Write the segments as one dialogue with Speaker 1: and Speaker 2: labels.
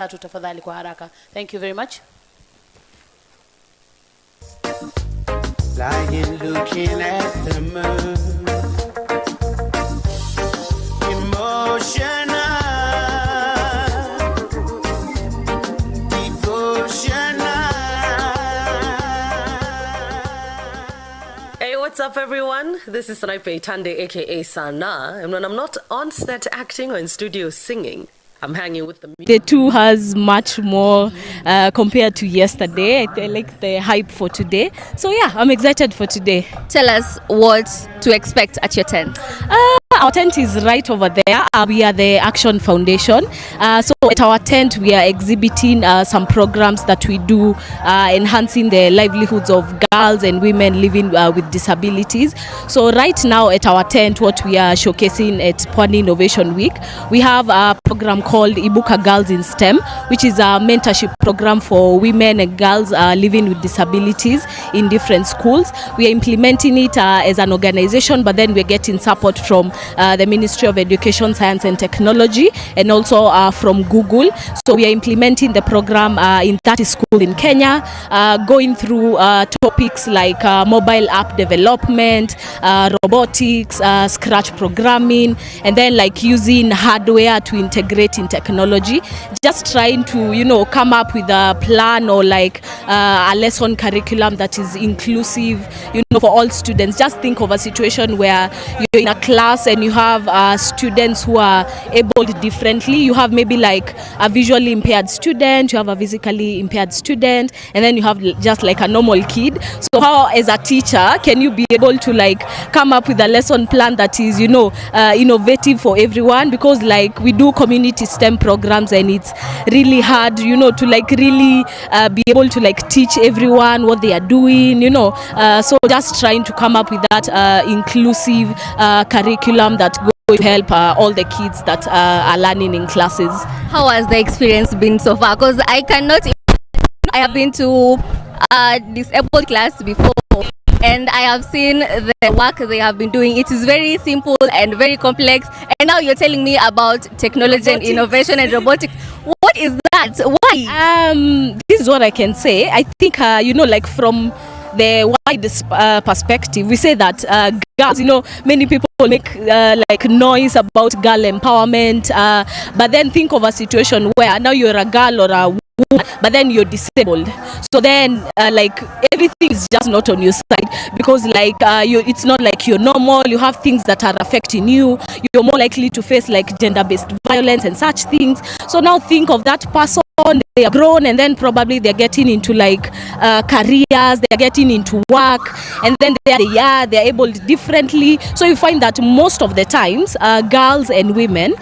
Speaker 1: tatu tafadhali kwa haraka. Thank you very much. Lying looking at the moon, emotional, devotional.
Speaker 2: Hey, what's up everyone? This is Sniper Itande aka Sana, and when I'm not on set acting or in studio singing, I'm hanging with the music.
Speaker 3: The two has much more compared to yesterday. I like the hype for today. So yeah, I'm excited for today.
Speaker 4: Tell us what to expect at your tent.
Speaker 3: Our tent is right over there. We are the Action Foundation. So at our tent, we are exhibiting some programs that we do enhancing the livelihoods of girls and women living with disabilities. So right now at our tent, what we are showcasing at Pwani Innovation Week, we have a program called Ibuka Girls in STEM, which is a mentorship program for women and girls living with disabilities in different schools. We are implementing it as an organization, but then we're getting support from the Ministry of Education, Science and Technology, and also from Google. So we are implementing the program in 30 schools in Kenya, going through topics like mobile app development, robotics, scratch programming, and then like using hardware to integrate in technology. Just trying to, you know, come up with a plan or like a lesson curriculum that is inclusive, you know, for all students. Just think of a situation where you're in a class and you have students who are able differently. You have maybe like a visually impaired student, you have a physically impaired student, and then you have just like a normal kid. So how as a teacher can you be able to like come up with a lesson plan that is, you know, innovative for everyone? Because like we do community STEM programs and it's really hard, you know, to like really be able to like teach everyone what they are doing, you know. So just trying to come up with that inclusive curriculum that going to help all the kids that are learning in classes.
Speaker 4: How has the experience been so far? Because I cannot, I have been to a disabled class before, and I have seen the work they have been doing. It is very simple and very complex. And now you're telling me about technology and innovation and robotics. What is that? Why?
Speaker 3: This is what I can say. I think, you know, like from the widest perspective, we say that girls, you know, many people make like noise about girl empowerment, but then think of a situation where now you're a girl or a woman, but then you're disabled. So then like everything is just not on your side, because like it's not like you're normal. You have things that are affecting you. You're more likely to face like gender-based violence and such things. So now think of that person. They are grown, and then probably they're getting into like careers, they're getting into work, and then they're able differently. So you find that most of the times girls and women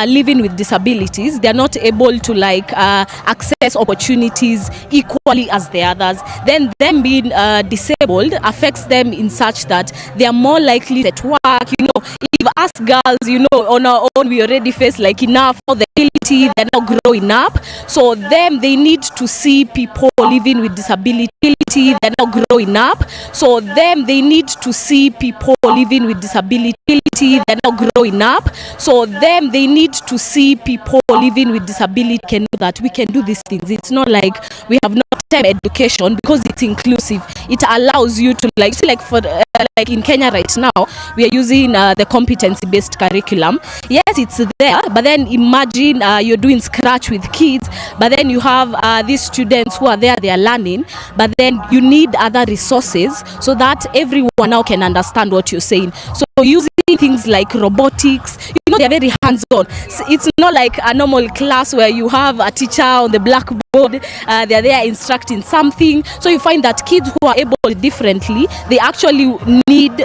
Speaker 3: living with disabilities, they're not able to like access opportunities equally as the others. Then them being disabled affects them in such that they are more likely at work. You know, if us girls, you know, on our own, we already face like enough of the ability, they're now growing up. So them, they need to see people living with disability, they're now growing up. So them, they need to see people living with disability, they're now growing up. So them, they need to see people living with disability can know that we can do these things. It's not like we have no STEM education, because it's inclusive. It allows you to like, see, like for like in Kenya right now, we are using the competency-based curriculum. Yes, it's there, but then imagine you're doing scratch with kids, but then you have these students who are there, they are learning, but then you need other resources so that everyone now can understand what you're saying. So using things like robotics, you know, they're very hands-on. It's not like a normal class where you have a teacher on the blackboard, they're there instructing something. So you find that kids who are able differently, they actually need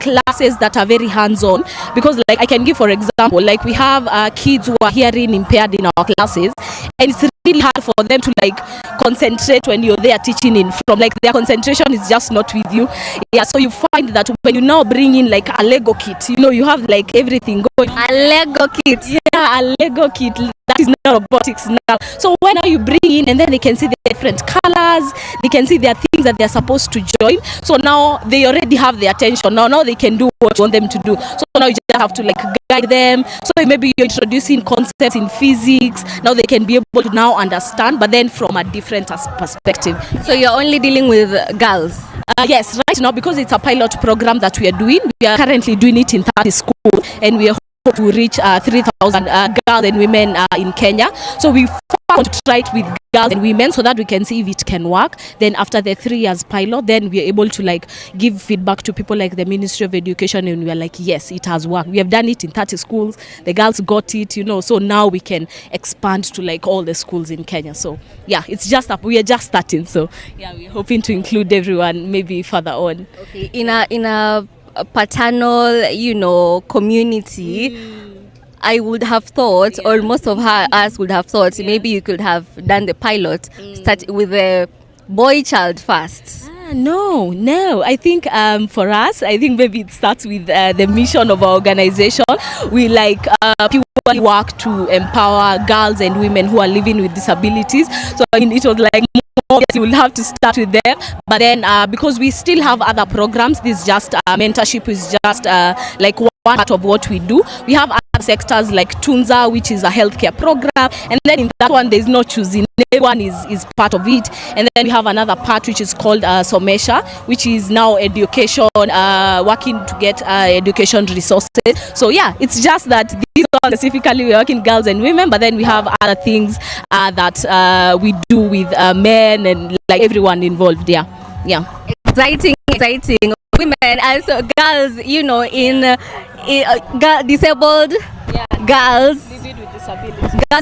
Speaker 3: classes that are very hands-on. Because like I can give for example, like we have kids who are hearing impaired in our classes, and it's really hard for them to like concentrate when you're there teaching in from, like their concentration is just not with you. Yeah, so you find that when you now bring in like a Lego kit, you know, you have like everything going.
Speaker 4: A Lego kit.
Speaker 3: Yeah, a Lego kit. That is not robotics now. So when now you bring in, and then they can see different colors. They can see there are things that they're supposed to join. So now they already have the attention. Now they can do what you want them to do. So now you just have to like guide them. So maybe you're introducing concepts in physics. Now they can be able to now understand, but then from a different perspective.
Speaker 4: So you're only dealing with girls?
Speaker 3: Yes, right now, because it's a pilot program that we are doing, we are currently doing it in 30 schools, and we are hoping to reach 3,000 girls and women in Kenya. So we want to try it with girls and women so that we can see if it can work. Then after the 3 years pilot, then we are able to like give feedback to people like the Ministry of Education, and we are like, yes, it has worked. We have done it in 30 schools. The girls got it, so now we can expand to like all the schools in Kenya. So yeah, it's just up. We are just starting. So yeah, we're hoping to include everyone maybe further on.
Speaker 4: Okay, in a paternal, community. I would have thought, or most of us would have thought, maybe you could have done the pilot, start with the boy child first.
Speaker 3: No. I think for us, I think maybe it starts with the mission of our organization. We like purely work to empower girls and women who are living with disabilities. So I mean, it was like, you will have to start with them, but then because we still have other programs, this just mentorship is just like one part of what we do. We have other sectors like Tunza, which is a healthcare program, and then in that one there's no choosing, everyone is part of it. And then we have another part which is called Somesha, which is now education, working to get education resources. So yeah, it's just that these ones specifically we're working girls and women, but then we have other things that we do with men and like everyone involved there. Yeah,
Speaker 4: exciting women, also girls, in disabled girls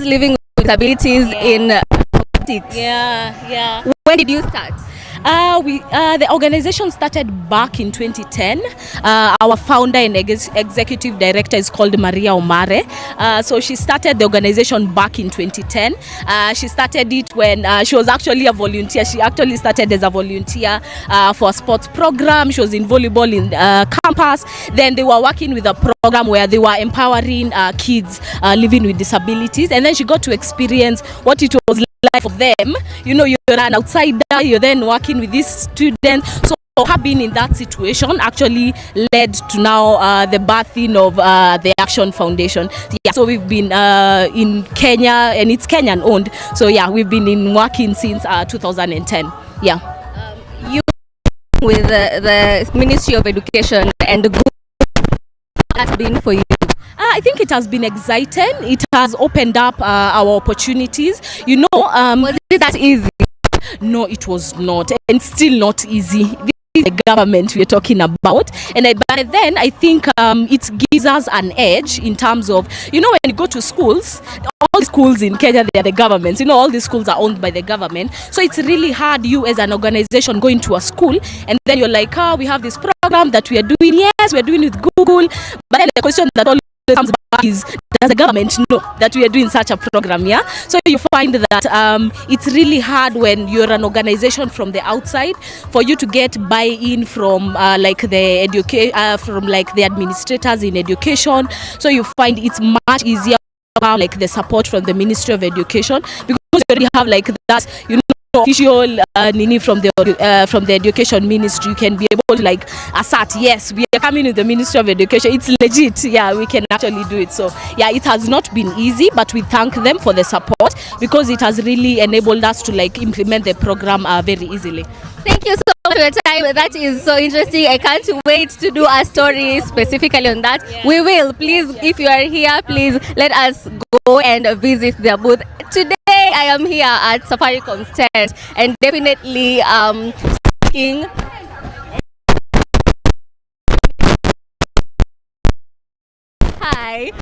Speaker 4: living with disabilities in politics.
Speaker 3: Yeah.
Speaker 4: When did you start?
Speaker 3: The organization started back in 2010. Our founder and executive director is called Maria Omare. So she started the organization back in 2010. She started it when she was actually a volunteer. She actually started as a volunteer for a sports program. She was in volleyball in campus. Then they were working with a program where they were empowering kids living with disabilities. And then she got to experience what it was like for them. You're an outsider, you're then working with these students. So her being in that situation actually led to now the birthing of the Action Foundation. Yeah, so we've been in Kenya, and it's Kenyan owned. So yeah, we've been working since 2010. Yeah.
Speaker 4: You with the Ministry of Education and the group has been for you?
Speaker 3: I think it has been exciting. It has opened up our opportunities.
Speaker 4: Was it that easy?
Speaker 3: No, it was not, and still not easy. This is the government we're talking about, and by then I think it gives us an edge in terms of, when you go to schools, all schools in Kenya, they are the governments. All these schools are owned by the government. So it's really hard, you as an organization going to a school, and then you're like, we have this program that we are doing. Yes, we're doing with Google, but then the question that always comes back is, does the government know that we are doing such a program? Yeah, so you find that it's really hard when you're an organization from the outside for you to get buy-in from from the administrators in education. So you find it's much easier like the support from the Ministry of Education, because you already have like that official nini from the Education Ministry. You can be able to like assert, yes, we are coming with the Ministry of Education, it's legit. Yeah, we can actually do it. So yeah, it has not been easy, but we thank them for the support, because it has really enabled us to like implement the program very easily.
Speaker 4: Thank you so much for your time. That is so interesting. I can't wait to do a story specifically on that. Yeah. We will. Please, if you are here, please let us go and visit their booth. Today, I am here at Safaricom stand, and definitely speaking. Hi,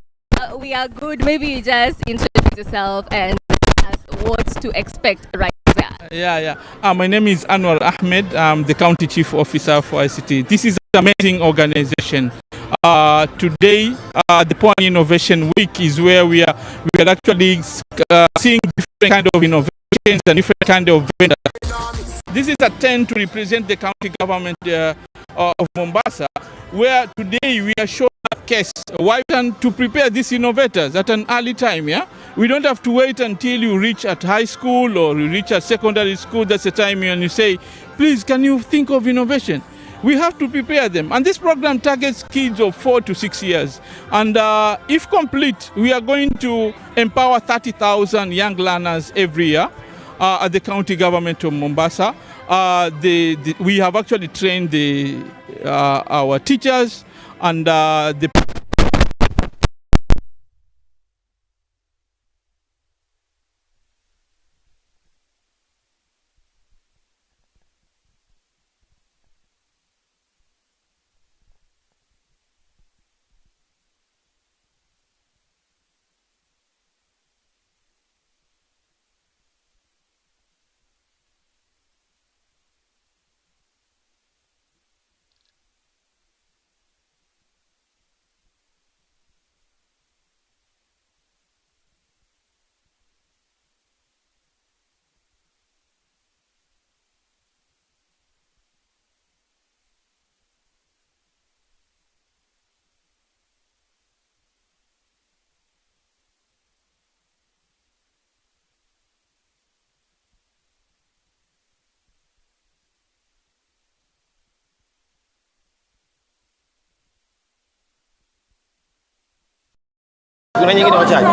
Speaker 4: we are good. Maybe you just introduce yourself and tell us what to expect right there.
Speaker 5: Yeah. My name is Anwar Ahmed. I'm the County Chief Officer for ICT. This is an amazing organization. Today, the Pwani Innovation Week is where we are actually seeing different kind of innovations and different kind of vendors. This is a tent to represent the county government of Mombasa, where today we are showing a case why to prepare these innovators at an early time. Yeah, We don't have to wait until you reach at high school or you reach at secondary school. That's the time when you say, please, can you think of innovation? We have to prepare them. And this program targets kids of 4 to 6 years. And if complete, we are going to empower 30,000 young learners every year at the county government of Mombasa. We have actually trained our teachers and the
Speaker 6: Kuna nyingine wachache.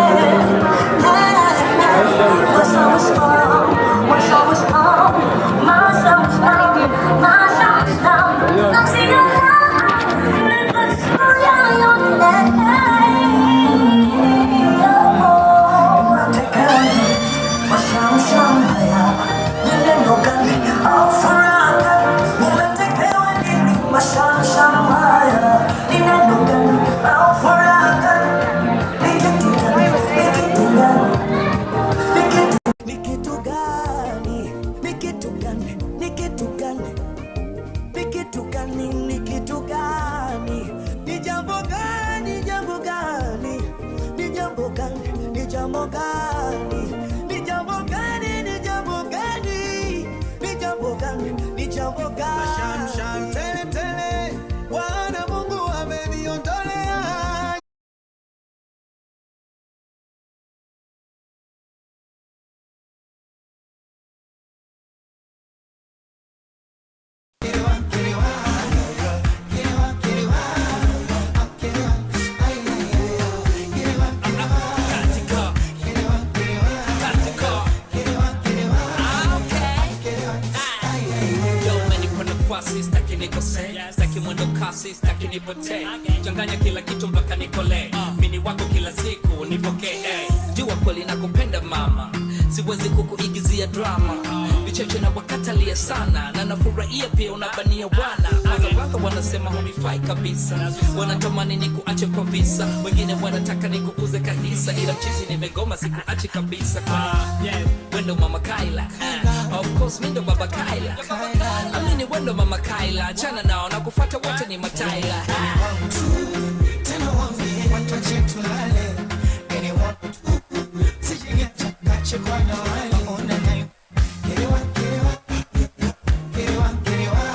Speaker 7: Staki nipotee, changanya kila kitu mpaka nikole. Mini wako kila siku nipokee. Jua kweli nakupenda mama, siwezi kukuigizia drama. Vicheche na wakatalia sana, na nafurahia pia unabania wana. Waka wanasema hunifai kabisa, wanatamani nikuache kwa visa. Wengine wanataka nikuuze kahisa, ila mchizi nimegoma sikuache kabisa. Wendo mama Kaila, of course mindo baba Kaila. Amini wendo mama Kaila, achana nao na kufuata wote ni mataila. Tena wangu watu chetu lale, gani watu sijingia chakache kwa na wale. Ona nayo kerewa kerewa kerewa kerewa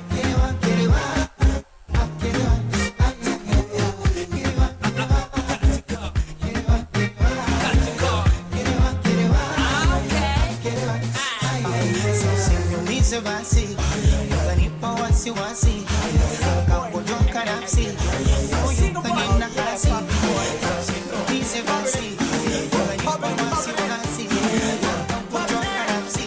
Speaker 7: kerewa kerewa kerewa. Basi unanipa wasiwasi ukapotoka nafsi ukanina kasi usiulize basi unanipa wasiwasi ukapotoka nafsi.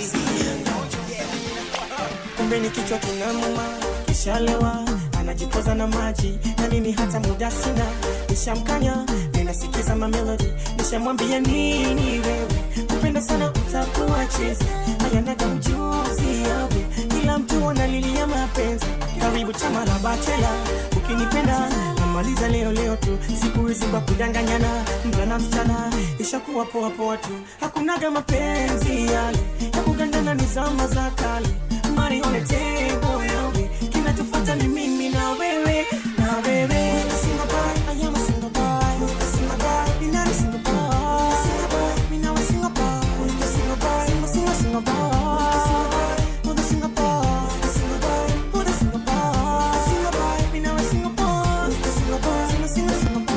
Speaker 7: Kumbe ni kichwa kinamuma kishalewa anajipoza na maji na mimi hata muda sina. Nishamkanya ninasikiza mamelody, nishamwambia nini wewe kupenda sana utakuwa chizi. Hayanaga ujuzi yawe, kila mtu analilia mapenzi. Karibu chama la bachela, ukinipenda namaliza leo leo tu. Siku hizi kwa kudanganyana mvulana msichana ishakuwa poa poa tu. Hakunaga mapenzi yale ya kugandana, ni zama za kale. Mari on the table yawe, kinatufuata ni mimi na wewe na wewe. Single boy, I am a single boy. Single boy, you're not a single boy. Single boy, me now a single boy. Single boy, single boy. Who the single boy? Single boy, who the single boy? Single boy, me now a single boy. Single boy, single boy.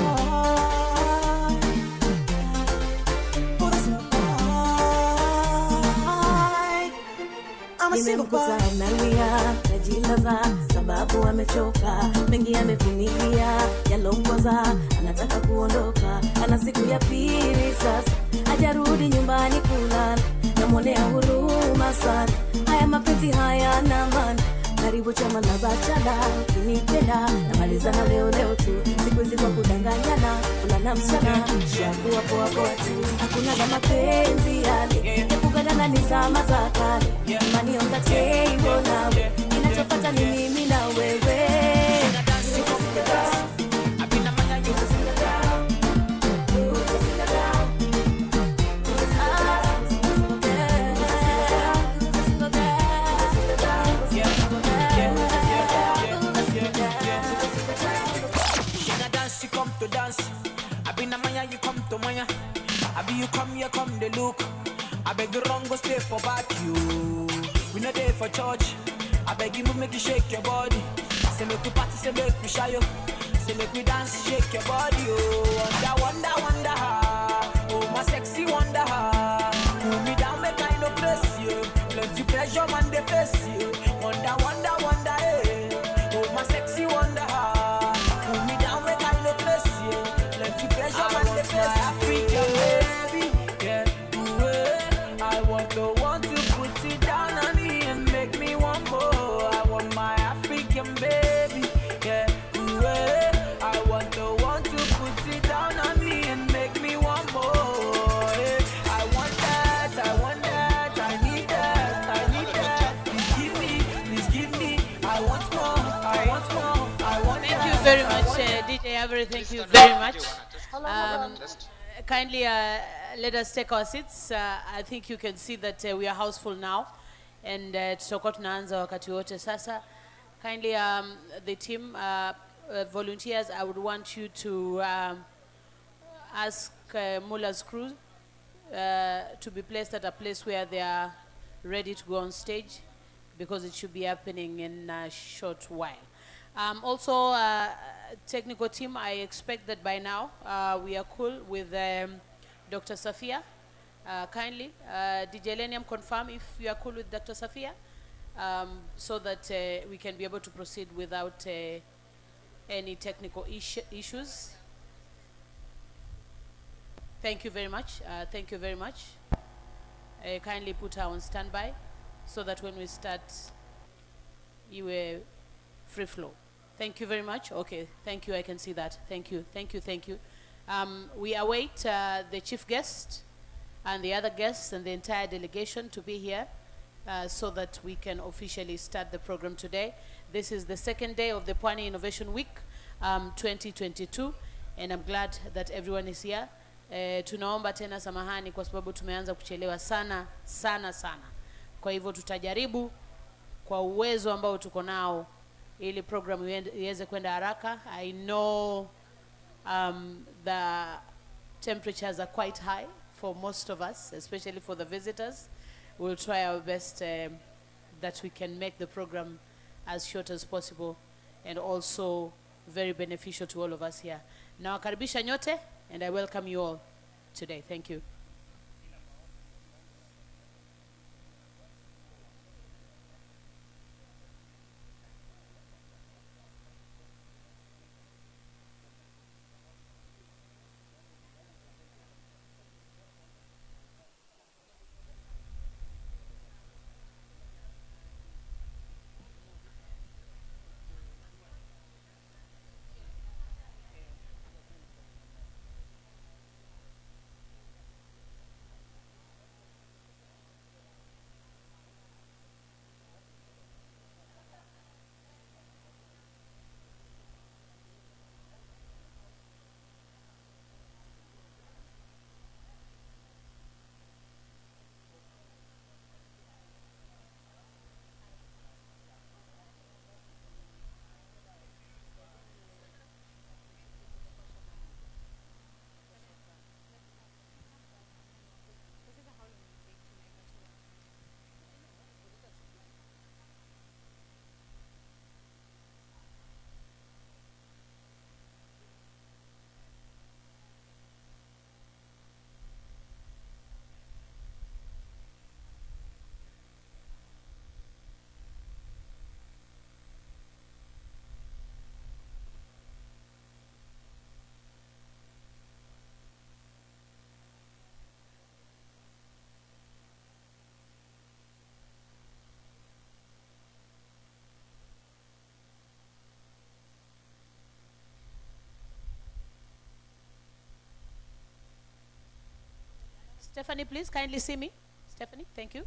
Speaker 7: nimemkuta analia najilaza sababu amechoka mengi amevunilia yalongoza anataka kuondoka ana siku ya pili sasa hajarudi nyumbani kulala namwonea huruma sana haya mapenzi haya na maana karibu chama na bachala kinipenda namalizana leo tu siku hizi kwa kudanganyana kulana msichana shakuwa poa tu hakuna kama mapenzi yale yakugandana ni zama za kale money on the table nawe inachopata ni mimi na wewe
Speaker 6: You come to Maya, I be you come here, come the look. I beg the wrong go stay for back you. We not there for church. I beg you make you shake your body. Say make we party, say make we shy you. Say make we dance, shake your body. Oh, wonder, oh my sexy wonder. Pull me down, make I no press you. Plenty pressure man they face you. Wonder, eh. Oh my sexy wonder. Pull me down, make I no press you. Plenty pressure man they face you. African baby, yeah, I want the one to put it down on me and make me want more. I want my African baby, yeah, I want the one to put it down on me and make me want more. Yeah. I want that, I need that. Please give me, I want more, I want
Speaker 1: Thank
Speaker 6: that.
Speaker 1: you very much, DJ Avery. Thank you very much. Kindly let us take our seats. I think you can see that we are houseful now, and tutakuwa tunaanza wakati wote sasa. Kindly the team volunteers, I would want you to ask Mullah's crew to be placed at a place where they are ready to go on stage, because it should be happening in a short while. Also, technical team, I expect that by now we are cool with Dr. Safia. Kindly, DJ Lenium, confirm if you are cool with Dr. Safia, so that we can be able to proceed without any technical issues. Thank you very much. Thank you very much. Kindly put her on standby so that when we start, you will free flow. Thank you very much. Okay, thank you. I can see that. Thank you. We await the chief guest and the other guests and the entire delegation to be here so that we can officially start the program today. This is the second day of the Pwani Innovation Week 2022, and I'm glad that everyone is here. Tunaomba tena samahani kwa sababu tumeanza kuchelewa sana. Kwa hivyo tutajaribu kwa uwezo ambao tuko nao ili program iweze kwenda haraka. I know the temperatures are quite high for most of us, especially for the visitors. We'll try our best that we can make the program as short as possible and also very beneficial to all of us here. Nawakaribisha nyote, and I welcome you all today. Thank you. Stephanie, please kindly see me. Stephanie, thank you.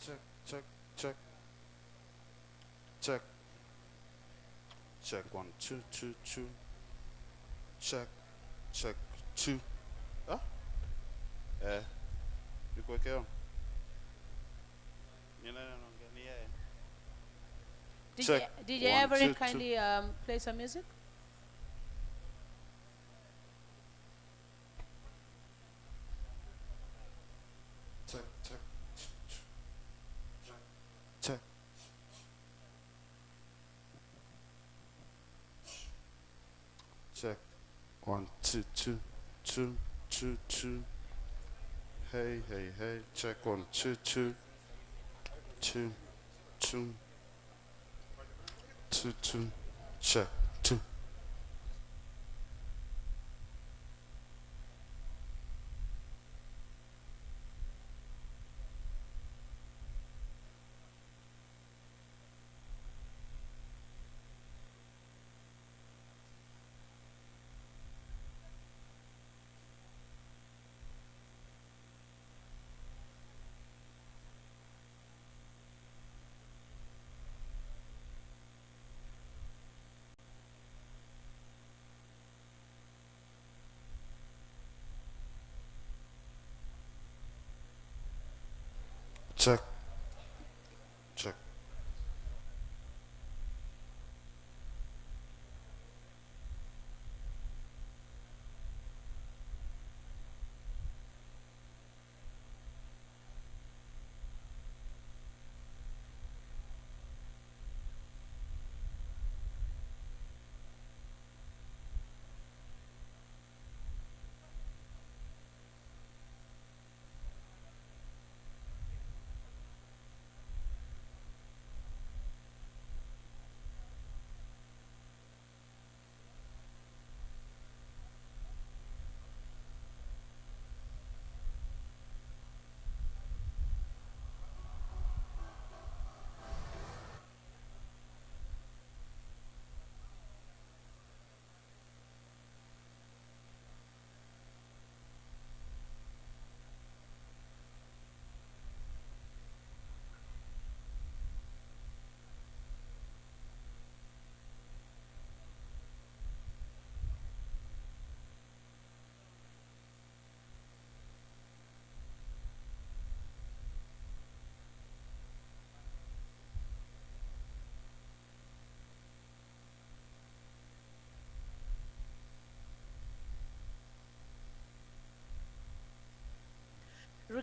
Speaker 8: Check, check, check, check, check. 1, 2, 2, 2. Check, check, 2. Ah? Yuko keo.
Speaker 1: DJ Avery, kindly play some music.
Speaker 8: Check, check, check. Check. 1, 2, 2, 2, 2, 2. Hey, hey, hey. Check 1, 2, 2, 2, 2, 2, 2. Check 2.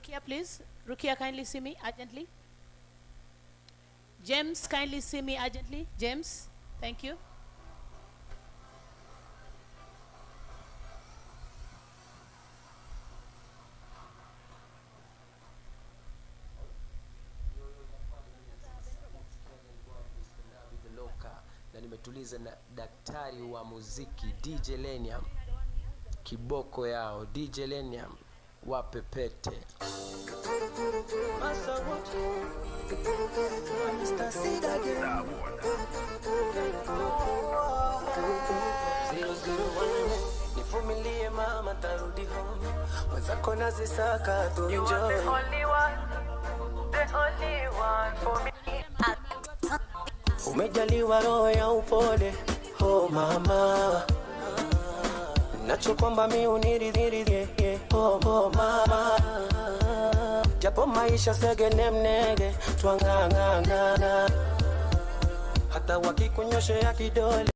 Speaker 1: Rukia, please. Rukia, kindly see me urgently. James, kindly see me urgently. James, thank you.
Speaker 9: Na nimetuliza na daktari wa muziki DJ Lenium, kiboko yao DJ Lenium, wape pete. Nivumilie mama, tarudi home, mwenzako nazisaka tu enjoy. You are the only one for me. Umejaliwa roho ya upole, oh mama, nacho kwamba mi uniridhiridhie, oh mama, japo maisha segene mnege, twang'ang'ana, hata wakikunyoshea kidole.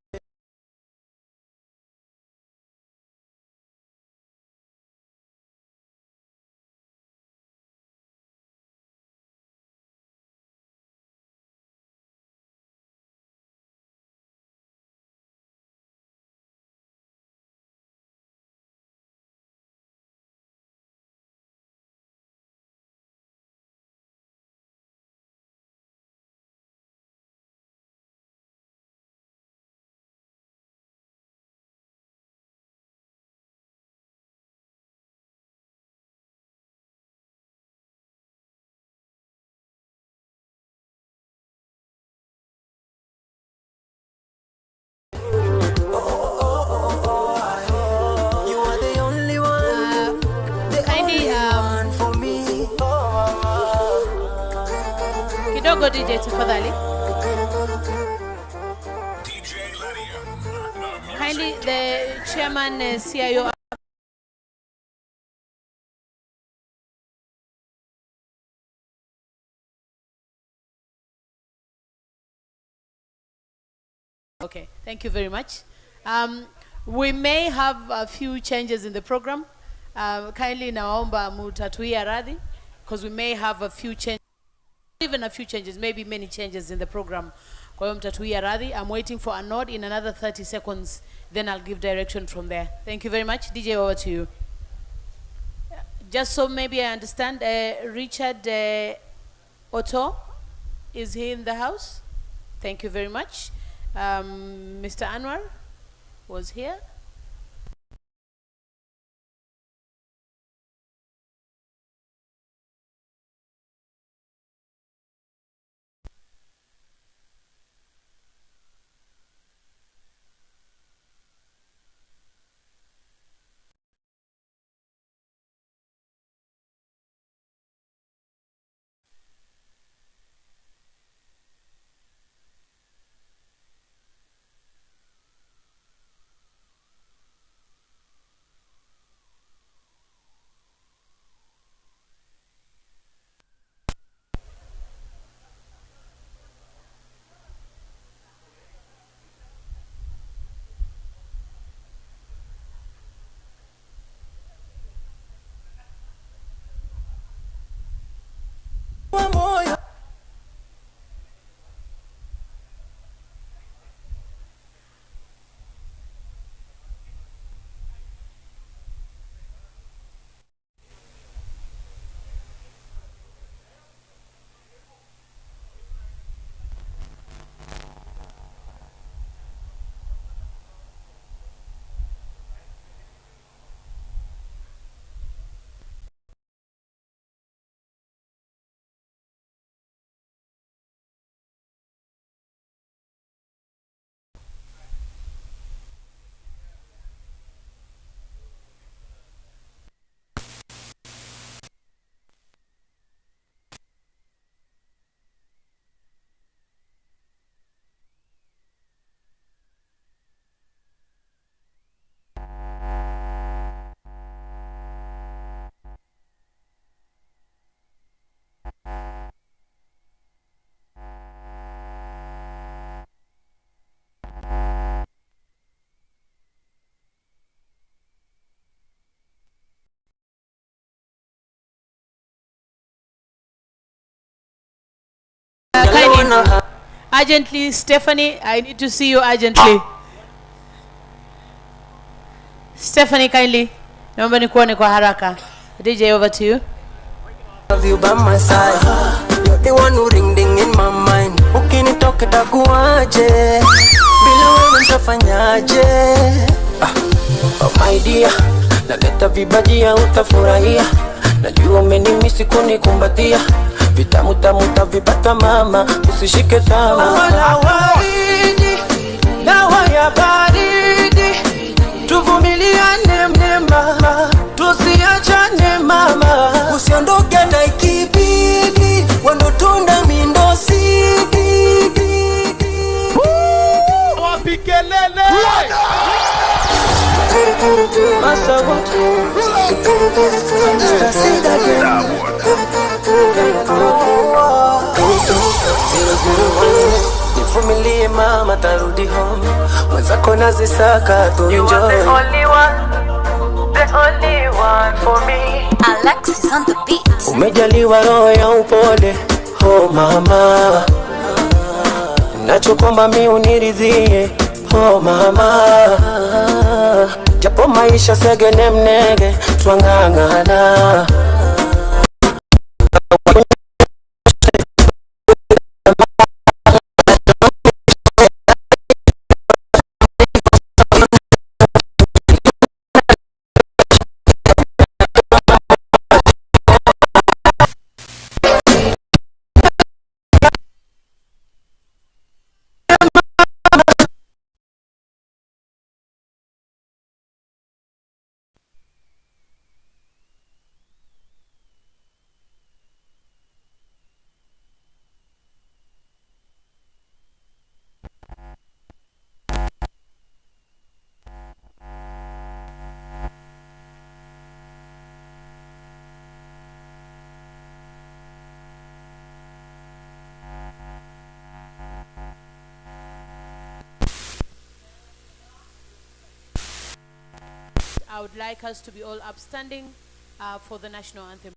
Speaker 1: Kidogo DJ tafadhali. Kindly the chairman CIO. Okay, thank you very much. We may have a few changes in the program. Kindly naomba mutatuia radhi, because we may have a few changes, even a few changes, maybe many changes in the program. Kwa hiyo mtatuia radhi. I'm waiting for a nod in another 30 seconds, then I'll give direction from there. Thank you very much. DJ, over to you. Just so maybe I understand, Richard Otto, is he in the house? Thank you very much. Mr. Anwar was here. Urgently, Stephanie, I need to see you urgently. Stephanie, kindly. Naomba nikuone kwa haraka. DJ, over to you.
Speaker 10: Have you by my side? You're the one who ring in my mind. Ukinitoka takuaje? Bila wewe nitafanyaje? Oh my dear, naleta vibajia utafurahia. Najua umenimisi kunikumbatia. Vitamu tamu tavipata mama, usishike tamaa. Wala waridi, dawa ya baridi. Tuvumiliane mama, tusiachane mama. Usiondoke na ikibidi, wando tunda mindo sidi.
Speaker 5: Wapi kelele?
Speaker 10: Masa watu nivumilie mama, tarudi home. Mwenzako nazisaka tu enjoy. You are the only one for me.
Speaker 11: Alexis on the beat.
Speaker 10: Umejaliwa roho ya upole, oh mama. Nachokomba mi uniridhie, oh mama. Japo maisha segene mnege, twangangana.
Speaker 1: I would like us to be all upstanding for the national anthem.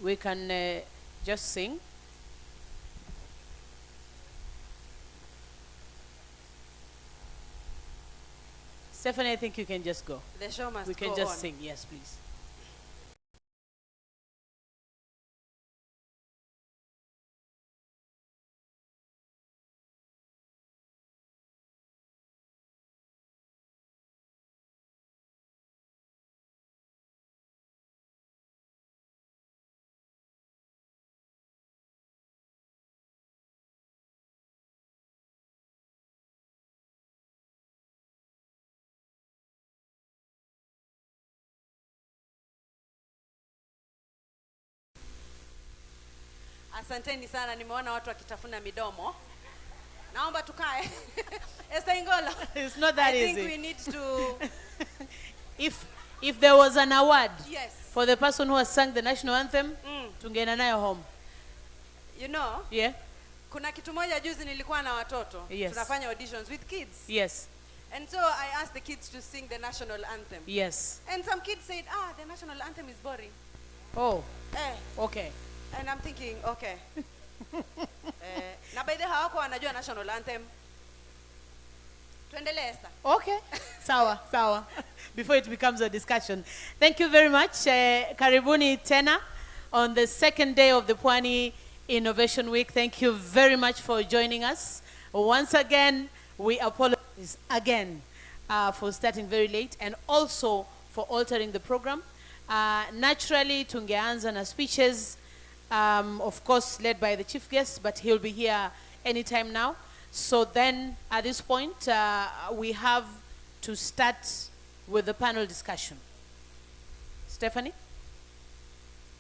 Speaker 1: We can just sing. Stephanie, I think you can just go.
Speaker 12: The show must
Speaker 1: We can
Speaker 12: go
Speaker 1: just
Speaker 12: on.
Speaker 1: sing. Yes, please.
Speaker 12: Asanteni sana, nimeona watu wakitafuna midomo. Naomba tukae. Esther Ingolo.
Speaker 1: It's not that easy.
Speaker 12: I think we need to
Speaker 1: if there was an award
Speaker 12: yes.
Speaker 1: for the person who has sung the national anthem, tungeenda nayo home.
Speaker 12: You know?
Speaker 1: Yeah.
Speaker 12: Kuna kitu moja juzi nilikuwa na watoto.
Speaker 1: Yes.
Speaker 12: Tunafanya auditions with kids.
Speaker 1: Yes.
Speaker 12: And so I asked the kids to sing the national anthem.
Speaker 1: Yes.
Speaker 12: And some kids said, the national anthem is boring.
Speaker 1: Oh. Okay.
Speaker 12: And I'm thinking, okay. Na by the hawako wanajua national anthem. Tuendelee Esther.
Speaker 1: Okay. Sawa. Before it becomes a discussion. Thank you very much. Karibuni tena on the second day of the Pwani Innovation Week. Thank you very much for joining us. Once again, we apologize again for starting very late and also for altering the program. Naturally, tungeanza na speeches, of course, led by the chief guest, but he'll be here anytime now. So then, at this point, we have to start with the panel discussion. Stephanie?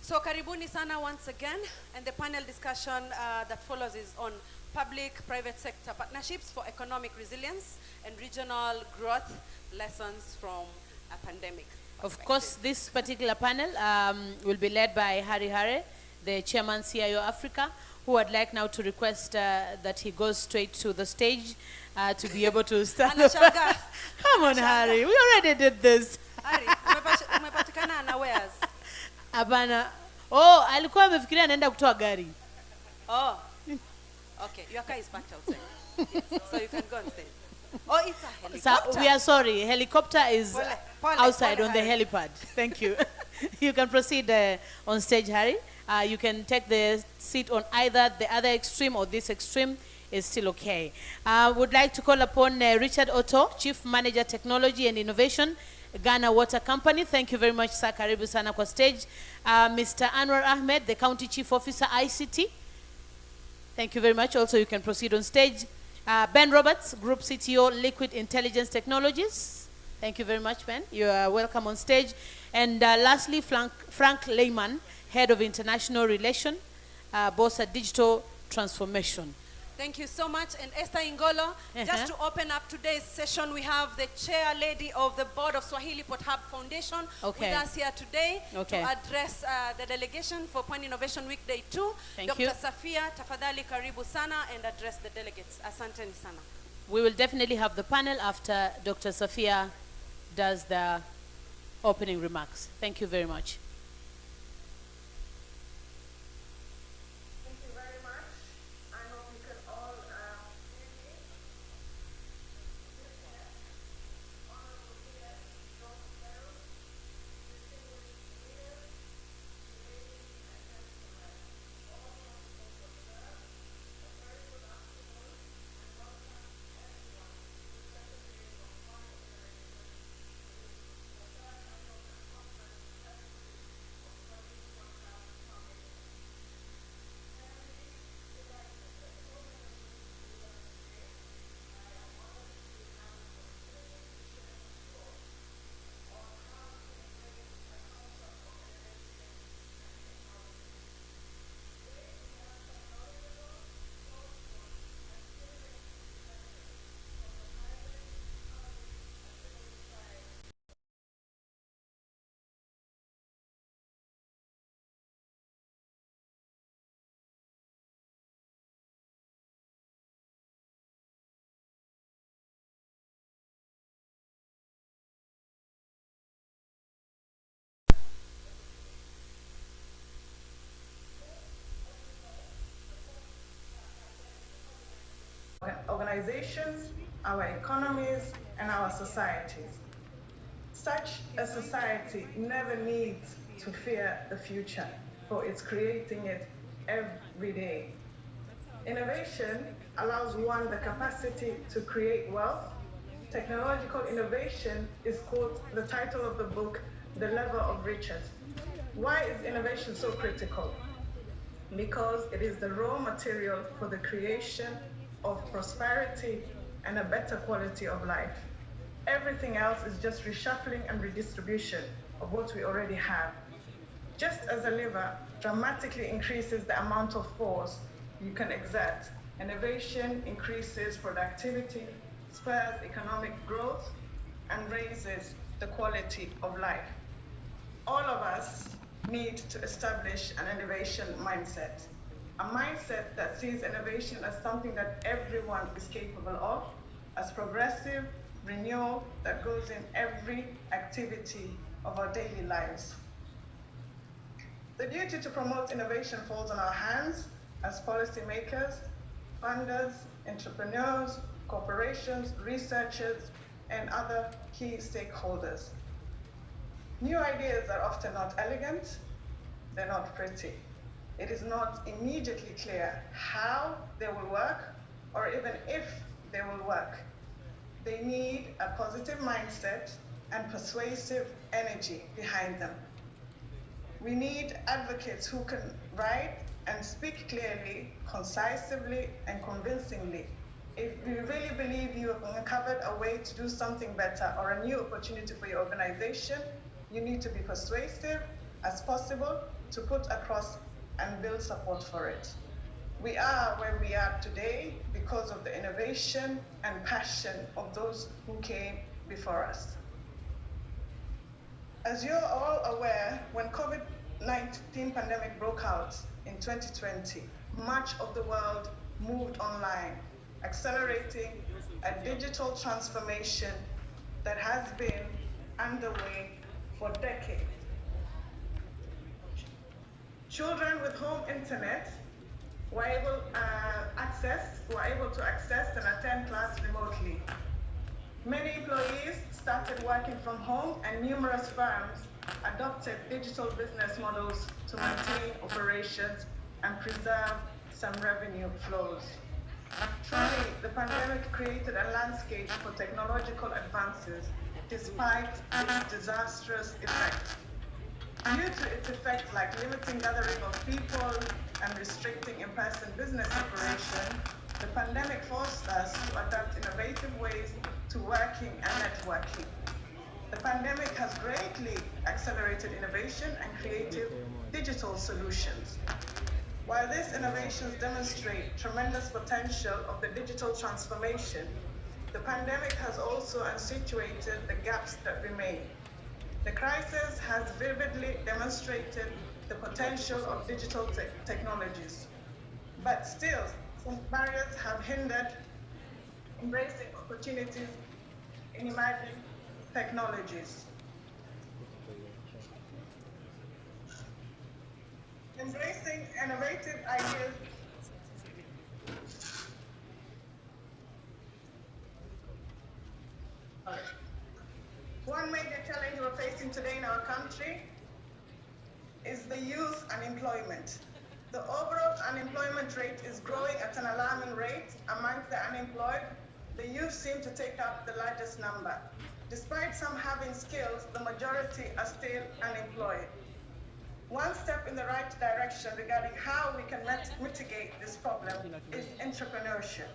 Speaker 12: So karibuni sana once again, and the panel discussion that follows is on public-private sector partnerships for economic resilience and regional growth, lessons from a pandemic.
Speaker 1: Of course, this particular panel will be led by Harry Hare, the chairman CIO Africa, who would like now to request that he goes straight to the stage to be able to start. Come on, Harry, we already did this.
Speaker 12: Harry, umepatikana unawares.
Speaker 1: Abana. Oh, alikuwa amefikiria anaenda kutoa gari.
Speaker 12: Oh. Okay, your car is parked outside. Yes, so you can go on stage. Oh, it's a helicopter.
Speaker 1: So we are sorry, helicopter is outside on the
Speaker 12: Harry.
Speaker 1: helipad. Thank you. You can proceed on stage, Harry. You can take the seat on either the other extreme or this extreme is still okay. Would like to call upon Richard Otto, Chief Manager Technology and Innovation, Ghana Water Company. Thank you very much, sir. Karibu sana kwa stage. Mr. Anwar Ahmed, the County Chief Officer, ICT. Thank you very much. Also, you can proceed on stage. Ben Roberts, Group CTO, Liquid Intelligence Technologies. Thank you very much, Ben. You are welcome on stage. And lastly, Frank Lehman, Head of International Relations, Bossa Digital Transformation.
Speaker 12: Thank you so much. And Esther Ingolo, just to open up today's session, we have the chair lady of the board of Swahili Port Hub Foundation with us here today to address the delegation for Pwani Innovation Week Day 2.
Speaker 1: Thank you.
Speaker 12: Dr. Safia, tafadhali karibu sana, and address the delegates. Asanteni sana.
Speaker 1: We will definitely have the panel after Dr. Safia does the opening remarks. Thank you very much.
Speaker 13: Organizations, our economies, and our societies. Such a society never needs to fear the future, for it's creating it every day. Innovation allows one the capacity to create wealth. Technological innovation is called the title of the book, The Lever of Riches. Why is innovation so critical? Because it is the raw material for the creation of prosperity and a better quality of life. Everything else is just reshuffling and redistribution of what we already have. Just as a lever dramatically increases the amount of force you can exert, innovation increases productivity, spurs economic growth, and raises the quality of life. All of us need to establish an innovation mindset. A mindset that sees innovation as something that everyone is capable of, as progressive renewal that goes in every activity of our daily lives. The duty to promote innovation falls on our hands as policymakers, funders, entrepreneurs, corporations, researchers, and other key stakeholders. New ideas are often not elegant, they're not pretty. It is not immediately clear how they will work or even if they will work. They need a positive mindset and persuasive energy behind them. We need advocates who can write and speak clearly, concisely, and convincingly. If you really believe you have uncovered a way to do something better or a new opportunity for your organization, you need to be persuasive, as possible to put across and build support for it. We are where we are today because of the innovation and passion of those who came before us. As you're all aware, when COVID-19 pandemic broke out in 2020, much of the world moved online, accelerating a digital transformation that has been underway for decades. Children with home internet were able to access and attend class remotely. Many employees started working from home, and numerous firms adopted digital business models to maintain operations and preserve some revenue flows. Truly, the pandemic created a landscape for technological advances despite its disastrous effects. Due to its effects like limiting gathering of people and restricting in-person business operation, the pandemic forced us to adapt innovative ways to working and networking. The pandemic has greatly accelerated innovation and creative digital solutions. While these innovations demonstrate tremendous potential of the digital transformation, the pandemic has also accentuated the gaps that remain. The crisis has vividly demonstrated the potential of digital technologies, but still, some barriers have hindered embracing opportunities in emerging technologies. Embracing innovative ideas One major challenge we're facing today in our country is the youth unemployment. The overall unemployment rate is growing at an alarming rate. Amongst the unemployed, the youth seem to take up the largest number. Despite some having skills, the majority are still unemployed. One step in the right direction regarding how we can mitigate this problem is entrepreneurship.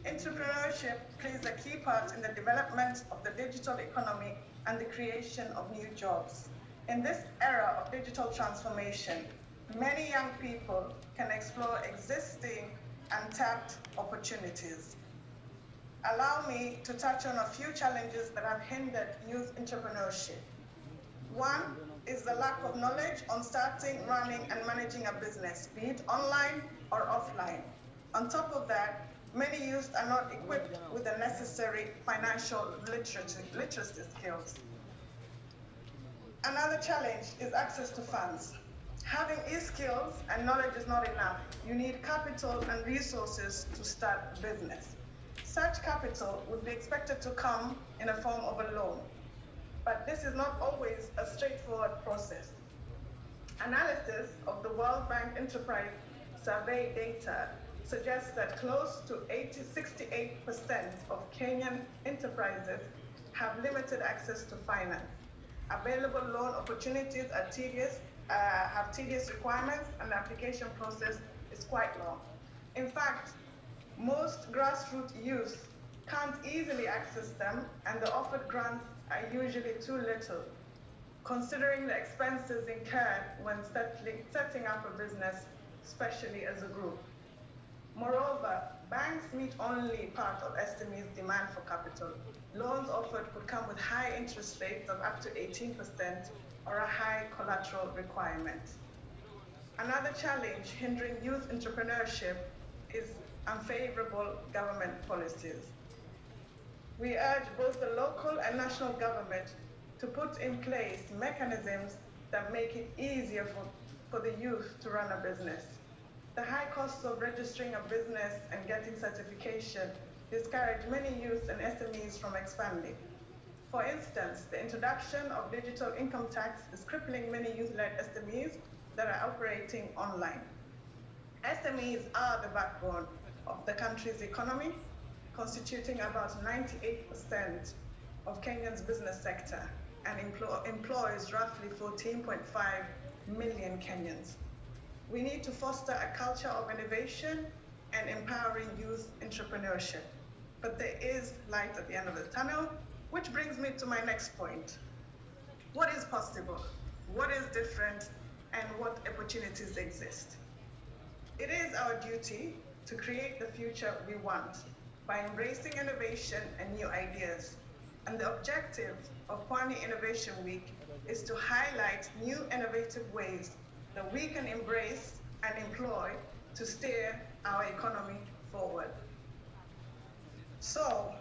Speaker 13: Entrepreneurship plays a key part in the development of the digital economy and the creation of new jobs. In this era of digital transformation, many young people can explore existing untapped opportunities. Allow me to touch on a few challenges that have hindered youth entrepreneurship. One is the lack of knowledge on starting, running, and managing a business, be it online or offline. On top of that, many youth are not equipped with the necessary financial literacy skills. Another challenge is access to funds. Having e-skills and knowledge is not enough. You need capital and resources to start a business. Such capital would be expected to come in a form of a loan, but this is not always a straightforward process. Analysis of the World Bank Enterprise Survey data suggests that close to 68% of Kenyan enterprises have limited access to finance. Available loan opportunities are have tedious requirements, and the application process is quite long. In fact, most grassroots youth can't easily access them, and the offered grants are usually too little, considering the expenses incurred when setting up a business, especially as a group. Moreover, banks meet only part of SMEs' demand for capital. Loans offered could come with high interest rates of up to 18% or a high collateral requirement. Another challenge hindering youth entrepreneurship is unfavorable government policies. We urge both the local and national government to put in place mechanisms that make it easier for the youth to run a business. The high costs of registering a business and getting certification discourage many youth and SMEs from expanding. For instance, the introduction of digital income tax is crippling many youth-led SMEs that are operating online. SMEs are the backbone of the country's economy, constituting about 98% of Kenya's business sector and employs roughly 14.5 million Kenyans. We need to foster a culture of innovation and empowering youth entrepreneurship. But there is light at the end of the tunnel, which brings me to my next point. What is possible? What is different and what opportunities exist. It is our duty to create the future we want by embracing innovation and new ideas. And the objective of Pwani Innovation Week is to highlight new innovative ways that we can embrace and employ to steer our economy forward. So,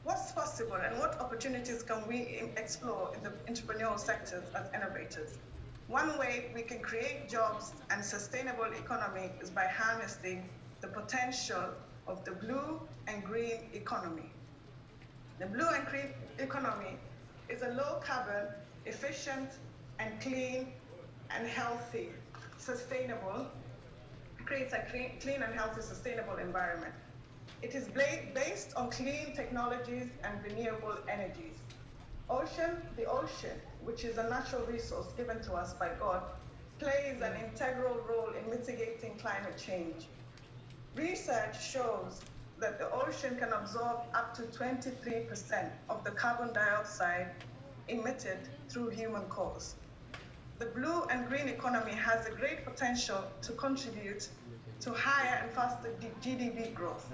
Speaker 13: what's possible and what opportunities can we explore in the entrepreneurial sectors as innovators? One way we can create jobs and sustainable economy is by harnessing the potential of the blue and green economy. The blue and green economy is a low carbon, efficient and clean and healthy, sustainable, creates a clean and healthy, sustainable environment. It is based on clean technologies and renewable energies. The ocean, which is a natural resource given to us by God, plays an integral role in mitigating climate change. Research shows that the ocean can absorb up to 23% of the carbon dioxide emitted through human cause. The blue and green economy has a great potential to contribute to higher and faster GDP growth.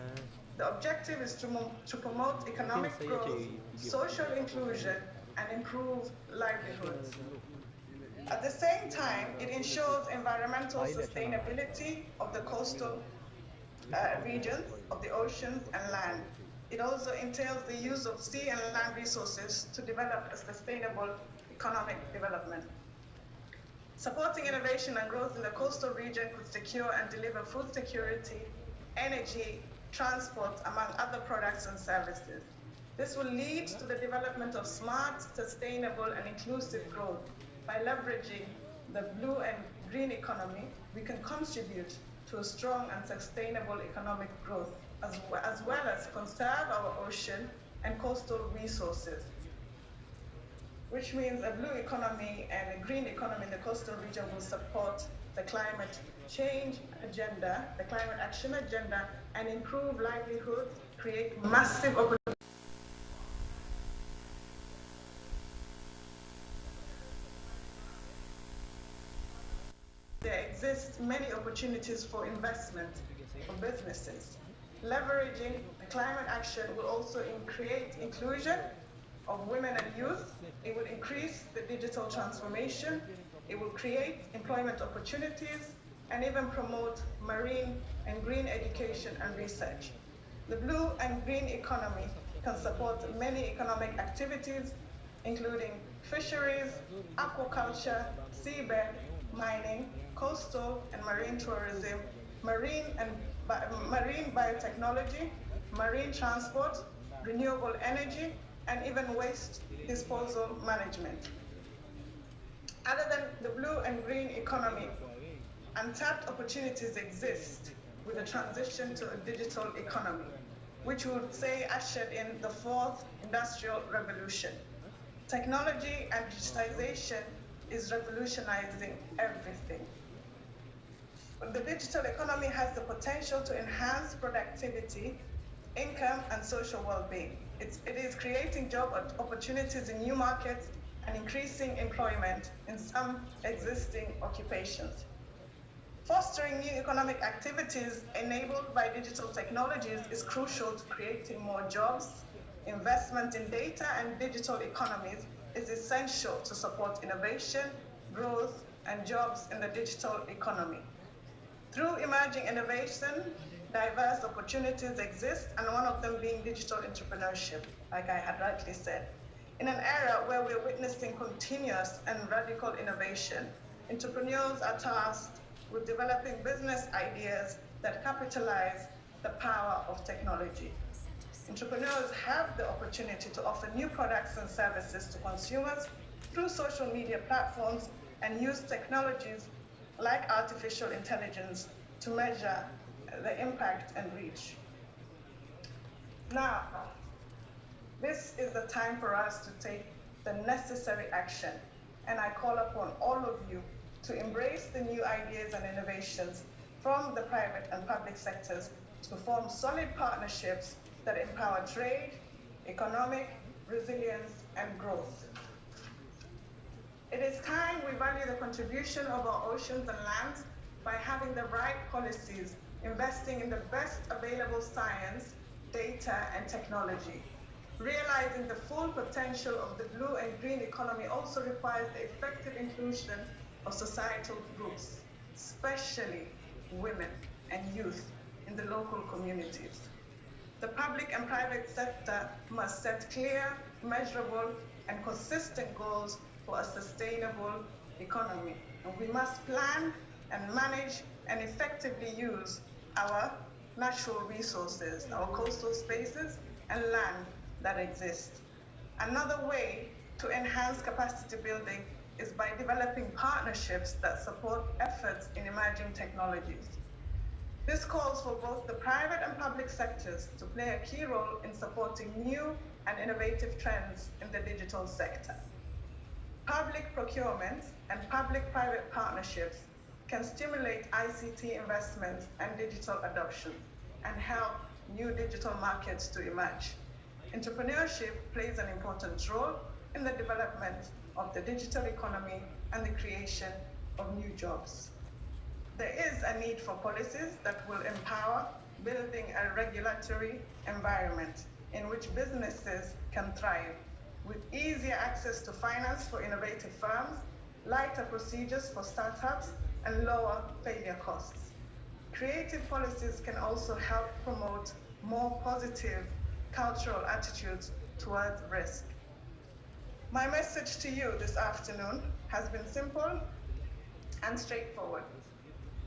Speaker 13: The objective is to promote economic growth, social inclusion, and improve livelihoods. At the same time, it ensures environmental sustainability of the coastal regions, of the oceans and land. It also entails the use of sea and land resources to develop a sustainable economic development. Supporting innovation and growth in the coastal region could secure and deliver food security, energy, transport, among other products and services. This will lead to the development of smart, sustainable, and inclusive growth. By leveraging the blue and green economy, we can contribute to a strong and sustainable economic growth, as well as conserve our ocean and coastal resources, which means a blue economy and a green economy in the coastal region will support the climate change agenda, the climate action agenda, and improve livelihoods, create massive opportunities. There exist many opportunities for investment for businesses. Leveraging the climate action will also create inclusion of women and youth. It will increase the digital transformation. It will create employment opportunities and even promote marine and green education and research. The blue and green economy can support many economic activities, including fisheries, aquaculture, seabed, mining, coastal and marine tourism, marine biotechnology, marine transport, renewable energy, and even waste disposal management. Other than the blue and green economy, untapped opportunities exist with the transition to a digital economy, which would say ushered in the fourth industrial revolution. Technology and digitization is revolutionizing everything. The digital economy has the potential to enhance productivity, income, and social well-being. It is creating job opportunities in new markets and increasing employment in some existing occupations. Fostering new economic activities enabled by digital technologies is crucial to creating more jobs. Investment in data and digital economies is essential to support innovation, growth, and jobs in the digital economy. Through emerging innovation, diverse opportunities exist, and one of them being digital entrepreneurship, like I had rightly said. In an era where we're witnessing continuous and radical innovation, entrepreneurs are tasked with developing business ideas that capitalize the power of technology. Entrepreneurs have the opportunity to offer new products and services to consumers through social media platforms and use technologies like artificial intelligence to measure the impact and reach. Now, this is the time for us to take the necessary action, and I call upon all of you to embrace the new ideas and innovations from the private and public sectors to form solid partnerships that empower trade, economic resilience, and growth. It is time we value the contribution of our oceans and lands by having the right policies, investing in the best available science, data, and technology. Realizing the full potential of the blue and green economy also requires the effective inclusion of societal groups, especially women and youth in the local communities. The public and private sector must set clear, measurable, and consistent goals for a sustainable economy. And we must plan and manage and effectively use our natural resources, our coastal spaces, and land that exist. Another way to enhance capacity building is by developing partnerships that support efforts in emerging technologies. This calls for both the private and public sectors to play a key role in supporting new and innovative trends in the digital sector. Public procurement and public-private partnerships can stimulate ICT investments and digital adoption and help new digital markets to emerge. Entrepreneurship plays an important role in the development of the digital economy and the creation of new jobs. There is a need for policies that will empower building a regulatory environment in which businesses can thrive, with easier access to finance for innovative firms, lighter procedures for startups, and lower failure costs. Creative policies can also help promote more positive cultural attitudes towards risk. My message to you this afternoon has been simple and straightforward.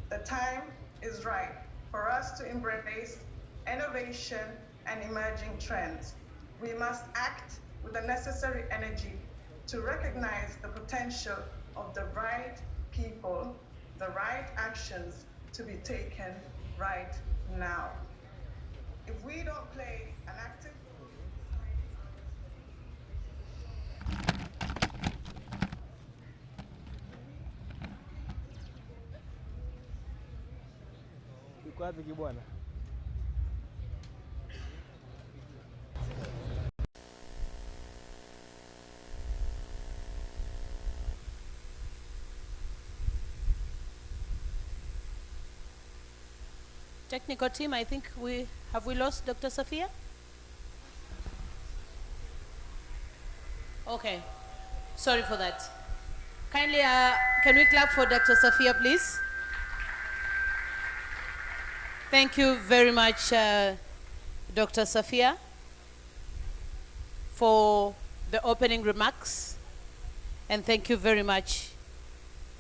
Speaker 13: The time is right for us to embrace innovation and emerging trends. We must act with the necessary energy to recognize the potential of the right people, the right actions to be taken right now. If we don't play an active
Speaker 1: Technical team, I think we lost Dr. Safia? Okay, sorry for that. Kindly, can we clap for Dr. Safia, please? Thank you very much, Dr. Safia, for the opening remarks. And thank you very much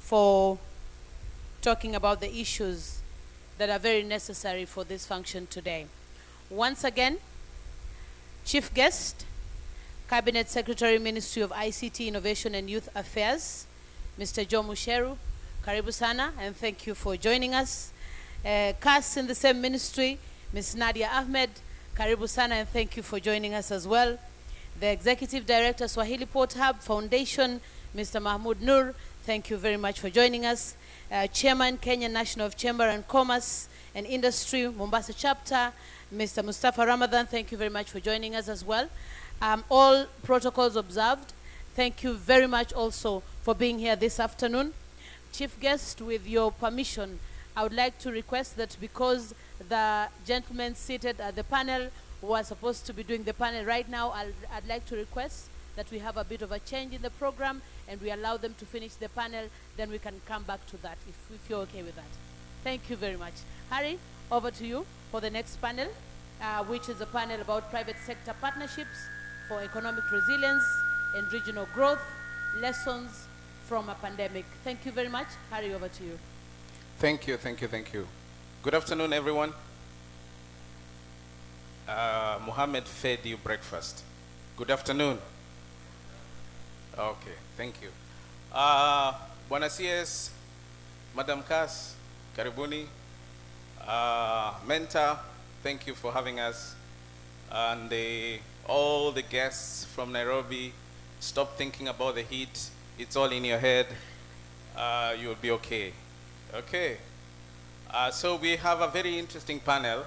Speaker 1: for talking about the issues that are very necessary for this function today. Once again, Chief Guest, Cabinet Secretary, Ministry of ICT, Innovation and Youth Affairs, Mr. Joe Musheru, karibu sana, and thank you for joining us. CAS in the same ministry, Ms. Nadia Ahmed, karibu sana, and thank you for joining us as well. The Executive Director, Swahili Port Hub Foundation, Mr. Mahmoud Nur, thank you very much for joining us. Chairman, Kenya National Chamber and Commerce and Industry, Mombasa Chapter, Mr. Mustafa Ramadan, thank you very much for joining us as well. All protocols observed. Thank you very much also for being here this afternoon. Chief Guest, with your permission, I would like to request that because the gentlemen seated at the panel who are supposed to be doing the panel right now, I'd like to request that we have a bit of a change in the program and we allow them to finish the panel, then we can come back to that if you're okay with that. Thank you very much. Harry, over to you for the next panel, which is a panel about private sector partnerships for economic resilience and regional growth, lessons from a pandemic. Thank you very much. Harry, over to you.
Speaker 14: Thank you. Good afternoon, everyone. Mohammed fed you breakfast. Good afternoon. Okay, thank you. Buenos dias, Madam Cass, karibuni. Menta, thank you for having us. And all the guests from Nairobi, stop thinking about the heat. It's all in your head. You'll be okay. Okay. So we have a very interesting panel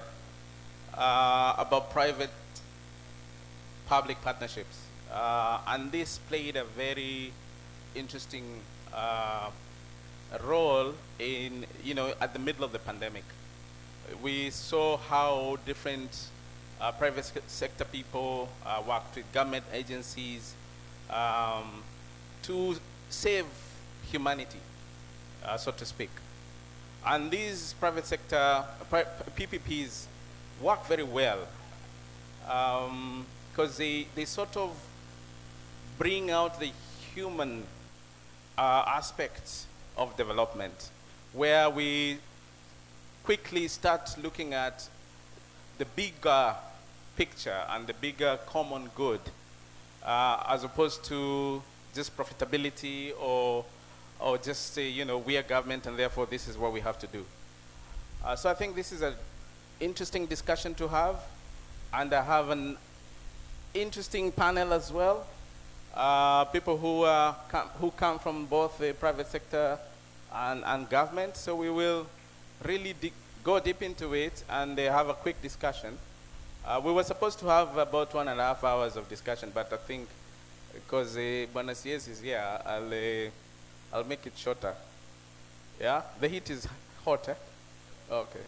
Speaker 14: about private-public partnerships. And this played a very interesting role in, at the middle of the pandemic. We saw how different private sector people worked with government agencies to save humanity, so to speak. And these private sector PPPs work very well because they sort of bring out the human aspects of development, where we quickly start looking at the bigger picture and the bigger common good, as opposed to just profitability or just say, we are government and therefore this is what we have to do. So I think this is an interesting discussion to have, and I have an interesting panel as well. People who come from both the private sector and government. So we will really go deep into it and have a quick discussion. We were supposed to have about 1.5 hours of discussion, but I think because Buenos Aires is here, I'll make it shorter. Yeah, the heat is hotter. Okay,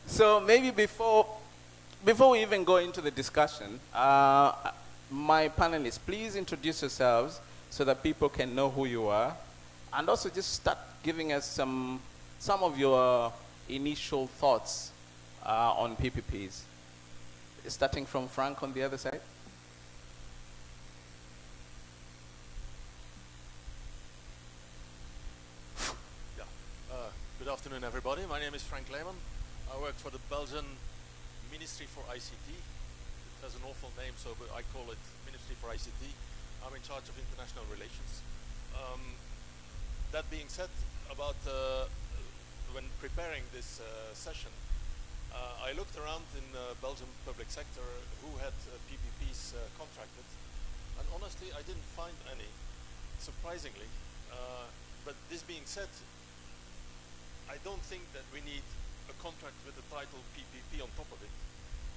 Speaker 14: so maybe before we even go into the discussion, my panelists, please introduce yourselves so that people can know who you are, and also just start giving us some of your initial thoughts on PPPs. Starting from Frank on the other side.
Speaker 15: Good afternoon, everybody. My name is Frank Lehman. I work for the Belgian Ministry for ICT. It has an awful name, but I call it Ministry for ICT. I'm in charge of international relations. That being said, when preparing this session, I looked around in Belgian public sector who had PPPs contracted, and honestly, I didn't find any, surprisingly. But this being said, I don't think that we need a contract with the title PPP on top of it,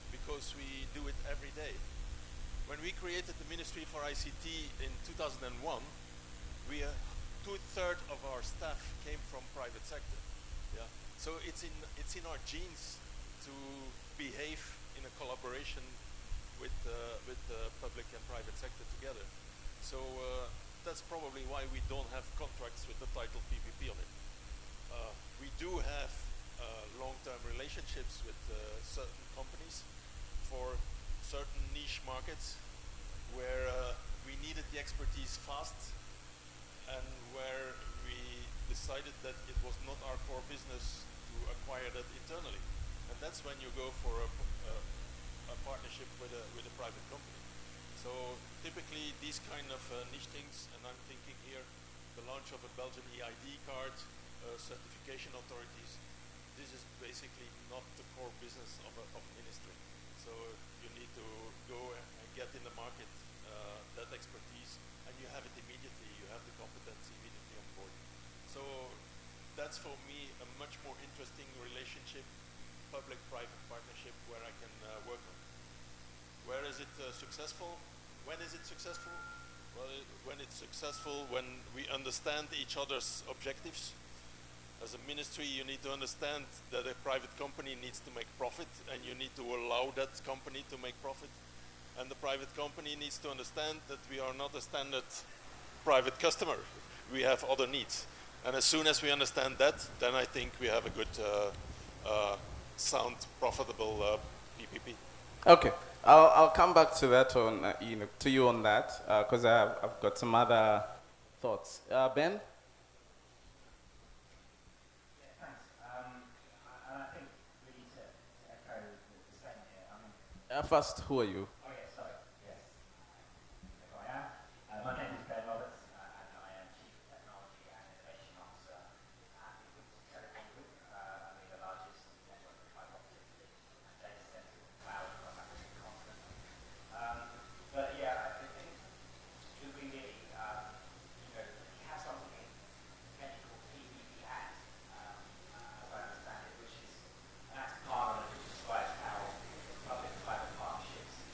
Speaker 15: because we do it every day. When we created the Ministry for ICT in 2001, 2/3 of our staff came from private sector. Yeah, so it's in our genes to behave in a collaboration with the public and private sector together. So that's probably why we don't have contracts with the title PPP on it. We do have long-term relationships with certain companies for certain niche markets where we needed the expertise fast, and where we decided that it was not our core business to acquire that internally. And that's when you go for a partnership with a private company. So typically these kind of niche things, and I'm thinking here the launch of a Belgian EID card, certification authorities, this is basically not the core business of a ministry. So you need to go and get in the market that expertise, and you have it immediately, you have the competence immediately on board. So that's for me a much more interesting relationship, public-private partnership, where I can work on. Where is it successful? When is it successful? Well, when it's successful, when we understand each other's objectives. As a ministry, you need to understand that a private company needs to make profit, and you need to allow that company to make profit. And the private company needs to understand that we are not a standard private customer. We have other needs. And as soon as we understand that, then I think we have a good, sound, profitable PPP.
Speaker 14: Okay, I'll come back to that to you on that, because I've got some other thoughts. Ben? First, who are you?
Speaker 16: Oh, yes, sorry. Yes. Who I am. My name is Ben Roberts, and I am Chief Technology and Innovation Officer at the Telecom Group. I mean, the largest network of fiber optic and data center cloud across Africa continent. But yeah, I think should we really, we have something technically called PPP Act, as I understand it, which is an act of Parliament which describes how public-private partnerships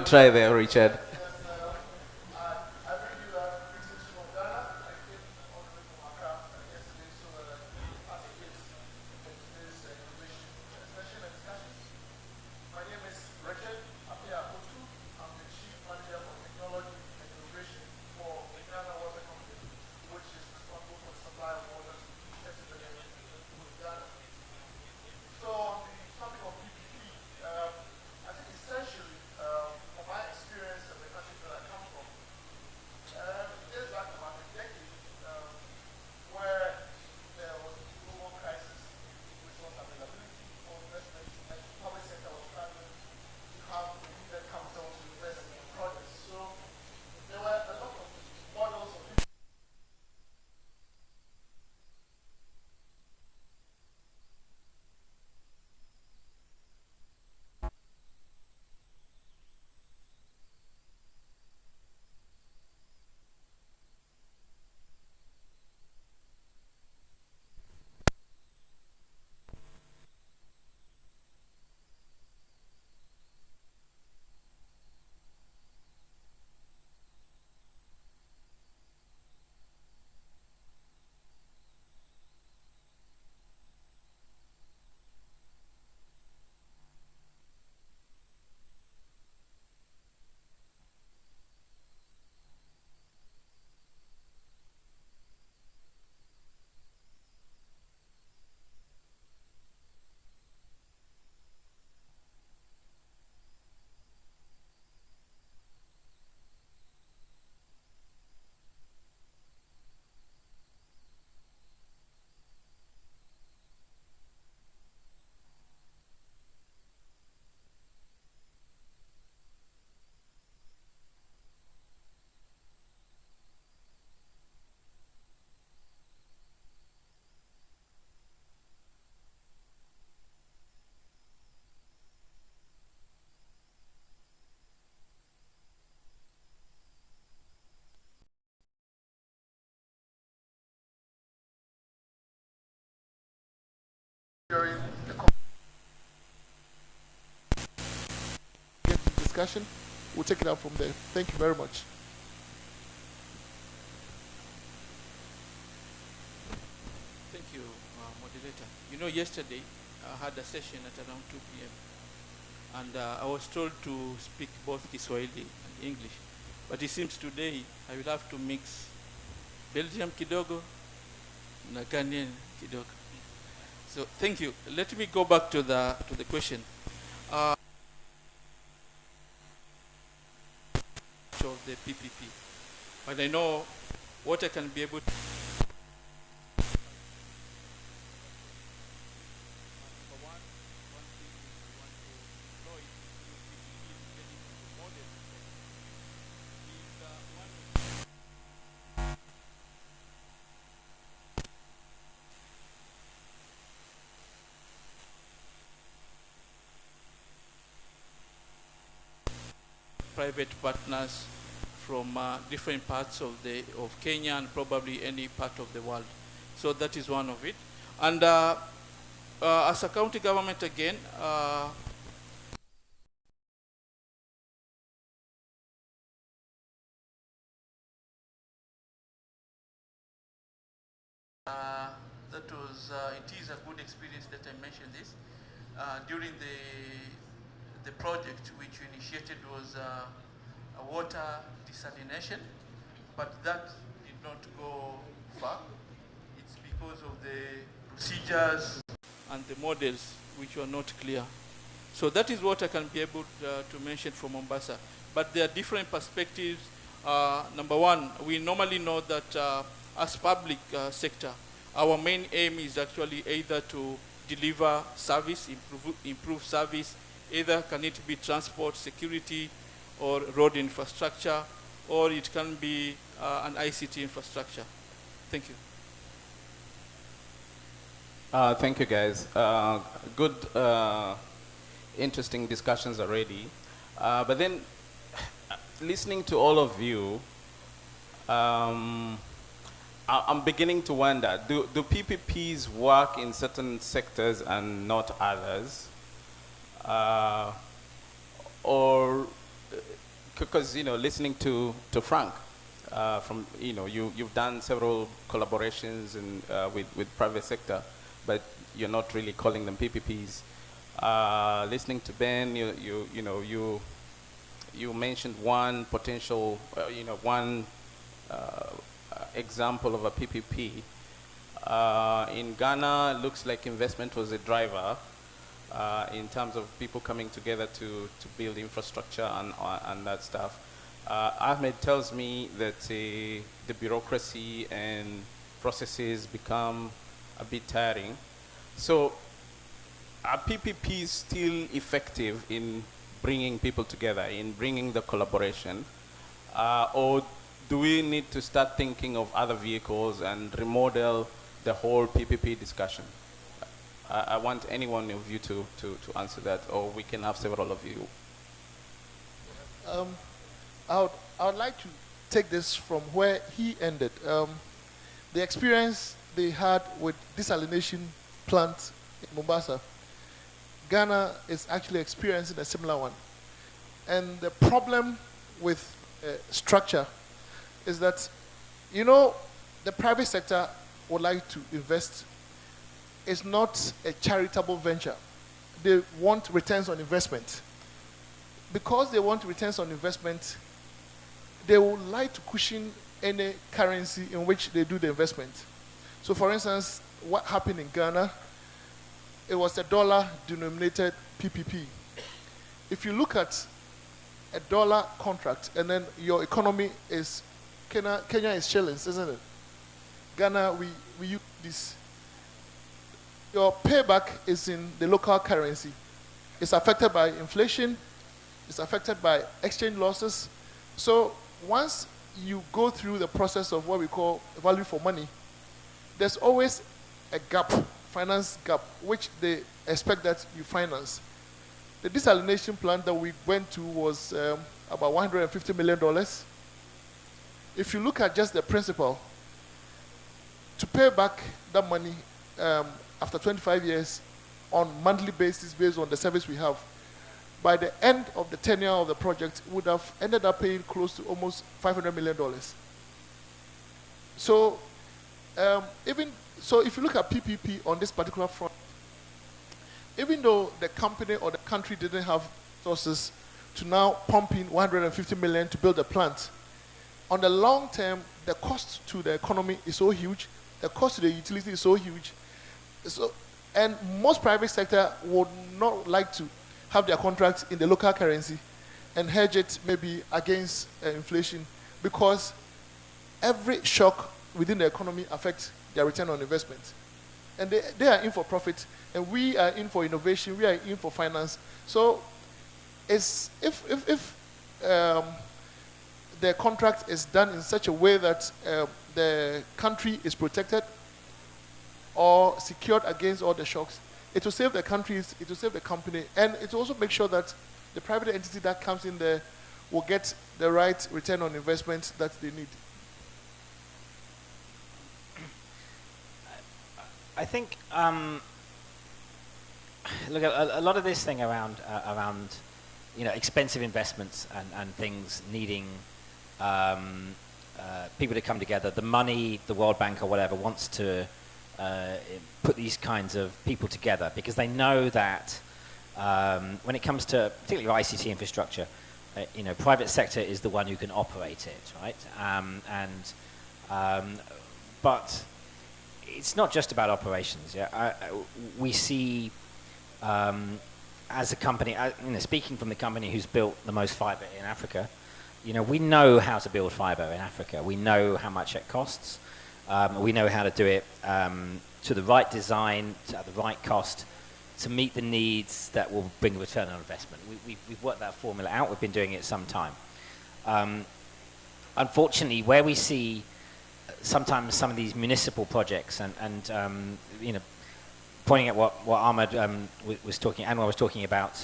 Speaker 14: try there, Richard.
Speaker 17: During the discussion, we'll take it out from there. Thank you very much.
Speaker 5: Thank you, moderator. You know, yesterday I had a session at around 2 p.m. and I was told to speak both Kiswahili and English. But it seems today I will have to mix Belgium kidogo na Ghanaian kidogo. So thank you. Let me go back to the question. Of the PPP, but I know what I can be able to. Private partners from different parts of Kenya and probably any part of the world. So that is one of it. And as a county government again, it is a good experience that I mentioned this. During the project which we initiated was a water desalination, but that did not go far. It's because of the procedures and the models which were not clear. So that is what I can be able to mention from Mombasa. But there are different perspectives. Number one, we normally know that as public sector, our main aim is actually either to deliver service, improve service, either can it be transport, security, or road infrastructure, or it can be an ICT infrastructure. Thank you.
Speaker 14: Thank you, guys. Good, interesting discussions already. But then, listening to all of you, I'm beginning to wonder, do PPPs work in certain sectors and not others? Or because listening to Frank, from you've done several collaborations and with private sector, but you're not really calling them PPPs. Listening to Ben, you mentioned one potential, one example of a PPP. In Ghana, looks like investment was a driver in terms of people coming together to build infrastructure and that stuff. Ahmed tells me that the bureaucracy and processes become a bit tiring. So are PPPs still effective in bringing people together, in bringing the collaboration? Or do we need to start thinking of other vehicles and remodel the whole PPP discussion? I want any one of you to answer that, or we can have several of you.
Speaker 17: I would like to take this from where he ended. The experience they had with desalination plant in Mombasa, Ghana is actually experiencing a similar one. And the problem with structure is that, the private sector would like to invest. It's not a charitable venture. They want returns on investment. Because they want returns on investment, they would like to cushion any currency in which they do the investment. So for instance, what happened in Ghana, it was a dollar-denominated PPP. If you look at a dollar contract and then your economy is, Kenya is shillings, isn't it? Ghana, we use this. Your payback is in the local currency. It's affected by inflation. It's affected by exchange losses. So once you go through the process of what we call value for money, there's always a gap, finance gap, which they expect that you finance. The desalination plant that we went to was about $150 million. If you look at just the principal, to pay back that money after 25 years on monthly basis based on the service we have, by the end of the tenure of the project, would have ended up paying close to almost $500 million. So, if you look at PPP on this particular front, even though the company or the country didn't have resources to now pump in 150 million to build a plant, on the long term, the cost to the economy is so huge, the cost to the utility is so huge. So, and most private sector would not like to have their contracts in the local currency and hedge it maybe against inflation, because every shock within the economy affects their return on investment. And they are in for profit, and we are in for innovation, we are in for finance. So it's, if the contract is done in such a way that the country is protected or secured against all the shocks, it will save the countries, it will save the company, and it will also make sure that the private entity that comes in there will get the right return on investment that they need.
Speaker 18: I think, look, a lot of this thing around expensive investments and things needing people to come together. The money, the World Bank or whatever wants to put these kinds of people together because they know that when it comes to particularly ICT infrastructure, private sector is the one who can operate it, right? But it's not just about operations. Yeah, we see as a company, speaking from the company who's built the most fiber in Africa, we know how to build fiber in Africa. We know how much it costs. We know how to do it to the right design, at the right cost, to meet the needs that will bring a return on investment. We've worked that formula out. We've been doing it some time. Unfortunately, where we see sometimes some of these municipal projects and pointing at what Ahmed Anwar was talking about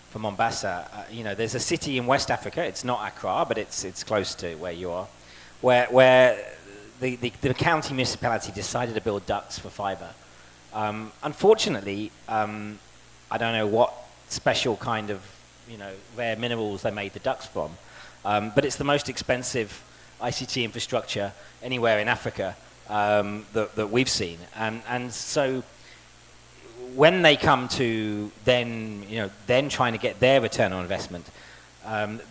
Speaker 18: for Mombasa, there's a city in West Africa. It's not Accra, but it's close to where you are, where the county municipality decided to build ducts for fiber. Unfortunately, I don't know what special kind of rare minerals they made the ducts from. But it's the most expensive ICT infrastructure anywhere in Africa that we've seen. And so when they come to then trying to get their return on investment,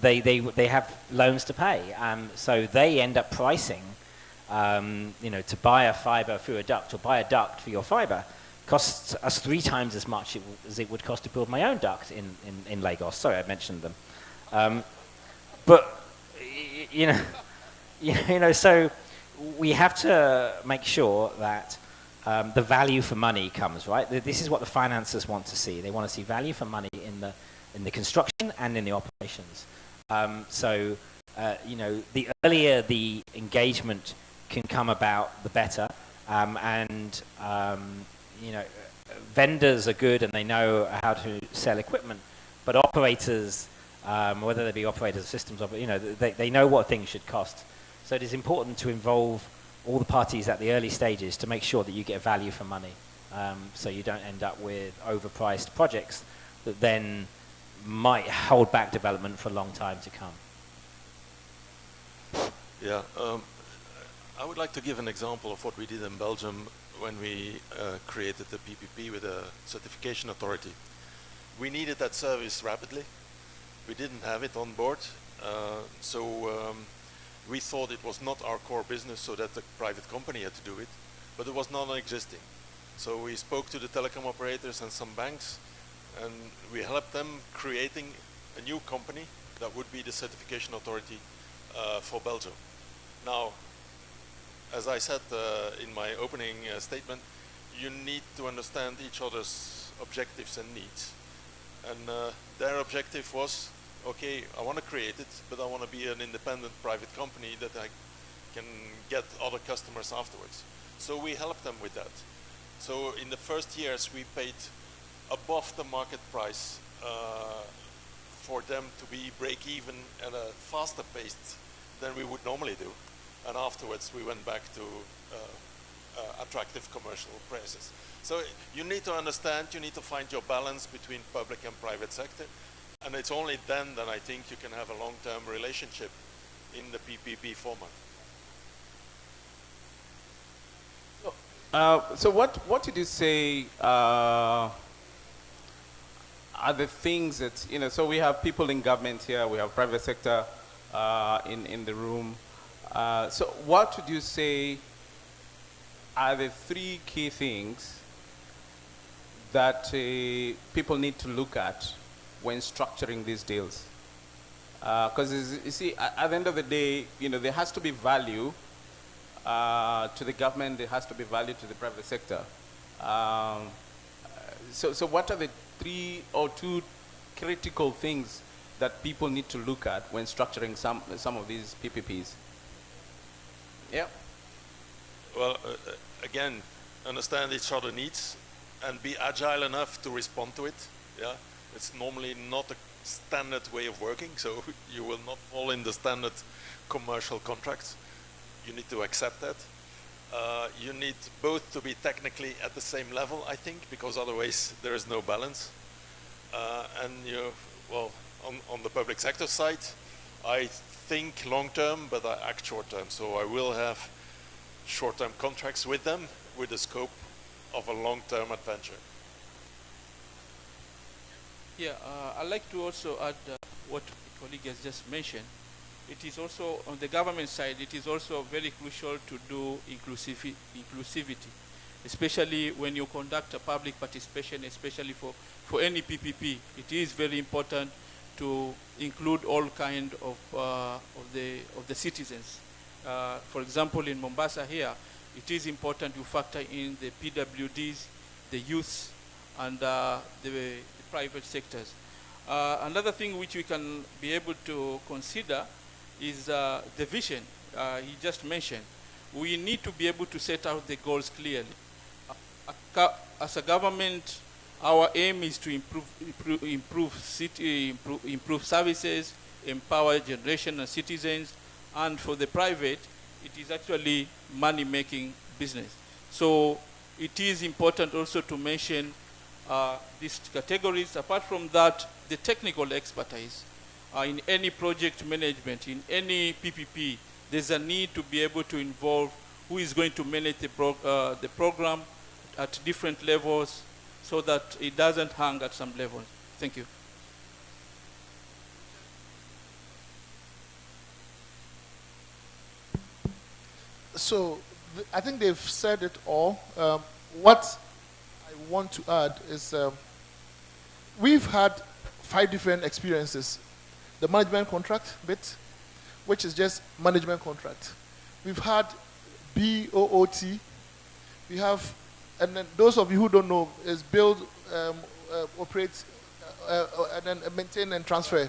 Speaker 18: they have loans to pay. So they end up pricing, to buy a fiber through a duct or buy a duct for your fiber costs us 3 times as much as it would cost to build my own duct in Lagos. Sorry, I mentioned them. But, so we have to make sure that the value for money comes, right? This is what the financiers want to see. They want to see value for money in the construction and in the operations. The earlier the engagement can come about, the better. Vendors are good and they know how to sell equipment, but operators, whether they be operators of systems, they know what things should cost. So it is important to involve all the parties at the early stages to make sure that you get value for money, so you don't end up with overpriced projects that then might hold back development for a long time to come.
Speaker 15: Yeah, I would like to give an example of what we did in Belgium when we created the PPP with a certification authority. We needed that service rapidly. We didn't have it on board, so we thought it was not our core business, so that the private company had to do it, but it was non-existing. So we spoke to the telecom operators and some banks, and we helped them creating a new company that would be the certification authority for Belgium. Now, as I said in my opening statement, you need to understand each other's objectives and needs. And their objective was, okay, I want to create it, but I want to be an independent private company that I can get other customers afterwards. So we helped them with that. So in the first years, we paid above the market price for them to be break even at a faster pace than we would normally do. And afterwards, we went back to attractive commercial prices. So you need to understand, you need to find your balance between public and private sector. And it's only then that I think you can have a long-term relationship in the PPP format.
Speaker 14: So what did you say are the things that, so we have people in government here, we have private sector in the room. So what would you say are the 3 key things that people need to look at when structuring these deals? Because you see, at the end of the day, there has to be value to the government, there has to be value to the private sector. So what are the 3 or 2 critical things that people need to look at when structuring some of these PPPs? Yeah.
Speaker 15: Well, again, understand each other's needs and be agile enough to respond to it. Yeah, it's normally not a standard way of working, so you will not fall in the standard commercial contracts. You need to accept that. You need both to be technically at the same level, I think, because otherwise there is no balance. And on the public sector side, I think long-term, but I act short-term. So I will have short-term contracts with them with the scope of a long-term adventure.
Speaker 5: Yeah, I'd like to also add what my colleague has just mentioned. It is also, on the government side, it is also very crucial to do inclusivity, especially when you conduct a public participation, especially for any PPP. It is very important to include all kind of the citizens. For example, in Mombasa here, it is important you factor in the PWDs, the youths, and the private sectors. Another thing which we can be able to consider is the vision he just mentioned. We need to be able to set out the goals clearly. As a government, our aim is to improve services, empower generation and citizens, and for the private, it is actually money-making business. So it is important also to mention these categories. Apart from that, the technical expertise. In any project management, in any PPP, there's a need to be able to involve who is going to manage the program at different levels so that it doesn't hang at some levels. Thank you.
Speaker 17: So I think they've said it all. What I want to add is we've had 5 different experiences. The management contract bit, which is just management contract. We've had BOOT. We have, and then those of you who don't know, is build, operate, and then maintain and transfer.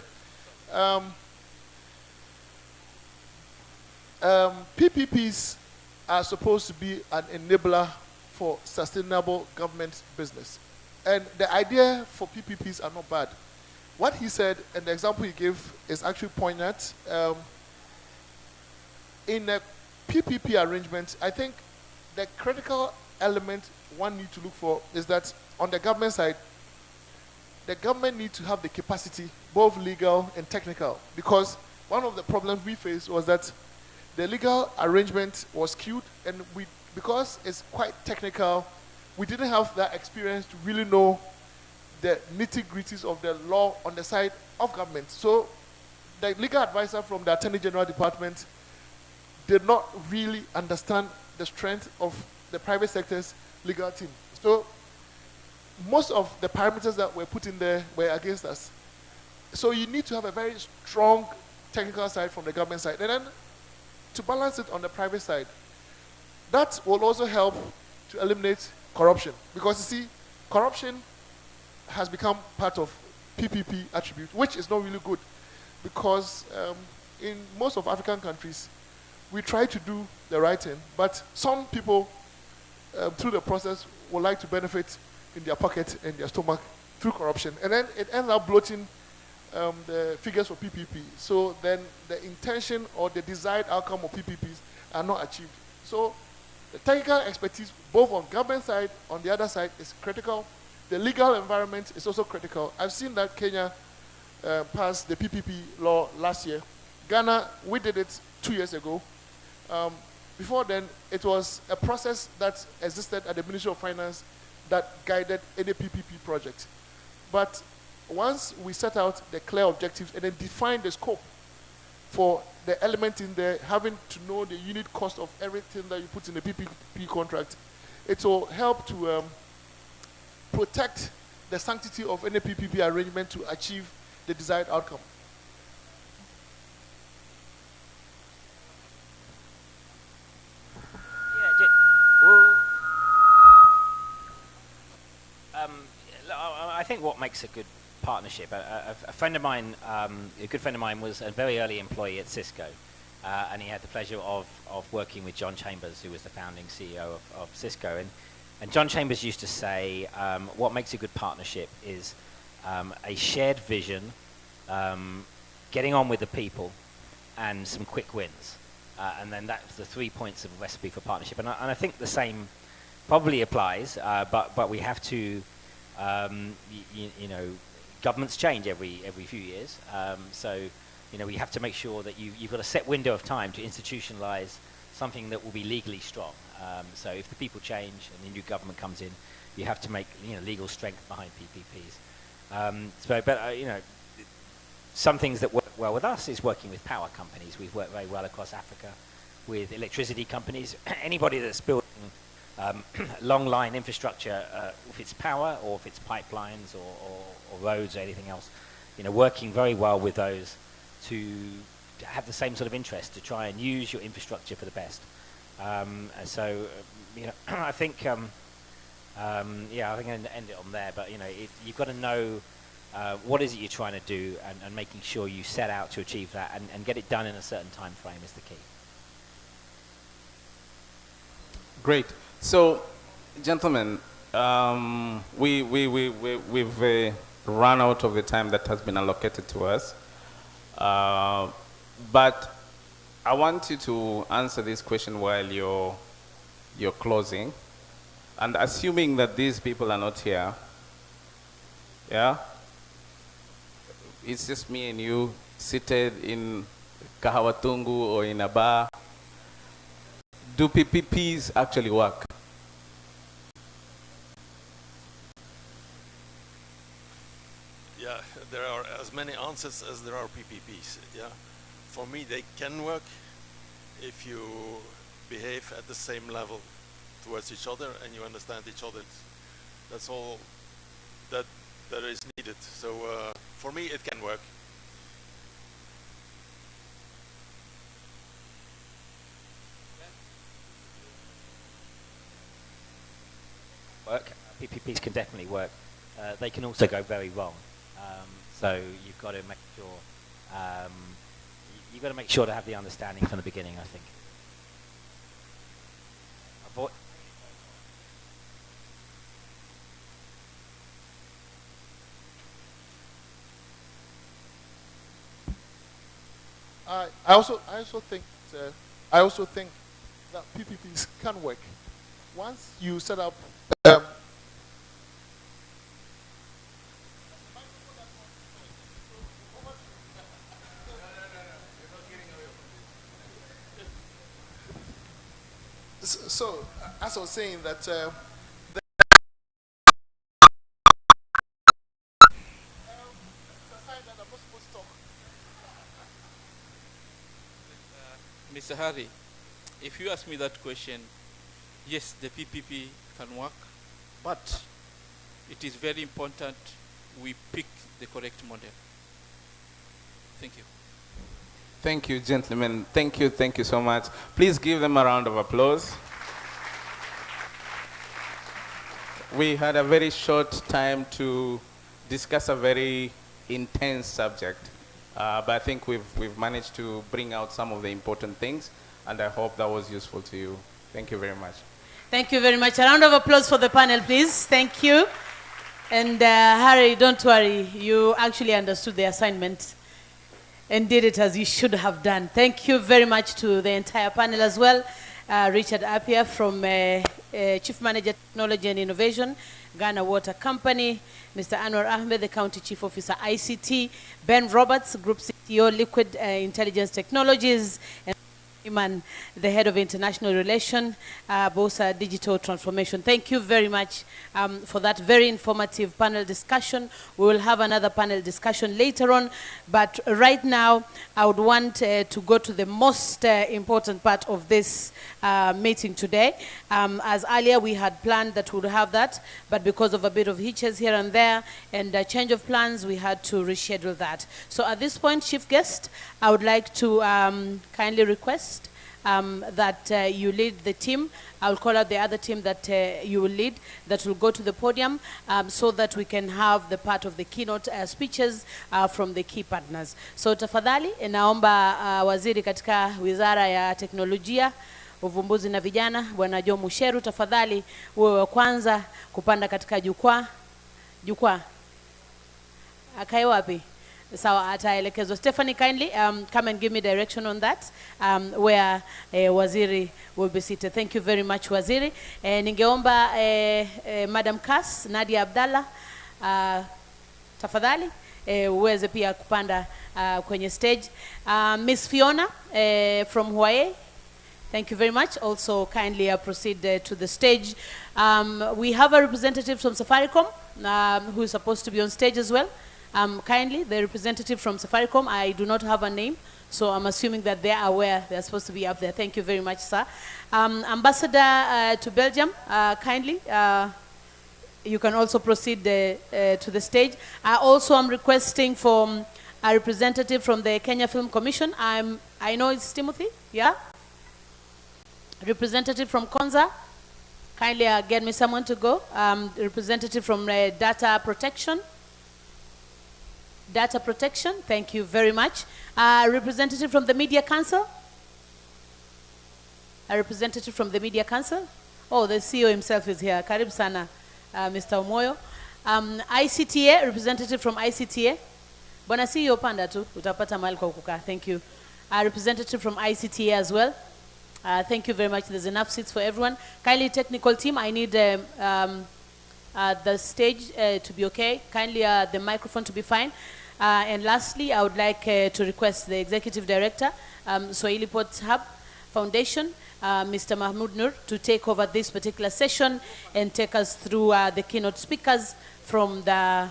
Speaker 17: PPPs are supposed to be an enabler for sustainable government business. And the idea for PPPs are not bad. What he said, and the example he gave, is actually poignant. In a PPP arrangement, I think the critical element one needs to look for is that on the government side, the government needs to have the capacity, both legal and technical, because one of the problems we faced was that the legal arrangement was skewed, and because it's quite technical, we didn't have that experience to really know the nitty-gritties of the law on the side of government. So the legal advisor from the Attorney General Department did not really understand the strength of the private sector's legal team. So most of the parameters that were put in there were against us. So you need to have a very strong technical side from the government side. And then to balance it on the private side, that will also help to eliminate corruption. Because you see, corruption has become part of PPP attribute, which is not really good. Because in most of African countries, we try to do the right thing, but some people, through the process, would like to benefit in their pocket and their stomach through corruption. And then it ends up bloating the figures for PPP. So then the intention or the desired outcome of PPPs are not achieved. So the technical expertise, both on government side, on the other side, is critical. The legal environment is also critical. I've seen that Kenya passed the PPP law last year. Ghana, we did it 2 years ago. Before then, it was a process that existed at the Ministry of Finance that guided any PPP project. But once we set out the clear objectives and then defined the scope for the element in there, having to know the unit cost of everything that you put in the PPP contract, it will help to protect the sanctity of any PPP arrangement to achieve the desired outcome.
Speaker 18: I think what makes a good partnership, a friend of mine, a good friend of mine, was a very early employee at Cisco, and he had the pleasure of working with John Chambers, who was the founding CEO of Cisco. And John Chambers used to say, what makes a good partnership is a shared vision, getting on with the people, and some quick wins. And then that's the 3 points of a recipe for partnership. And I think the same probably applies, but we have to, you know, governments change every few years. So, you know, we have to make sure that you've got a set window of time to institutionalize something that will be legally strong. So if the people change and the new government comes in, you have to make, you know, legal strength behind PPPs. But you know, some things that work well with us is working with power companies. We've worked very well across Africa with electricity companies. Anybody that's building long line infrastructure, if it's power or if it's pipelines or roads or anything else, you know, working very well with those to have the same sort of interest to try and use your infrastructure for the best. And so, you know, I think, yeah, I think I'm going to end it on there. But you know, you've got to know what is it you're trying to do, and making sure you set out to achieve that and get it done in a certain time frame is the key.
Speaker 14: Great. So, gentlemen, we've run out of the time that has been allocated to us. But I want you to answer this question while you're closing, and assuming that these people are not here. Yeah. it's just me and you seated in Kahawatungu or in a bar, do PPPs actually work?
Speaker 15: Yeah, there are as many answers as there are PPPs. Yeah, for me they can work if you behave at the same level towards each other and you understand each other. That's all that is needed. So for me it can work.
Speaker 18: PPPs can definitely work. They can also go very wrong. So you've got to make sure you've got to make sure to have the understanding from the beginning, I think.
Speaker 17: I also think that PPPs can work once you set up. So, as I was saying, that
Speaker 5: Mr. Harry, if you ask me that question, yes, the PPP can work, but it is very important we pick the correct model. Thank you.
Speaker 14: Thank you, gentlemen. Thank you so much. Please give them a round of applause. We had a very short time to discuss a very intense subject, but I think we've managed to bring out some of the important things, and I hope that was useful to you. Thank you very much.
Speaker 1: Thank you very much. A round of applause for the panel, please. Thank you. And Harry, don't worry. You actually understood the assignment and did it as you should have done. Thank you very much to the entire panel as well. Richard Appiah from Chief Manager Technology and Innovation, Ghana Water Company, Mr. Anwar Ahmed, the County Chief Officer ICT, Ben Roberts, Group CTO Liquid Intelligence Technologies, and Iman, the Head of International Relations, BOSA Digital Transformation. Thank you very much for that very informative panel discussion. We will have another panel discussion later on, but right now I would want to go to the most important part of this meeting today. As earlier we had planned that we would have that, but because of a bit of hitches here and there and a change of plans, we had to reschedule that. So at this point, Chief Guest, I would like to kindly request that you lead the team. I'll call out the other team that you will lead, that will go to the podium so that we can have the part of the keynote speeches from the key partners. So tafadhali, naomba waziri katika Wizara ya Teknolojia, Uvumbuzi na Vijana, Bwana Joe Musheru, tafadhali uwe wa kwanza kupanda katika jukwaa. Akae wapi? Sawa, ataelekezwa. Stephanie, kindly come and give me direction on that, where waziri will be seated. Thank you very much, waziri. Ningeomba Madam Kass, Nadia Abdallah, tafadhali uweze pia kupanda kwenye stage. Miss Fiona from Hawaii, thank you very much. Also kindly proceed to the stage. We have a representative from Safaricom who is supposed to be on stage as well. Kindly, the representative from Safaricom, I do not have a name, so I'm assuming that they are aware they're supposed to be up there. Thank you very much, sir. Ambassador to Belgium, kindly, you can also proceed to the stage. I also am requesting for a representative from the Kenya Film Commission. I know it's Timothy, yeah? Representative from Konza, kindly get me someone to go. Representative from Data Protection. Data Protection, thank you very much. Representative from the Media Council? A representative from the Media Council? Oh, the CEO himself is here. Karib sana, Mr. Omoyo. ICTA, representative from ICTA. Bwana CEO panda tu, utapata mahali kwa kukaa. Thank you. Representative from ICTA as well. Thank you very much. There's enough seats for everyone. Kindly technical team, I need the stage to be okay. Kindly the microphone to be fine. And lastly, I would like to request the Executive Director, Swahili Port Hub Foundation, Mr. Mahmoud Nur, to take over this particular session and take us through the keynote speakers from the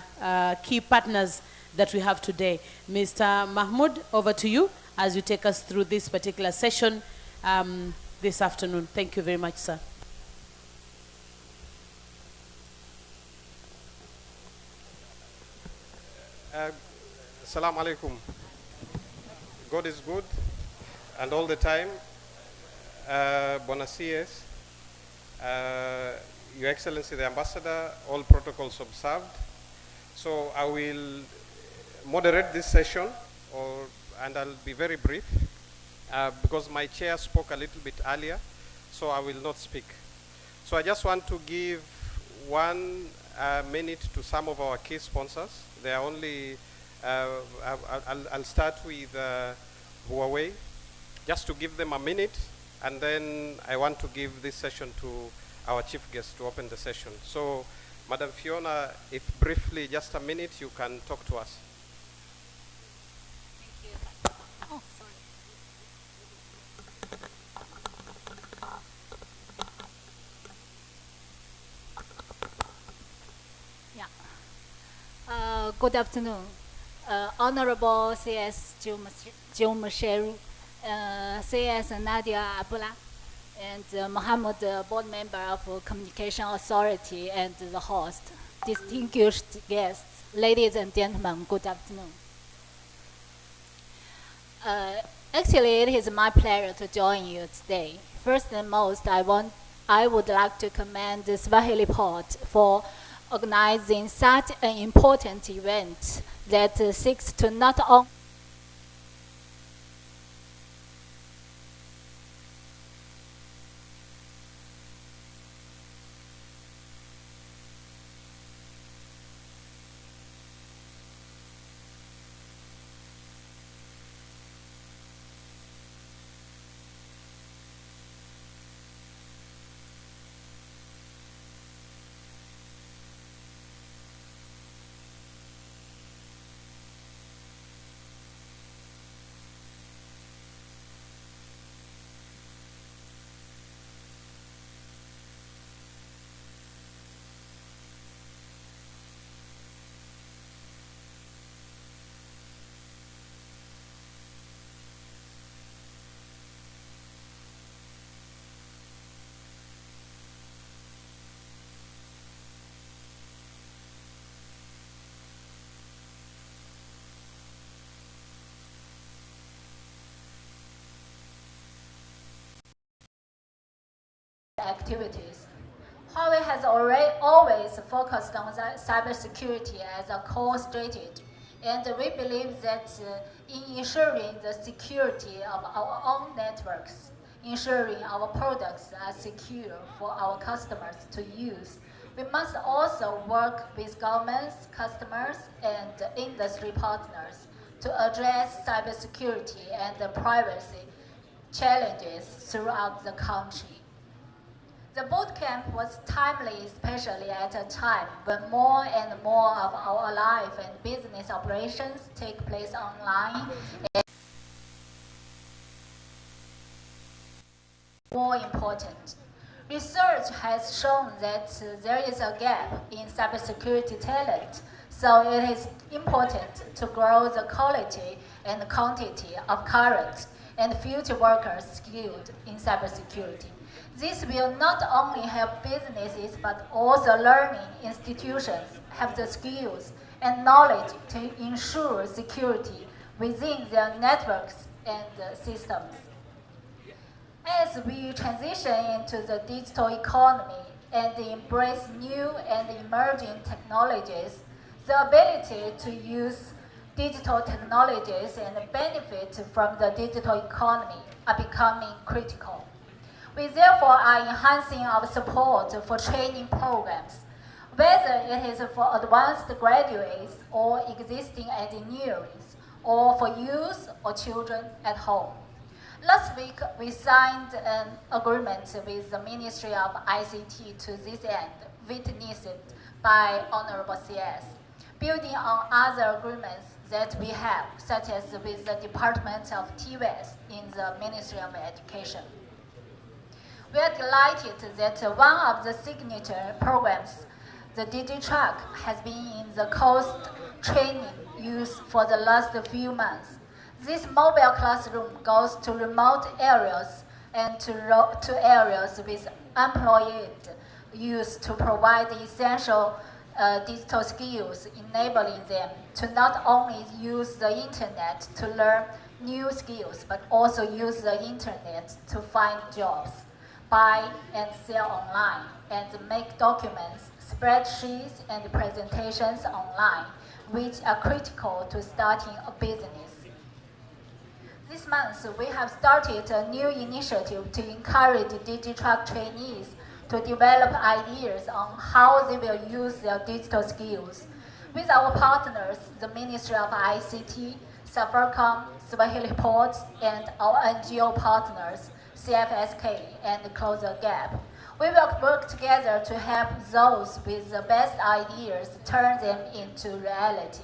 Speaker 1: key partners that we have today. Mr. Mahmoud, over to you as you take us through this particular session this afternoon. Thank you very much, sir.
Speaker 19: Assalamu alaikum. God is good, and all the time. Buenos dias. Your Excellency the Ambassador, all protocols observed. So I will moderate this session, and I'll be very brief, because my chair spoke a little bit earlier, so I will not speak. So I just want to give 1 minute to some of our key sponsors. They are only, I'll start with Huawei, just to give them a minute, and then I want to give this session to our chief guest to open the session. So, Madam Fiona, if briefly, just a minute, you can talk to us.
Speaker 11: Thank you. Oh, sorry. Yeah. Good afternoon. Honorable CS Joe Michel, CS Nadia Abula, and Mohammed, board member of Communication Authority, and the host, distinguished guests, ladies and gentlemen, good afternoon. Actually, it is my pleasure to join you today. First and most, I would like to commend the Swahili Port for organizing such an important event that seeks to not only activities. Huawei has always focused on cybersecurity as a core strategy, and we believe that in ensuring the security of our own networks, ensuring our products are secure for our customers to use, we must also work with governments, customers, and industry partners to address cybersecurity and privacy challenges throughout the country. The bootcamp was timely, especially at a time when more and more of our life and business operations take place online. And more important, research has shown that there is a gap in cybersecurity talent, so it is important to grow the quality and quantity of current and future workers skilled in cybersecurity. This will not only help businesses but also learning institutions have the skills and knowledge to ensure security within their networks and systems. As we transition into the digital economy and embrace new and emerging technologies, the ability to use digital technologies and benefit from the digital economy are becoming critical. We therefore are enhancing our support for training programs, whether it is for advanced graduates or existing engineers, or for youth or children at home. Last week, we signed an agreement with the Ministry of ICT to this end, witnessed by Honorable CS. Building on other agreements that we have, such as with the Department of TVS in the Ministry of Education. We are delighted that one of the signature programs, the DigiTrack, has been in the course training use for the last few months. This mobile classroom goes to remote areas and to areas with unemployed youth to provide essential digital skills, enabling them to not only use the internet to learn new skills, but also use the internet to find jobs, buy and sell online, and make documents, spreadsheets, and presentations online, which are critical to starting a business. This month, we have started a new initiative to encourage DigiTrack trainees to develop ideas on how they will use their digital skills. With our partners, the Ministry of ICT, Safaricom, Swahili Ports, and our NGO partners, CFSK and Close the Gap, we will work together to help those with the best ideas turn them into reality.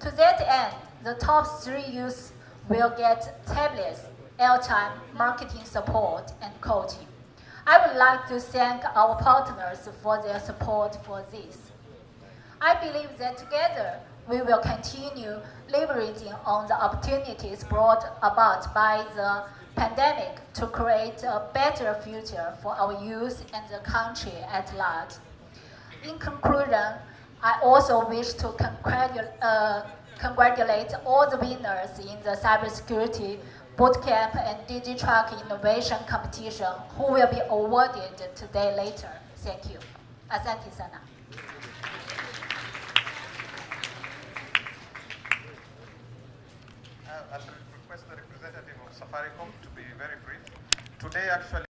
Speaker 11: To that end, the top 3 youths will get tablets, airtime, marketing support, and coaching. I would like to thank our partners for their support for this. I believe that together we will continue leveraging on the opportunities brought about by the pandemic to create a better future for our youth and the country at large. In conclusion, I also wish to congratulate all the winners in the cybersecurity bootcamp and DigiTrack innovation competition who will be awarded today later. Thank you. Asante sana.
Speaker 20: I'll request the representative of Safaricom to be very brief. Today, actually,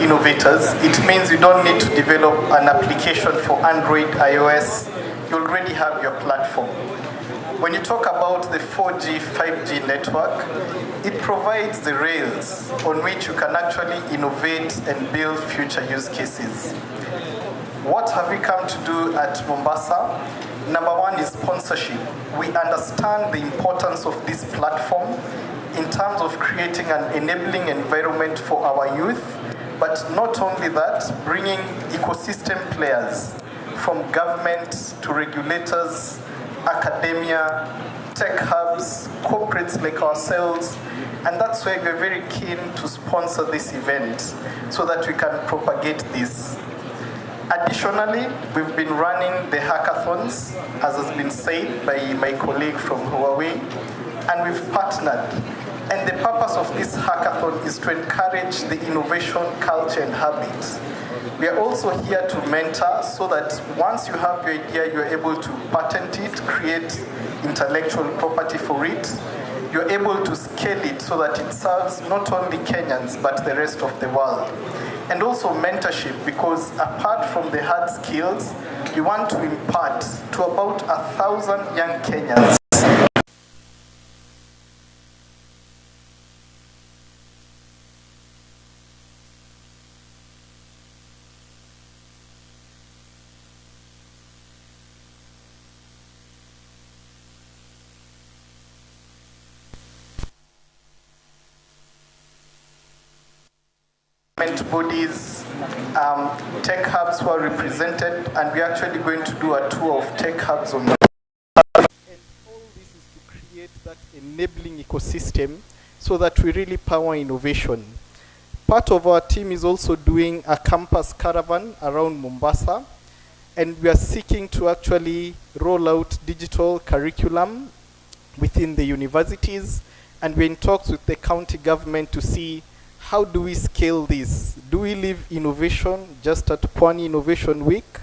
Speaker 21: innovators. It means you don't need to develop an application for Android, iOS. You already have your platform. When you talk about the 4G, 5G network, it provides the rails on which you can actually innovate and build future use cases. What have we come to do at Mombasa? Number one is sponsorship. We understand the importance of this platform in terms of creating an enabling environment for our youth, but not only that, bringing ecosystem players from government to regulators, academia, tech hubs, corporates like ourselves, and that's why we're very keen to sponsor this event so that we can propagate this. Additionally, we've been running the hackathons, as has been said by my colleague from Huawei, and we've partnered. And the purpose of this hackathon is to encourage the innovation culture and habits. We are also here to mentor so that once you have your idea, you're able to patent it, create intellectual property for it. You're able to scale it so that it serves not only Kenyans, but the rest of the world. And also mentorship, because apart from the hard skills, we want to impart to about 1,000 young Kenyans government bodies, tech hubs who are represented, and we're actually going to do a tour of tech hubs on the
Speaker 2: create that enabling ecosystem so that we really power innovation. Part of our team is also doing a campus caravan around Mombasa, and we are seeking to actually roll out digital curriculum within the universities, and we're in talks with the county government to see how do we scale this. Do we leave innovation just at Pwani Innovation Week?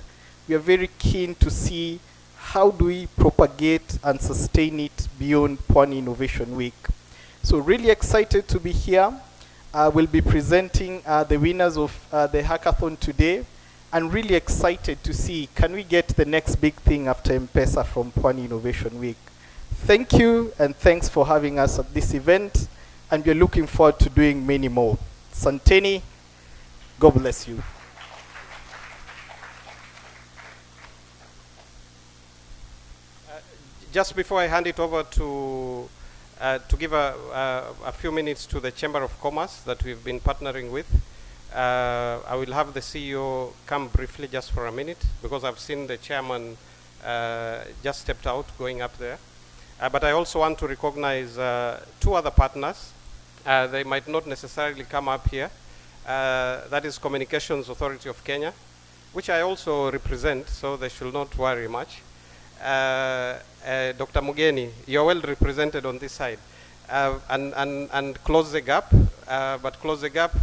Speaker 2: We are very keen to see how do we propagate and sustain it beyond Pwani Innovation Week. So really excited to be here. We'll be presenting the winners of the hackathon today, and really excited to see, can we get the next big thing after M-Pesa from Pwani Innovation Week? Thank you, and thanks for having us at this event, and we're looking forward to doing many more. Santeni, God bless you.
Speaker 19: Just before I hand it over to give a few minutes to the Chamber of Commerce that we've been partnering with, I will have the CEO come briefly just for a minute, because I've seen the chairman just stepped out going up there. But I also want to recognize two other partners. They might not necessarily come up here. That is Communications Authority of Kenya, which I also represent, so they should not worry much. Dr. Mugeni, you're well represented on this side. And Close the Gap. But Close the Gap,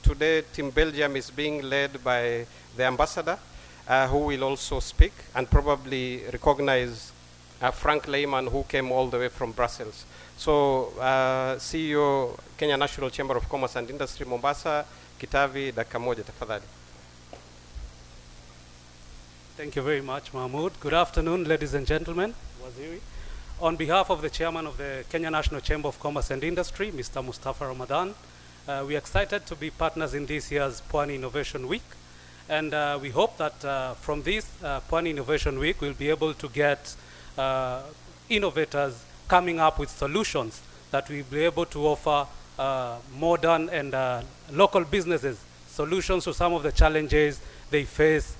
Speaker 19: today Team Belgium is being led by the ambassador, who will also speak and probably recognize Frank Lehman, who came all the way from Brussels. So CEO, Kenya National Chamber of Commerce and Industry, Mombasa, Kitavi, dakika moja tafadhali.
Speaker 22: Thank you very much, Mahmoud. Good afternoon, ladies and gentlemen. Waziri. On behalf of the chairman of the Kenya National Chamber of Commerce and Industry, Mr. Mustafa Ramadan, we are excited to be partners in this year's Pwani Innovation Week. And we hope that from this Pwani Innovation Week, we'll be able to get innovators coming up with solutions that we'll be able to offer modern and local businesses solutions to some of the challenges they face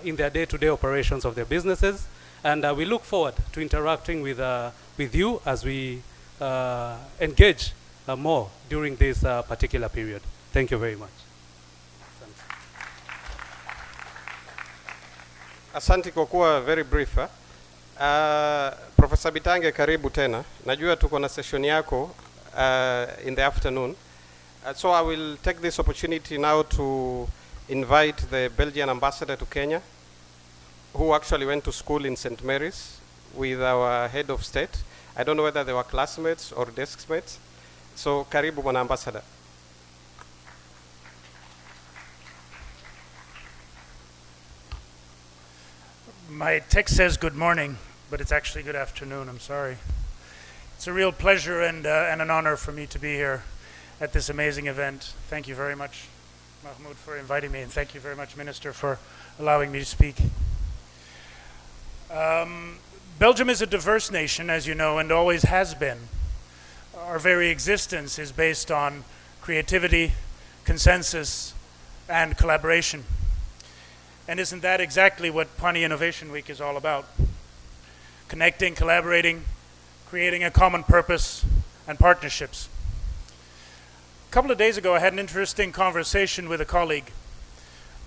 Speaker 22: in their day-to-day operations of their businesses. And we look forward to interacting with you as we engage more during this particular period. Thank you very much.
Speaker 19: Asante kwa kuwa very brief. Professor Bitange, karibu tena. Najua tuko na session yako in the afternoon. So I will take this opportunity now to invite the Belgian ambassador to Kenya, who actually went to school in St. Mary's with our head of state. I don't know whether they were classmates or desk mates. So karibu bwana ambassador.
Speaker 23: My text says good morning, but it's actually good afternoon. I'm sorry. It's a real pleasure and an honor for me to be here at this amazing event. Thank you very much, Mahmoud, for inviting me, and thank you very much, Minister, for allowing me to speak. Belgium is a diverse nation, as you know, and always has been. Our very existence is based on creativity, consensus, and collaboration. And isn't that exactly what Pwani Innovation Week is all about? Connecting, collaborating, creating a common purpose, and partnerships. A couple of days ago, I had an interesting conversation with a colleague.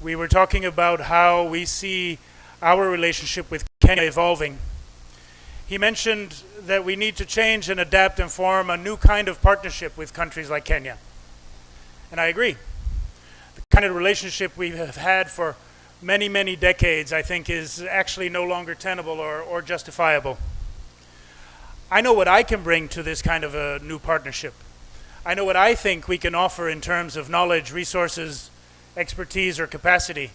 Speaker 23: We were talking about how we see our relationship with Kenya evolving. He mentioned that we need to change and adapt and form a new kind of partnership with countries like Kenya. And I agree. The kind of relationship we have had for many, many decades, I think, is actually no longer tenable or justifiable. I know what I can bring to this kind of a new partnership. I know what I think we can offer in terms of knowledge, resources, expertise, or capacity.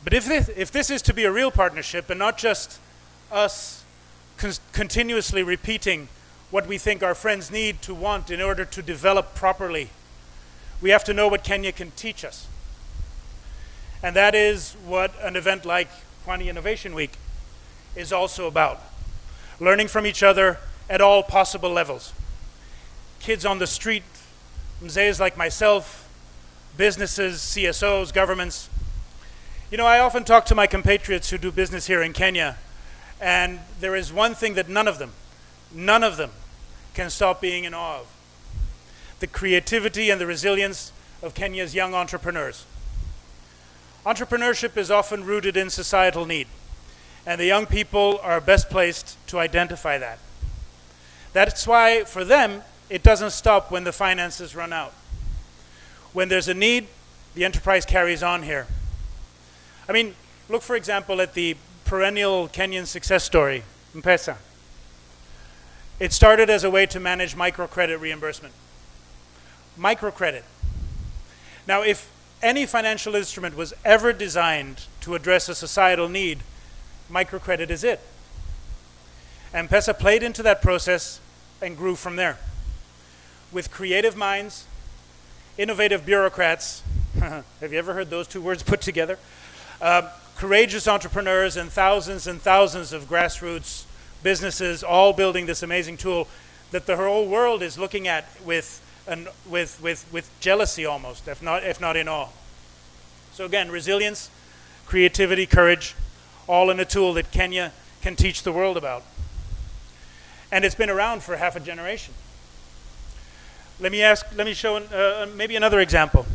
Speaker 23: But if this is to be a real partnership and not just us continuously repeating what we think our friends need to want in order to develop properly, we have to know what Kenya can teach us. And that is what an event like Pwani Innovation Week is also about. Learning from each other at all possible levels. Kids on the street, mzees like myself, businesses, CSOs, governments. You know, I often talk to my compatriots who do business here in Kenya, and there is one thing that none of them can stop being in awe of: the creativity and the resilience of Kenya's young entrepreneurs. Entrepreneurship is often rooted in societal need, and the young people are best placed to identify that. That's why, for them, it doesn't stop when the finances run out. When there's a need, the enterprise carries on here. I mean, look, for example, at the perennial Kenyan success story, M-Pesa. It started as a way to manage microcredit reimbursement. Microcredit. Now, if any financial instrument was ever designed to address a societal need, microcredit is it. M-Pesa played into that process and grew from there. With creative minds, innovative bureaucrats, have you ever heard those two words put together? Courageous entrepreneurs and thousands of grassroots businesses, all building this amazing tool that the whole world is looking at with jealousy almost, if not in awe. So again, resilience, creativity, courage, all in a tool that Kenya can teach the world about. And it's been around for half a generation. Let me show maybe another example.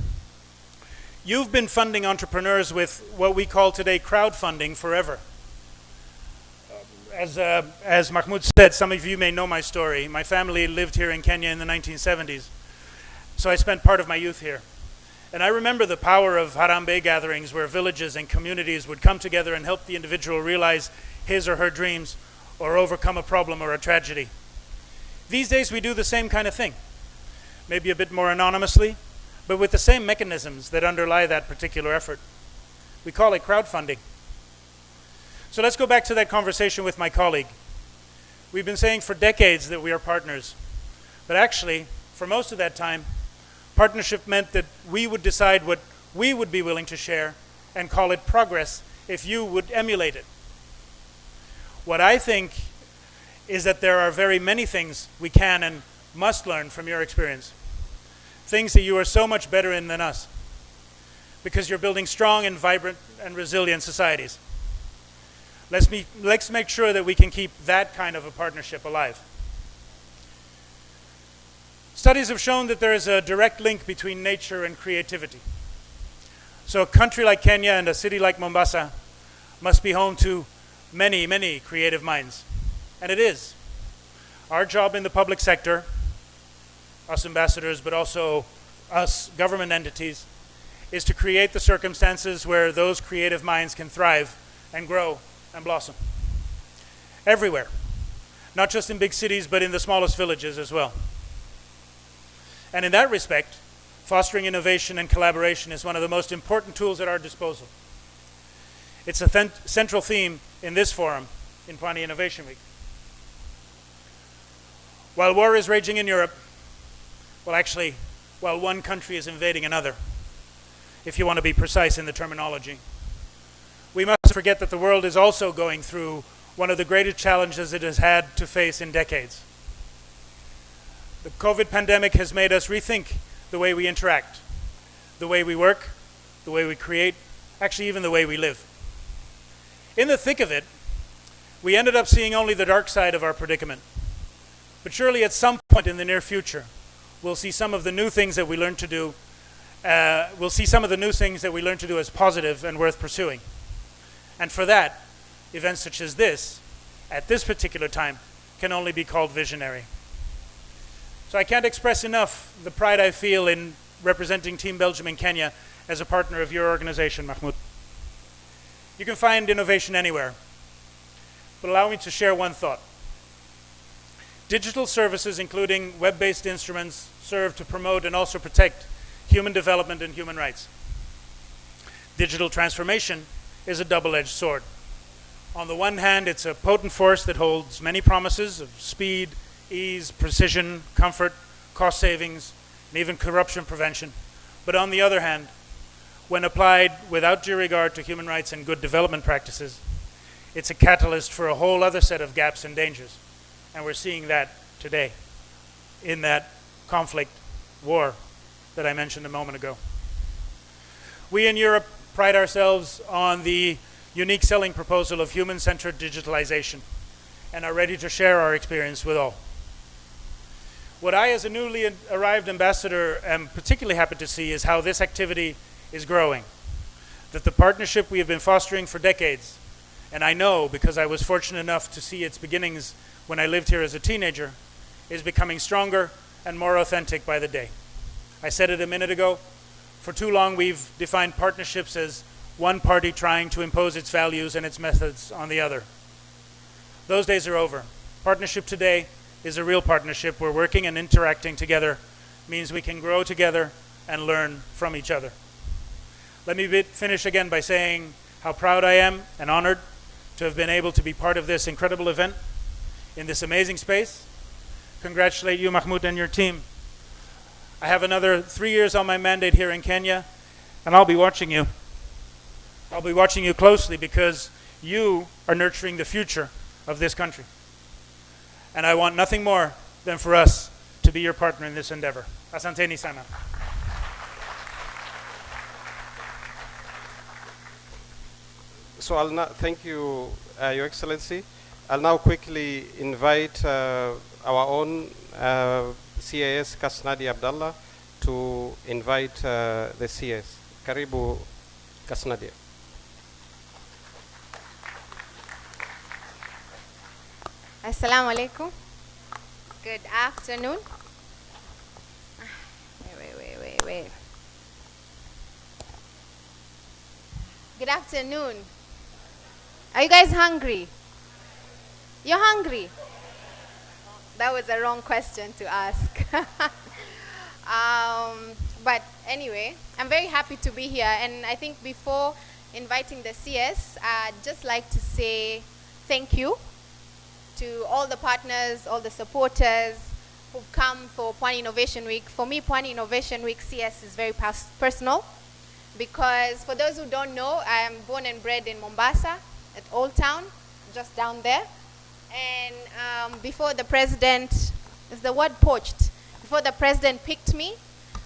Speaker 23: You've been funding entrepreneurs with what we call today crowdfunding forever. As Mahmoud said, some of you may know my story. My family lived here in Kenya in the 1970s, so I spent part of my youth here. And I remember the power of Harambee gatherings where villages and communities would come together and help the individual realize his or her dreams or overcome a problem or a tragedy. These days we do the same kind of thing, maybe a bit more anonymously, but with the same mechanisms that underlie that particular effort. We call it crowdfunding. So let's go back to that conversation with my colleague. We've been saying for decades that we are partners, but actually, for most of that time, partnership meant that we would decide what we would be willing to share and call it progress if you would emulate it. What I think is that there are very many things we can and must learn from your experience. Things that you are so much better in than us, because you're building strong and vibrant and resilient societies. Let's make sure that we can keep that kind of a partnership alive. Studies have shown that there is a direct link between nature and creativity. So a country like Kenya and a city like Mombasa must be home to many, many creative minds. And it is. Our job in the public sector, us ambassadors, but also us government entities, is to create the circumstances where those creative minds can thrive and grow and blossom. Everywhere. Not just in big cities, but in the smallest villages as well. And in that respect, fostering innovation and collaboration is one of the most important tools at our disposal. It's a central theme in this forum, in Pwani Innovation Week. While war is raging in Europe, well, actually, while one country is invading another, if you want to be precise in the terminology, we must forget that the world is also going through one of the greatest challenges it has had to face in decades. The COVID pandemic has made us rethink the way we interact, the way we work, the way we create, actually even the way we live. In the thick of it, we ended up seeing only the dark side of our predicament. But surely at some point in the near future, we'll see some of the new things that we learn to do. We'll see some of the new things that we learn to do as positive and worth pursuing. And for that, events such as this, at this particular time, can only be called visionary. So I can't express enough the pride I feel in representing Team Belgium in Kenya as a partner of your organization, Mahmoud. You can find innovation anywhere, but allow me to share one thought. Digital services, including web-based instruments, serve to promote and also protect human development and human rights. Digital transformation is a double-edged sword. On the one hand, it's a potent force that holds many promises of speed, ease, precision, comfort, cost savings, and even corruption prevention. But on the other hand, when applied without due regard to human rights and good development practices, it's a catalyst for a whole other set of gaps and dangers. And we're seeing that today in that conflict, war, that I mentioned a moment ago. We in Europe pride ourselves on the unique selling proposal of human-centered digitalization and are ready to share our experience with all. What I, as a newly arrived ambassador, am particularly happy to see is how this activity is growing. That the partnership we have been fostering for decades, and I know because I was fortunate enough to see its beginnings when I lived here as a teenager, is becoming stronger and more authentic by the day. I said it a minute ago, for too long we've defined partnerships as one party trying to impose its values and its methods on the other. Those days are over. Partnership today is a real partnership where working and interacting together means we can grow together and learn from each other. Let me finish again by saying how proud I am and honored to have been able to be part of this incredible event in this amazing space. Congratulate you, Mahmoud, and your team. I have another 3 years on my mandate here in Kenya, and I'll be watching you. I'll be watching you closely because you are nurturing the future of this country. And I want nothing more than for us to be your partner in this endeavor. Asanteni sana.
Speaker 19: So I'll now, thank you, Your Excellency. I'll now quickly invite our own CAS Kasnadi Abdallah to invite the CS. Karibu Kasnadi.
Speaker 3: Assalamu alaikum. Good afternoon. Wait. Good afternoon. Are you guys hungry? You're hungry? That was a wrong question to ask. But anyway, I'm very happy to be here. And I think before inviting the CS, I'd just like to say thank you to all the partners, all the supporters who've come for Pwani Innovation Week. For me, Pwani Innovation Week CS is very personal because for those who don't know, I am born and bred in Mombasa at Old Town, just down there. And before the president, is the word poached? Before the president picked me,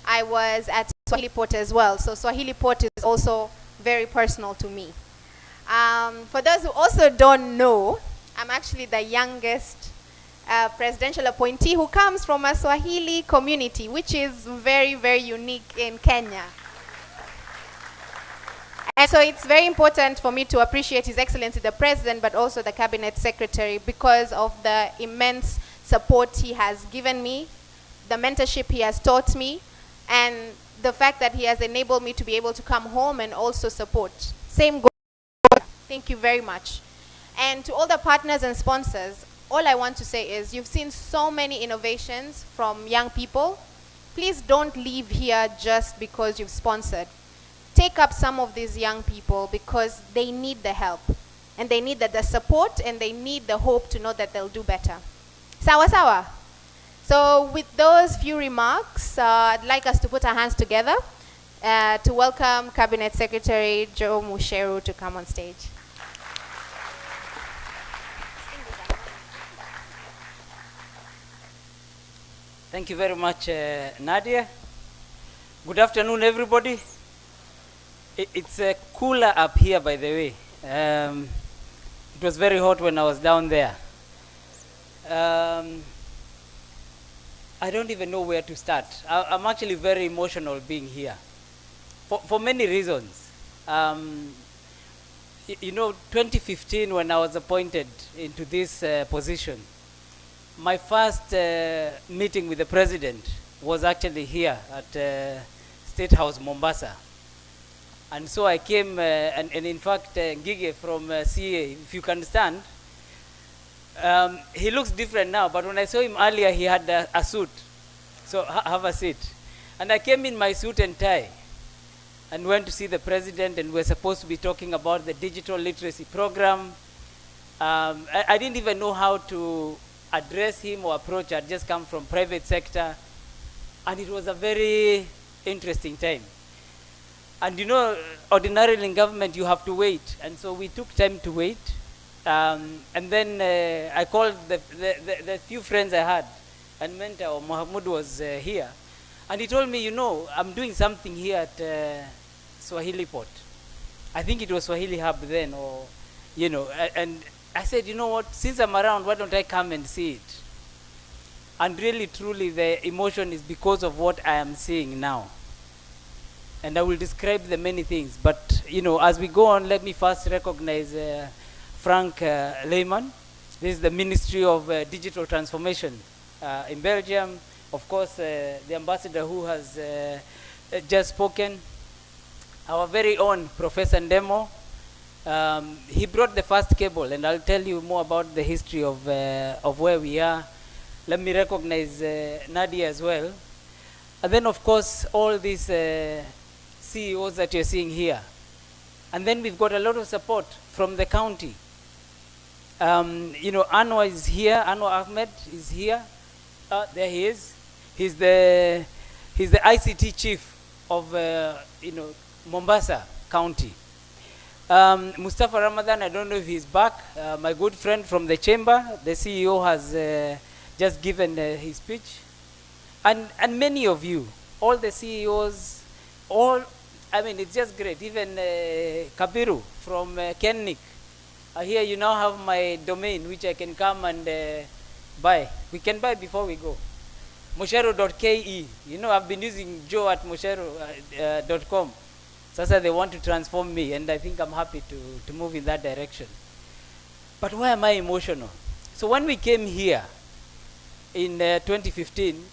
Speaker 3: I was at Swahili Port as well. So Swahili Port is also very personal to me. For those who also don't know, I'm actually the youngest presidential appointee who comes from a Swahili community, which is very, very unique in Kenya. And so it's very important for me to appreciate His Excellency the President, but also the Cabinet Secretary, because of the immense support he has given me, the mentorship he has taught me, and the fact that he has enabled me to be able to come home and also support. Same goal. Thank you very much. And to all the partners and sponsors, all I want to say is you've seen so many innovations from young people. Please don't leave here just because you've sponsored. Take up some of these young people because they need the help. And they need the support and they need the hope to know that they'll do better. Sawa sawa? So with those few remarks, I'd like us to put our hands together to welcome Cabinet Secretary Joe Musheru to come on stage.
Speaker 4: Thank you very much, Nadia. Good afternoon, everybody. It's cooler up here, by the way. It was very hot when I was down there. I don't even know where to start. I'm actually very emotional being here for many reasons. You know, 2015, when I was appointed into this position, my first meeting with the president was actually here at State House, Mombasa. And so I came, and in fact, Ngige from CA, if you can stand, he looks different now, but when I saw him earlier, he had a suit. So have a seat. And I came in my suit and tie and went to see the president, and we're supposed to be talking about the digital literacy program. I didn't even know how to address him or approach. I'd just come from private sector, and it was a very interesting time. And you know, ordinarily in government you have to wait, and so we took time to wait. And then I called the few friends I had, and mentor Mohammed was here, and he told me, you know, I'm doing something here at Swahili Pot. I think it was Swahili Hub then, or, you know, and I said, you know what, since I'm around, why don't I come and see it? And really, truly, the emotion is because of what I am seeing now. And I will describe the many things. But, you know, as we go on, let me first recognize Frank Lehman. This is the Ministry of Digital Transformation in Belgium. Of course, the ambassador who has just spoken, our very own Professor Ndemo. He brought the first cable, and I'll tell you more about the history of where we are. Let me recognize Nadia as well. And then, of course, all these CEOs that you're seeing here. And then we've got a lot of support from the county. You know, Anwar is here. Anwar Ahmed is here. There he is. He's the ICT chief of you know, Mombasa County. Mustafa Ramadan, I don't know if he's back. My good friend from the chamber, the CEO has just given his speech. And many of you, all the CEOs, all, I mean, it's just great. Even Kabiru from Kennik. Here you now have my domain, which I can come and buy. We can buy before we go. Moshero.ke. You know, I've been using Joe at moshero.com. Sasa they want to transform me, and I think I'm happy to move in that direction. But why am I emotional? So when we came here in 2015,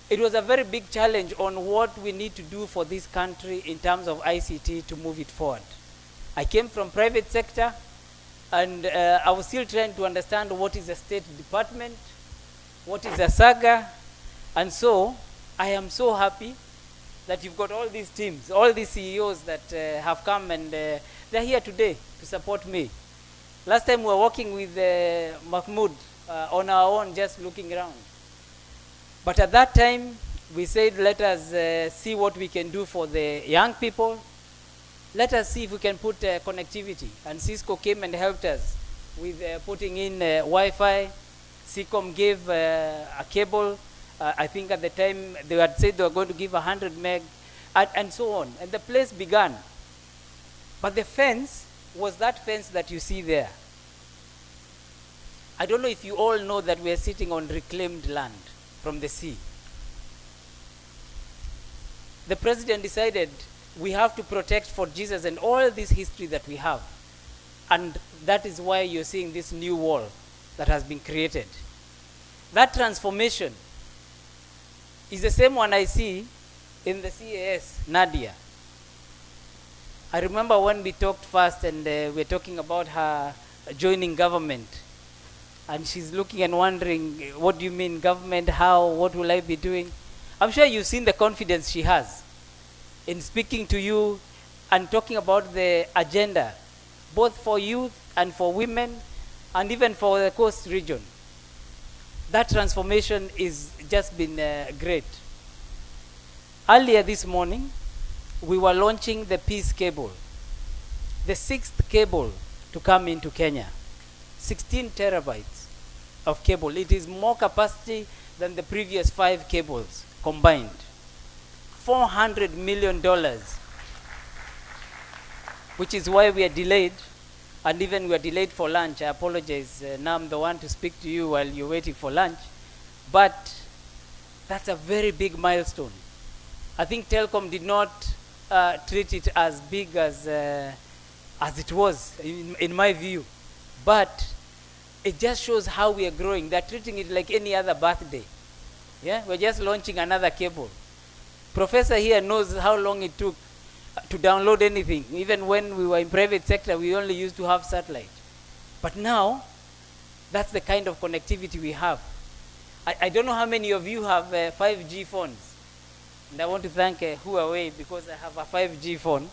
Speaker 4: it was a very big challenge on what we need to do for this country in terms of ICT to move it forward. I came from private sector, and I was still trying to understand what is a state department, what is a saga, and so I am so happy that you've got all these teams, all these CEOs that have come, and they're here today to support me. Last time we were working with Mahmoud on our own, just looking around. But at that time, we said, let us see what we can do for the young people. Let us see if we can put connectivity. And Cisco came and helped us with putting in Wi-Fi. Seacom gave a cable. I think at the time they had said they were going to give 100 meg, and so on. And the place began. But the fence was that fence that you see there. I don't know if you all know that we are sitting on reclaimed land from the sea. The president decided we have to protect Fort Jesus and all this history that we have. And that is why you're seeing this new wall that has been created. That transformation is the same one I see in the CAS, Nadia. I remember when we talked first, and we were talking about her joining government. And she's looking and wondering, what do you mean government, how, what will I be doing? I'm sure you've seen the confidence she has in speaking to you and talking about the agenda, both for youth and for women, and even for the coast region. That transformation is just been great. Earlier this morning, we were launching the Peace Cable, the 6th cable to come into Kenya, 16 terabytes of cable. It is more capacity than the previous 5 cables combined. $400 million, which is why we are delayed, and even we are delayed for lunch. I apologize. Now I'm the one to speak to you while you're waiting for lunch. But that's a very big milestone. I think Telcom did not treat it as big as it was, in my view. But it just shows how we are growing. They're treating it like any other birthday. Yeah, we're just launching another cable. Professor here knows how long it took to download anything. Even when we were in private sector, we only used to have satellite. But now, that's the kind of connectivity we have. I don't know how many of you have 5G phones. And I want to thank Huawei because I have a 5G phone.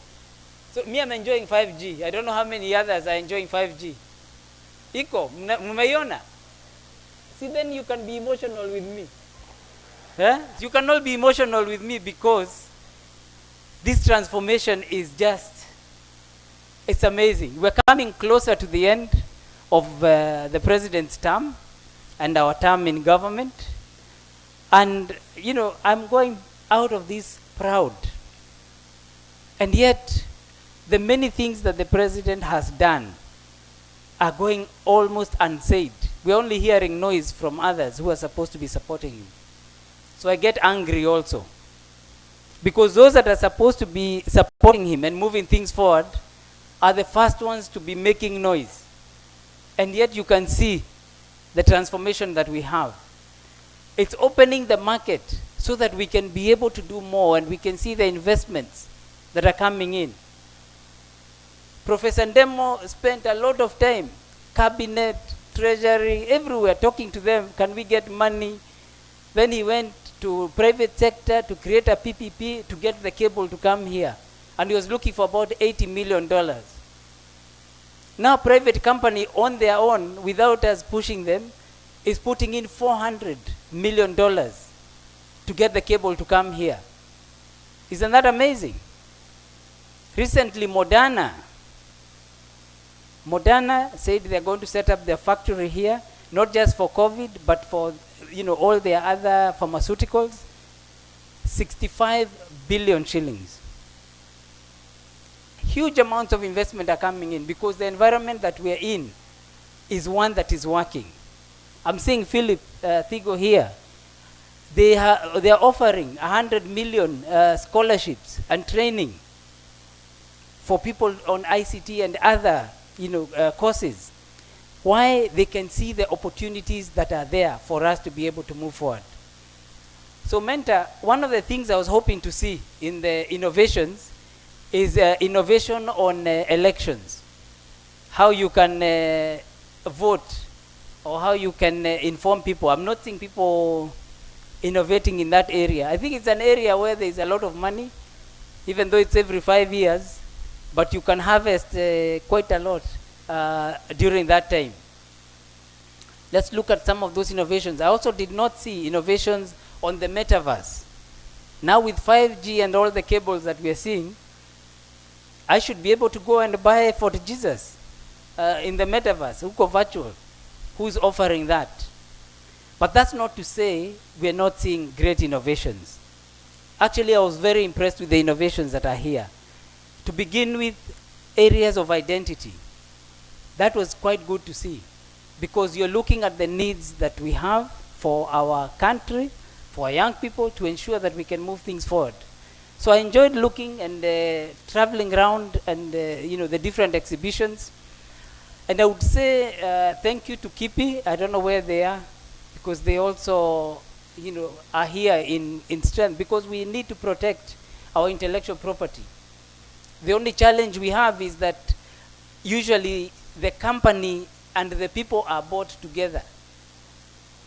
Speaker 4: So me, I'm enjoying 5G. I don't know how many others are enjoying 5G. Iko, mmeiona? See, then you can be emotional with me. You cannot be emotional with me because this transformation is just, it's amazing. We're coming closer to the end of the president's term and our term in government. And, you know, I'm going out of this proud. And yet, the many things that the president has done are going almost unsaid. We're only hearing noise from others who are supposed to be supporting him. So I get angry also. Because those that are supposed to be supporting him and moving things forward are the first ones to be making noise. And yet you can see the transformation that we have. It's opening the market so that we can be able to do more and we can see the investments that are coming in. Professor Ndemo spent a lot of time, cabinet, treasury, everywhere, talking to them, can we get money? Then he went to private sector to create a PPP to get the cable to come here. And he was looking for about $80 million. Now private company on their own, without us pushing them, is putting in $400 million to get the cable to come here. Isn't that amazing? Recently, Moderna said they're going to set up their factory here, not just for COVID, but for all their other pharmaceuticals. 65 billion shillings. Huge amounts of investment are coming in because the environment that we're in is one that is working. I'm seeing Philip Thigo here. They are offering 100 million scholarships and training for people on ICT and other courses. Why? They can see the opportunities that are there for us to be able to move forward. So Mentor, one of the things I was hoping to see in the innovations is innovation on elections. How you can vote or how you can inform people. I'm not seeing people innovating in that area. I think it's an area where there is a lot of money, even though it's every 5 years, but you can harvest quite a lot during that time. Let's look at some of those innovations. I also did not see innovations on the metaverse. Now with 5G and all the cables that we are seeing, I should be able to go and buy Fort Jesus in the metaverse, Uko Virtual. Who's offering that? But that's not to say we're not seeing great innovations. Actually, I was very impressed with the innovations that are here. To begin with, areas of identity. That was quite good to see because you're looking at the needs that we have for our country, for our young people, to ensure that we can move things forward. So I enjoyed looking and traveling around and the different exhibitions. And I would say thank you to Kipi. I don't know where they are because they also are here in strength because we need to protect our intellectual property. The only challenge we have is that usually the company and the people are bought together.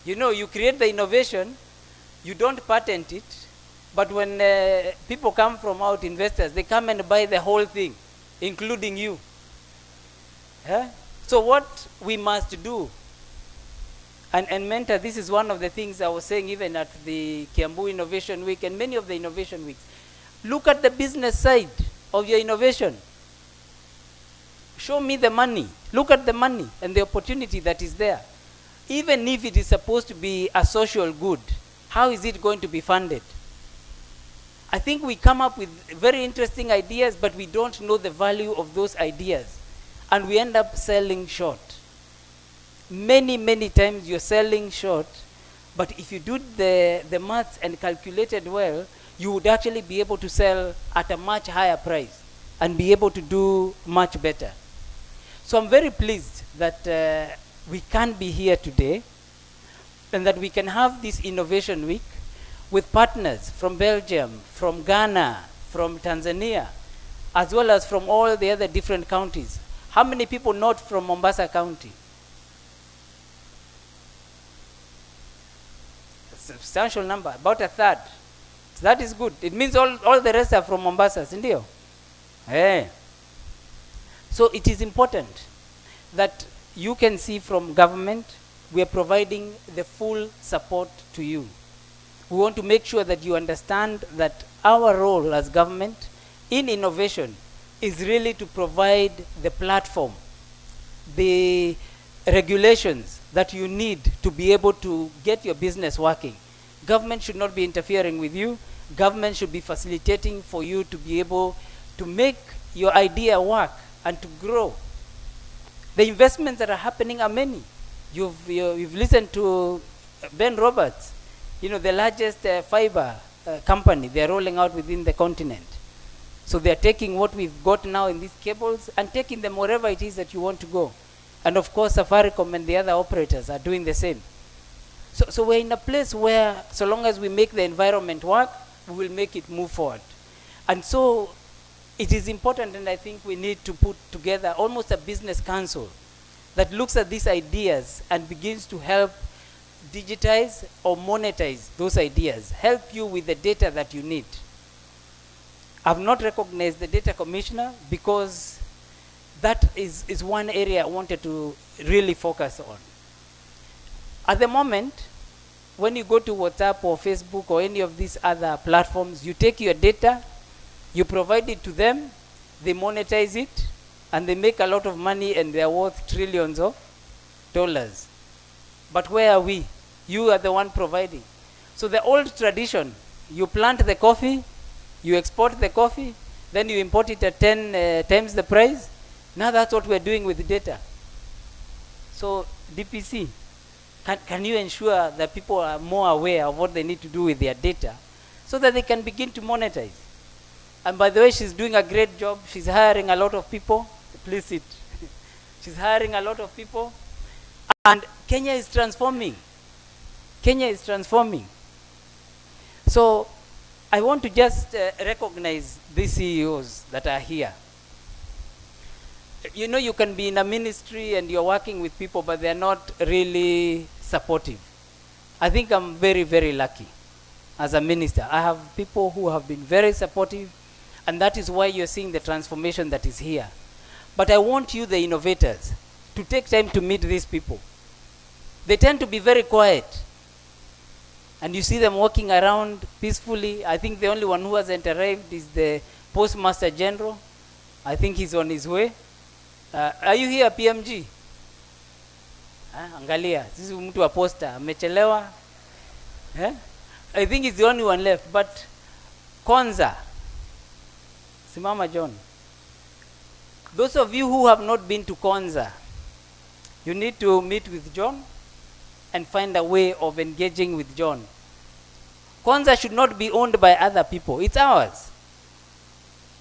Speaker 4: You create the innovation, you don't patent it, but when people come from out, investors, they come and buy the whole thing, including you. So what we must do, and Mentor, this is one of the things I was saying even at the Kiambu Innovation Week and many of the innovation weeks. Look at the business side of your innovation. Show me the money. Look at the money and the opportunity that is there. Even if it is supposed to be a social good, how is it going to be funded? I think we come up with very interesting ideas, but we don't know the value of those ideas. And we end up selling short. Many, many times you're selling short, but if you do the maths and calculate it well, you would actually be able to sell at a much higher price and be able to do much better. So I'm very pleased that we can be here today and that we can have this Innovation Week with partners from Belgium, from Ghana, from Tanzania, as well as from all the other different counties. How many people not from Mombasa County? A substantial number, about a third. So that is good. It means all the rest are from Mombasa, sindio? Hey. So it is important that you can see from government, we are providing the full support to you. We want to make sure that you understand that our role as government in innovation is really to provide the platform, the regulations that you need to be able to get your business working. Government should not be interfering with you. Government should be facilitating for you to be able to make your idea work and to grow. The investments that are happening are many. You've listened to Ben Roberts, the largest fiber company they're rolling out within the continent. So they're taking what we've got now in these cables and taking them wherever it is that you want to go. And of course, Safaricom and the other operators are doing the same. So we're in a place where, so long as we make the environment work, we will make it move forward. And so it is important, and I think we need to put together almost a business council that looks at these ideas and begins to help digitize or monetize those ideas, help you with the data that you need. I've not recognized the data commissioner because that is one area I wanted to really focus on. At the moment, when you go to WhatsApp or Facebook or any of these other platforms, you take your data, you provide it to them, they monetize it, and they make a lot of money, and they're worth trillions of dollars. But where are we? You are the one providing. So the old tradition, you plant the coffee, you export the coffee, then you import it at 10 times the price. Now that's what we're doing with the data. So DPC, can you ensure that people are more aware of what they need to do with their data so that they can begin to monetize? And by the way, she's doing a great job. She's hiring a lot of people. Please sit. She's hiring a lot of people. And Kenya is transforming. Kenya is transforming. So I want to just recognize these CEOs that are here. You can be in a ministry and you're working with people, but they're not really supportive. I think I'm very, very lucky as a minister. I have people who have been very supportive, and that is why you're seeing the transformation that is here. But I want you, the innovators, to take time to meet these people. They tend to be very quiet. And you see them walking around peacefully. I think the only one who hasn't arrived is the Postmaster General. I think he's on his way. Are you here, PMG? Angalia, sisi mtu wa posta, amechelewa. I think he's the only one left. But Konza, Simama John. Those of you who have not been to Konza, you need to meet with John and find a way of engaging with John. Konza should not be owned by other people. It's ours.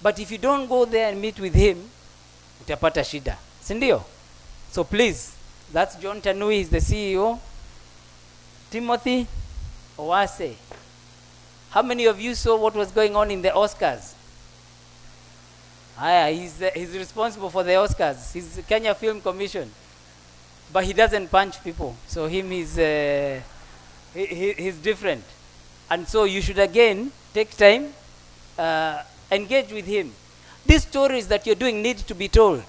Speaker 4: But if you don't go there and meet with him, utapata shida. Sindio? So please, that's John Tanui, he's the CEO. Timothy Owase. How many of you saw what was going on in the Oscars? He's responsible for the Oscars. He's the Kenya Film Commission. But he doesn't punch people. So he's different. And so you should again take time, engage with him. These stories that you're doing need to be told.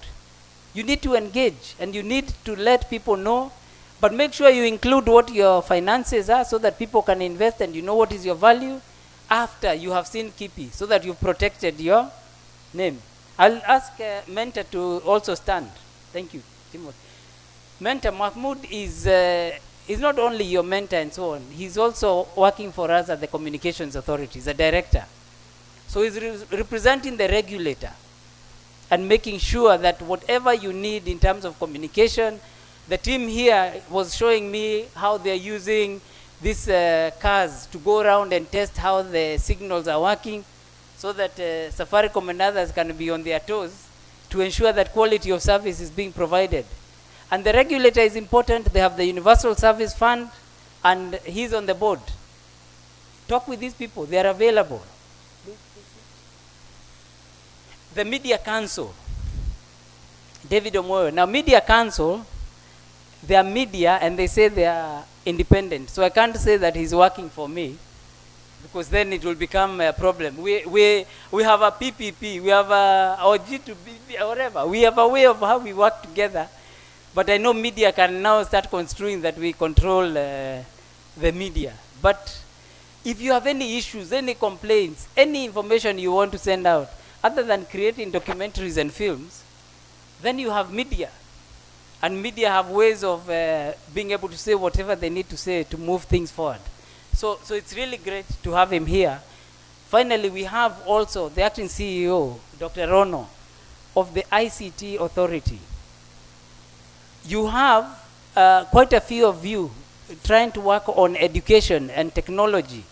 Speaker 4: You need to engage and you need to let people know, but make sure you include what your finances are so that people can invest and you know what is your value after you have seen Kipi, so that you've protected your name. I'll ask Mentor to also stand. Thank you, Timothy. Mentor Mahmoud is not only your mentor and so on, he's also working for us at the Communications Authority, he's a director. So he's representing the regulator and making sure that whatever you need in terms of communication, the team here was showing me how they're using these cars to go around and test how the signals are working so that Safaricom and others can be on their toes to ensure that quality of service is being provided. And the regulator is important. They have the Universal Service Fund, and he's on the board. Talk with these people. They are available. The Media Council, David Omoyo. Now, Media Council, they are media, and they say they are independent. So I can't say that he's working for me, because then it will become a problem. We have a PPP, we have a G2B, or whatever. We have a way of how we work together. But I know media can now start construing that we control the media. But if you have any issues, any complaints, any information you want to send out, other than creating documentaries and films, then you have media. And media have ways of being able to say whatever they need to say to move things forward. So it's really great to have him here. Finally, we have also the acting CEO, Dr. Rono, of the ICT Authority. You have quite a few of you trying to work on education and technology.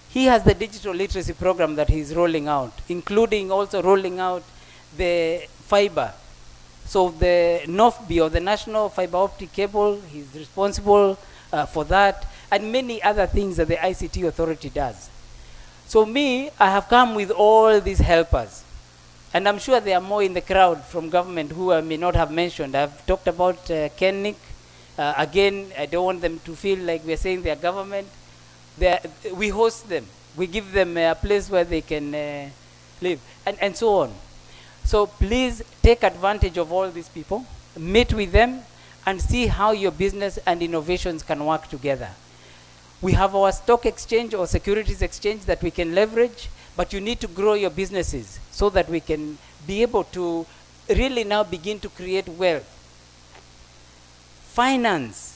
Speaker 4: He has the digital literacy program that he's rolling out, including also rolling out the fiber. So the NOFB, or the National Fiber Optic Cable, he's responsible for that, and many other things that the ICT Authority does. So me, I have come with all these helpers. And I'm sure there are more in the crowd from government who I may not have mentioned. I've talked about Kennick. Again, I don't want them to feel like we're saying they're government. We host them. We give them a place where they can live, and so on. So please take advantage of all these people, meet with them, and see how your business and innovations can work together. We have our stock exchange or securities exchange that we can leverage, but you need to grow your businesses so that we can be able to really now begin to create wealth. Finance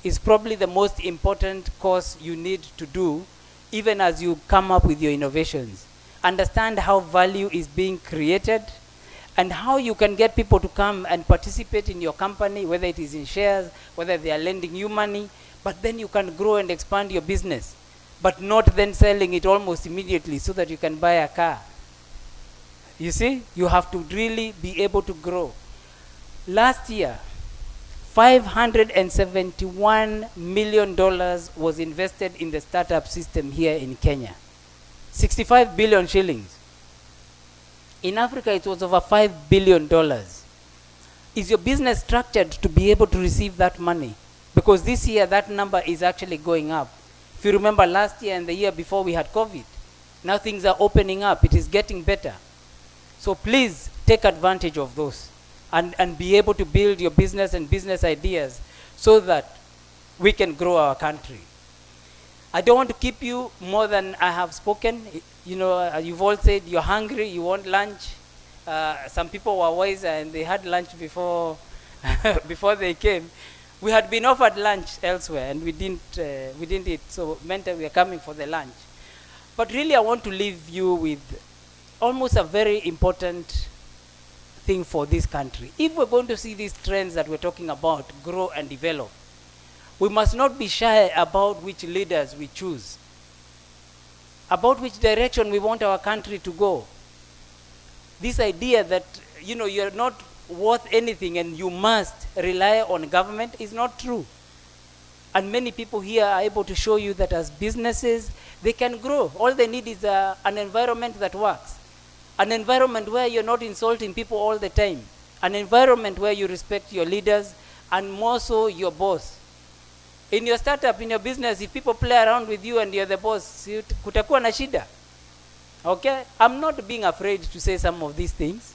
Speaker 4: is probably the most important course you need to do, even as you come up with your innovations. Understand how value is being created and how you can get people to come and participate in your company, whether it is in shares, whether they are lending you money, but then you can grow and expand your business, but not then selling it almost immediately so that you can buy a car. You see, you have to really be able to grow. Last year, $571 million was invested in the startup system here in Kenya. 65 billion shillings. In Africa, it was over $5 billion. Is your business structured to be able to receive that money? Because this year, that number is actually going up. If you remember last year and the year before, we had COVID. Now things are opening up. It is getting better. So please take advantage of those and be able to build your business and business ideas so that we can grow our country. I don't want to keep you more than I have spoken. You know, you've all said you're hungry, you want lunch. Some people were wiser and they had lunch before, before they came. We had been offered lunch elsewhere and we didn't eat, so meant that we are coming for the lunch. But really I want to leave you with almost a very important thing for this country. If we're going to see these trends that we're talking about grow and develop, we must not be shy about which leaders we choose, about which direction we want our country to go. This idea that, you know, you're not worth anything and you must rely on government is not true. And many people here are able to show you that as businesses, they can grow. All they need is an environment that works. An environment where you're not insulting people all the time. An environment where you respect your leaders and more so your boss. In your startup, in your business, if people play around with you and you're the boss, kutakuwa na shida. Okay? I'm not being afraid to say some of these things.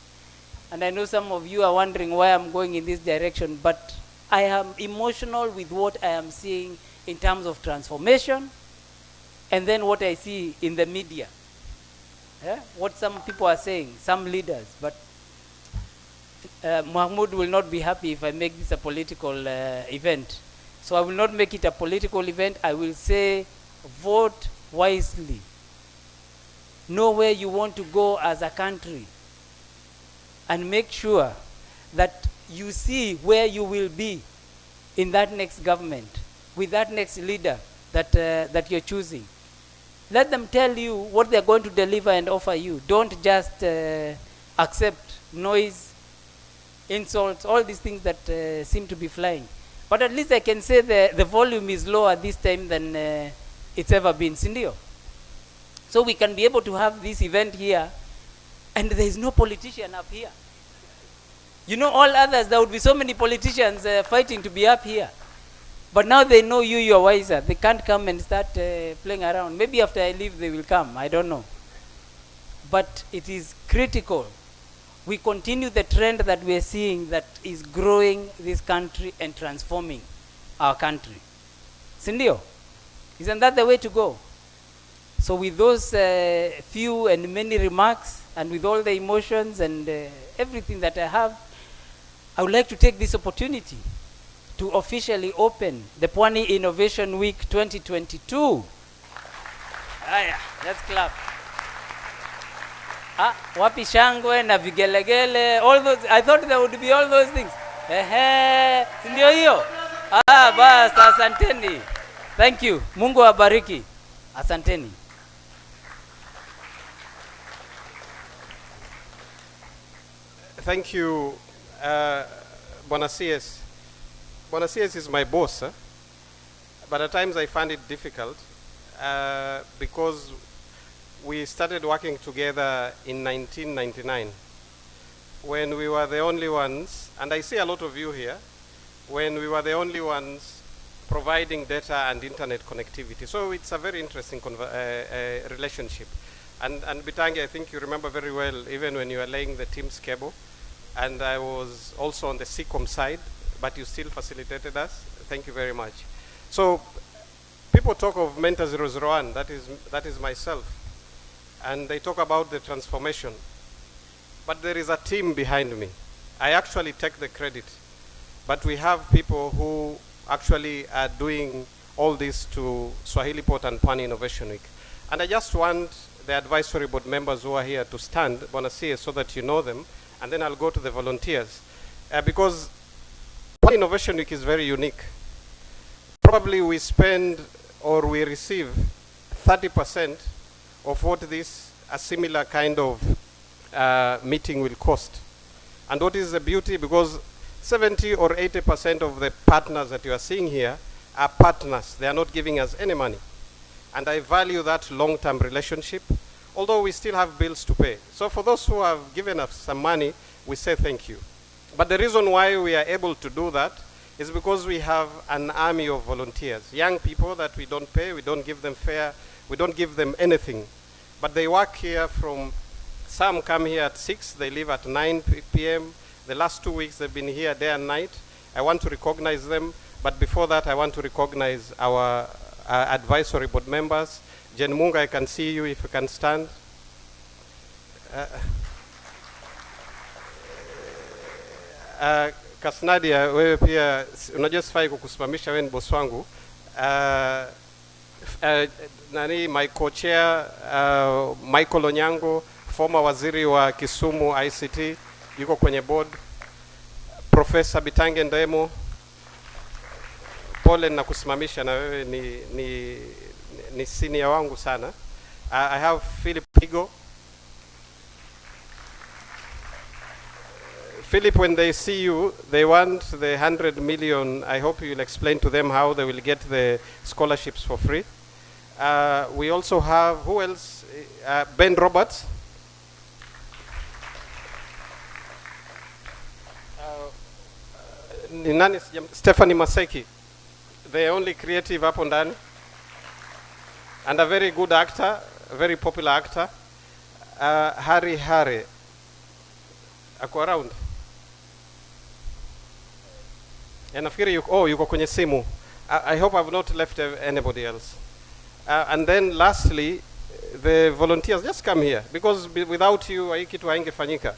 Speaker 4: And I know some of you are wondering why I'm going in this direction, but I am emotional with what I am seeing in terms of transformation and then what I see in the media. Yeah? What some people are saying, some leaders, but Mahmoud will not be happy if I make this a political event. So I will not make it a political event. I will say vote wisely. Know where you want to go as a country. And make sure that you see where you will be in that next government, with that next leader that you're choosing. Let them tell you what they're going to deliver and offer you. Don't just accept noise, insults, all these things that seem to be flying. But at least I can say the volume is lower this time than it's ever been. Sindio? So we can be able to have this event here and there is no politician up here. You know, all others, there would be so many politicians fighting to be up here. But now they know you're wiser. They can't come and start playing around. Maybe after I leave, they will come. I don't know. But it is critical. We continue the trend that we are seeing that is growing this country and transforming our country. Sindio? Isn't that the way to go? So with those few and many remarks, and with all the emotions and everything that I have, I would like to take this opportunity to officially open the Pwani Innovation Week 2022. Haya, let's clap. Wapi shangwe na vigelegele, all those, I thought there would be all those things. Ehe, ndio hiyo. Bas, asanteni. Thank you. Mungu awabariki. Asanteni.
Speaker 19: Thank you, Bwana CS. Bwana CS is my boss, but at times I find it difficult because we started working together in 1999 when we were the only ones, and I see a lot of you here, when we were the only ones providing data and internet connectivity. So it's a very interesting relationship. And Bitangi, I think you remember very well, even when you were laying the Teams cable, and I was also on the CCOM side, but you still facilitated us. Thank you very much. So people talk of Mentor 001, that is myself, and they talk about the transformation. But there is a team behind me. I actually take the credit, but we have people who actually are doing all this to Swahili Port and Pwani Innovation Week. And I just want the advisory board members who are here to stand, Bwana CS, so that you know them, and then I'll go to the volunteers. Because Pwani Innovation Week is very unique. Probably we spend or we receive 30% of what a similar kind of meeting will cost. And what is the beauty? Because 70 or 80% of the partners that you are seeing here are partners. They are not giving us any money. And I value that long-term relationship, although we still have bills to pay. So for those who have given us some money, we say thank you. But the reason why we are able to do that is because we have an army of volunteers, young people that we don't pay, we don't give them fare, we don't give them anything. But they work here some come here at 6, they leave at 9 p.m. The last 2 weeks they've been here day and night. I want to recognize them, but before that I want to recognize our advisory board members. Jen Munga, I can see you if you can stand. Kasnadia, wewe pia unajua sifai kukusimamisha, wewe ni boss wangu. My co-chair Michael Onyango, former waziri wa Kisumu ICT, yuko kwenye board. Professor Bitange Ndemo, pole na kusimamisha, na wewe ni senior wangu sana. I have Philip Higo. Philip, when they see you, they want the 100 million. I hope you'll explain to them how they will get the scholarships for free. We also have, who else? Ben Roberts. Stephanie Maseki, the only creative up on ndani, and a very good actor, a very popular actor. Harry ako around. And nafikiri yuko kwenye simu. I hope I've not left anybody else. And then lastly, the volunteers, just come here, because without you hii kitu haingefanyika.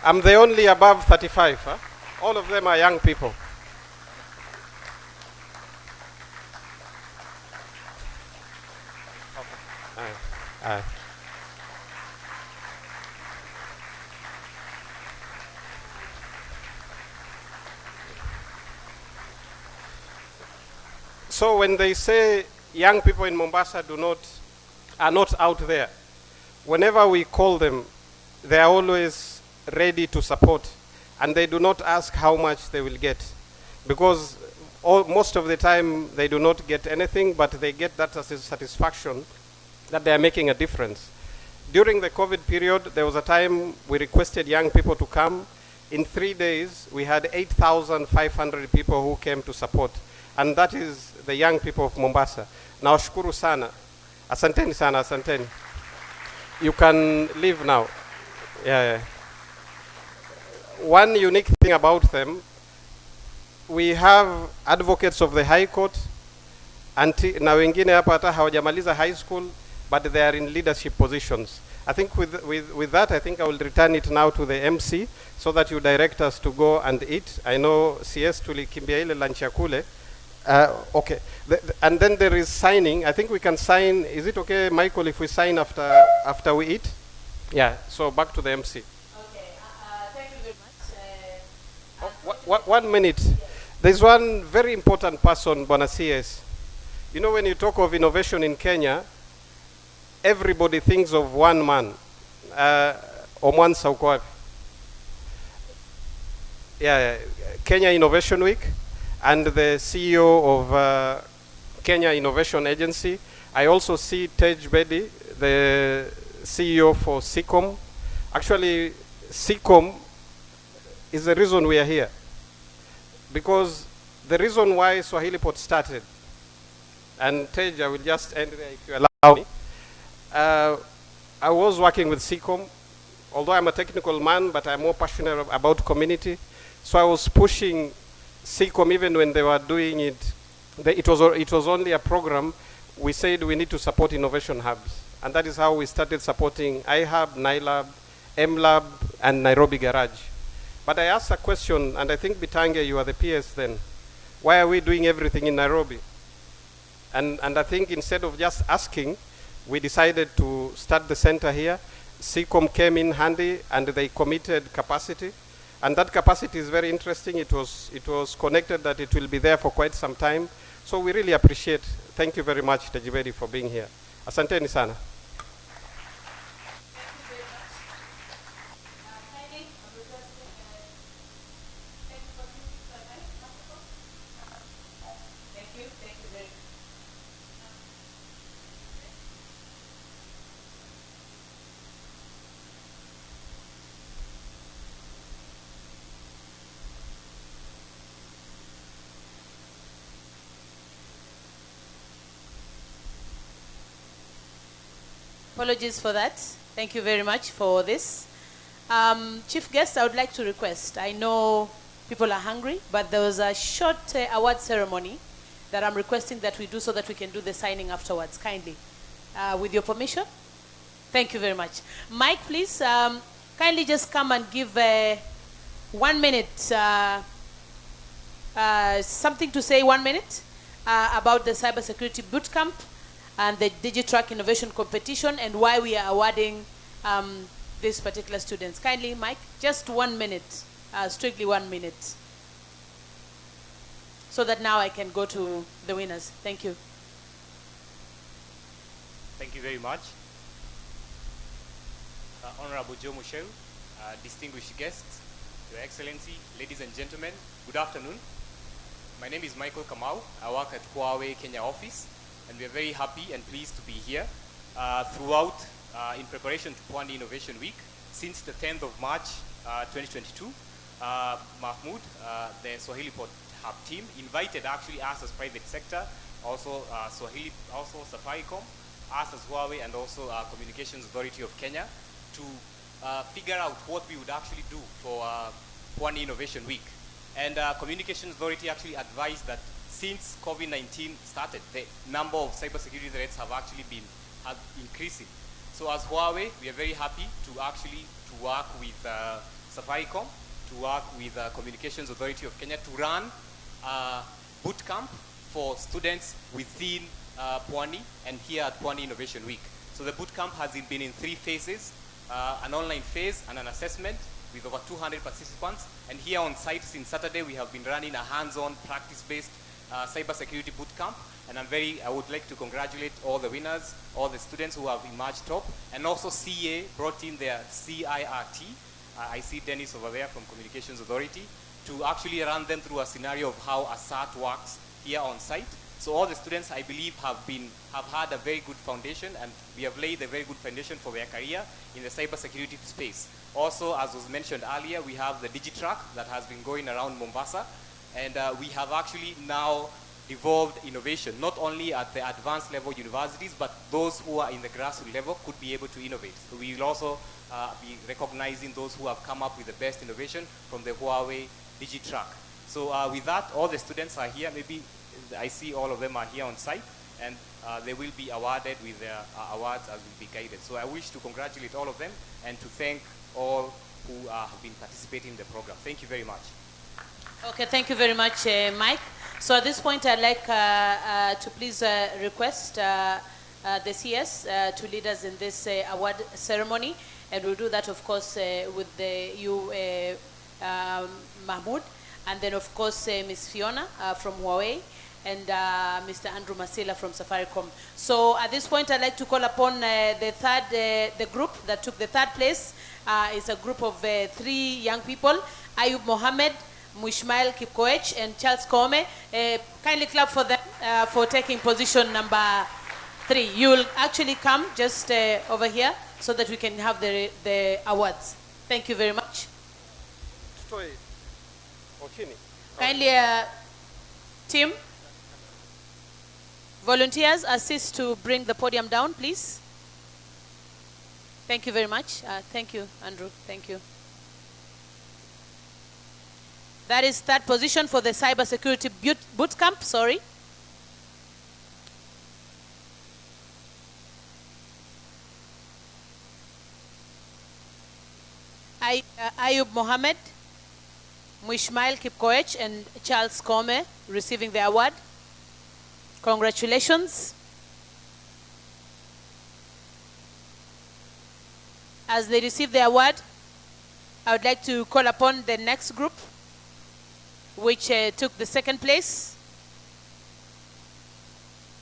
Speaker 19: I'm the only above 35. Huh? All of them are young people. Okay. So when they say young people in Mombasa are not out there, whenever we call them, they are always ready to support, and they do not ask how much they will get, because most of the time they do not get anything, but they get that satisfaction that they are making a difference. During the COVID period, there was a time we requested young people to come. In 3 days, we had 8,500 people who came to support, and that is the young people of Mombasa. Nawashukuru sana. Asanteni sana, asanteni. You can leave now. Yeah. One unique thing about them, we have advocates of the High Court, na wengine hapa hata hawajamaliza high school, but they are in leadership positions. I think with that, I think I will return it now to the MC so that you direct us to go and eat. I know CS tulikimbia ile lunch ya kule. Okay. And then there is signing. I think we can sign. Is it okay, Michael, if we sign after we eat? Yeah. So back to the MC.
Speaker 1: Okay. Thank you very much.
Speaker 19: 1 minute. There's one very important person, Bwana CS. You know, when you talk of innovation in Kenya, everybody thinks of one man, Omwan Saukwapi. Yeah, Kenya Innovation Week, and the CEO of Kenya Innovation Agency. I also see Tej Bedi, the CEO for SICOM. Actually, SICOM is the reason we are here. Because the reason why Swahili Pot started, and Tej, I will just end there if you allow me. I was working with SICOM, although I'm a technical man, but I'm more passionate about community. So I was pushing SICOM even when they were doing it. It was only a program. We said we need to support innovation hubs. And that is how we started supporting iHub, NILAB, MLab, and Nairobi Garage. But I asked a question, and I think Bitange, you are the PS then. Why are we doing everything in Nairobi? And I think instead of just asking, we decided to start the center here. SICOM came in handy, and they committed capacity. And that capacity is very interesting. It was connected that it will be there for quite some time. So we really appreciate. Thank you very much, Tejibedi, for being here. Asanteni sana.
Speaker 1: Apologies for that. Thank you very much for this. Chief guest, I would like to request, I know people are hungry, but there was a short award ceremony that I'm requesting that we do so that we can do the signing afterwards, kindly. With your permission? Thank you very much. Mike, please, kindly just come and give 1 minute, something to say 1 minute about the cybersecurity bootcamp and the DigiTrack Innovation Competition and why we are awarding these particular students. Kindly, Mike, just 1 minute, strictly 1 minute, so that now I can go to the winners. Thank you.
Speaker 6: Thank you very much. Honorable Joe Michel, distinguished guests, Your Excellency, ladies and gentlemen, good afternoon. My name is Michael Kamau. I work at Huawei Kenya office, and we are very happy and pleased to be here throughout in preparation to Pwani Innovation Week since the 10th of March 2022. Mahmoud, the Swahili Pot Hub team, invited actually us as private sector, also Swahili, also Safaricom, us as Huawei, and also Communications Authority of Kenya to figure out what we would actually do for Pwani Innovation Week. And Communications Authority actually advised that since COVID-19 started, the number of cybersecurity threats have actually been increasing. So as Huawei, we are very happy to actually work with Safaricom, to work with Communications Authority of Kenya to run a boot camp for students within Pwani and here at Pwani Innovation Week. So the boot camp has been in 3 phases, an online phase and an assessment with over 200 participants. And here on site since Saturday, we have been running a hands-on practice-based cybersecurity boot camp. And I would like to congratulate all the winners, all the students who have emerged top, and also CA brought in their CIRT. I see Dennis over there from Communications Authority to actually run them through a scenario of how a CERT works here on site. So all the students, I believe, have had a very good foundation, and we have laid a very good foundation for their career in the cybersecurity space. Also, as was mentioned earlier, we have the DigiTrack that has been going around Mombasa, and we have actually now evolved innovation, not only at the advanced level universities, but those who are in the grassroots level could be able to innovate. So we will also be recognizing those who have come up with the best innovation from the Huawei DigiTrack. So with that, all the students are here. Maybe I see all of them are here on site. And they will be awarded with their awards as will be guided. So I wish to congratulate all of them and to thank all who have been participating in the program. Thank you very much.
Speaker 1: Okay, thank you very much, Mike. So at this point, I'd like to please request the CS to lead us in this award ceremony. And we'll do that, of course, with you, Mahmoud, and then, of course, Ms. Fiona from Huawei, and Mr. Andrew Masila from Safaricom. So at this point, I'd like to call upon the group that took the third place. It's a group of 3 young people, Ayub Mohammed, Muishmael Kipkoech, and Charles Kome. Kindly clap for them for taking position number 3. You will actually come just over here so that we can have the awards. Thank you very much. Kindly, team, volunteers, assist to bring the podium down, please. Thank you very much. Thank you, Andrew. Thank you. That is third position for the cybersecurity boot camp. Sorry. Ayub Mohammed, Muishmael Kipkoech, and Charles Kome receiving the award. Congratulations. As they receive the award, I would like to call upon the next group, which took the second place.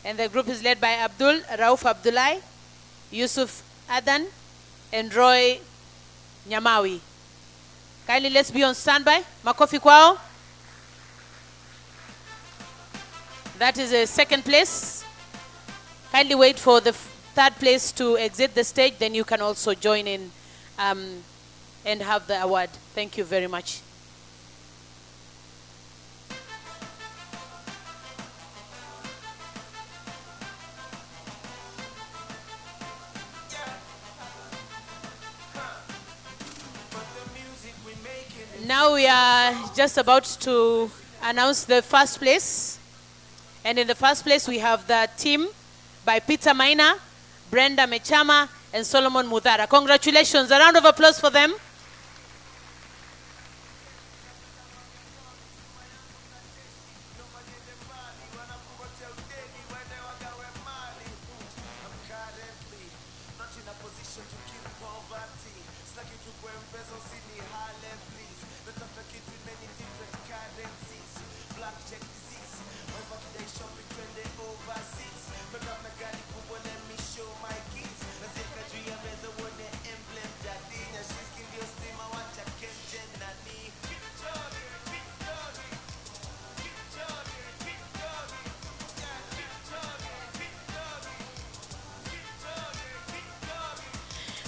Speaker 1: And the group is led by Abdul Rauf Abdullahi, Yusuf Adan, and Roy Nyamawi. Kindly, let's be on standby. Makofi kwao. That is a second place. Kindly wait for the third place to exit the stage, then you can also join in and have the award. Thank you very much. Now we are just about to announce the first place. And in the first place, we have the team by Peter Maina, Brenda Mechama, and Solomon Mudhara. Congratulations. A round of applause for them.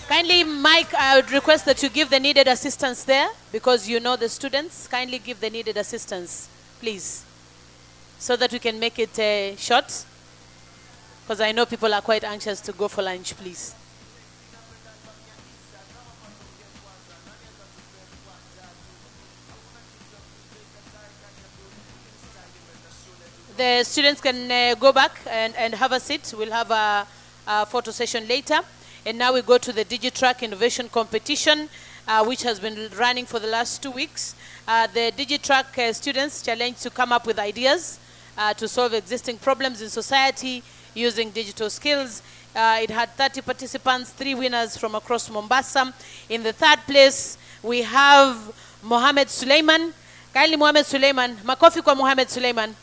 Speaker 1: Kindly, Mike, I would request that you give the needed assistance there because you know the students. Kindly give the needed assistance, please, so that we can make it short because I know people are quite anxious to go for lunch, please. The students can go back and have a seat. We'll have a photo session later. And now we go to the DigiTrack Innovation Competition, which has been running for the last 2 weeks. The DigiTrack students challenged to come up with ideas to solve existing problems in society using digital skills. It had 30 participants, 3 winners from across Mombasa. In the third place, we have Mohamed Suleiman. Kindly, Mohamed Suleiman. Makofi kwa Mohamed Suleiman.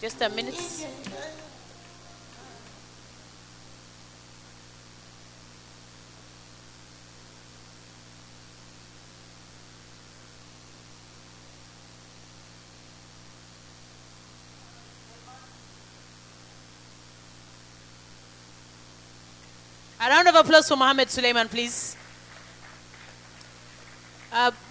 Speaker 1: Just a minute. A round of applause for Mohamed Suleiman, please.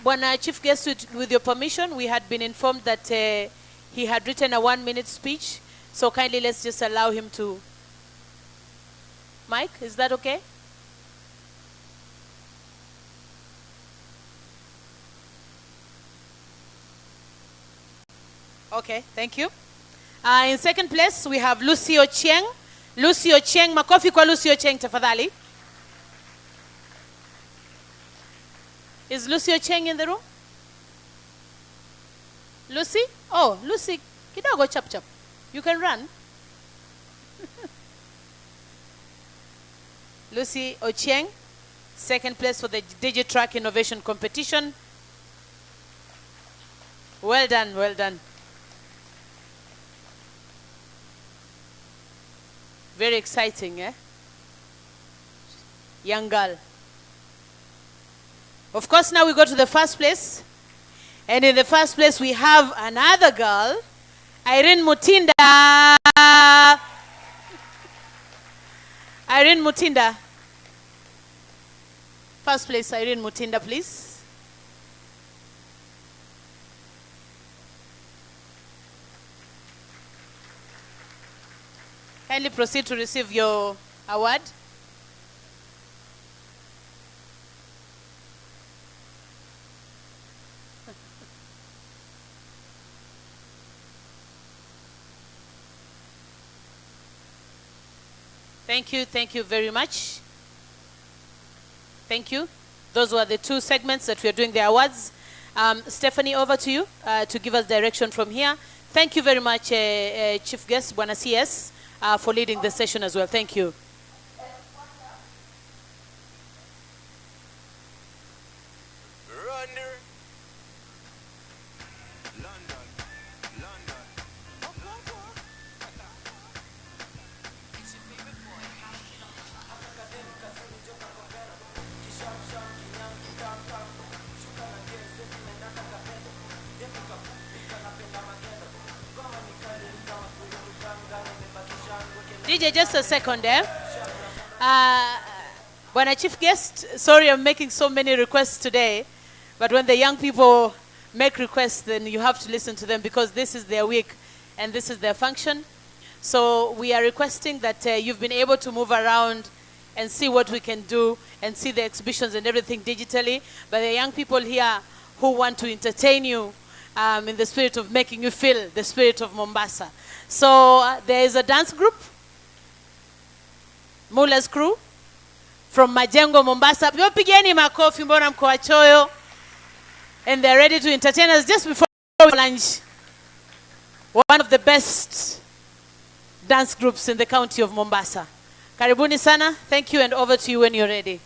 Speaker 1: Bwana Chief Guest, with your permission, we had been informed that he had written a 1-minute speech, so kindly let's just allow him to. Mike, is that okay? Okay, thank you. In second place, we have Lucio Chieng. Lucio Chieng, makofi kwa Lucio Chieng tafadhali. Is Lucio Chieng in the room? Lucy? Oh, Lucy, kidogo chap chap. You can run. Lucy Ochieng, second place for the Digitrack Innovation Competition. Well done, well done. Very exciting, eh? Young girl. Of course, now we go to the first place. And in the first place, we have another girl, Irene Mutinda. Irene Mutinda. First place, Irene Mutinda, please. Kindly proceed to receive your award. Thank you very much. Thank you. Those were the two segments that we are doing the awards. Stephanie, over to you to give us direction from here. Thank you very much, Chief Guest, Bwana CS, for leading the session as well. Thank you. DJ, just a second there. When a chief guest, sorry I'm making so many requests today, but when the young people make requests, then you have to listen to them because this is their week and this is their function. So we are requesting that you've been able to move around and see what we can do and see the exhibitions and everything digitally. But the young people here who want to entertain you in the spirit of making you feel the spirit of Mombasa. So there is a dance group, Mula's crew, from Majengo, Mombasa. Pigeni makofi, mbona mko wachoyo. And they're ready to entertain us just before lunch. One of the best dance groups in the county of Mombasa. Karibuni sana. Thank you, and over to you when you're ready.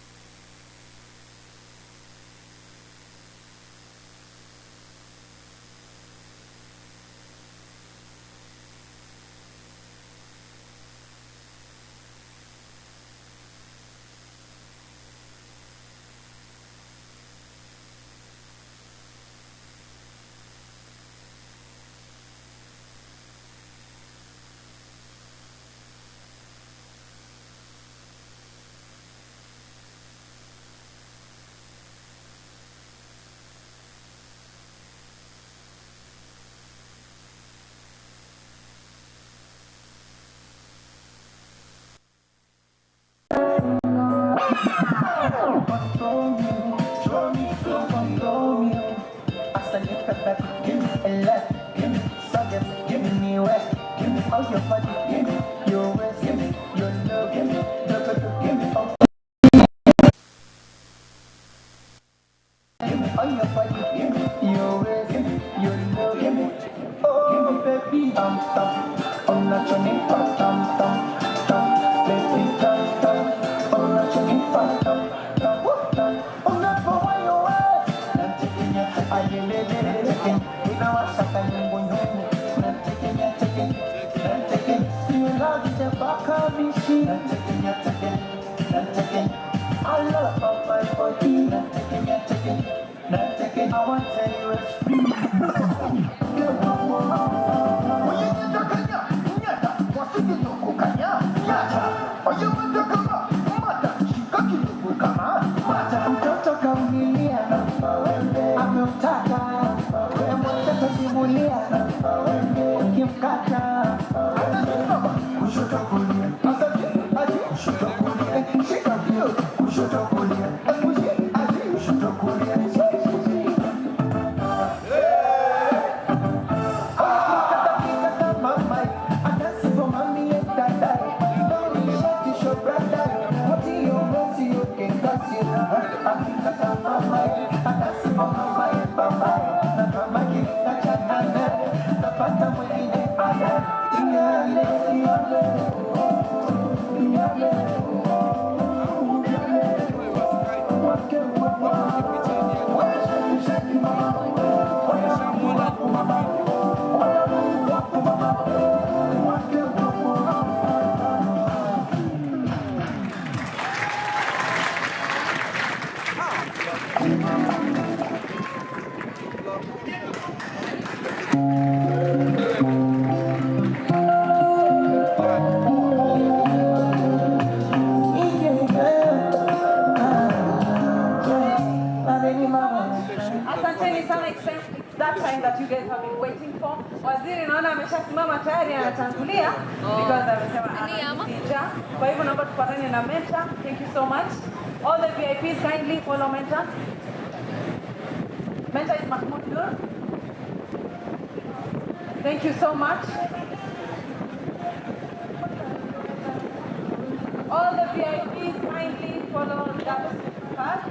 Speaker 12: Asanteni sana, it's that time that you guys have been waiting for. Waziri naona ameshasimama tayari anatangulia because amesema anasija. Kwa hivyo naomba tupatane na Mentor. Thank you so much. All the VIPs kindly follow Mentor. Mentor is Mahmoud Nur. Thank you so much. All the VIPs kindly follow that path.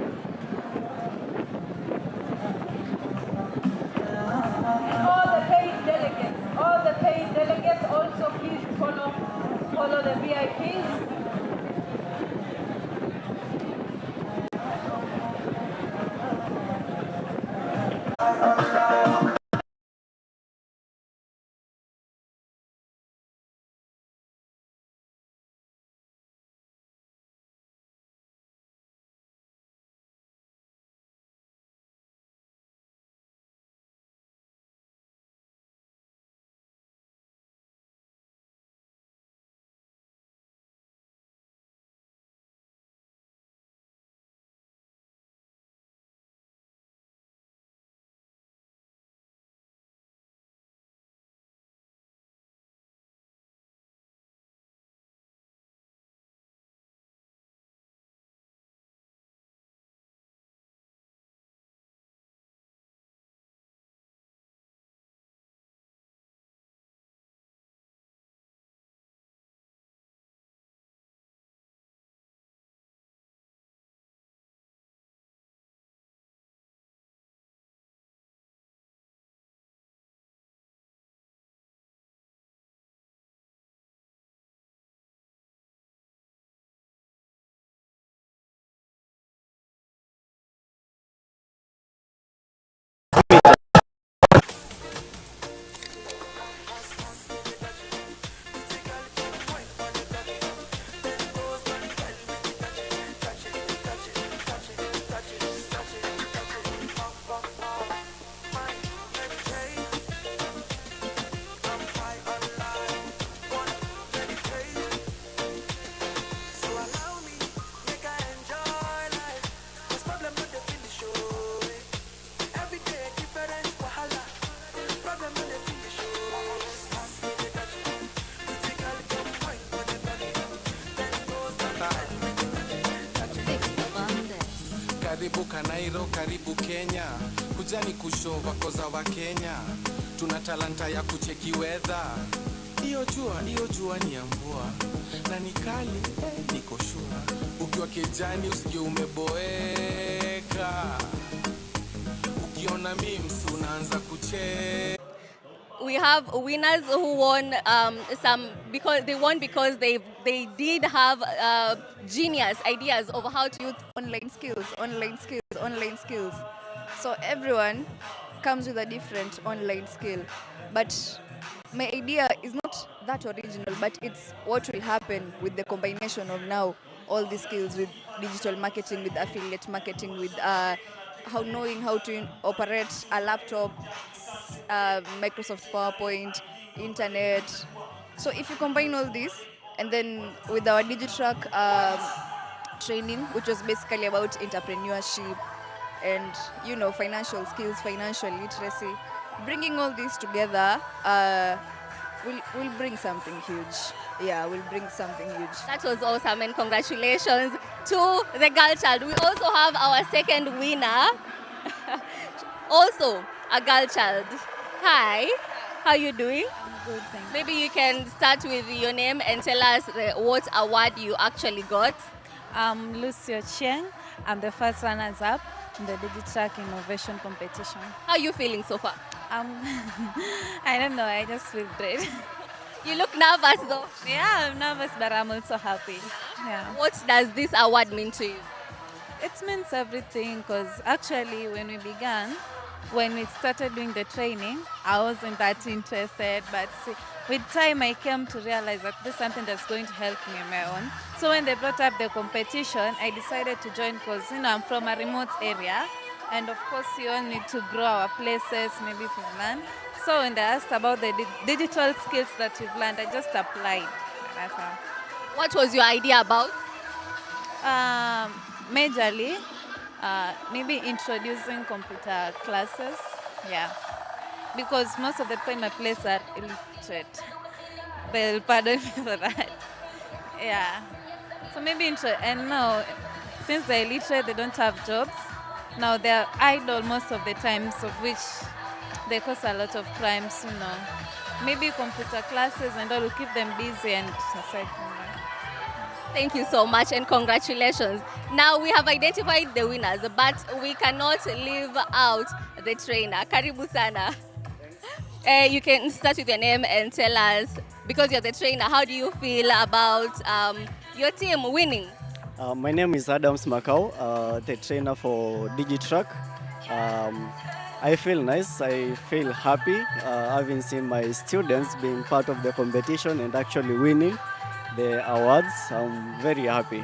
Speaker 12: All the paid delegates also please follow the VIPs.
Speaker 7: Karibu Kanairo, karibu Kenya, kujani kushova koza wa Kenya, tuna talanta ya kucheki weather. Iyo jua ni ya mvua, na ni kali, niko sure. Ukiwa kijani usije umeboeka, ukiona memes unaanza kucheka.
Speaker 8: We have winners who won because they did have genius ideas of how to use
Speaker 9: online skills. So everyone comes with a different online skill, but my idea is not that original, but it's what will happen with the combination of now all these skills with digital marketing, with affiliate marketing, with knowing how to operate a laptop, Microsoft PowerPoint, internet. So if you combine all this, and then with our DigiTrack training, which was basically about entrepreneurship and financial skills, financial literacy, bringing all this together will bring something huge. Yeah, will bring something huge.
Speaker 8: That was awesome, and congratulations to the girl child. We also have our second winner, also a girl child. Hi, how are you doing?
Speaker 24: I'm good, thank you.
Speaker 8: Maybe you can start with your name and tell us what award you actually got.
Speaker 24: I'm Lucia Chiang.
Speaker 10: I'm the first runners up in the Digitrack Innovation Competition.
Speaker 8: How are you feeling so far?
Speaker 10: I don't know, I just feel great.
Speaker 8: You look nervous though.
Speaker 10: Yeah, I'm nervous, but I'm also happy. Yeah.
Speaker 8: What does this award mean to you?
Speaker 10: It means everything because actually when we began, when we started doing the training, I wasn't that interested, but see, with time I came to realize that this is something that's going to help me on my own. So when they brought up the competition, I decided to join because I'm from a remote area, and of course we all need to grow our places, maybe for learn. So when they asked about the digital skills that we've learned, I just applied. That's how.
Speaker 8: What was your idea about?
Speaker 10: Majorly, maybe introducing computer classes, yeah. Because most of the people in my place are illiterate. They'll pardon me for that. Yeah. So maybe and now, since they're illiterate, they don't have jobs. Now they're idle most of the times, of which they cause a lot of crimes, Maybe computer classes and all will keep them busy and aside from that.
Speaker 8: Thank you so much and congratulations. Now we have identified the winners, but we cannot leave out the trainer. Karibu sana. You can start with your name and tell us, because you're the trainer, how do you feel about your team winning?
Speaker 13: My name is Adams Macau, the trainer for Digitrack. I feel nice, I feel happy having seen my students being part of the competition and actually winning the awards. I'm very happy.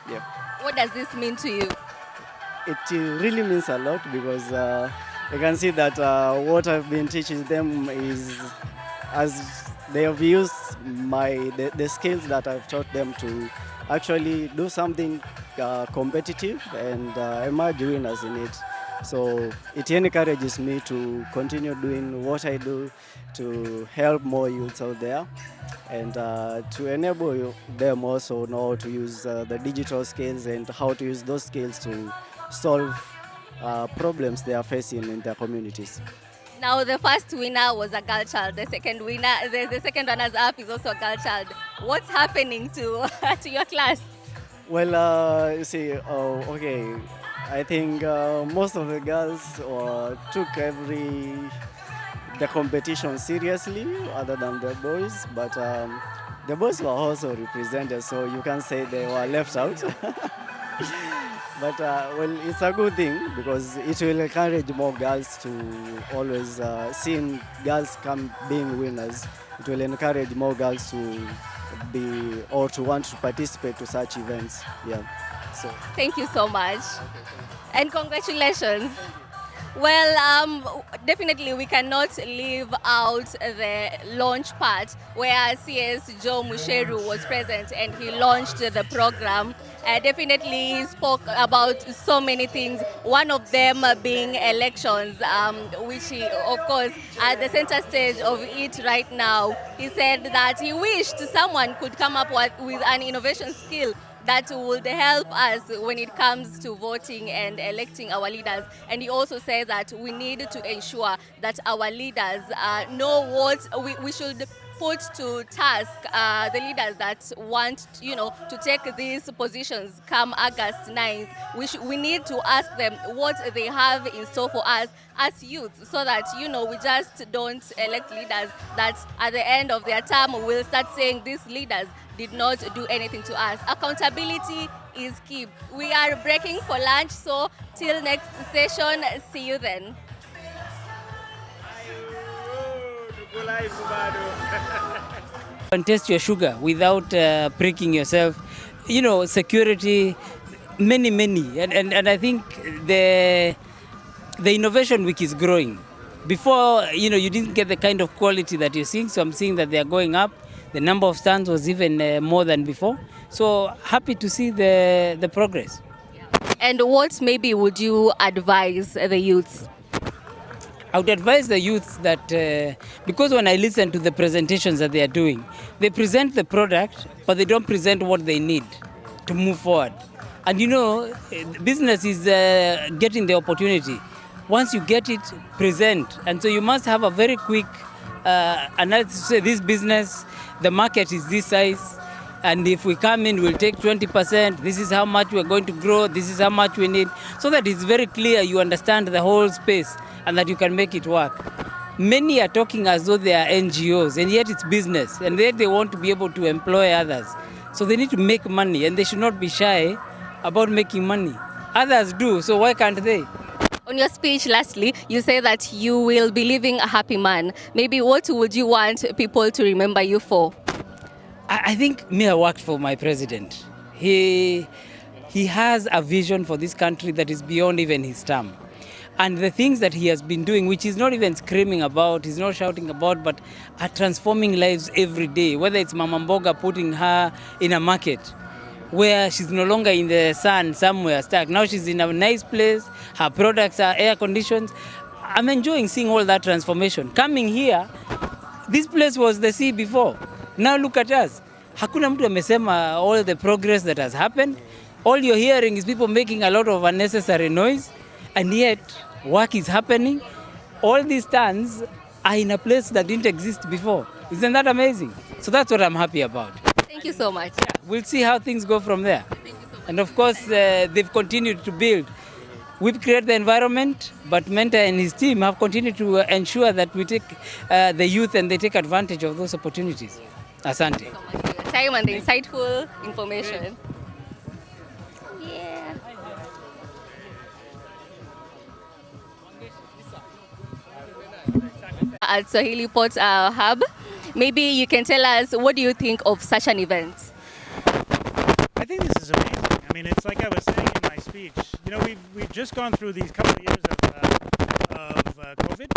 Speaker 13: Yeah.
Speaker 8: What does this mean to you?
Speaker 13: It really means a lot because you can see that what I've been teaching them is, as they have used the skills that I've taught them to actually do something competitive and emerge winners in it. So it encourages me to continue doing what I do to help more youths out there and to enable them also know to use the digital skills and how to use those skills to solve problems they are facing in their communities.
Speaker 8: Now the first winner was a girl child. The second winner, the second runners up is also a girl child. What's happening to your class?
Speaker 13: Well, you see, okay, I think most of the girls took the competition seriously, other than the boys. But the boys were also represented, so you can't say they were left out. But well, it's a good thing because it will encourage more girls to always seeing girls being winners. It will encourage more girls to be or to want to participate to such events. Yeah. So.
Speaker 8: Thank you so much, and congratulations. Well, definitely we cannot leave out the launch part where CS Joe Musheru was present and he launched the program. Definitely he spoke about so many things, one of them being elections, which he, of course, at the center stage of it right now. He said that he wished someone could come up with an innovation skill that would help us when it comes to voting and electing our leaders. And he also says that we need to ensure that our leaders know what we should put to task the leaders that want, to take these positions come August 9th. We need to ask them what they have in store for us as youth, so that, we just don't elect leaders that at the end of their term will start saying these leaders did not do anything to us. Accountability is key. We are breaking for lunch, so till next session, see you then.
Speaker 4: And test your sugar without pricking yourself. Security, many, and I think the innovation week is growing. Before, you didn't get the kind of quality that you're seeing, so I'm seeing that they are going up. The number of stands was even more than before. So happy to see the progress.
Speaker 8: And what maybe would you advise the youths?
Speaker 4: I would advise the youths that, because when I listen to the presentations that they are doing, they present the product, but they don't present what they need to move forward. And business is getting the opportunity. Once you get it, present. And so you must have a very quick analysis to say this business, the market is this size, And if we come in, we'll take 20%. This is how much we're going to grow. This is how much we need. So that it's very clear you understand the whole space and that you can make it work. Many are talking as though they are NGOs, and yet it's business, and yet they want to be able to employ others. So they need to make money, and they should not be shy about making money. Others do, so why can't they?
Speaker 8: On your speech, lastly, you say that you will be leaving a happy man. Maybe what would you want people to remember you for?
Speaker 4: I think I worked for my president. He has a vision for this country that is beyond even his term. And the things that he has been doing, which he's not even screaming about, he's not shouting about, but are transforming lives every day. Whether it's Mama Mboga putting her in a market where she's no longer in the sun somewhere stuck. Now she's in a nice place, her products are air conditioned. I'm enjoying seeing all that transformation. Coming here, this place was the sea before. Now look at us. Hakuna mtu amesema all the progress that has happened. All you're hearing is people making a lot of unnecessary noise, and yet work is happening. All these stands are in a place that didn't exist before. Isn't that amazing? So that's what I'm happy about.
Speaker 8: Thank you so much.
Speaker 4: We'll see how things go from there. And of course, they've continued to build. We've created the environment, but Mentor and his team have continued to ensure that we take the youth and they take advantage of those opportunities. Asante.
Speaker 8: Thank you so much for your time and the insightful information. Yeah. At Swahili Port Hub, maybe you can tell us, what do you think of such an event?
Speaker 23: I think this is amazing. I mean, it's like I was saying in my speech. You know, we've just gone through these couple of years of COVID,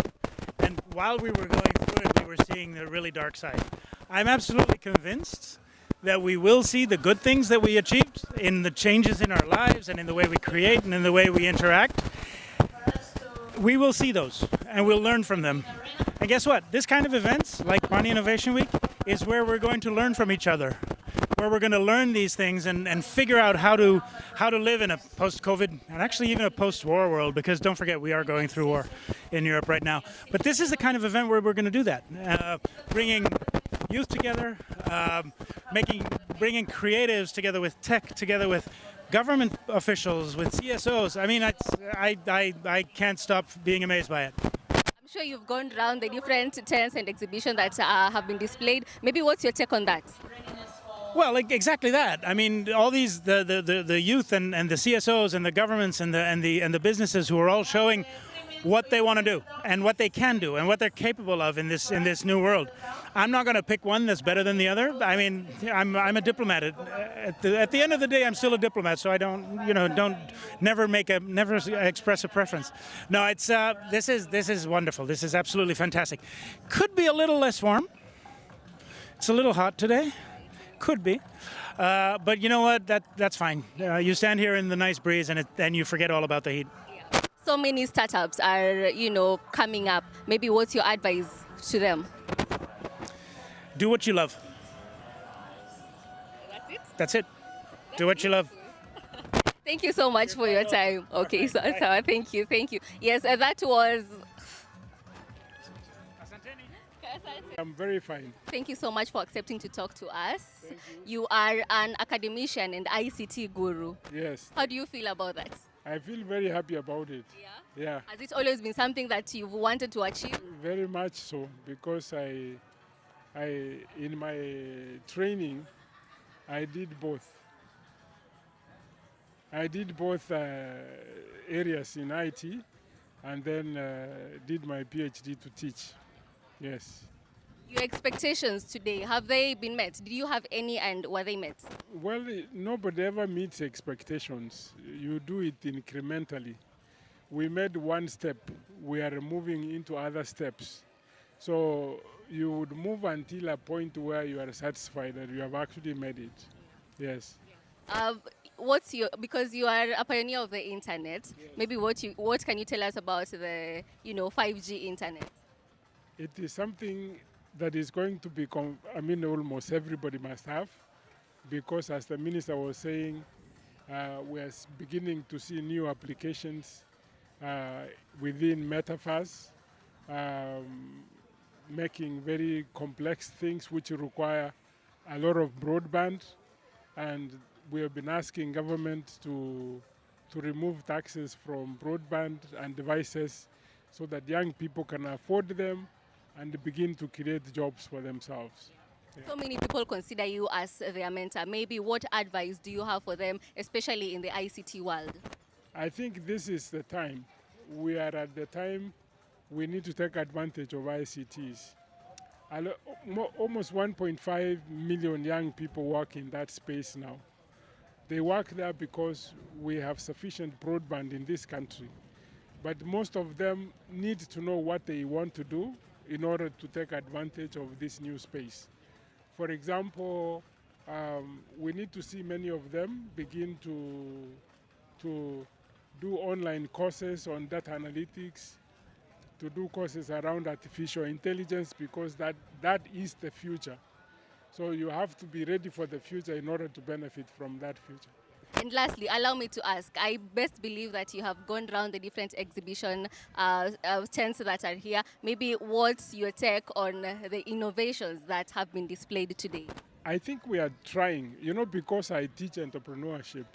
Speaker 23: and while we were going through it, we were seeing the really dark side. I'm absolutely convinced that we will see the good things that we achieved in the changes in our lives and in the way we create and in the way we interact. We will see those, and we'll learn from them. And guess what? This kind of events, like Pwani Innovation Week, is where we're going to learn from each other, where we're going to learn these things and figure out how to live in a post-COVID and actually even a post-war world, because don't forget, we are going through war in Europe right now. But this is the kind of event where we're going to do that, bringing youth together, bringing creatives together with tech, together with government officials, with CSOs. I mean, I can't stop being amazed by it.
Speaker 8: I'm sure you've gone around the different tents and exhibitions that have been displayed. Maybe what's your take on that?
Speaker 23: Well, like exactly that. I mean, all these the youth and the CSOs and the governments and the businesses who are all showing what they want to do and what they can do and what they're capable of in this new world. I'm not going to pick one that's better than the other. I mean, I'm a diplomat. At the end of the day, I'm still a diplomat, so I never express a preference. No, it's this is wonderful. This is absolutely fantastic. Could be a little less warm. It's a little hot today. Could be. But you know what? That's fine. You stand here in the nice breeze and you forget all about the heat.
Speaker 8: So many startups are, coming up. Maybe what's your advice to them?
Speaker 23: Do what you love.
Speaker 8: That's it?
Speaker 23: That's it. Do what you love.
Speaker 8: Thank you so much for your time. Okay, so thank you. Yes, that was...
Speaker 15: I'm very fine.
Speaker 8: Thank you so much for accepting to talk to us. You are an academician and ICT guru.
Speaker 15: Yes.
Speaker 8: How do you feel about that?
Speaker 15: I feel very happy about it. Yeah.
Speaker 8: Has it always been something that you've wanted to achieve?
Speaker 15: Very much so, because I in my training, I did both. I did both areas in IT, and then did my PhD to teach. Yes.
Speaker 8: Your expectations today, have they been met? Did you have any, and were they met?
Speaker 15: Well, nobody ever meets expectations. You do it incrementally. We made one step. We are moving into other steps. So you would move until a point where you are satisfied that you have actually made it. Yes.
Speaker 8: Because you are a pioneer of the internet, maybe what can you tell us about the 5G internet?
Speaker 15: It is something that is going to be, almost everybody must have, because as the minister was saying, we are beginning to see new applications within metaverse, making very complex things which require a lot of broadband, and we have been asking government to remove taxes from broadband and devices so that young people can afford them and begin to create jobs for themselves.
Speaker 8: So many people consider you as their mentor. Maybe what advice do you have for them, especially in the ICT world?
Speaker 15: I think this is the time. We are at the time we need to take advantage of ICTs. Almost 1.5 million young people work in that space now. They work there because we have sufficient broadband in this country. But most of them need to know what they want to do in order to take advantage of this new space. For example, we need to see many of them begin to do online courses on data analytics, to do courses around artificial intelligence, because that is the future. So you have to be ready for the future in order to benefit from that future.
Speaker 8: And lastly, allow me to ask, I best believe that you have gone around the different exhibition tents that are here. Maybe what's your take on the innovations that have been displayed today?
Speaker 15: I think we are trying, because I teach entrepreneurship.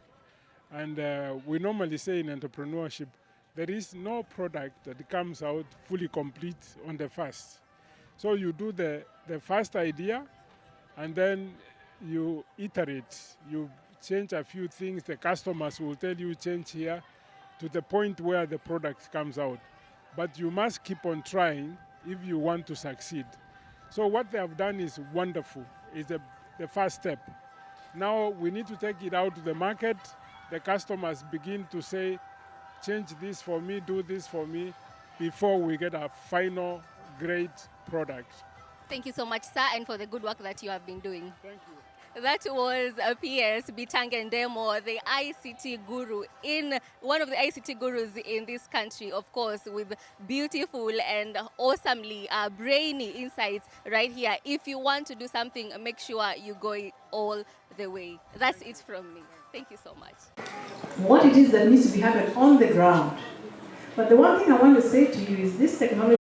Speaker 15: And we normally say in entrepreneurship, there is no product that comes out fully complete on the first. So you do the first idea, and then you iterate. You change a few things. The customers will tell you change here to the point where the product comes out. But you must keep on trying if you want to succeed. So what they have done is wonderful. It's the first step. Now we need to take it out to the market. The customers begin to say, change this for me, do this for me, before we get a final great product.
Speaker 8: Thank you so much, sir, and for the good work that you have been doing.
Speaker 15: Thank you.
Speaker 8: That was PS Bitangendemo, the ICT guru, one of the ICT gurus in this country, of course, with beautiful and awesomely brainy insights right here. If you want to do something, make sure you go all the way. That's it from me. Thank you so much.
Speaker 16: What it is that needs to be happening on the ground. But the one thing I want to say to you is this technology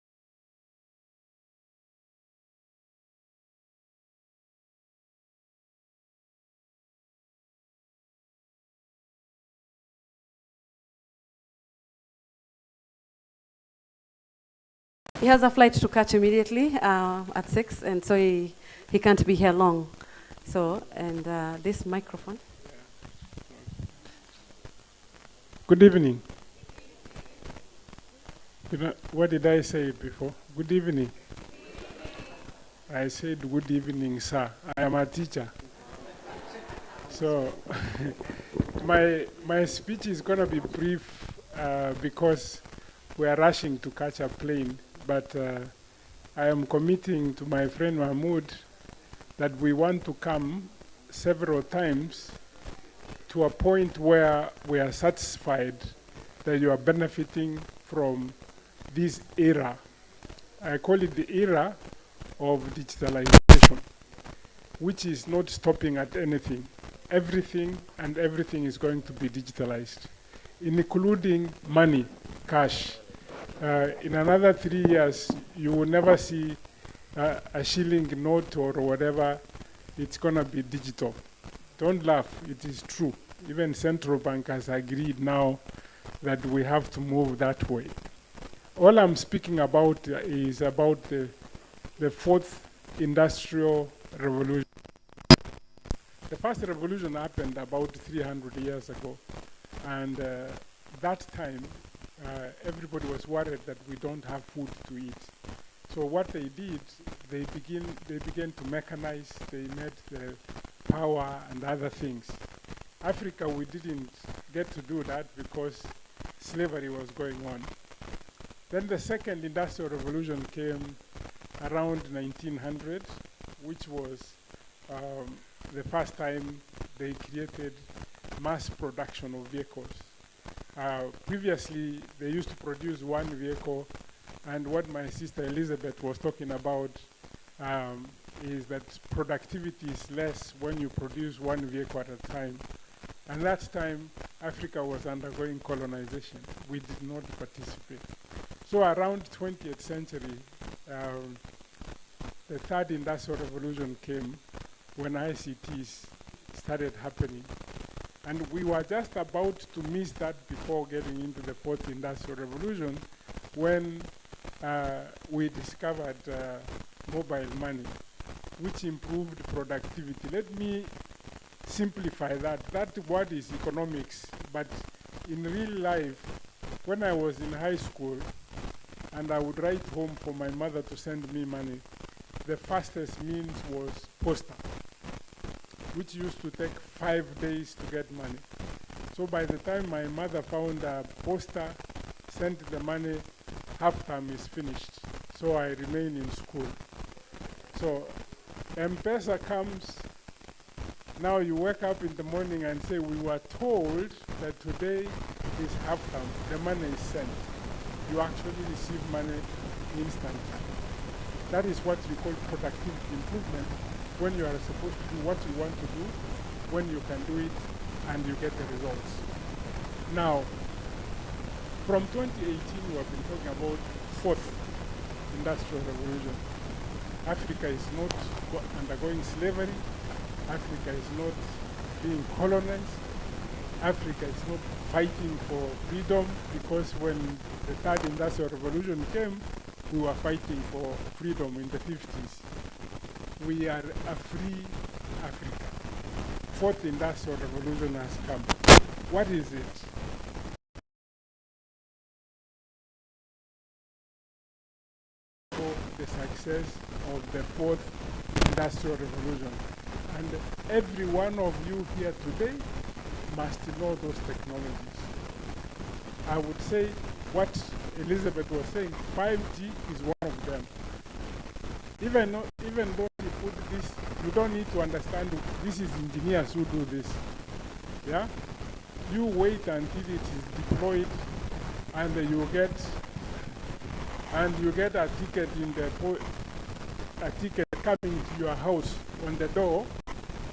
Speaker 17: He has a flight to catch immediately at 6, and so he can't be here long. So, and this microphone.
Speaker 15: Good evening. What did I say before? Good evening. I said good evening, sir. I am a teacher. So my speech is going to be brief because we are rushing to catch a plane. But I am committing to my friend Mahmoud that we want to come several times to a point where we are satisfied that you are benefiting from this era. I call it the era of digitalization, which is not stopping at anything. Everything is going to be digitalized, including money, cash. In another 3 years, you will never see a shilling note or whatever. It's going to be digital. Don't laugh, it is true. Even central bank has agreed now that we have to move that way. All I'm speaking about is about the fourth industrial revolution. The first revolution happened about 300 years ago. And that time, everybody was worried that we don't have food to eat. So what they did, they began to mechanize, they made the power and other things. Africa, we didn't get to do that because slavery was going on. Then the second industrial revolution came around 1900, which was the first time they created mass production of vehicles. Previously, they used to produce one vehicle, and what my sister Elizabeth was talking about is that productivity is less when you produce one vehicle at a time. And that time, Africa was undergoing colonization. We did not participate. So around 20th century, the third industrial revolution came, when ICTs started happening. And we were just about to miss that before getting into the fourth industrial revolution when we discovered mobile money, which improved productivity. Let me simplify that. That word is economics, but in real life, when I was in high school and I would write home for my mother to send me money, the fastest means was posta, which used to take 5 days to get money. So by the time my mother found a posta, sent the money, half term is finished. So I remain in school. So M-Pesa comes, now you wake up in the morning and say, we were told that today is half term, the money is sent. You actually receive money instantly. That is what we call productivity improvement, when you are supposed to do what you want to do, when you can do it, and you get the results. Now, from 2018, we have been talking about fourth industrial revolution. Africa is not undergoing slavery. Africa is not being colonized. Africa is not fighting for freedom, because when the third industrial revolution came, we were fighting for freedom in the 50s. We are a free Africa. Fourth industrial revolution has come. What is it? For the success of the fourth industrial revolution. And every one of you here today must know those technologies. I would say what Elizabeth was saying, 5G is one of them. Even though you put this, you don't need to understand this is engineers who do this. Yeah? You wait until it is deployed and you get a ticket in a ticket coming to your house on the door,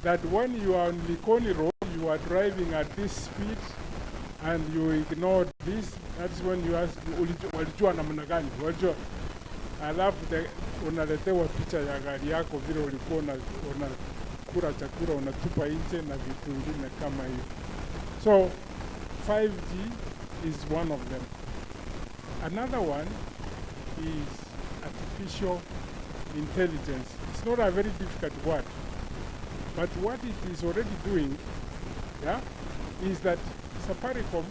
Speaker 15: that when you are on Likoni Road, you are driving at this speed and you ignore this. That's when you ask, walijua namna gani? Walijua. Alafu unaletewa picha ya gari yako vile ulikuwa unakula chakula unatupa nje na vitu vingine kama hiyo. So 5G is one of them. Another one is artificial intelligence. It's not a very difficult word, but what it is already doing, yeah, is that Safaricom,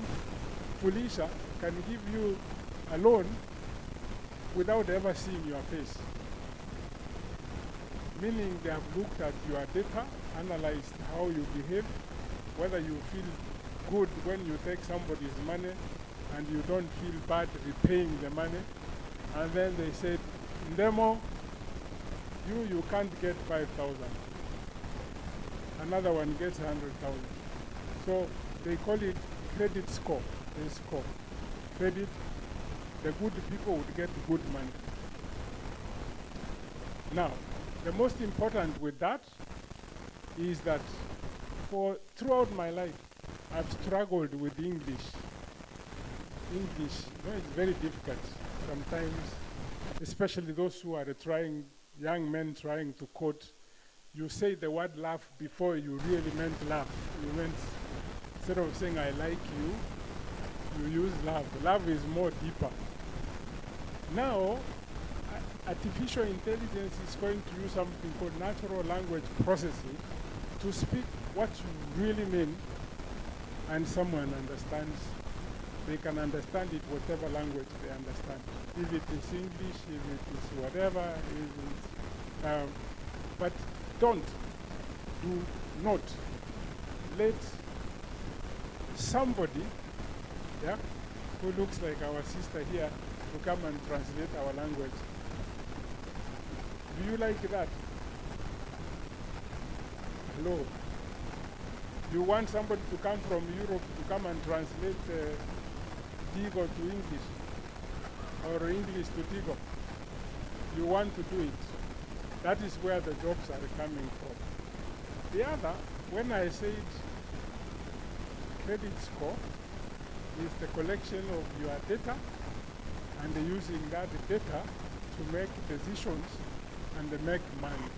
Speaker 15: Felicia, can give you a loan without ever seeing your face. Meaning they have looked at your data, analyzed how you behave, whether you feel good when you take somebody's money and you don't feel bad repaying the money. And then they said, Ndemo, you can't get 5,000. Another one gets 100,000. So they call it credit score. They score. Credit, the good people would get good money. Now, the most important with that is that throughout my life, I've struggled with English. English, it's very difficult sometimes, especially those who are young men trying to quote. You say the word laugh before you really meant laugh. You meant, instead of saying I like you, you use love. Love is more deeper. Now, artificial intelligence is going to use something called natural language processing to speak what you really mean, and someone understands. They can understand it whatever language they understand. If it is English, if it is whatever, but do not let somebody, yeah, who looks like our sister here to come and translate our language. Do you like that? Hello? You want somebody to come from Europe to come and translate Tigo to English or English to Tigo? You want to do it. That is where the jobs are coming from. The other, when I said credit score, is the collection of your data and using that data to make decisions and make money.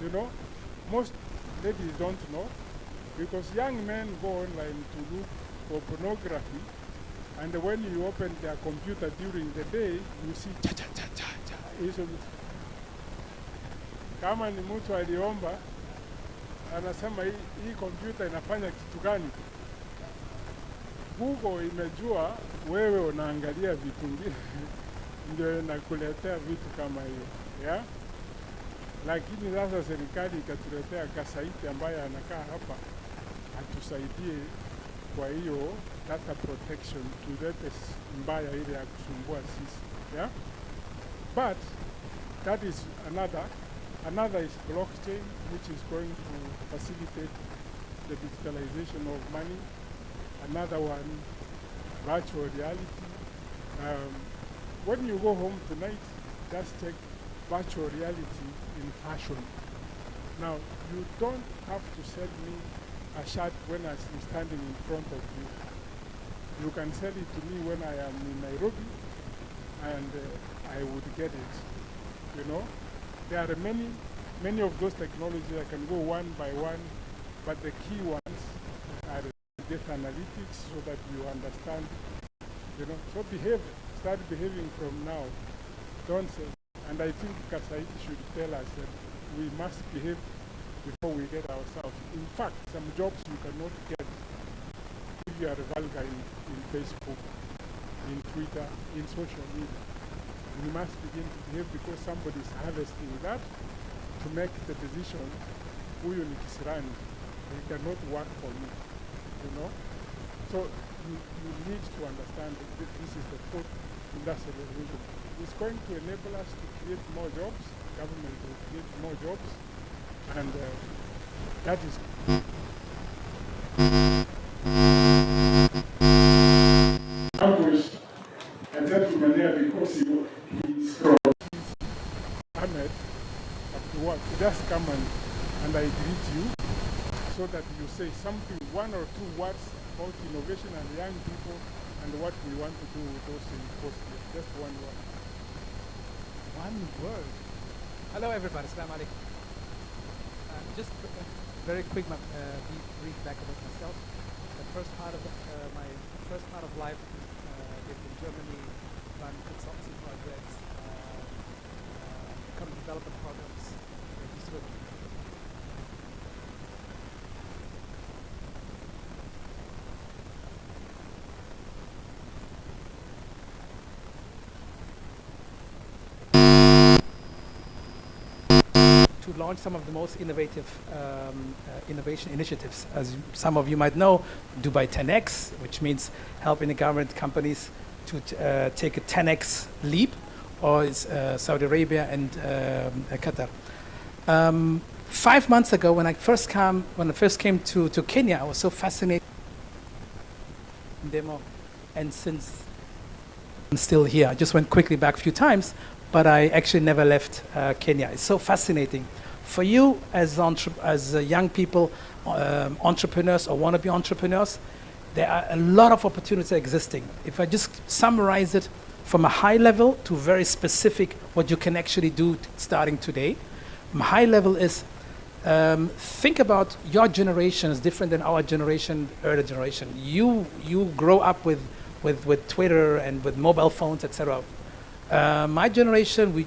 Speaker 15: You know, most ladies don't know, because young men go online to look for pornography, and when you open their computer during the day, you see cha cha cha cha cha. Hizo vitu. Kama ni mtu aliomba, anasema hii computer inafanya kitu gani? Google imejua wewe unaangalia vitu vingine ndio inakuletea vitu kama hiyo, yeah? Lakini sasa serikali ikatuletea Kasaiti ambaye anakaa hapa atusaidie kwa hiyo data protection, tulete mbaya ile ya kusumbua sisi, yeah? But that is another is blockchain, which is going to facilitate the digitalization of money. Another one, virtual reality. When you go home tonight, just check virtual reality in fashion. Now, you don't have to sell me a shirt when I'm standing in front of you. You can sell it to me when I am in Nairobi, and I would get it. You know, there are many of those technologies. I can go one by one, but the key ones are data analytics, so that you understand. You know, so start behaving from now. Don't say. And I think Kasaiti should tell us that we must behave before we get ourselves. In fact, some jobs you cannot get if you are vulgar in Facebook, in Twitter, in social media. We must begin to behave because somebody is harvesting that to make the decision, huyu ni kisirani, he cannot work for me, you know? So you need to understand that this is the fourth industrial revolution. It's going to enable us to create more jobs, government will create more jobs, and that is ambushed a gentleman here because he's from Ahmed after work. Just come and I greet you so that you say something, one or two words about innovation and young people and what we want to do with those in post. Just one word.
Speaker 5: One word. Hello everybody, Assalamu alaikum. Just very quick brief back about myself. The first part of my first part of life lived in Germany, run consultancy projects, economic development programs. To launch some of the most innovative innovation initiatives. As some of you might know, Dubai 10X, which means helping the government companies to take a 10X leap, or it's Saudi Arabia and Qatar. 5 months ago, when I first came to Kenya, I was so fascinated demo, and since I'm still here. I just went quickly back a few times, but I actually never left Kenya. It's so fascinating. For you as young people, entrepreneurs or wannabe entrepreneurs, there are a lot of opportunities existing. If I just summarize it from a high level to very specific, what you can actually do starting today. High level is, think about your generation is different than our generation, earlier generation. You grow up with Twitter and with mobile phones, etc. My generation, we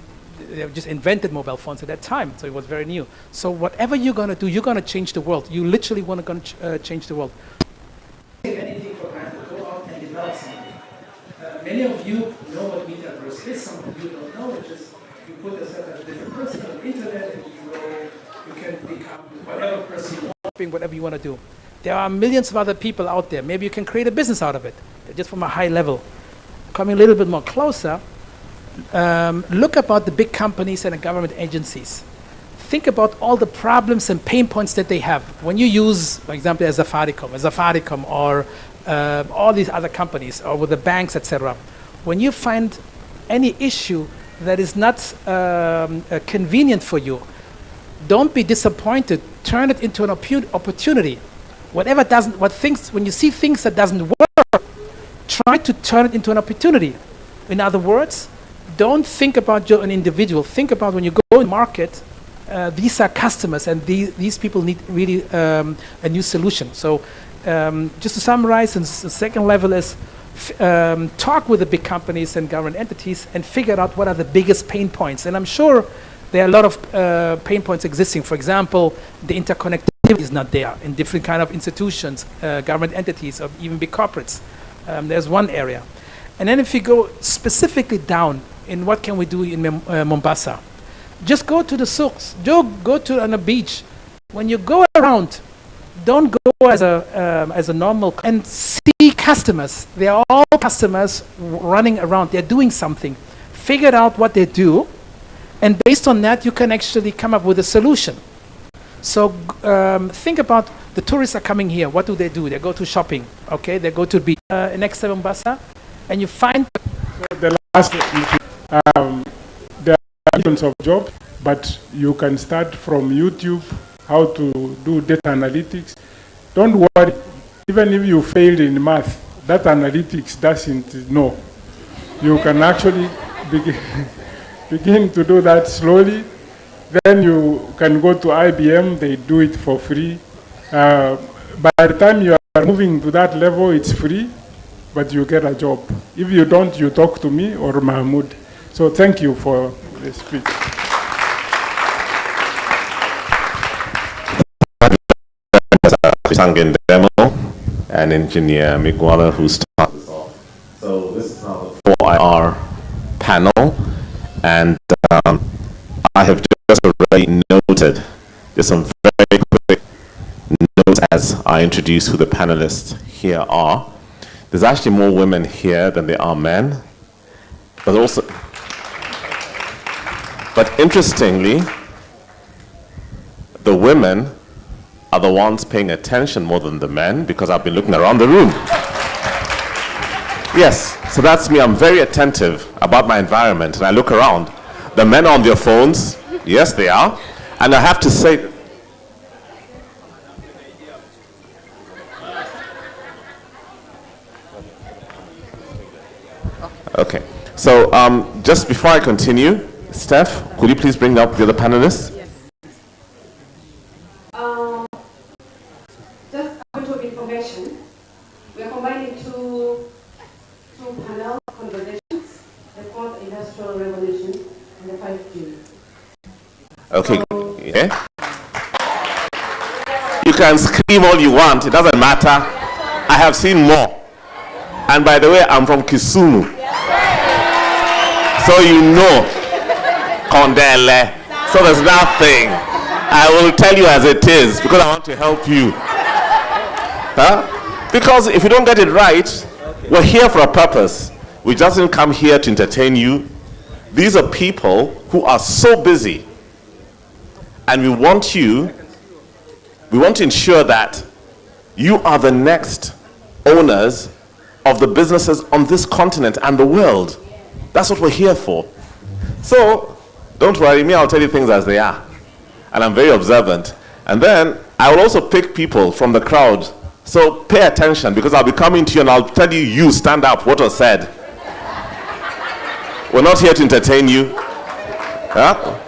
Speaker 5: just invented mobile phones at that time, so it was very new. So whatever you're going to do, you're going to change the world. You literally want to change the world.
Speaker 14: Take anything for granted, go out and develop something. Many of you know what metaverse is, some of you don't know. It's just you put yourself as a different person on the internet and you grow, you can become whatever person you want.
Speaker 5: Whatever you want to do. There are millions of other people out there. Maybe you can create a business out of it, just from a high level. Coming a little bit more closer, look about the big companies and the government agencies. Think about all the problems and pain points that they have. When you use, for example, a Safaricom or all these other companies, or with the banks, etc. When you find any issue that is not convenient for you, don't be disappointed. Turn it into an opportunity. When you see things that doesn't work, try to turn it into an opportunity. In other words, don't think about you an individual. Think about when you go to the market these are customers, and these people need really a new solution. So just to summarize, the second level is talk with the big companies and government entities and figure out what are the biggest pain points. And I'm sure there are a lot of pain points existing. For example, the interconnectivity is not there in different kind of institutions, government entities, or even big corporates. There's one area. And then if you go specifically down in what can we do in Mombasa, just go to the souks, go to on a beach. When you go around, don't go as a normal and see customers. They are all customers running around. They're doing something. Figure out what they do, and based on that, you can actually come up with a solution. So think about the tourists are coming here. What do? They go to shopping. Okay, they go to the beach. Next to Mombasa, and you find.
Speaker 15: So the last, there are millions of jobs, but you can start from YouTube. How to do data analytics. Don't worry, even if you failed in math, that analytics doesn't know. You can actually begin to do that slowly. Then you can go to IBM, they do it for free. By the time you are moving to that level, it's free, but you get a job. If you don't, you talk to me or Mahmoud. So thank you for the speech.
Speaker 11: Demo and engineer Miguala, who started this off. So this is now the 4IR panel, and I have just already noted just some very quick notes as I introduce who the panelists here are. There's actually more women here than there are men, but interestingly, the women are the ones paying attention more than the men, because I've been looking around the room. Yes, so that's me. I'm very attentive about my environment, and I look around. The men are on their phones. Yes, they are. And I have to say, okay. So just before I continue, Steph, could you please bring up the other panelists?
Speaker 17: We are combining two panel conversations, the fourth industrial revolution and the 5G.
Speaker 11: Okay, yeah. You can scream all you want, it doesn't matter. I have seen more. And by the way, I'm from Kisumu. So you know, Kondele. So there's nothing. I will tell you as it is, because I want to help you. Huh? Because if you don't get it right, we're here for a purpose. We just didn't come here to entertain you. These are people who are so busy. And we want to ensure that you are the next owners of the businesses on this continent and the world. That's what we're here for. So, don't worry, I'll tell you things as they are. And I'm very observant. And then, I will also pick people from the crowd. So pay attention, because I'll be coming to you and I'll tell you, stand up, what was said. We're not here to entertain you.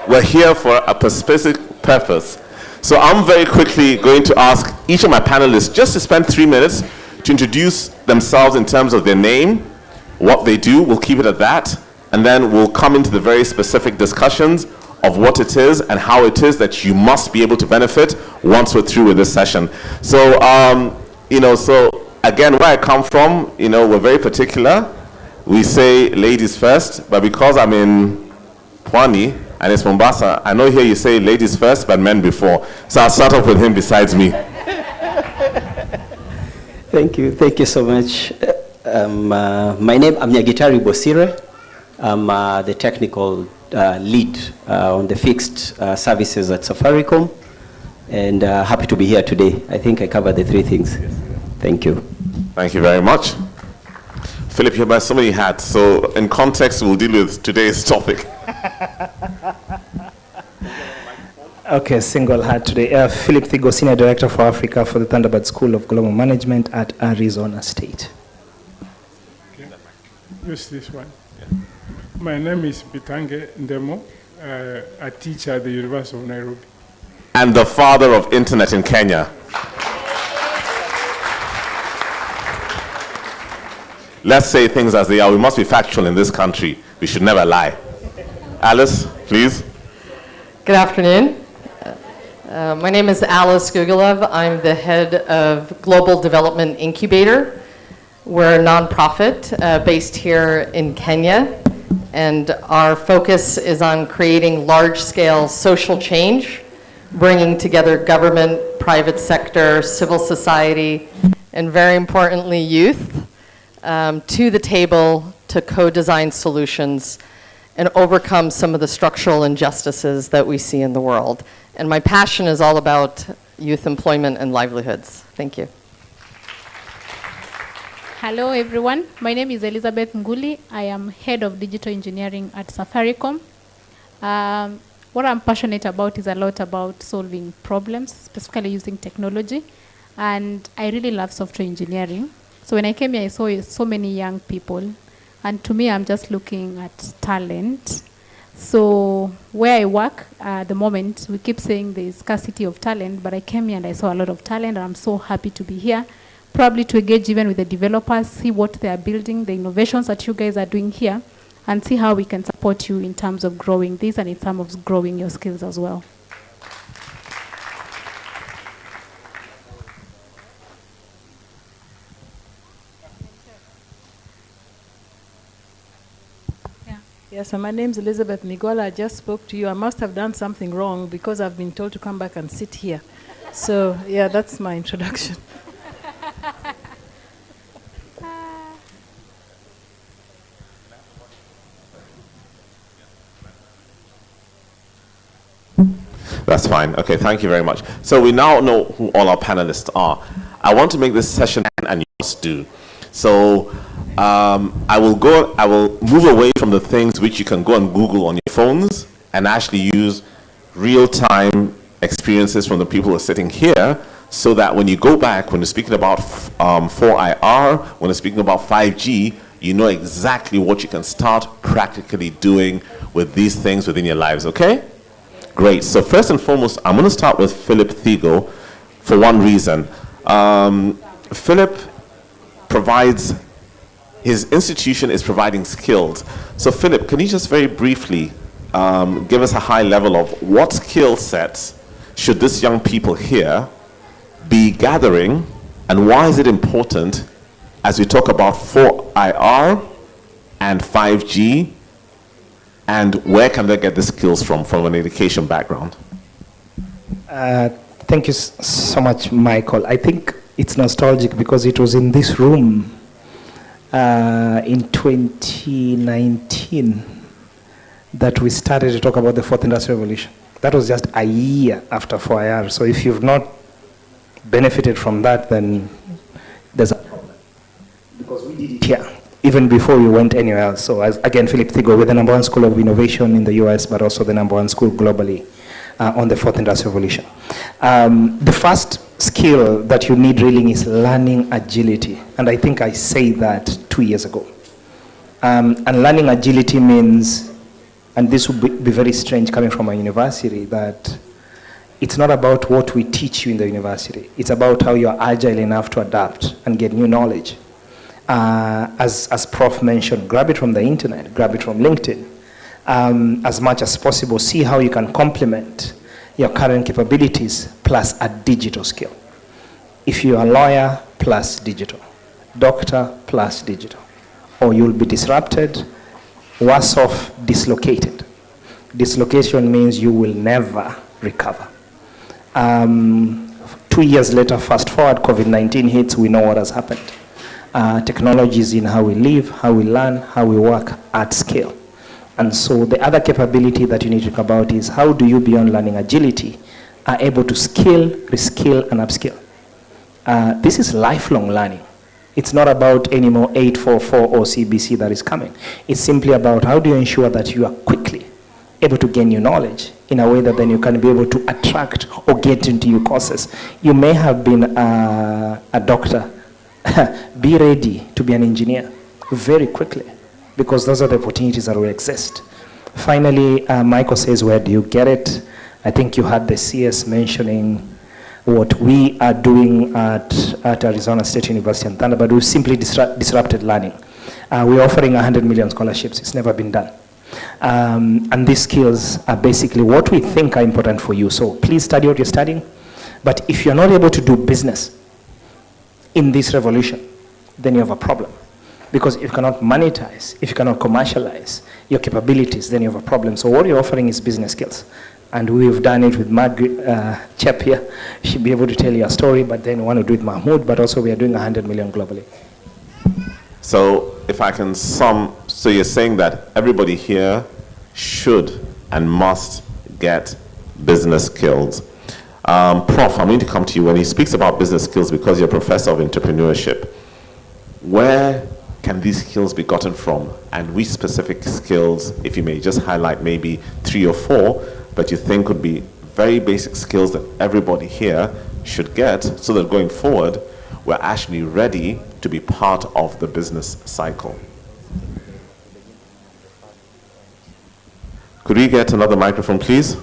Speaker 11: We're here for a specific purpose. So I'm very quickly going to ask each of my panelists just to spend 3 minutes to introduce themselves in terms of their name, what they do, we'll keep it at that, and then we'll come into the very specific discussions of what it is and how it is that you must be able to benefit once we're through with this session. So, so again, where I come from, we're very particular. We say ladies first, but because I'm in Pwani and it's Mombasa, I know here you say ladies first, but men before. So I'll start off with him besides me.
Speaker 18: Thank you so much. My name, I'm Nyagitari Bosire. I'm the technical lead on the fixed services at Safaricom, and happy to be here today. I think I covered the 3 things. Thank you.
Speaker 11: Thank you very much. Philip, you have so many hats, so in context, we'll deal with today's topic.
Speaker 20: Okay, single hat today. Philip Thigo, Senior Director for Africa for the Thunderbird School of Global Management at Arizona State.
Speaker 15: Okay. Use this one. My name is Bitange Ndemo. a teacher at the University of Nairobi.
Speaker 11: And the father of internet in Kenya. Let's say things as they are. We must be factual in this country. We should never lie. Alice, please.
Speaker 2: Good afternoon. My name is Alice Gugilev. I'm the head of Global Development Incubator. We're a nonprofit based here in Kenya, and our focus is on creating large-scale social change, bringing together government, private sector, civil society, and very importantly, youth to the table to co-design solutions and overcome some of the structural injustices that we see in the world. And my passion is all about youth employment and livelihoods. Thank you.
Speaker 21: Hello everyone, my name is Elizabeth Nguli. I am head of digital engineering at Safaricom. What I'm passionate about is a lot about solving problems, specifically using technology. And I really love software engineering. So when I came here, I saw so many young people. And to me, I'm just looking at talent. So where I work at the moment, we keep saying there's scarcity of talent, but I came here and I saw a lot of talent, and I'm so happy to be here. Probably to engage even with the developers, see what they are building, the innovations that you guys are doing here, and see how we can support you in terms of growing this and in terms of growing your skills as well.
Speaker 16: Yes, so my name is Elizabeth Migola. I just spoke to you. I must have done something wrong because I've been told to come back and sit here. So, yeah, that's my introduction.
Speaker 11: That's fine. Okay, thank you very much. So we now know who all our panelists are. I want to make this session, and you must do. So I will move away from the things which you can go and Google on your phones and actually use real-time experiences from the people who are sitting here, so that when you go back, when you're speaking about 4IR, when you're speaking about 5G, you know exactly what you can start practically doing with these things within your lives, okay? Great. So first and foremost, I'm going to start with Philip Thigo for one reason. Philip provides, his institution is providing skills. So Philip, can you just very briefly give us a high level of what skill sets should these young people here be gathering, and why is it important as we talk about 4IR and 5G, and where can they get the skills from an education background?
Speaker 20: Thank you so much, Michael. I think it's nostalgic because it was in this room in 2019 that we started to talk about the fourth industrial revolution. That was just a year after 4IR. So if you've not benefited from that, then there's a problem. Because we did it here, even before we went anywhere else. So again, Philip Thigo, we're the #1 school of innovation in the US, but also the #1 school globally on the fourth industrial revolution. The first skill that you need really is learning agility. And I think I said that 2 years ago. And learning agility means, and this would be very strange coming from a university, that it's not about what we teach you in the university. It's about how you're agile enough to adapt and get new knowledge. As Prof mentioned, grab it from the internet, grab it from LinkedIn. As much as possible, see how you can complement your current capabilities plus a digital skill. If you're a lawyer, plus digital. Doctor, plus digital. Or you'll be disrupted, worse off, dislocated. Dislocation means you will never recover. 2 years later, fast forward, COVID-19 hits, we know what has happened. Technology is in how we live, how we learn, how we work at scale. And so the other capability that you need to think about is how do you, beyond learning agility, are able to skill, reskill, and upskill. This is lifelong learning. It's not about any more 844 or CBC that is coming. It's simply about how do you ensure that you are quickly able to gain new knowledge in a way that then you can be able to attract or get into your courses. You may have been a doctor. Be ready to be an engineer very quickly, because those are the opportunities that will exist. Finally, Michael says, where do you get it? I think you had the CS mentioning what we are doing at Arizona State University in Thunderbird. We've simply disrupted learning. We're offering 100 million scholarships. It's never been done. And these skills are basically what we think are important for you. So please study what you're studying. But if you're not able to do business in this revolution, then you have a problem. Because if you cannot monetize, if you cannot commercialize your capabilities, then you have a problem. So what you're offering is business skills. And we've done it with Margaret Chep here. She'll be able to tell you a story, but then we want to do it with Mahmoud, but also we are doing 100 million globally.
Speaker 11: So if I can sum, so you're saying that everybody here should and must get business skills. Prof, I'm going to come to you when he speaks about business skills because you're a professor of entrepreneurship. Where can these skills be gotten from? And which specific skills, if you may just highlight maybe 3 or 4, but you think would be very basic skills that everybody here should get so that going forward, we're actually ready to be part of the business cycle. Could we get another microphone, please?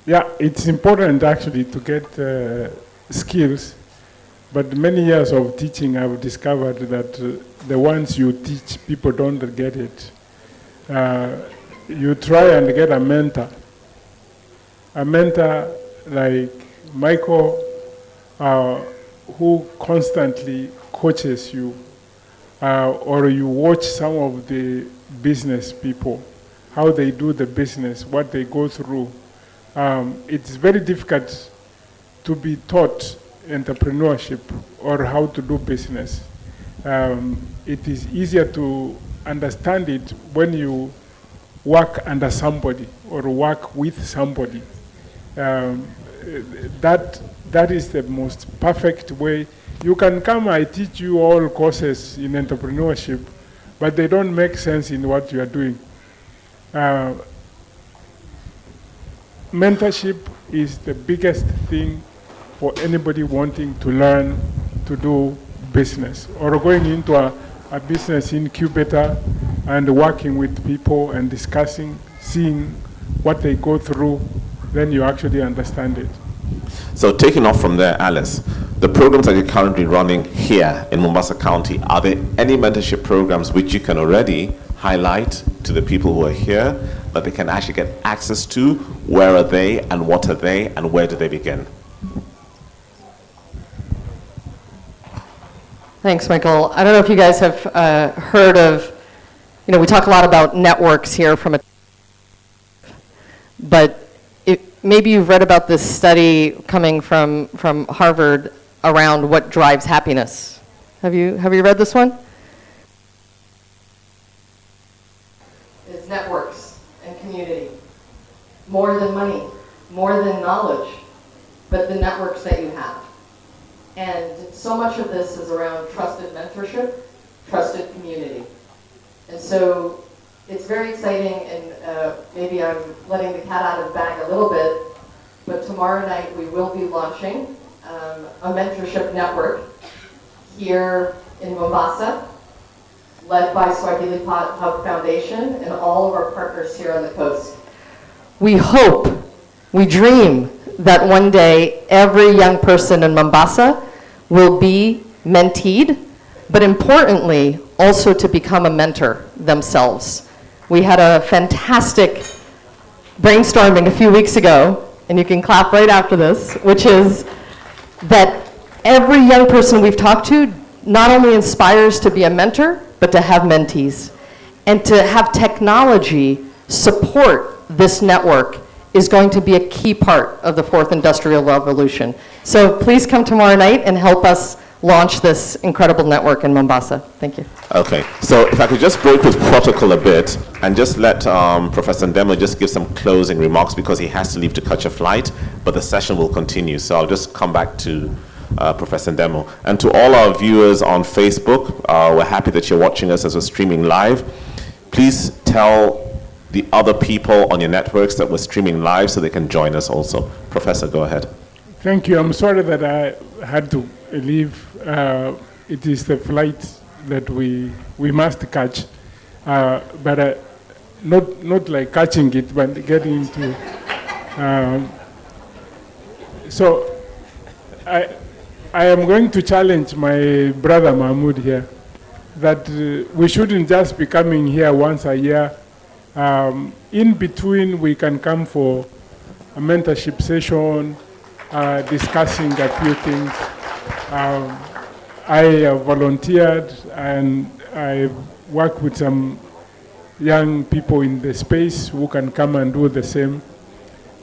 Speaker 15: Yeah, it's important actually to get skills, but many years of teaching I've discovered that the ones you teach, people don't get it. You try and get a mentor like Michael, who constantly coaches you, or you watch some of the business people, how they do the business, what they go through. It's very difficult to be taught entrepreneurship or how to do business. It is easier to understand it when you work under somebody or work with somebody. That is the most perfect way. You can come, I teach you all courses in entrepreneurship, but they don't make sense in what you are doing. Mentorship is the biggest thing for anybody wanting to learn to do business or going into a business incubator and working with people and discussing, seeing what they go through, then you actually understand it.
Speaker 11: So taking off from there, Alice, the programs that you're currently running here in Mombasa County, are there any mentorship programs which you can already highlight to the people who are here that they can actually get access to? Where are they and what are they and where do they begin?
Speaker 2: Thanks, Michael. I don't know if you guys have heard of, we talk a lot about networks here but maybe you've read about this study coming from Harvard around what drives happiness. Have you read this one? It's networks and community. More than money, more than knowledge, but the networks that you have. And so much of this is around trusted mentorship, trusted community. And so it's very exciting, and maybe I'm letting the cat out of the bag a little bit, but tomorrow night we will be launching a mentorship network here in Mombasa, led by Swahili Hub Foundation and all of our partners here on the coast. We hope, we dream that one day every young person in Mombasa will be menteed, but importantly, also to become a mentor themselves. We had a fantastic brainstorming a few weeks ago, and you can clap right after this, which is that every young person we've talked to not only inspires to be a mentor, but to have mentees. And to have technology support this network is going to be a key part of the fourth industrial revolution. So please come tomorrow night and help us launch this incredible network in Mombasa. Thank you.
Speaker 11: Okay, so if I could just break with protocol a bit and just let Professor Ndemo just give some closing remarks because he has to leave to catch a flight, but the session will continue. So I'll just come back to Professor Ndemo. And to all our viewers on Facebook, we're happy that you're watching us as we're streaming live. Please tell the other people on your networks that we're streaming live so they can join us also. Professor, go ahead.
Speaker 15: Thank you. I'm sorry that I had to leave. It is the flight that we must catch, but not like catching it, but getting into. So I am going to challenge my brother Mahmoud here that we shouldn't just be coming here once a year. In between, we can come for a mentorship session, discussing a few things. I have volunteered and I work with some young people in the space who can come and do the same.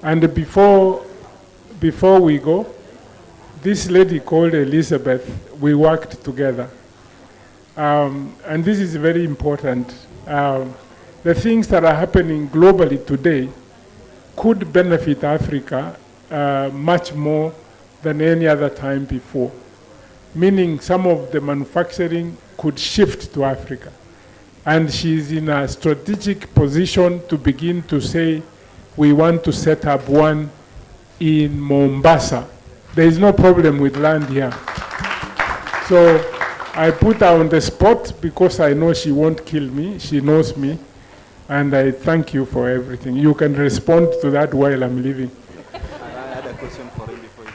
Speaker 15: And before we go, this lady called Elizabeth, we worked together. And this is very important. The things that are happening globally today could benefit Africa much more than any other time before. Meaning some of the manufacturing could shift to Africa. And she's in a strategic position to begin to say, we want to set up one in Mombasa. There is no problem with land here. So I put her on the spot because I know she won't kill me. She knows me. And I thank you for everything. You can respond to that while I'm leaving.
Speaker 11: I had a question for him before you.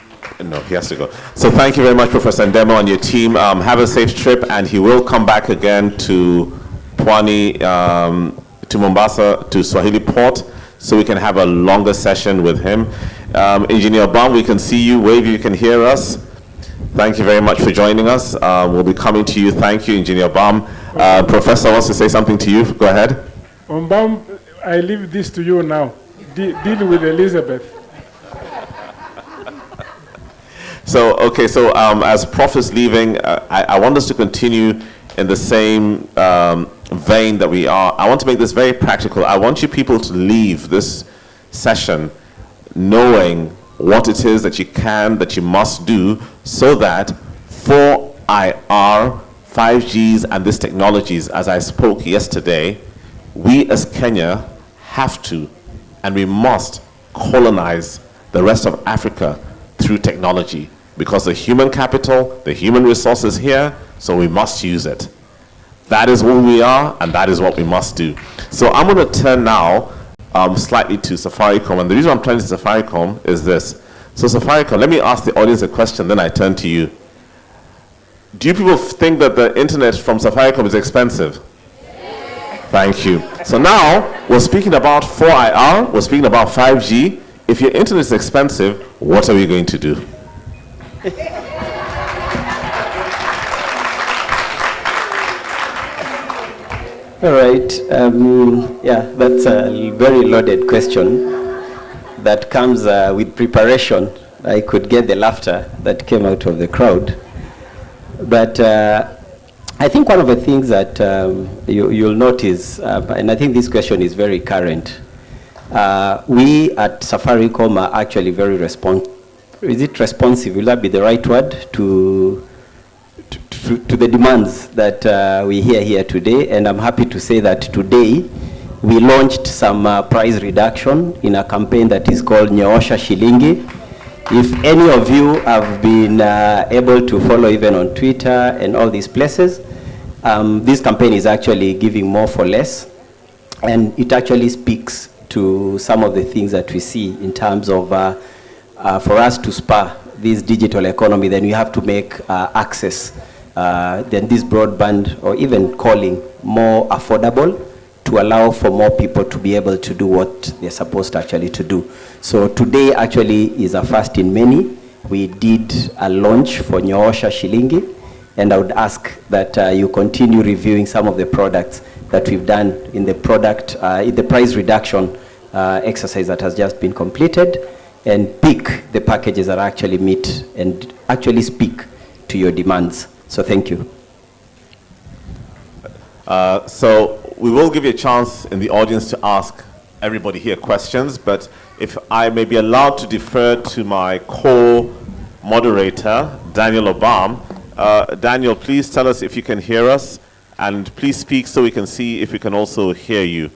Speaker 11: No, he has to go. So thank you very much, Professor Ndemo and your team. Have a safe trip, and he will come back again to Pwani, to Mombasa, to Swahili Port, so we can have a longer session with him. Engineer Bam, we can see you, wave, you can hear us. Thank you very much for joining us. We'll be coming to you. Thank you, Engineer Bam. Professor wants to say something to you. Go ahead.
Speaker 15: Bam, I leave this to you now. Deal with Elizabeth.
Speaker 11: So, okay, so as Prof is leaving, I want us to continue in the same vein that we are. I want to make this very practical. I want you people to leave this session knowing what it is that you can, that you must do, so that 4IR, 5Gs, and these technologies, as I spoke yesterday, we as Kenya have to and we must colonize the rest of Africa through technology, because the human capital, the human resource is here, so we must use it. That is who we are, and that is what we must do. So I'm going to turn now slightly to Safaricom, and the reason I'm turning to Safaricom is this. So Safaricom, let me ask the audience a question, then I turn to you. Do you people think that the internet from Safaricom is expensive? Thank you. So now, we're speaking about 4IR, we're speaking about 5G. If your internet is expensive, what are we going to do?
Speaker 18: All right. Yeah, that's a very loaded question that comes with preparation. I could get the laughter that came out of the crowd. But I think one of the things that you'll notice, and I think this question is very current, we at Safaricom are actually very responsive, will that be the right word, to the demands that we hear here today. And I'm happy to say that today we launched some price reduction in a campaign that is called Nyoosha Shilingi. If any of you have been able to follow even on Twitter and all these places, this campaign is actually giving more for less, and it actually speaks to some of the things that we see in terms of for us to spur this digital economy, then you have to make access, then this broadband or even calling more affordable to allow for more people to be able to do what they're supposed actually to do. So today actually is a first in many. We did a launch for Nyoosha Shilingi, and I would ask that you continue reviewing some of the products that we've done in the product, in the price reduction exercise that has just been completed, and pick the packages that actually meet and actually speak to your demands. So thank you.
Speaker 11: So we will give you a chance in the audience to ask everybody here questions, but if I may be allowed to defer to my co-moderator, Daniel Obam. Daniel, please tell us if you can hear us, and please speak so we can see if we can also hear you.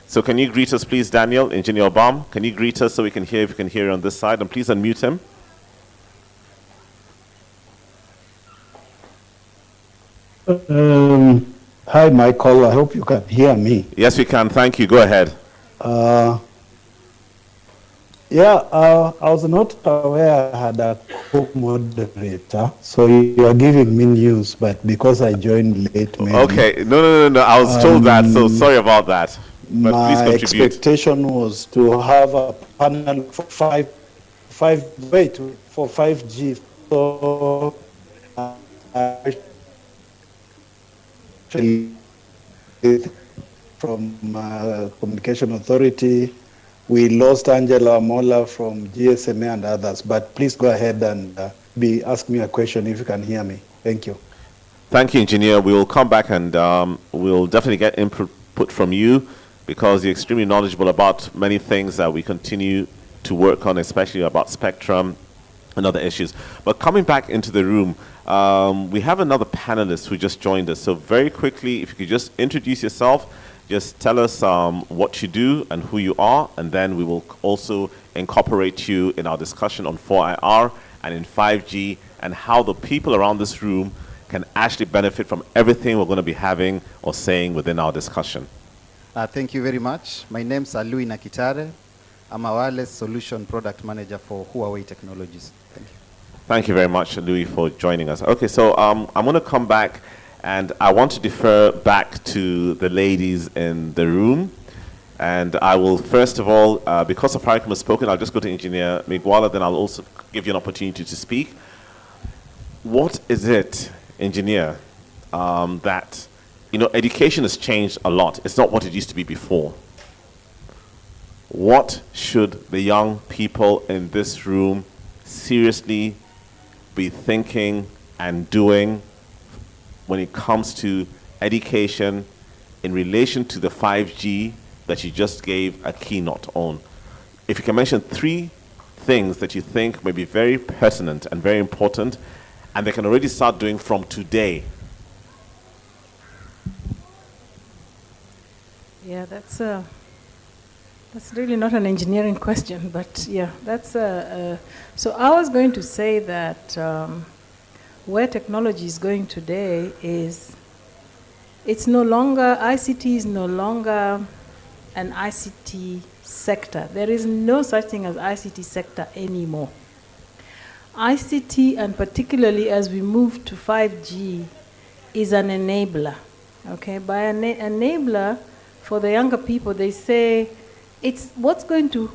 Speaker 11: So can you greet us, please, Daniel? Engineer Obam, can you greet us so we can hear if we can hear you on this side? And please unmute him.
Speaker 3: Hi, Michael. I hope you can hear me.
Speaker 11: Yes, we can. Thank you. Go ahead.
Speaker 3: I was not aware I had a co-moderator, so you are giving me news, but because I joined late, maybe.
Speaker 11: Okay. No. I was told that, so sorry about that. But please
Speaker 3: My
Speaker 11: contribute.
Speaker 3: expectation was to have a panel for 5G. So from Communication Authority, we lost Angela Mola from GSMA and others. But please go ahead and ask me a question if you can hear me. Thank you.
Speaker 11: Thank you, Engineer. We will come back and we'll definitely get input from you, because you're extremely knowledgeable about many things that we continue to work on, especially about spectrum and other issues. But coming back into the room, we have another panelist who just joined us. So very quickly, if you could just introduce yourself, just tell us what you do and who you are, and then we will also incorporate you in our discussion on 4IR and in 5G, and how the people around this room can actually benefit from everything we're going to be having or saying within our discussion.
Speaker 19: Thank you very much. My name is Alui Nakitare. I'm a wireless solution product manager for Huawei Technologies. Thank you.
Speaker 11: Thank you very much, Louis, for joining us. Okay, so I'm going to come back, and I want to defer back to the ladies in the room. And I will, first of all, because Safaricom has spoken, I'll just go to Engineer Migwala, then I'll also give you an opportunity to speak. What is it, Engineer, that, education has changed a lot. It's not what it used to be before. What should the young people in this room seriously be thinking and doing when it comes to education in relation to the 5G that you just gave a keynote on? If you can mention 3 things that you think may be very pertinent and very important, and they can already start doing from today.
Speaker 16: Yeah, that's really not an engineering question, but yeah, so I was going to say that where technology is going today is, ICT is no longer an ICT sector. There is no such thing as ICT sector anymore. ICT, and particularly as we move to 5G, is an enabler. Okay, by an enabler, for the younger people, they say, it's what's going to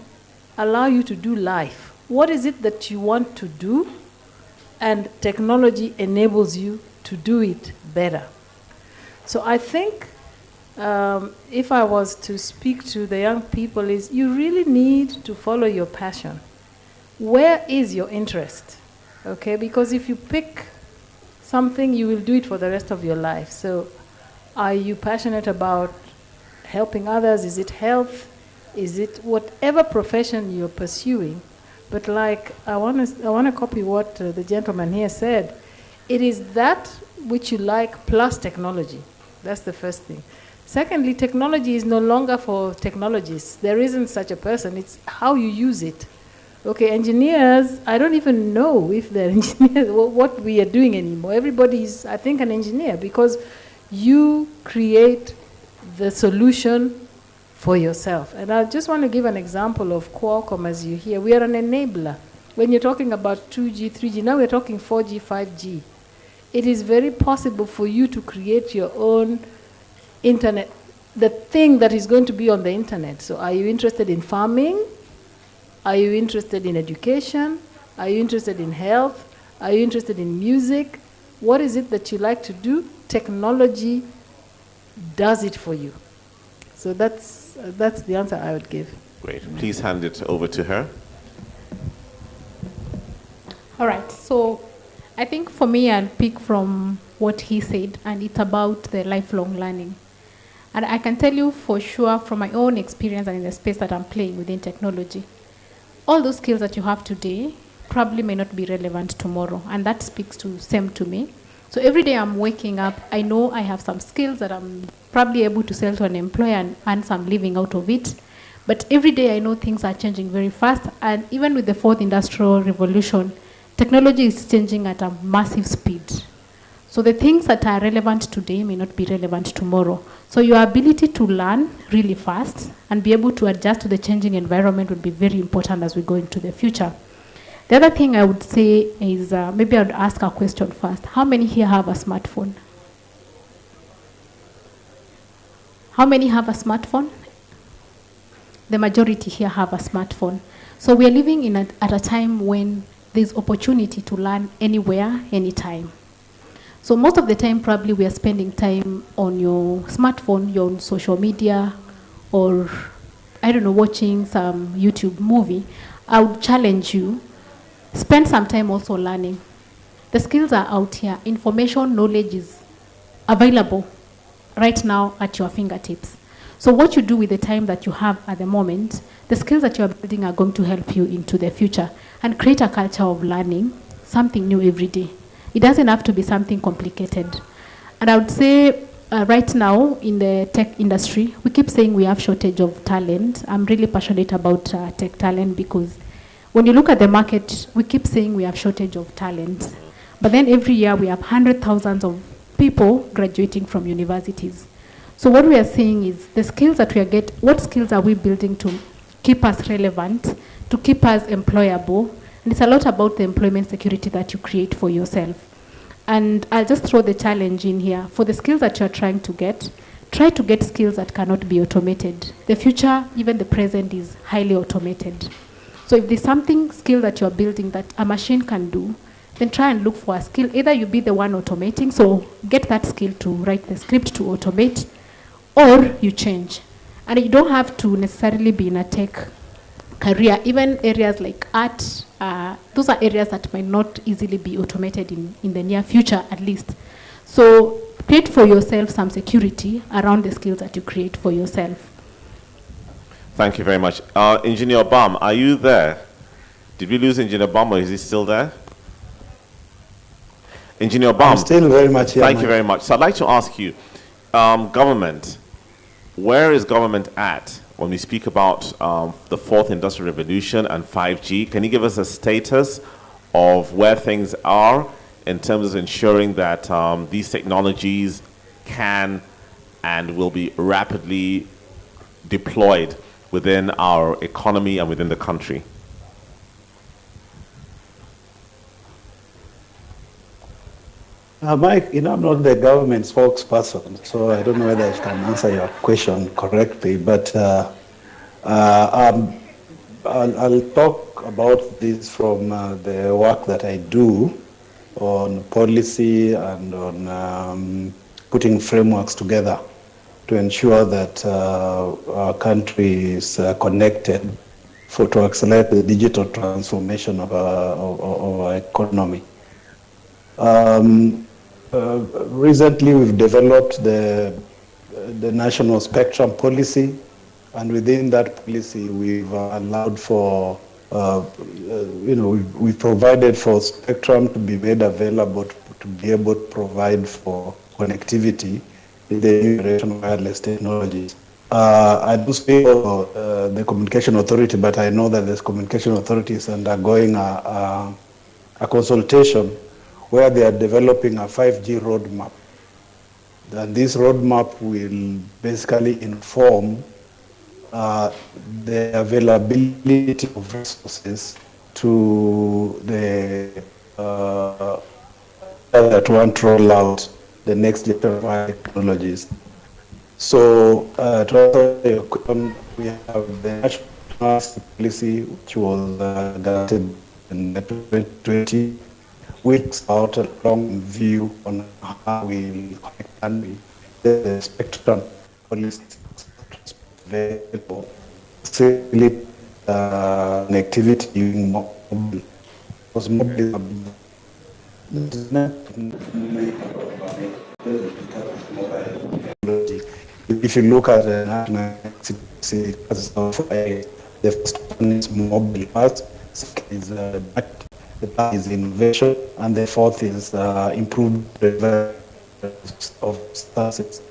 Speaker 16: allow you to do life. What is it that you want to do? And technology enables you to do it better. So I think if I was to speak to the young people, is you really need to follow your passion. Where is your interest? Okay, because if you pick something, you will do it for the rest of your life. So are you passionate about helping others? Is it health? Is it whatever profession you're pursuing? But like, I want to copy what the gentleman here said. It is that which you like plus technology. That's the first thing. Secondly, technology is no longer for technologists. There isn't such a person. It's how you use it. Okay, engineers, I don't even know if they're engineers, what we are doing anymore. Everybody is, I think, an engineer, because you create the solution for yourself. And I just want to give an example of Qualcomm. As you hear, we are an enabler. When you're talking about 2G, 3G, now we're talking 4G, 5G. It is very possible for you to create your own internet, the thing that is going to be on the internet. So are you interested in farming? Are you interested in education? Are you interested in health? Are you interested in music? What is it that you like to do? Technology does it for you. So that's the answer I would give.
Speaker 11: Great. Please hand it over to her.
Speaker 21: All right. So I think for me, I'll pick from what he said, and it's about the lifelong learning. And I can tell you for sure from my own experience and in the space that I'm playing within technology, all those skills that you have today probably may not be relevant tomorrow. And that speaks to same to me. So every day I'm waking up, I know I have some skills that I'm probably able to sell to an employer and earn some living out of it. But every day I know things are changing very fast. And even with the 4th industrial revolution, technology is changing at a massive speed. So the things that are relevant today may not be relevant tomorrow. So your ability to learn really fast and be able to adjust to the changing environment would be very important as we go into the future. The other thing I would say is, maybe I would ask a question first. How many here have a smartphone? How many have a smartphone? The majority here have a smartphone. So we are living at a time when there's opportunity to learn anywhere, anytime. So most of the time, probably we are spending time on your smartphone, you're on social media, or, I don't know, watching some YouTube movie. I would challenge you, spend some time also learning. The skills are out here. Information, knowledge is available right now at your fingertips. So what you do with the time that you have at the moment, the skills that you're building are going to help you into the future and create a culture of learning something new every day. It doesn't have to be something complicated. And I would say right now in the tech industry, we keep saying we have shortage of talent. I'm really passionate about tech talent because when you look at the market, we keep saying we have shortage of talent. But then every year we have 100,000 of people graduating from universities. So what we are saying is the skills that we are what skills are we building to keep us relevant, to keep us employable? And it's a lot about the employment security that you create for yourself. And I'll just throw the challenge in here. For the skills that you're trying to get, try to get skills that cannot be automated. The future, even the present, is highly automated. So if there's skill that you're building that a machine can do, then try and look for a skill. Either you be the one automating, so get that skill to write the script to automate, or you change. And you don't have to necessarily be in a tech career. Even areas like art, those are areas that might not easily be automated in the near future, at least. So create for yourself some security around the skills that you create for yourself.
Speaker 11: Thank you very much. Engineer Bam, are you there? Did we lose Engineer Bam, or is he still there? Engineer Bam.
Speaker 3: I'm still very much here.
Speaker 11: Thank you very much. So I'd like to ask you, government, where is government at when we speak about the fourth industrial revolution and 5G? Can you give us a status of where things are in terms of ensuring that these technologies can and will be rapidly deployed within our economy and within the country?
Speaker 3: Mike, I'm not the government spokesperson, so I don't know whether I can answer your question correctly, but I'll talk about this from the work that I do on policy and on putting frameworks together to ensure that our country is connected to accelerate the digital transformation of our economy. Recently, we've developed the national spectrum policy, and within that policy, we've allowed for, we've provided for spectrum to be made available to be able to provide for connectivity with the new generation of wireless technologies. I do speak for the Communication Authority, but I know that this Communication Authority is undergoing a consultation where they are developing a 5G roadmap. And this roadmap will basically inform the availability of resources to the that want to roll out the next generation of technologies. So to answer your question, we have the national policy, which was adopted in 2020, which out a long view on how we can the spectrum policy available, facilitate connectivity using mobile. Because mobile is not if you look at the national the first one is mobile first, second is the third is innovation, and the fourth is improved delivery of services.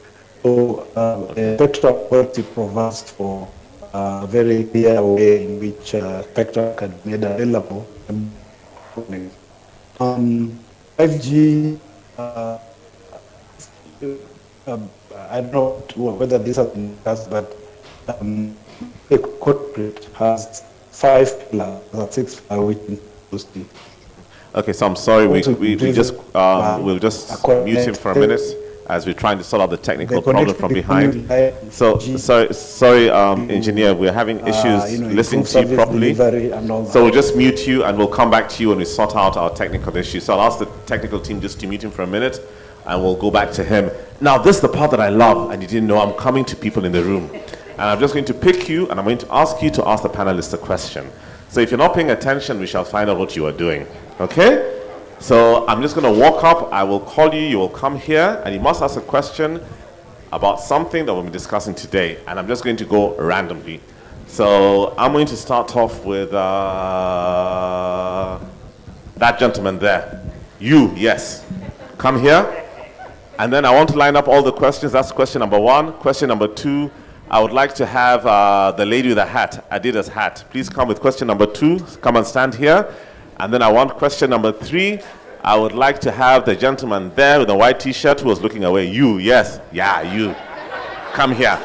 Speaker 3: So the spectrum policy provides for a very clear way in which spectrum can be made available. 5G I don't know whether this has been discussed, but the corporate has 5 pillars, 6 pillars, which includes the.
Speaker 11: Okay, so I'm sorry, we'll just mute him for a minute as we're trying to sort out the technical problem from behind. So, sorry, engineer, we're having issues listening to you properly. So we'll just mute you and we'll come back to you when we sort out our technical issue. So I'll ask the technical team just to mute him for a minute and we'll go back to him. Now, this is the part that I love, and you didn't know I'm coming to people in the room. And I'm just going to pick you and I'm going to ask you to ask the panelists a question. So if you're not paying attention, we shall find out what you are doing. Okay? So I'm just going to walk up, I will call you, you will come here, and you must ask a question about something that we'll be discussing today. And I'm just going to go randomly. So I'm going to start off with that gentleman there. You, yes. Come here. And then I want to line up all the questions. That's question number 1. Question number 2, I would like to have the lady with the hat, Adidas hat. Please come with question number 2. Come and stand here. And then I want question number 3. I would like to have the gentleman there with the white t-shirt who was looking away. You, yes. Yeah, you. Come here.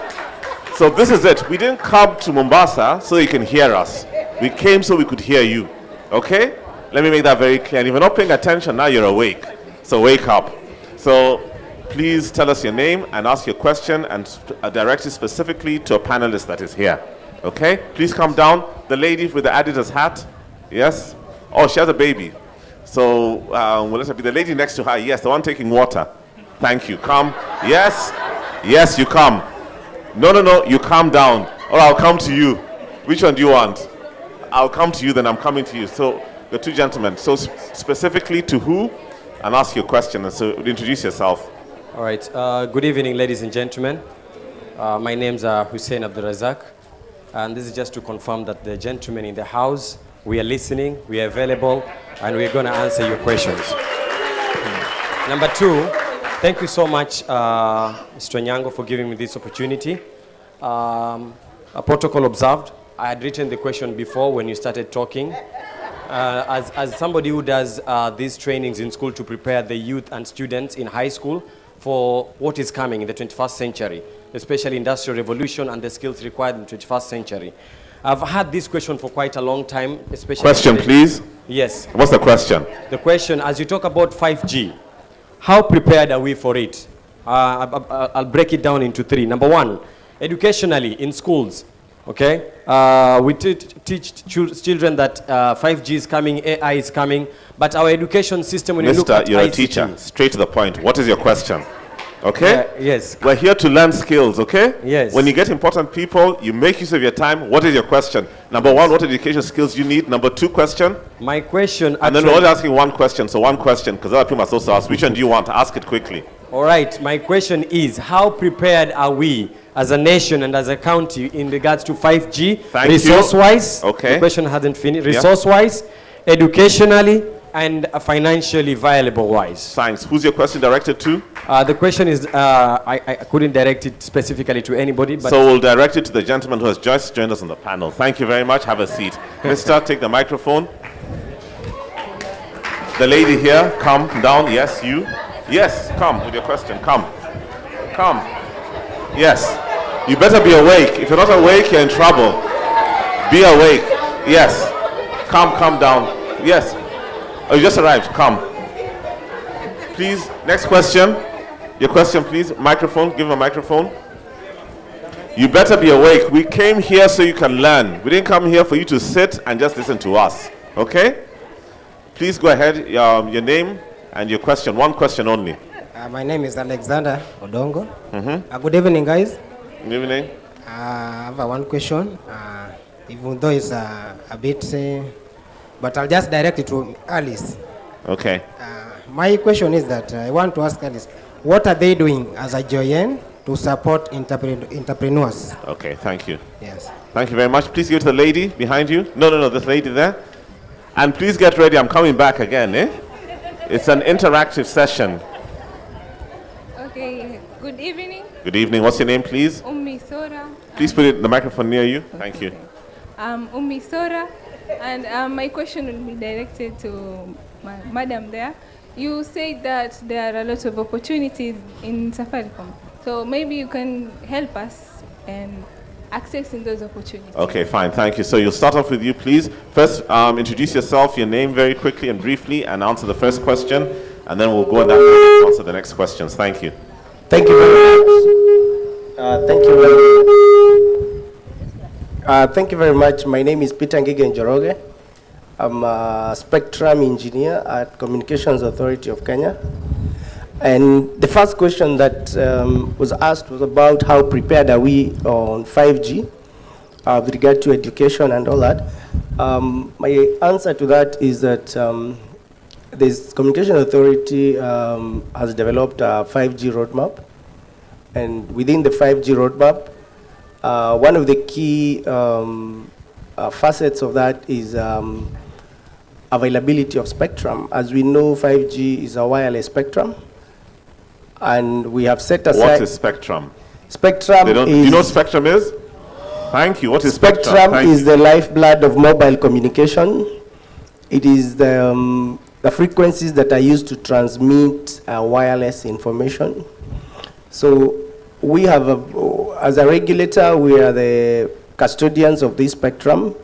Speaker 11: So this is it. We didn't come to Mombasa so you can hear us. We came so we could hear you. Okay? Let me make that very clear. And if you're not paying attention, now you're awake. So wake up. So please tell us your name and ask your question and direct it specifically to a panelist that is here. Okay? Please come down. The lady with the Adidas hat. Yes? Oh, she has a baby. So, well, let her be the lady next to her. Yes, the one taking water. Thank you. Come. Yes. Yes, you come. No, you calm down. Or I'll come to you. Which one do you want? I'll come to you, then I'm coming to you. So, the 2 gentlemen. So, specifically to who? And ask your question. And so, introduce yourself.
Speaker 1: All right. Good evening, ladies and gentlemen. My name's Hussein Abdurazak. And this is just to confirm that the gentlemen in the house, we are listening, we are available, and we're going to answer your questions. Number 2, thank you so much, Mr. Nyango, for giving me this opportunity. A protocol observed. I had written the question before when you started talking. As somebody who does these trainings in school to prepare the youth and students in high school for what is coming in the 21st century, especially industrial revolution and the skills required in the 21st century. I've had this question for quite a long time, especially...
Speaker 11: Question, please.
Speaker 1: Yes.
Speaker 11: What's the question?
Speaker 1: The question, as you talk about 5G, how prepared are we for it? I'll break it down into 3. Number 1, educationally in schools, okay? We teach children that 5G is coming, AI is coming, but our education system, when you look at
Speaker 11: you're
Speaker 1: ICT,
Speaker 11: a teacher. Straight to the point. What is your question? Okay?
Speaker 1: Yes.
Speaker 11: We're here to learn skills, okay?
Speaker 1: Yes.
Speaker 11: When you get important people, you make use of your time. What is your question? Number 1, what education skills you need? Number 2 question?
Speaker 1: My question...
Speaker 11: And then we're only asking 1 question, so 1 question, because other people must also ask. Which one do you want? Ask it quickly.
Speaker 1: All right. My question is, how prepared are we as a nation and as a county in regards to 5G?
Speaker 11: Thank
Speaker 1: resource-wise,
Speaker 11: you. Okay.
Speaker 1: The question hasn't finished. Resource-wise, educationally, and financially viable-wise.
Speaker 11: Thanks. Who's your question directed to?
Speaker 1: The question is, I couldn't direct it specifically to anybody. But
Speaker 11: so we'll direct it to the gentleman who has just joined us on the panel. Thank you very much. Have a seat. Mister, take the microphone. The lady here, come down. Yes, you. Yes, come with your question. Come. Come. Yes. You better be awake. If you're not awake, you're in trouble. Be awake. Yes. Come down. Yes. Oh, you just arrived. Come. Please, next question. Your question, please. Microphone. Give him a microphone. You better be awake. We came here so you can learn. We didn't come here for you to sit and just listen to us. Okay? Please go ahead. Your name and your question. 1 question only.
Speaker 6: My name is Alexander Odongo. Good evening, guys.
Speaker 11: Good evening.
Speaker 6: I have 1 question. Even though it's a bit... but I'll just direct it to Alice.
Speaker 11: Okay.
Speaker 6: My question is that I want to ask Alice, what are they doing as a JN to support entrepreneurs?
Speaker 11: Okay, thank you.
Speaker 6: Yes.
Speaker 11: Thank you very much. Please go to the lady behind you. No, this lady there. And please get ready. I'm coming back again, eh? It's an interactive session.
Speaker 22: Okay, good evening.
Speaker 11: Good evening. What's your name, please?
Speaker 22: Sora.
Speaker 11: Please put the microphone near you. Thank you.
Speaker 22: Sora. And my question will be directed to my madam there.
Speaker 7: you say that there are a lot of opportunities in Safaricom. So maybe you can help us in accessing those opportunities.
Speaker 11: Okay, fine, thank you. So you'll start off with you, please. First, introduce yourself, your name very quickly and briefly, and answer the first question, and then we'll go in that order and answer the next questions. Thank you.
Speaker 12: Thank you very much. Thank you very much. My name is Peter Ngige Njoroge. I'm a spectrum engineer at Communications Authority of Kenya. And the first question that was asked was about how prepared are we on 5G with regard to education and all that. My answer to that is that the Communication Authority has developed a 5G roadmap. And within the 5G roadmap, one of the key facets of that is availability of spectrum. As we know, 5G is a wireless spectrum. And we have set aside...
Speaker 11: What is spectrum?
Speaker 12: Spectrum
Speaker 11: do you know what spectrum is? Thank you. What is spectrum?
Speaker 12: Spectrum is the lifeblood of mobile communication. It is the frequencies that are used to transmit wireless information. So we have, as a regulator, we are the custodians of this spectrum.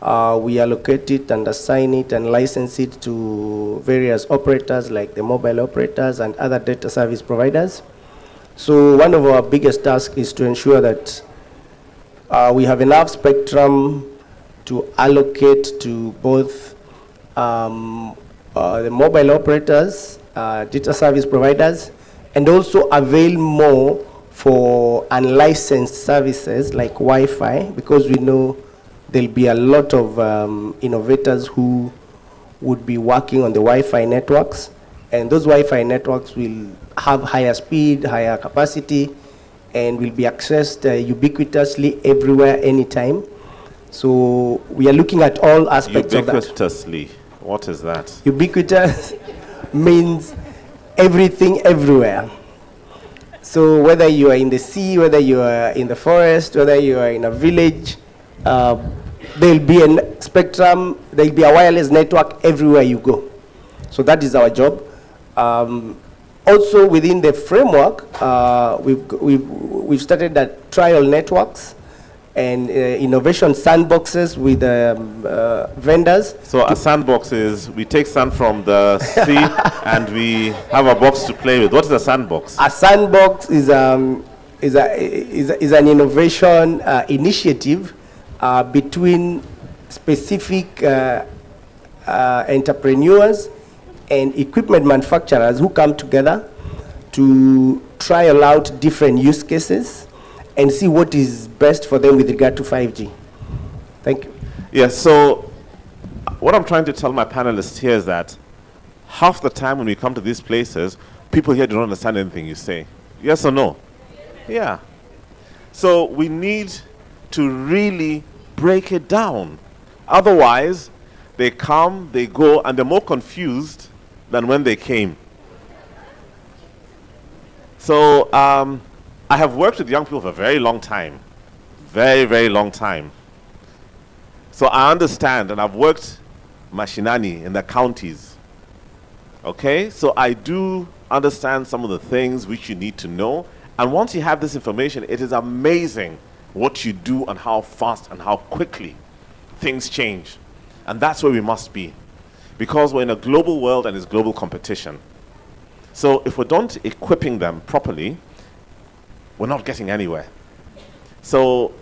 Speaker 12: We allocate it and assign it and license it to various operators like the mobile operators and other data service providers. So one of our biggest tasks is to ensure that we have enough spectrum to allocate to both the mobile operators, data service providers, and also avail more for unlicensed services like Wi-Fi, because we know there'll be a lot of innovators who would be working on the Wi-Fi networks, and those Wi-Fi networks will have higher speed, higher capacity, and will be accessed ubiquitously everywhere, anytime. So we are looking at all aspects of that.
Speaker 11: Ubiquitously, what is that?
Speaker 12: Ubiquitous means everything, everywhere. So whether you are in the sea, whether you are in the forest, whether you are in a village, there'll be a spectrum, there'll be a wireless network everywhere you go. So that is our job. Also within the framework, we've started at trial networks and innovation sandboxes with vendors.
Speaker 11: So a sandbox is, we take sand from the sea and we have a box to play with. What is a sandbox?
Speaker 12: A sandbox is an innovation initiative between specific entrepreneurs and equipment manufacturers who come together to trial out different use cases and see what is best for them with regard to 5G. Thank you.
Speaker 11: Yes, so what I'm trying to tell my panelists here is that half the time when we come to these places, people here do not understand anything you say. Yes or no? Yeah. So we need to really break it down. Otherwise, they come, they go, and they're more confused than when they came. So I have worked with young people for a very long time. Very, very long time. So I understand, and I've worked mashinani in the counties. Okay? So I do understand some of the things which you need to know. And once you have this information, it is amazing what you do and how fast and how quickly things change. And that's where we must be. Because we're in a global world and it's global competition. So if we're not equipping them properly, we're not getting anywhere. So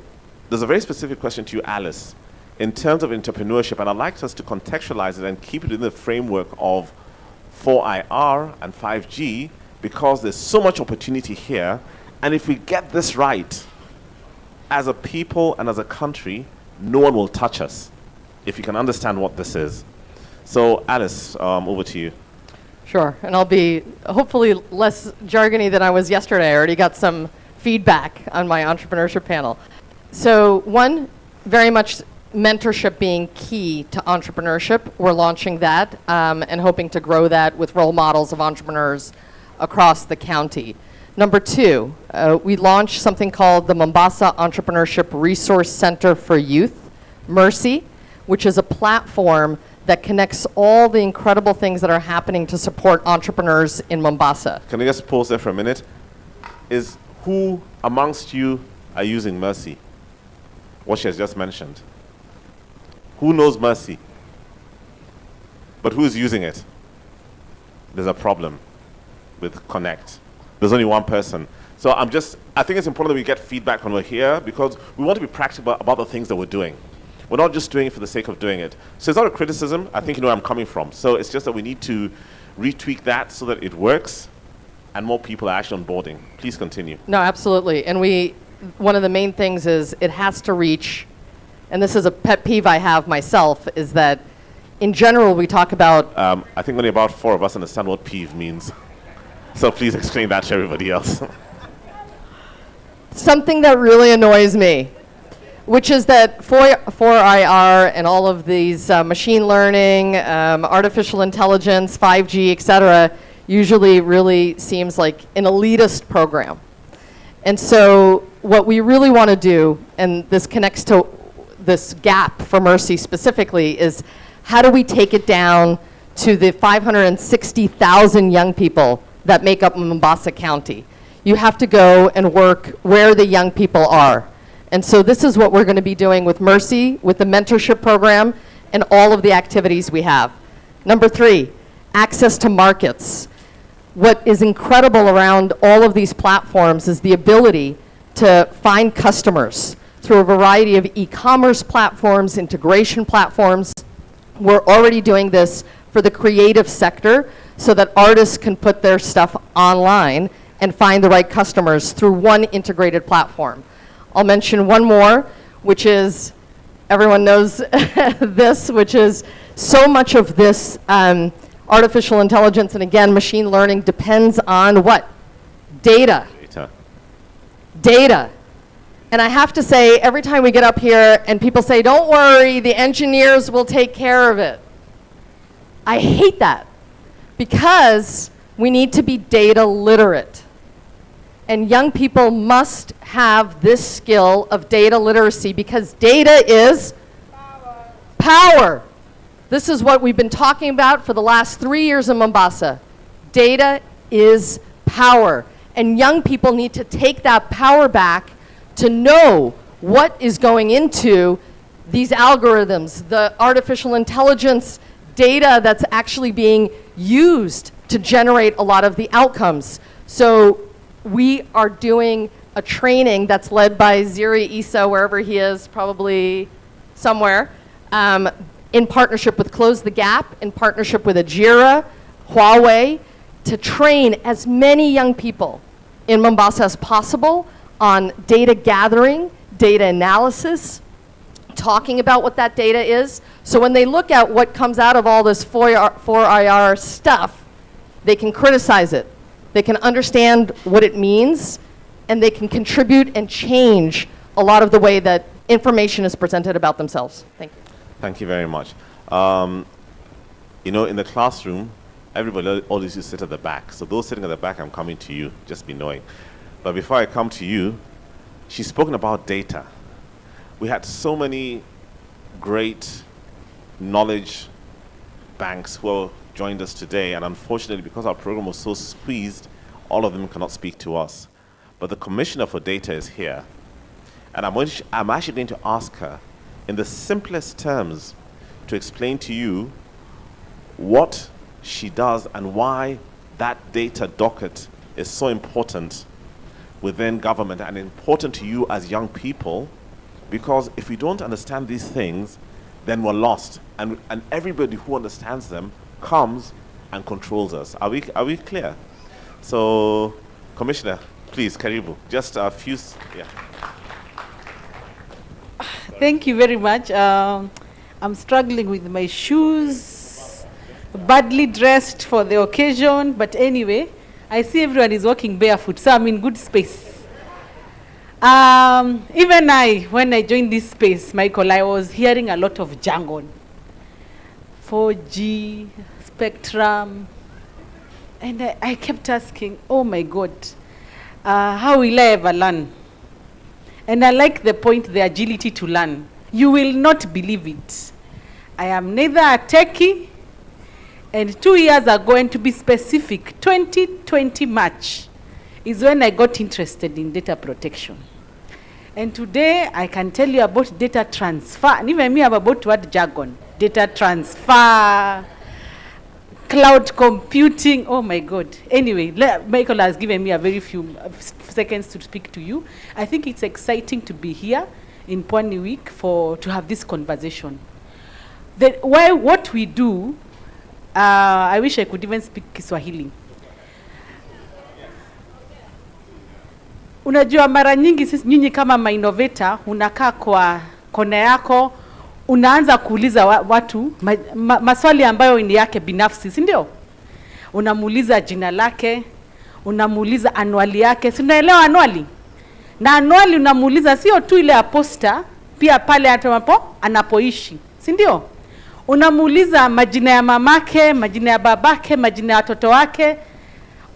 Speaker 11: there's a very specific question to you, Alice, in terms of entrepreneurship, and I'd like us to contextualize it and keep it in the framework of 4IR and 5G, because there's so much opportunity here. And if we get this right, as a people and as a country, no one will touch us, if you can understand what this is. So Alice, over to you.
Speaker 2: Sure, and I'll be hopefully less jargony than I was yesterday. I already got some feedback on my entrepreneurship panel. So one, very much mentorship being key to entrepreneurship. We're launching that and hoping to grow that with role models of entrepreneurs across the county. Number two, we launched something called the Mombasa Entrepreneurship Resource Center for Youth, MERCY, which is a platform that connects all the incredible things that are happening to support entrepreneurs in Mombasa.
Speaker 11: Can I just pause there for a minute? Is who amongst you are using Mercy? What she has just mentioned. Who knows Mercy? But who is using it? There's a problem with Connect. There's only one person. So I think it's important that we get feedback when we're here, because we want to be practical about the things that we're doing. We're not just doing it for the sake of doing it. So it's not a criticism. I think you know where I'm coming from. So it's just that we need to retweak that so that it works and more people are actually onboarding. Please continue.
Speaker 2: No, absolutely. And one of the main things is it has to reach, and this is a pet peeve I have myself, is that in general we talk about...
Speaker 11: I think only about 4 of us understand what peeve means. So please explain that to everybody else.
Speaker 2: Something that really annoys me, which is that 4IR and all of these machine learning, artificial intelligence, 5G, et cetera, usually really seems like an elitist program. And so what we really want to do, and this connects to this gap for Mercy specifically, is how do we take it down to the 560,000 young people that make up Mombasa County? You have to go and work where the young people are. And so this is what we're going to be doing with Mercy, with the mentorship program, and all of the activities we have. Number 3, access to markets. What is incredible around all of these platforms is the ability to find customers through a variety of e-commerce platforms, integration platforms. We're already doing this for the creative sector so that artists can put their stuff online and find the right customers through one integrated platform. I'll mention one more, which is, everyone knows this, which is so much of this artificial intelligence and again, machine learning depends on what? Data. Data. And I have to say, every time we get up here and people say, don't worry, the engineers will take care of it. I hate that because we need to be data literate. And young people must have this skill of data literacy because data is power. This is what we've been talking about for the last 3 years in Mombasa. Data is power. And young people need to take that power back to know what is going into these algorithms, the artificial intelligence data that's actually being used to generate a lot of the outcomes. So we are doing a training that's led by Ziri Issa, wherever he is, probably somewhere, in partnership with Close the Gap, in partnership with Ajira, Huawei, to train as many young people in Mombasa as possible on data gathering, data analysis, talking about what that data is. So when they look at what comes out of all this 4IR stuff, they can criticize it. They can understand what it means, and they can contribute and change a lot of the way that information is presented about themselves. Thank you.
Speaker 11: Thank you very much. You know, in the classroom, everybody always used to sit at the back. So those sitting at the back, I'm coming to you, just be knowing. But before I come to you, she's spoken about data. We had so many great knowledge banks who joined us today, and unfortunately, because our program was so squeezed, all of them cannot speak to us. But the Commissioner for Data is here, and I'm actually going to ask her, in the simplest terms, to explain to you what she does and why that data docket is so important within government and important to you as young people, because if we don't understand these things, then we're lost, and everybody who understands them comes and controls us. Are we clear? So, Commissioner, please, Karibu, just a few, yeah.
Speaker 16: Thank you very much. I'm struggling with my shoes, badly dressed for the occasion, but anyway, I see everyone is walking barefoot, so I'm in good space. Even when I joined this space, Michael, I was hearing a lot of jargon. 4G, spectrum, and I kept asking, oh my God, how will I ever learn? And I like the point, the agility to learn. You will not believe it. I am neither a techie, and 2 years ago, and to be specific, 2020 March is when I got interested in data protection. And today I can tell you about data transfer, and even me I'm about word jargon, data transfer, cloud computing, oh my God. Anyway, Michael has given me a very few seconds to speak to you. I think it's exciting to be here in Pwani Week to have this conversation. What we do, I wish I could even speak Kiswahili. Unajua mara nyingi sisi nyinyi kama innovator unakaa kwa kona yako, unaanza kuuliza watu maswali ambayo ni yake binafsi, si ndio? Unamuuliza jina lake, unamuuliza anwali yake, si unaelewa anwali? Na anwali unamuuliza sio tu ile ya posta, pia pale anapoishi, si ndio? Unamuuliza majina ya mamake, majina ya babake, majina ya watoto wake.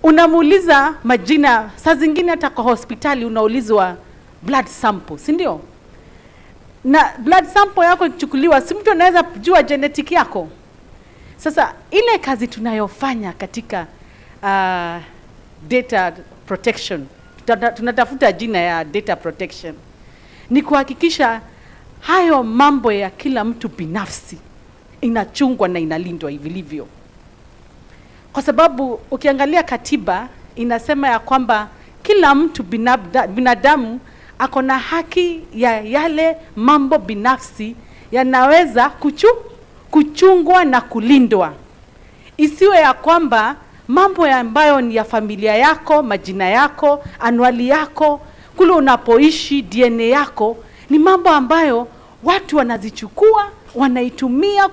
Speaker 16: Unamuuliza majina, saa zingine hata kwa hospitali unaulizwa blood sample, si ndio? Na blood sample yako ikichukuliwa, si mtu anaweza kujua genetic yako. Sasa ile kazi tunayofanya katika data protection, tunatafuta jina ya data protection, ni kuhakikisha hayo mambo ya kila mtu binafsi inachungwa na inalindwa vilivyo. Kwa sababu ukiangalia katiba inasema ya kwamba kila mtu binadamu ako na haki ya yale mambo binafsi yanaweza kuchungwa na kulindwa. Isiwe ya kwamba mambo ambayo ni ya familia yako, majina yako, anwali yako, kule unapoishi, DNA yako, ni mambo ambayo watu wanazichukua, wanaitumia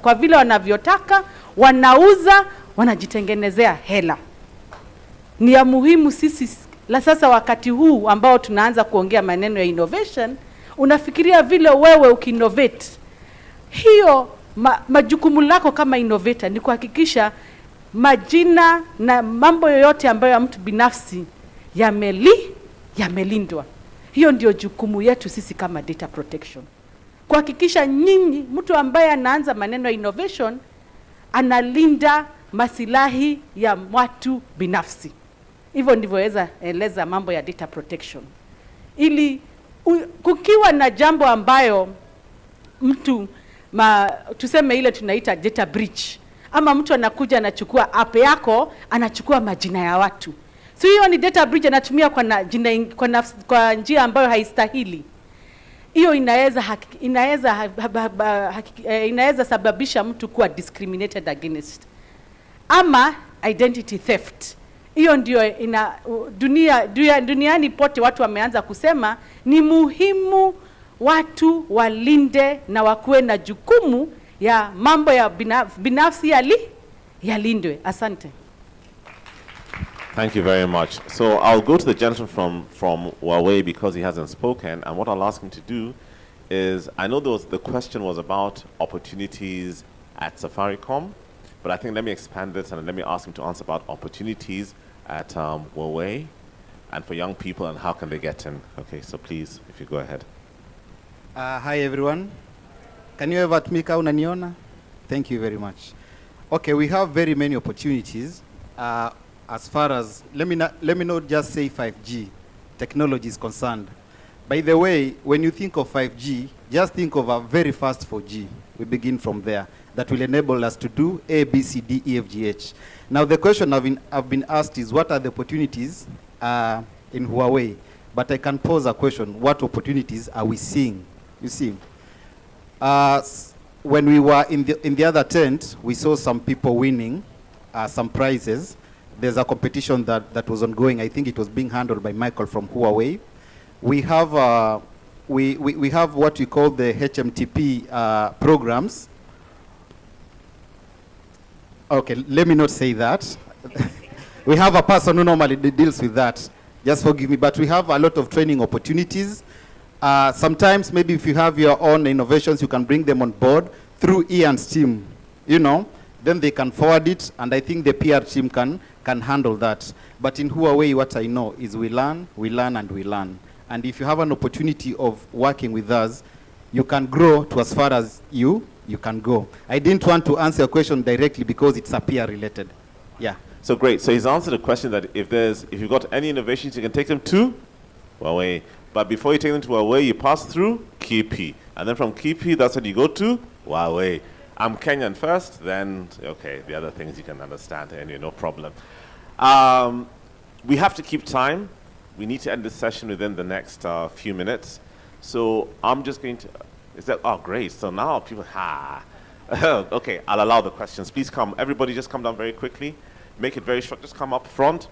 Speaker 16: kwa vile wanavyotaka, wanauza, wanajitengenezea hela. Ni ya muhimu sisi sasa wakati huu ambao tunaanza kuongea maneno ya innovation, unafikiria vile wewe ukiinnovate. Hiyo majukumu lako kama innovator ni kuhakikisha majina na mambo yoyote ambayo ya mtu binafsi yamelindwa. Hiyo ndio jukumu yetu sisi kama data protection. Kuhakikisha nyinyi, mtu ambaye anaanza maneno ya innovation, analinda masilahi ya watu binafsi. Hivyo ndivyo weza eleza mambo ya data protection. Ili kukiwa na jambo ambayo mtu, tuseme ile tunaita data breach, ama mtu anakuja anachukua app yako, anachukua majina ya watu. So hiyo ni data breach, anatumia kwa njia ambayo haistahili. Hiyo inaweza sababisha mtu kuwa discriminated against. Ama identity theft. Hiyo ndio duniani pote watu wameanza kusema ni muhimu watu walinde na wakuwe na jukumu ya mambo ya binafsi yalindwe. Asante.
Speaker 11: Thank you very much. So I'll go to the gentleman from Huawei because he hasn't spoken, and what I'll ask him to do is, I know the question was about opportunities at Safaricom, but I think let me expand this and let me ask him to answer about opportunities at Huawei and for young people and how can they get in. Okay, so please, if you go ahead.
Speaker 19: Hi everyone. Can you ever tumika unaniona? Thank you very much. Okay, we have very many opportunities. As far as, let me not just say 5G technology is concerned. By the way, when you think of 5G, just think of a very fast 4G. We begin from there. That will enable us to do A, B, C, D, E, F, G, H. Now the question I've been asked is, what are the opportunities in Huawei? But I can pose a question, what opportunities are we seeing? You see, when we were in the other tent, we saw some people winning some prizes. There's a competition that was ongoing. I think it was being handled by Michael from Huawei. We have we have what we call the HMTP programs. Okay, let me not say that. We have a person who normally deals with that. Just forgive me, but we have a lot of training opportunities. Sometimes maybe if you have your own innovations, you can bring them on board through Ian's team, you know, then they can forward it, and I think the PR team can handle that. But in Huawei, what I know is we learn, and we learn. And if you have an opportunity of working with us, you can grow to as far as you can go. I didn't want to answer your question directly because it's peer related. Yeah.
Speaker 11: So great. So he's answered the question that if you've got any innovations, you can take them to Huawei. But before you take them to Huawei, you pass through Kipi. And then from Kipi, that's when you go to Huawei. I'm Kenyan first, then, okay, the other things you can understand, anyway, no problem. We have to keep time. We need to end this session within the next few minutes. So I'm just going to, oh, great. So now people, okay, I'll allow the questions. Please come. Everybody just come down very quickly. Make it very short. Just come up front.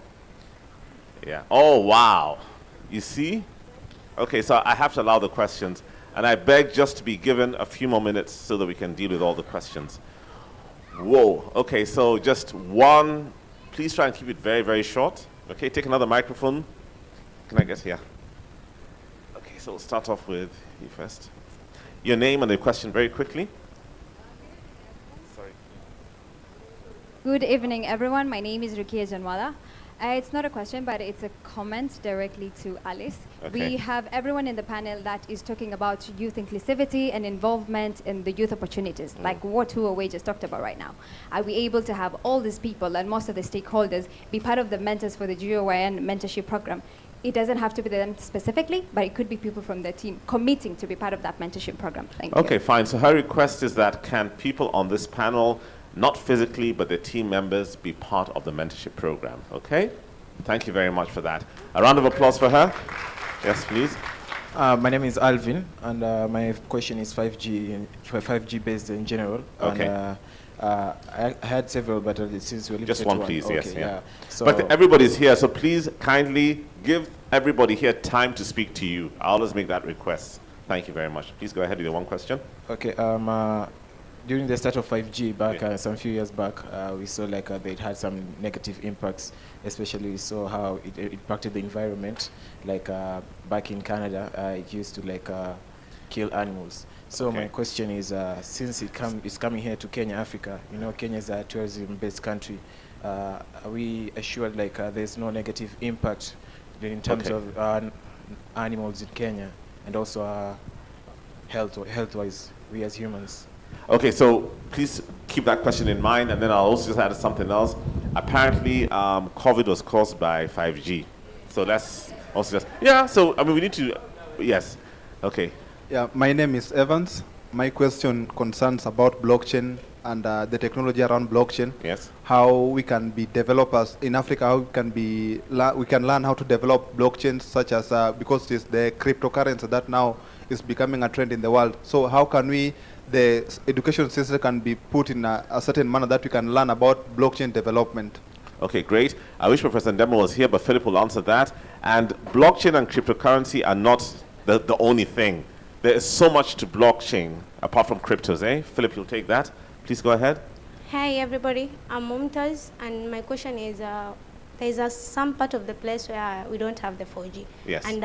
Speaker 11: Yeah. Oh, wow. You see? Okay, so I have to allow the questions. And I beg just to be given a few more minutes so that we can deal with all the questions. Whoa. Okay, so just one. Please try and keep it very, very short. Okay, take another microphone. Can I get here? Okay, so we'll start off with you first. Your name and the question very quickly. Sorry.
Speaker 9: Good evening, everyone. My name is Rukia Janwala. It's not a question, but it's a comment directly to Alice.
Speaker 11: Okay.
Speaker 9: We have everyone in the panel that is talking about youth inclusivity and involvement in the youth opportunities, like what Huawei just talked about right now. Are we able to have all these people and most of the stakeholders be part of the mentors for the GOYN mentorship program? It doesn't have to be them specifically, but it could be people from their team committing to be part of that mentorship program. Thank you.
Speaker 11: Okay, fine. So her request is that can people on this panel, not physically, but their team members, be part of the mentorship program, okay? Thank you very much for that. A round of applause for her. Yes, please.
Speaker 10: My name is Alvin, and my question is 5G based in general.
Speaker 11: Okay.
Speaker 10: And, I had several, but since we're limited
Speaker 11: Just
Speaker 10: to
Speaker 11: one, please,
Speaker 10: okay,
Speaker 11: yes. Yeah.
Speaker 10: So
Speaker 11: But everybody's here, so please kindly give everybody here time to speak to you. I'll always make that request. Thank you very much. Please go ahead with your one question.
Speaker 10: Okay. During the start of 5G back some few years back, we saw like it had some negative impacts, especially we saw how it impacted the environment. Like back in Canada, it used to like kill animals. So my question is, since it's coming here to Kenya, Africa, you know, Kenya is a tourism-based country. Are we assured like there's no negative impact in terms of animals in Kenya and also health-wise, we as humans?
Speaker 11: Okay, so please keep that question in mind, and then I'll also just add something else. Apparently, COVID was caused by 5G. So that's also just, yeah, so, I mean, we need to, yes, okay.
Speaker 22: Yeah, my name is Evans. My question concerns about blockchain and the technology around blockchain.
Speaker 11: Yes.
Speaker 22: How we can be developers in Africa, how we can learn how to develop blockchains such as, because it's the cryptocurrency that now is becoming a trend in the world. So how can the education system can be put in a certain manner that we can learn about blockchain development?
Speaker 11: Okay, great. I wish Professor Ndemo was here, but Philip will answer that. And blockchain and cryptocurrency are not the only thing. There is so much to blockchain apart from cryptos, eh? Philip, you'll take that. Please go ahead.
Speaker 24: Hi, everybody. I'm Mumtaz, and my question is, there's some part of the place where we don't have the 4G.
Speaker 11: Yes.
Speaker 24: And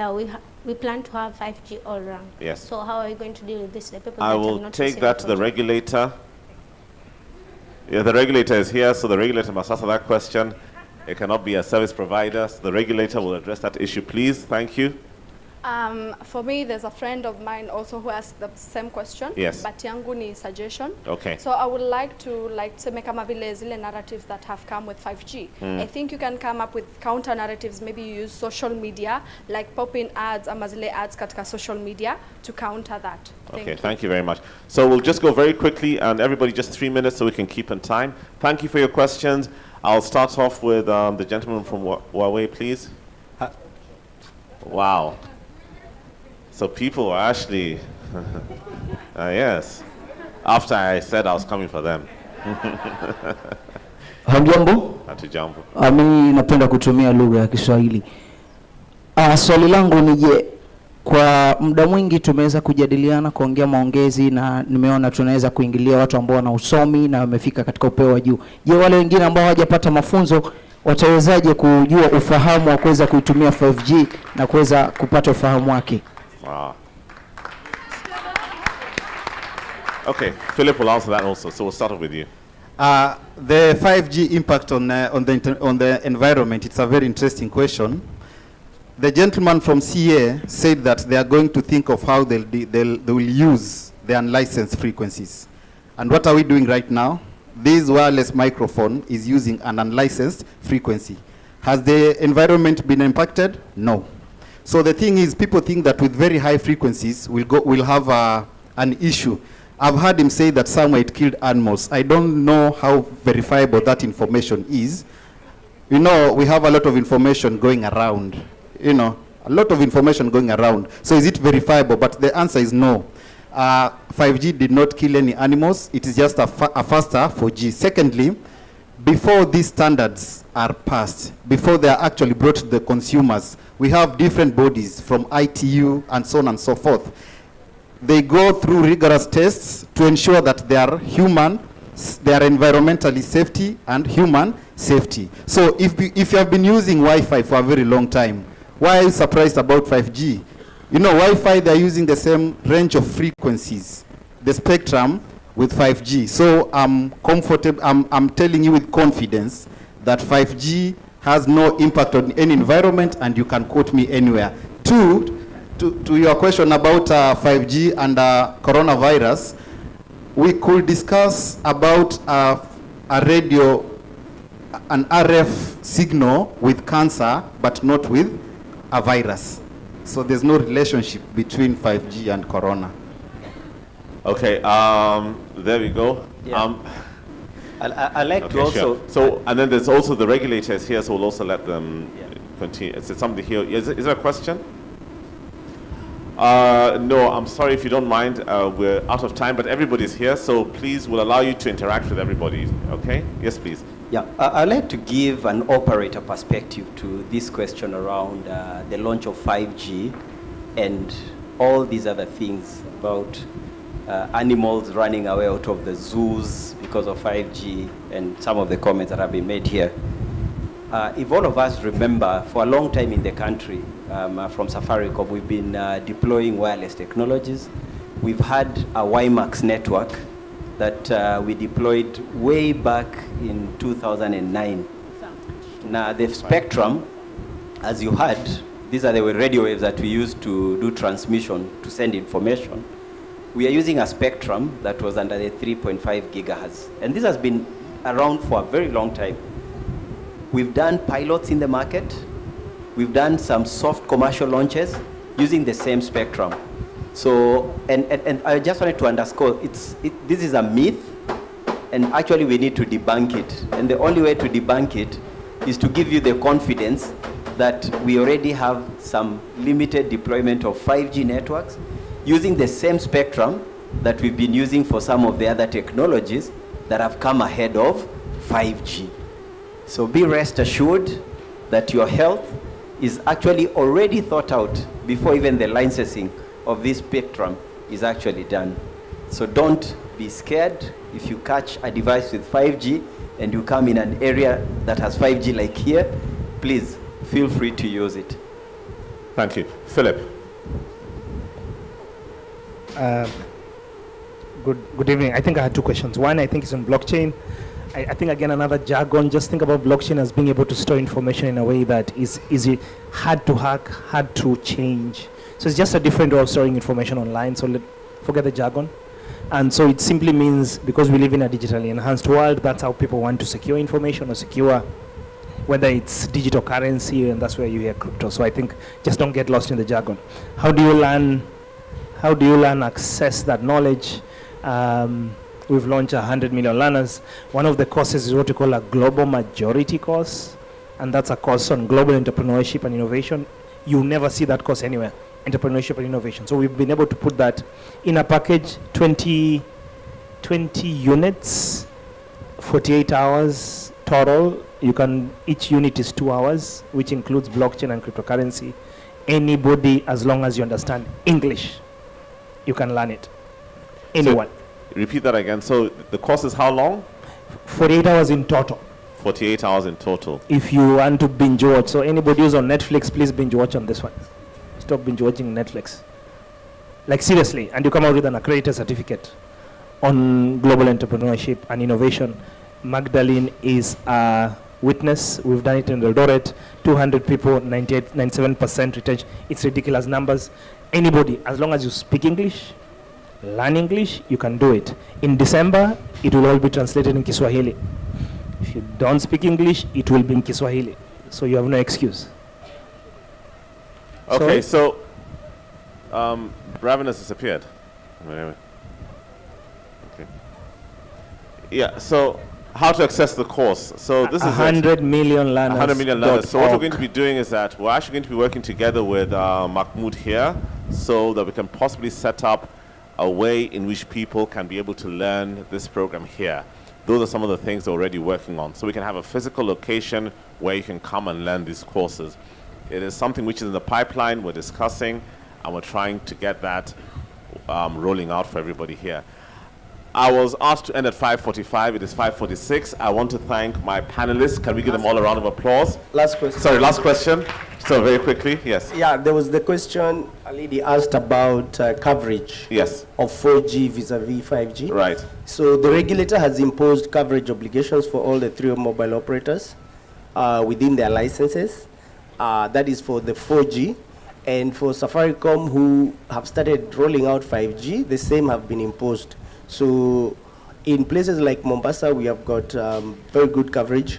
Speaker 24: we plan to have 5G all around.
Speaker 11: Yes.
Speaker 24: So how are you going to deal with this? The people
Speaker 11: I
Speaker 24: that
Speaker 11: will
Speaker 24: have not
Speaker 11: take
Speaker 24: received
Speaker 11: that to the regulator. Yeah, the regulator is here, so the regulator must answer that question. It cannot be a service provider, so the regulator will address that issue, please. Thank you.
Speaker 25: For me, there's a friend of mine also who asked the same question.
Speaker 11: Yes.
Speaker 25: But yangu ni suggestion.
Speaker 11: Okay.
Speaker 25: So I would like to tuseme kama vile zile narratives that have come with 5G. I think you can come up with counter narratives. Maybe you use social media, like pop-in ads, ama zile ads katika social media to counter that.
Speaker 11: Thank you very much. So we'll just go very quickly, and everybody just 3 minutes so we can keep in time. Thank you for your questions. I'll start off with the gentleman from Huawei, please. Wow. So people are actually, yes, after I said I was coming for them.
Speaker 26: Hamjambo?
Speaker 11: Hatujambo.
Speaker 26: Mimi napenda kutumia lugha ya Kiswahili. Swali langu ni je, kwa muda mwingi tumeweza kujadiliana kuongea maongezi na nimeona tunaweza kuingilia watu ambao wana usomi na wamefika katika upeo wa juu. Je, wale wengine ambao hawajapata mafunzo watawezaje kujua ufahamu wa kuweza kuitumia 5G na kuweza kupata ufahamu wake?
Speaker 11: Okay, Philip will answer that also. So we'll start off with you.
Speaker 22: The 5G impact on the environment, it's a very interesting question.
Speaker 19: The gentleman from CA said that they are going to think of how they will use the unlicensed frequencies. And what are we doing right now? This wireless microphone is using an unlicensed frequency. Has the environment been impacted? No. So the thing is, people think that with very high frequencies, we'll have an issue. I've heard him say that somewhere it killed animals. I don't know how verifiable that information is. You know, we have a lot of information going around. You know, a lot of information going around. So is it verifiable? But the answer is no. 5G did not kill any animals. It is just a faster 4G. Secondly, before these standards are passed, before they are actually brought to the consumers, we have different bodies from ITU and so on and so forth. They go through rigorous tests to ensure that they are environmentally safety and human safety. So if you have been using Wi-Fi for a very long time, why are you surprised about 5G? You know, Wi-Fi, they're using the same range of frequencies, the spectrum with 5G. So I'm comfortable, I'm telling you with confidence that 5G has no impact on any environment, and you can quote me anywhere. To your question about 5G and coronavirus, we could discuss about a radio, an RF signal with cancer, but not with a virus. So there's no relationship between 5G and corona.
Speaker 11: Okay, there we go.
Speaker 18: Yeah. I like to also...
Speaker 11: Sure. So, and then there's also the regulators here, so we'll also let them continue. Is there somebody here? Is there a question? No, I'm sorry if you don't mind. We're out of time, but everybody's here, so please, we'll allow you to interact with everybody, okay? Yes, please.
Speaker 18: Yeah, I'd like to give an operator perspective to this question around the launch of 5G and all these other things about animals running away out of the zoos because of 5G and some of the comments that have been made here. If all of us remember, for a long time in the country, from Safaricom, we've been deploying wireless technologies. We've had a WiMAX network that we deployed way back in 2009. Now the spectrum, as you heard, these are the radio waves that we use to do transmission, to send information. We are using a spectrum that was under the 3.5 gigahertz. And this has been around for a very long time. We've done pilots in the market. We've done some soft commercial launches using the same spectrum. So, and I just wanted to underscore, this is a myth, and actually we need to debunk it. And the only way to debunk it is to give you the confidence that we already have some limited deployment of 5G networks using the same spectrum that we've been using for some of the other technologies that have come ahead of 5G. So be rest assured that your health is actually already thought out before even the licensing of this spectrum is actually done. So don't be scared if you catch a device with 5G and you come in an area that has 5G like here, please feel free to use it.
Speaker 11: Thank you. Philip.
Speaker 20: Good evening. I think I had two questions. One, I think, is on blockchain. I think, again, another jargon. Just think about blockchain as being able to store information in a way that is easy, hard to hack, hard to change. So it's just a different way of storing information online. So forget the jargon. And so it simply means, because we live in a digitally enhanced world, that's how people want to secure information or secure, whether it's digital currency, and that's where you hear crypto. So I think just don't get lost in the jargon. How do you learn access that knowledge? We've launched 100 million learners. One of the courses is what we call a global majority course, and that's a course on global entrepreneurship and innovation. You'll never see that course anywhere, entrepreneurship and innovation. So we've been able to put that in a package, 20 units, 48 hours total. Each unit is 2 hours, which includes blockchain and cryptocurrency. Anybody, as long as you understand English, you can learn it. Anyone.
Speaker 11: So, repeat that again. So the course is how long?
Speaker 20: 48 hours in total.
Speaker 11: 48 hours in total.
Speaker 20: If you want to binge watch. So anybody who's on Netflix, please binge watch on this one. Stop binge watching Netflix. Like, seriously. And you come out with an accredited certificate on global entrepreneurship and innovation. Magdalene is a witness. We've done it in Eldoret, 200 people, 97% retention. It's ridiculous numbers. Anybody, as long as you speak English, learn English, you can do it. In December, it will all be translated in Kiswahili. If you don't speak English, it will be in Kiswahili. So you have no excuse.
Speaker 11: Okay, so Raven has disappeared. Okay. Yeah, so how to access the course. So this is
Speaker 20: 100 million learners.
Speaker 11: 100 million learners. So what we're going to be doing is that we're actually going to be working together with Mahmoud here so that we can possibly set up a way in which people can be able to learn this program here. Those are some of the things they're already working on. So we can have a physical location where you can come and learn these courses. It is something which is in the pipeline, we're discussing, and we're trying to get that rolling out for everybody here. I was asked to end at 5:45. It is 5:46. I want to thank my panelists. Can we give them all a round of applause?
Speaker 12: Last question.
Speaker 11: Sorry, last question. So very quickly, yes.
Speaker 12: Yeah, there was the question a lady asked about coverage.
Speaker 11: Yes.
Speaker 12: Of 4G vis-a-vis 5G.
Speaker 11: Right.
Speaker 12: So the regulator has imposed coverage obligations for all the 3 mobile operators within their licenses. That is for the 4G. And for Safaricom, who have started rolling out 5G, the same have been imposed. So in places like Mombasa, we have got very good coverage.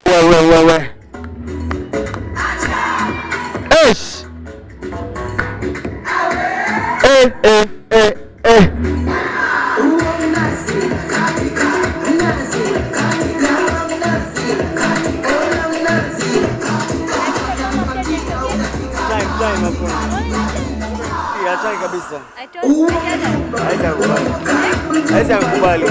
Speaker 4: Wewe. Eish. Hatari kabisa. Haiza kukubali.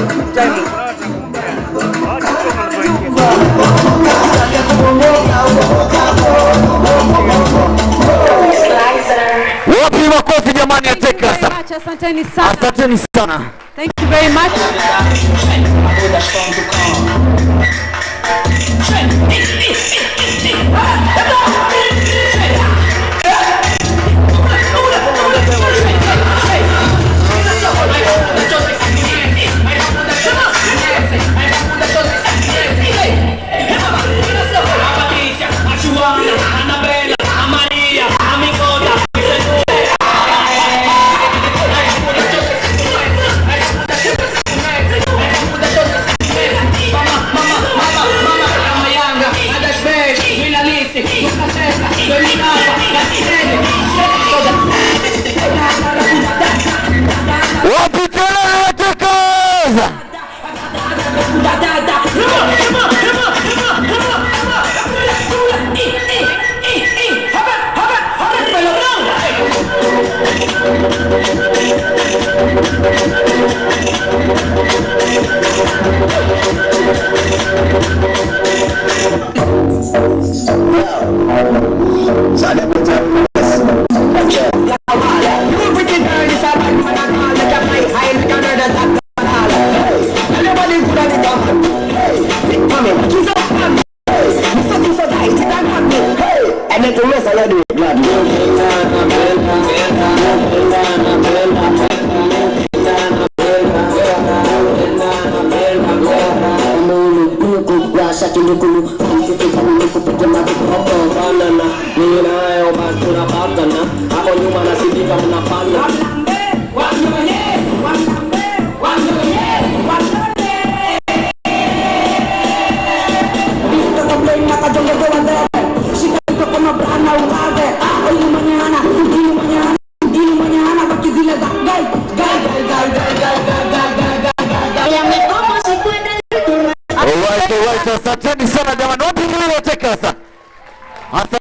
Speaker 4: Wapi makofi jamani ya Texas.
Speaker 17: Asanteni sana.
Speaker 4: Asanteni sana.
Speaker 17: Thank you very much.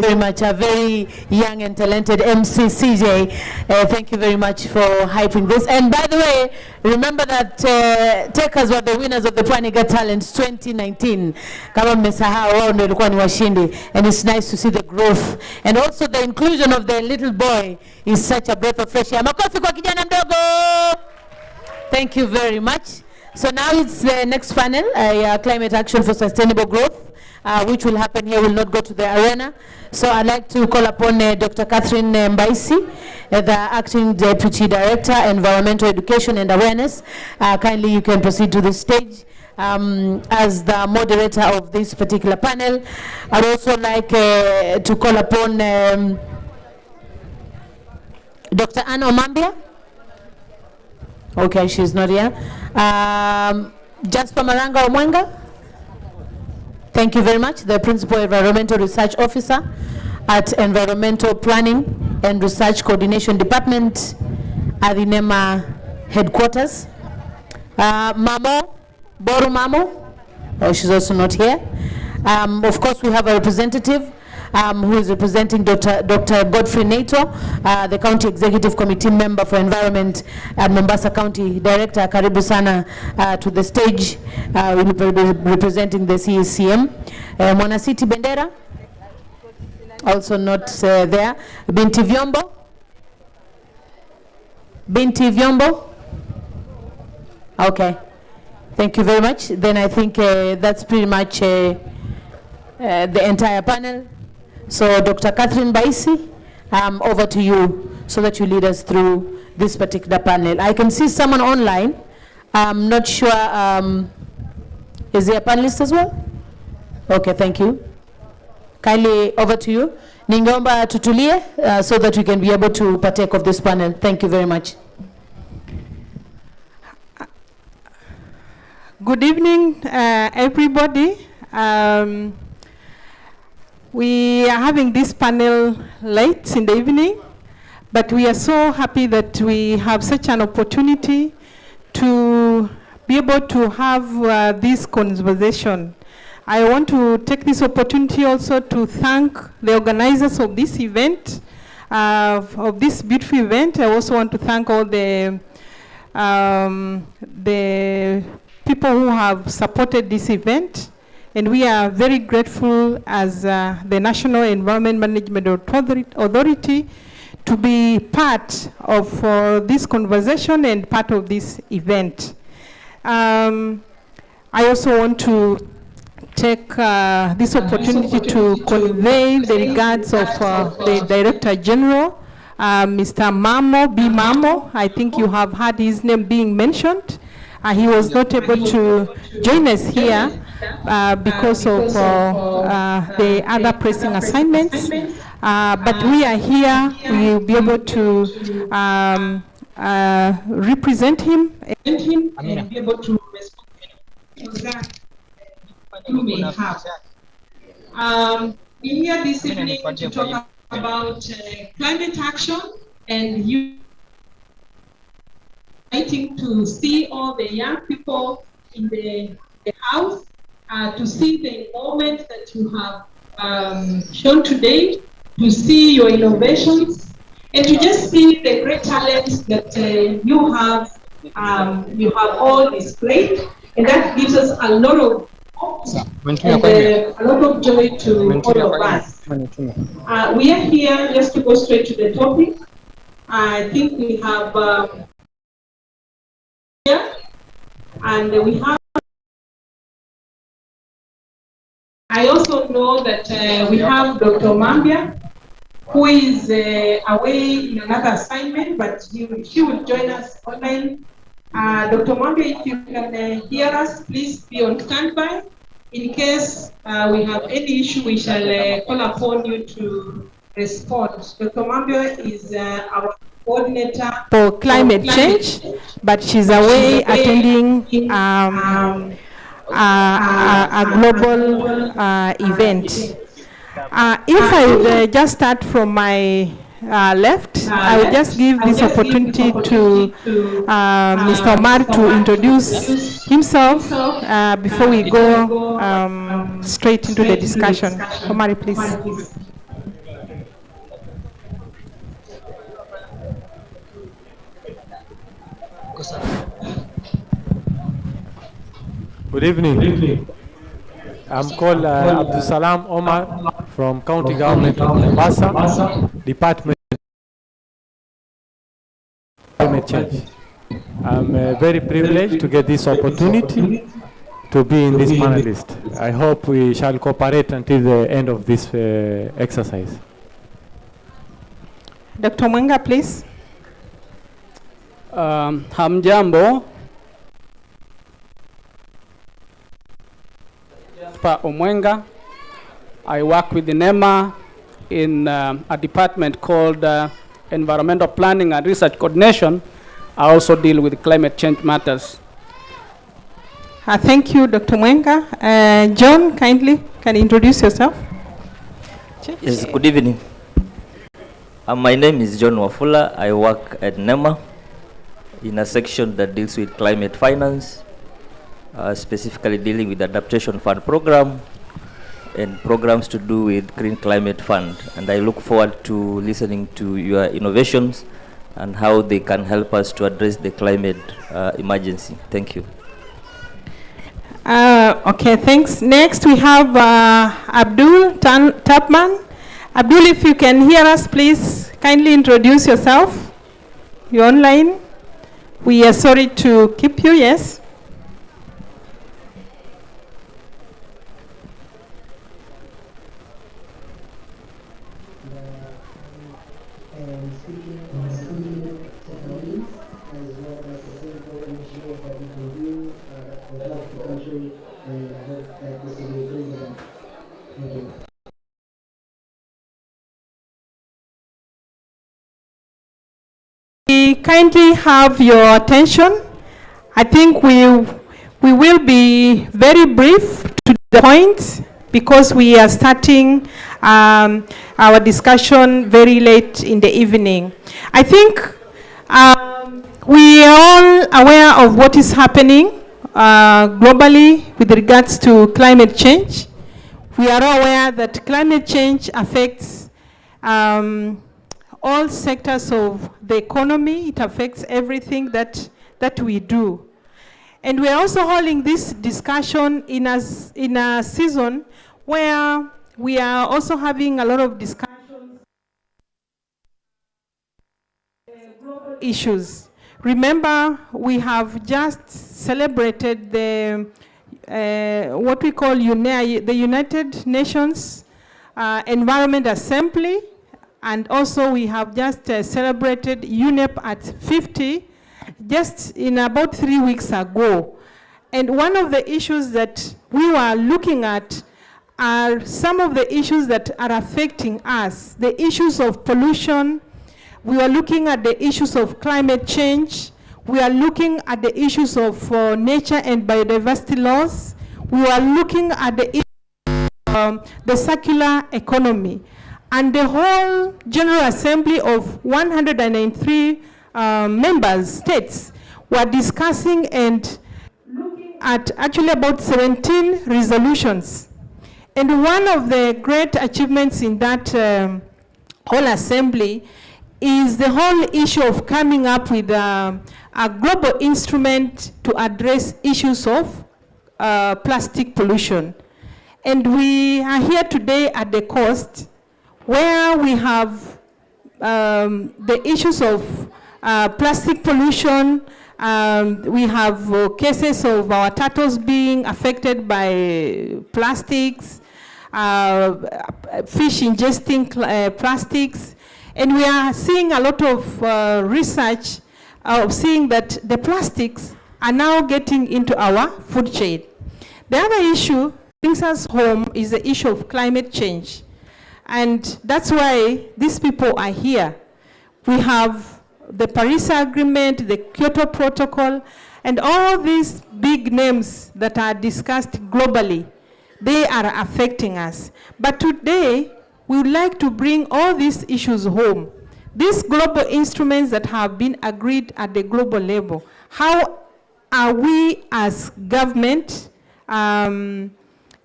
Speaker 5: very much. A very young and talented MC CJ. Thank you very much for hyping this. And by the way, remember that Takers were the winners of the Pwani Got Talent 2019. Kama mmesahau, wao ndio walikuwa ni washindi. And it's nice to see the growth. And also the inclusion of the little boy is such a breath of fresh air. Makofi kwa kijana mdogo. Thank you very much. So now it's the next panel, Climate Action for Sustainable Growth. Which will happen here, will not go to the arena. So I'd like to call upon Dr. Catherine Mbaisi, the Acting Deputy Director, Environmental Education and Awareness. Kindly you can proceed to the stage as the moderator of this particular panel. I'd also like to call upon Dr. Anne Omambia. Okay, she's not here. Jasper Maranga Omwenga. Thank you very much. The Principal Environmental Research Officer at Environmental Planning and Research Coordination Department at the NEMA headquarters. Mamo, Boru Mamo, she's also not here. Of course, we have a representative who is representing Dr. Godfrey Nato, the County Executive Committee member for Environment at Mombasa County. Director, karibu sana to the stage, will be representing the CECM. Mwanasiti Bendera, also not there. Binti Vyombo. Binti Vyombo. Okay, thank you very much. Then I think that's pretty much the entire panel. So Dr. Catherine Mbaisi, over to you so that you lead us through this particular panel. I can see someone online. I'm not sure, is there a panelist as well? Okay, thank you. Kindly over to you. Ningeomba tutulie so that we can be able to partake of this panel. Thank you very much.
Speaker 8: Good evening, everybody. We are having this panel late in the evening, but we are so happy that we have such an opportunity to be able to have this conversation. I want to take this opportunity also to thank the organizers of this event, of this beautiful event. I also want to thank all the people who have supported this event. And we are very grateful as the National Environment Management Authority to be part of this conversation and part of this event. I also want to take this opportunity to convey the regards of the Director General, Mr. Mamo, B. Mamo. I think you have heard his name being mentioned. He was not able to join us here because of the other pressing assignments. But we are here. We will be able to represent him and be able to respond to that you may have. We're here this evening to talk about climate action, and you waiting to see all the young people in the house, to see the involvement that you have shown today, to see your innovations, and to just see the great talent that you have all displayed, and that gives us a lot of hope and a lot of joy to all of us. We are here just to go straight to the topic. I think we have and we have. I also know that we have Dr. Mambia, who is away in another assignment, but she will join us online. Dr. Mambia, if you can hear us, please be on standby. In case we have any issue, we shall call upon you to respond. Dr. Mambia is our coordinator for climate change, but she's away attending a global event. If I would just start from my left, I will just give this opportunity to Mr. Omar to introduce himself before we go straight into the discussion. Omar, please.
Speaker 3: Good evening. I'm called Abdul Salam Omar from County Government of Mombasa, Department of Climate Change. I'm very privileged to get this opportunity to be in this panelist. I hope we shall cooperate until the end of this exercise.
Speaker 8: Dr. Mwenga, please.
Speaker 13: Hamjambo. Jasper Omwenga. I work with the NEMA in a department called Environmental Planning and Research Coordination. I also deal with climate change matters.
Speaker 8: Thank you, Dr. Mwenga. John, kindly, can you introduce yourself?
Speaker 14: Yes, good evening. My name is John Wafula. I work at NEMA in a section that deals with climate finance, specifically dealing with the Adaptation Fund program and programs to do with Green Climate Fund. And I look forward to listening to your innovations and how they can help us to address the climate emergency. Thank you.
Speaker 8: Okay, thanks. Next we have Abdul Tapman. Abdul, if you can hear us, please kindly introduce yourself. You're online. We are sorry to keep you, yes? We kindly have your attention. I think we will be very brief to the point because we are starting our discussion very late in the evening. I think we are all aware of what is happening globally with regards to climate change. We are aware that climate change affects all sectors of the economy. It affects everything that we do. And we are also holding this discussion in a season where we are also having a lot of discussions global issues. Remember, we have just celebrated the what we call the United Nations Environment Assembly. And also we have just celebrated UNEP at 50 just in about 3 weeks ago. And one of the issues that we were looking at are some of the issues that are affecting us. The issues of pollution. We are looking at the issues of climate change. We are looking at the issues of nature and biodiversity laws. We are looking at the issue of the circular economy. And the whole General Assembly of 193 states were discussing and looking at actually about 17 resolutions. And one of the great achievements in that whole assembly is the whole issue of coming up with a global instrument to address issues of plastic pollution. And we are here today at the coast where we have the issues of plastic pollution. We have cases of our turtles being affected by plastics, fish ingesting plastics, and we are seeing a lot of research seeing that the plastics are now getting into our food chain. The other issue brings us home is the issue of climate change. And that's why these people are here. We have the Paris Agreement, the Kyoto Protocol, and all these big names that are discussed globally. They are affecting us. But today, we would like to bring all these issues home. These global instruments that have been agreed at the global level, how are we as government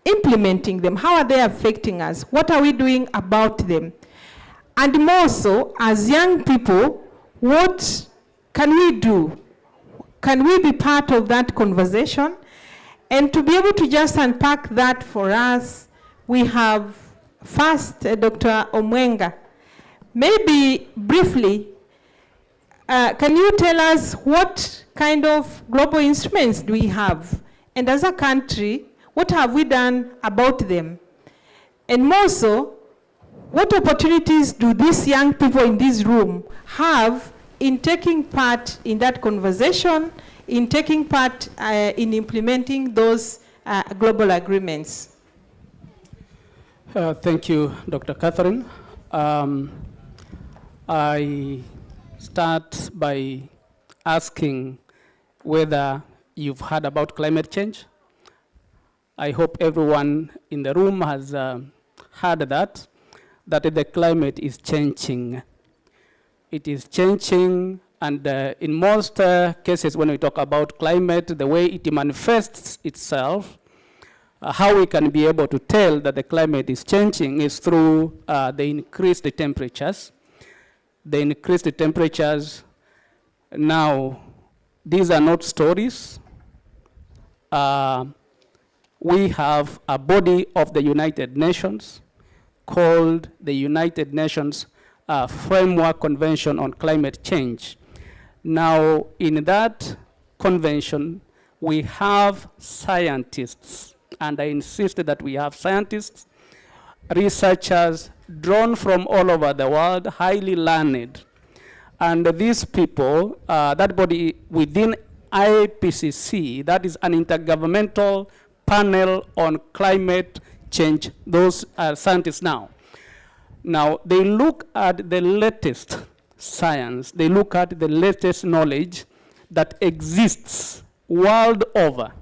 Speaker 8: implementing them? How are they affecting us? What are we doing about them? And more so, as young people, what can we do? can we be part of that conversation? And to be able to just unpack that for us, we have first Dr. Omwenga. Maybe briefly, can you tell us what kind of global instruments do we have? And as a country, what have we done about them? And more so, what opportunities do these young people in this room have in taking part in that conversation, in taking part in implementing those global agreements?
Speaker 13: Thank you, Dr. Catherine. I start by asking whether you've heard about climate change. I hope everyone in the room has heard that the climate is changing. It is changing, and in most cases when we talk about climate, the way it manifests itself, how we can be able to tell that the climate is changing is through the increased temperatures. The increased temperatures, now, these are not stories. We have a body of the United Nations called the United Nations Framework Convention on Climate Change. Now, in that convention, we have scientists, and I insist that we have scientists, researchers drawn from all over the world, highly learned. And these people, that body within IPCC, that is an intergovernmental panel on climate change, those are scientists now. Now, they look at the latest science, they look at the latest knowledge that exists world over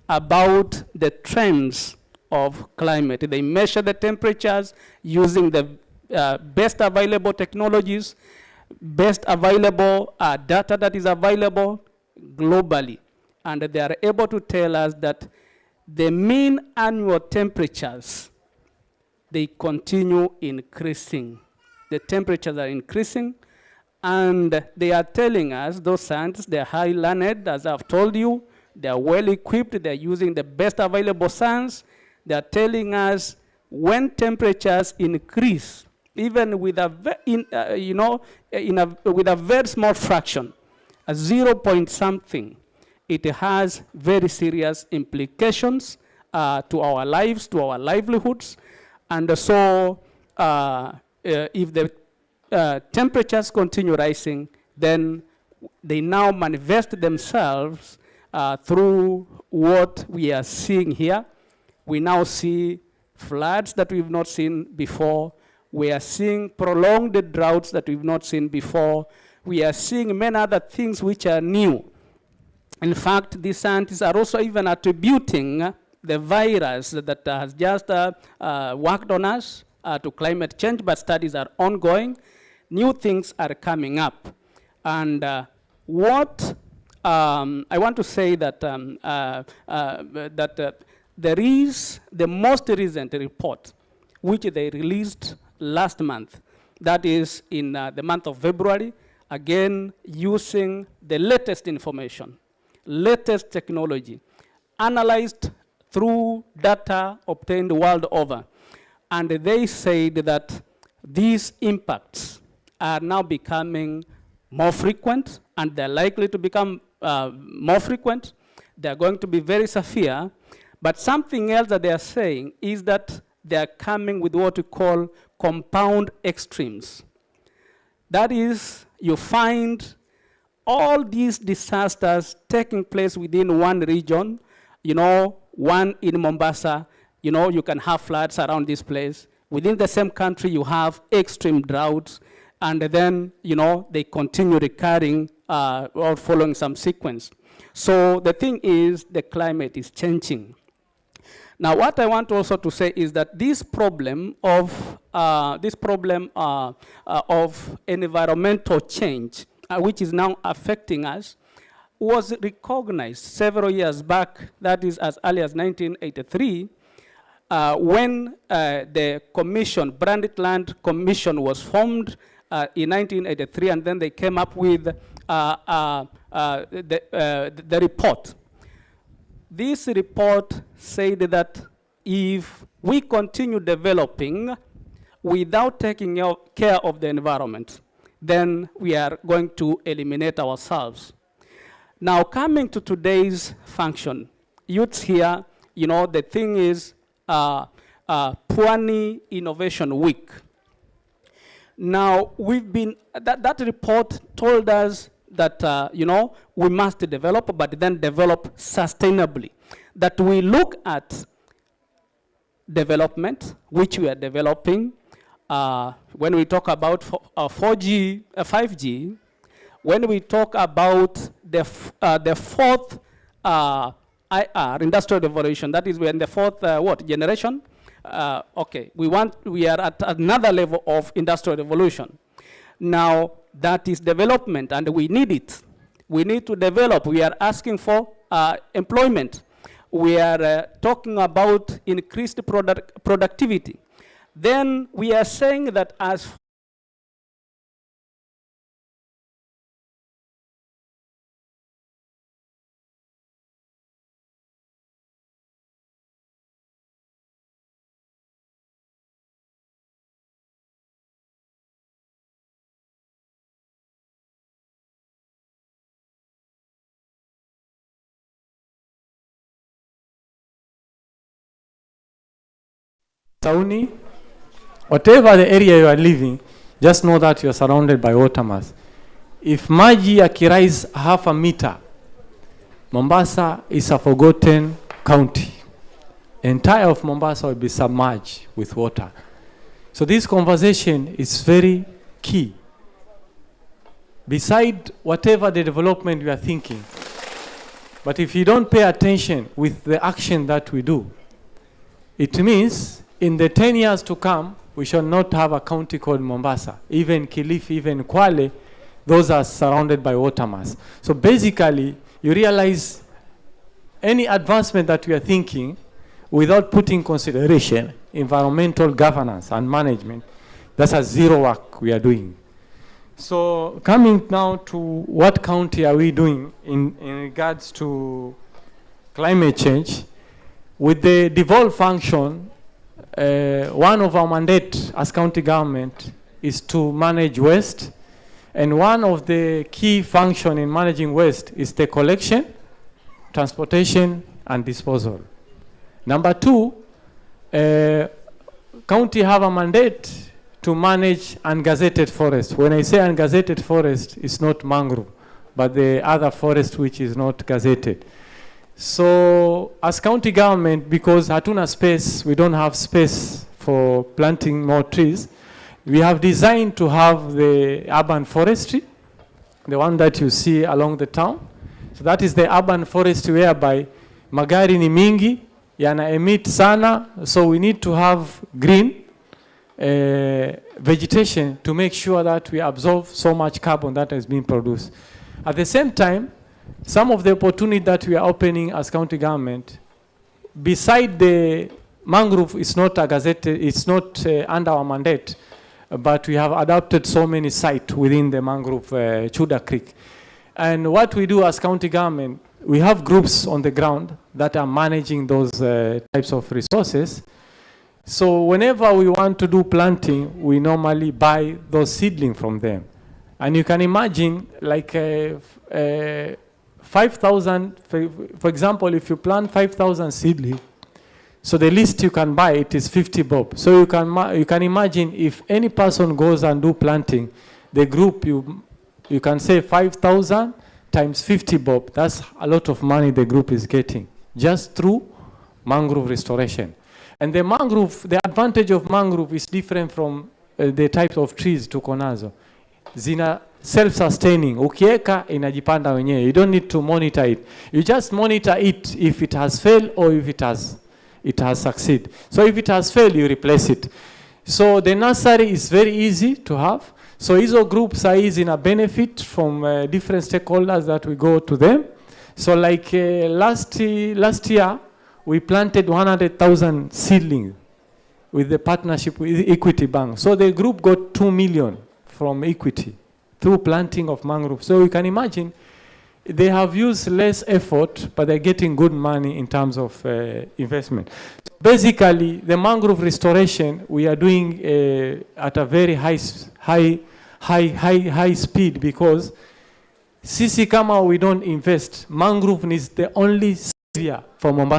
Speaker 13: about the trends of climate. They measure the temperatures using the best available technologies, best available data that is available globally. And they are able to tell us that the mean annual temperatures, they continue increasing. The temperatures are increasing, and they are telling us, those scientists, they're high learned, as I've told you, they're well equipped, they're using the best available science. They're telling us when temperatures increase, even with a, with a very small fraction, a 0 point something, it has very serious implications to our lives, to our livelihoods. And so if the temperatures continue rising, then they now manifest themselves through what we are seeing here. We now see floods that we've not seen before. We are seeing prolonged droughts that we've not seen before. We are seeing many other things which are new. In fact, these scientists are also even attributing the virus that has just worked on us to climate change, but studies are ongoing. New things are coming up. And what I want to say that, there is the most recent report, which they released last month. That is in the month of February, again, using the latest information, latest technology, analyzed through data obtained world over. And they said that these impacts are now becoming more frequent, and they're likely to become more frequent. They're going to be very severe. But something else that they are saying is that they are coming with what we call compound extremes. That is, you find all these disasters taking place within one region. You know, one in Mombasa, you know, you can have floods around this place. Within the same country, you have extreme droughts. And then, you know, they continue recurring or following some sequence. So the thing is, the climate is changing. Now, what I want also to say is that this problem of environmental change, which is now affecting us, was recognized several years back. That is as early as 1983, when the commission, Brundtland Commission, was formed in 1983, and then they came up with the report. This report said that if we continue developing without taking care of the environment, then we are going to eliminate ourselves. Now, coming to today's function, youths here, you know, the thing is Pwani Innovation Week. Now, that report told us that, you know, we must develop, but then develop sustainably. That we look at development, which we are developing, when we talk about 4G, 5G, when we talk about the fourth IR, industrial revolution, that is we're in the fourth, generation? Okay, we are at another level of industrial revolution. Now, that is development, and we need it. We need to develop. We are asking for employment. We are talking about increased productivity. Then we are saying that as
Speaker 3: Tauni, whatever the area you are living, just know that you are surrounded by water mass. If maji yakirise half a meter, Mombasa is a forgotten county. Entire of Mombasa will be submerged with water. So this conversation is very key. Beside whatever the development we are thinking, but if you don't pay attention with the action that we do, it means in the 10 years to come, we shall not have a county called Mombasa. Even Kilifi, even Kwale, those are surrounded by water mass. So basically, you realize any advancement that we are thinking without putting consideration, environmental governance and management, that's a zero work we are doing. So coming now to what county are we doing in regards to climate change, with the devolved function, one of our mandate as county government is to manage waste, and one of the key function in managing waste is the collection, transportation, and disposal. Number two, county have a mandate to manage ungazetted forest. When I say ungazetted forest, it's not mangrove, but the other forest which is not gazetted. So as county government, because hatuna space, we don't have space for planting more trees, we have designed to have the urban forestry, the one that you see along the town. So that is the urban forestry whereby magari ni mingi, yana emit sana, so we need to have green vegetation to make sure that we absorb so much carbon that has been produced. At the same time, some of the opportunity that we are opening as county government, beside the mangrove, is not a gazetted, it's not under our mandate, but we have adopted so many sites within the mangrove Chuda Creek. And what we do as county government, we have groups on the ground that are managing those types of resources. So whenever we want to do planting, we normally buy those seedlings from them. And you can imagine, like 5,000, for example, if you plant 5,000 seedlings, so the least you can buy it is 50 bob. So you can imagine if any person goes and do planting, the group you can say 5,000 times 50 bob. That's a lot of money the group is getting just through mangrove restoration. And the mangrove, the advantage of mangrove is different from the types of trees tuko nazo. Zina self-sustaining. Ukieka inajipanda wenyewe. You don't need to monitor it. You just monitor it if it has failed or if it has succeeded. So if it has failed, you replace it. So the nursery is very easy to have. So hizo groups are easy na benefit from different stakeholders that we go to them. So like last year, we planted 100,000 seedlings with the partnership with Equity Bank. So the group got 2 million from Equity through planting of mangrove. So you can imagine they have used less effort, but they're getting good money in terms of investment. Basically, the mangrove restoration we are doing at a very high speed, because sisi kama we don't invest, mangrove is the only savior for Mombasa.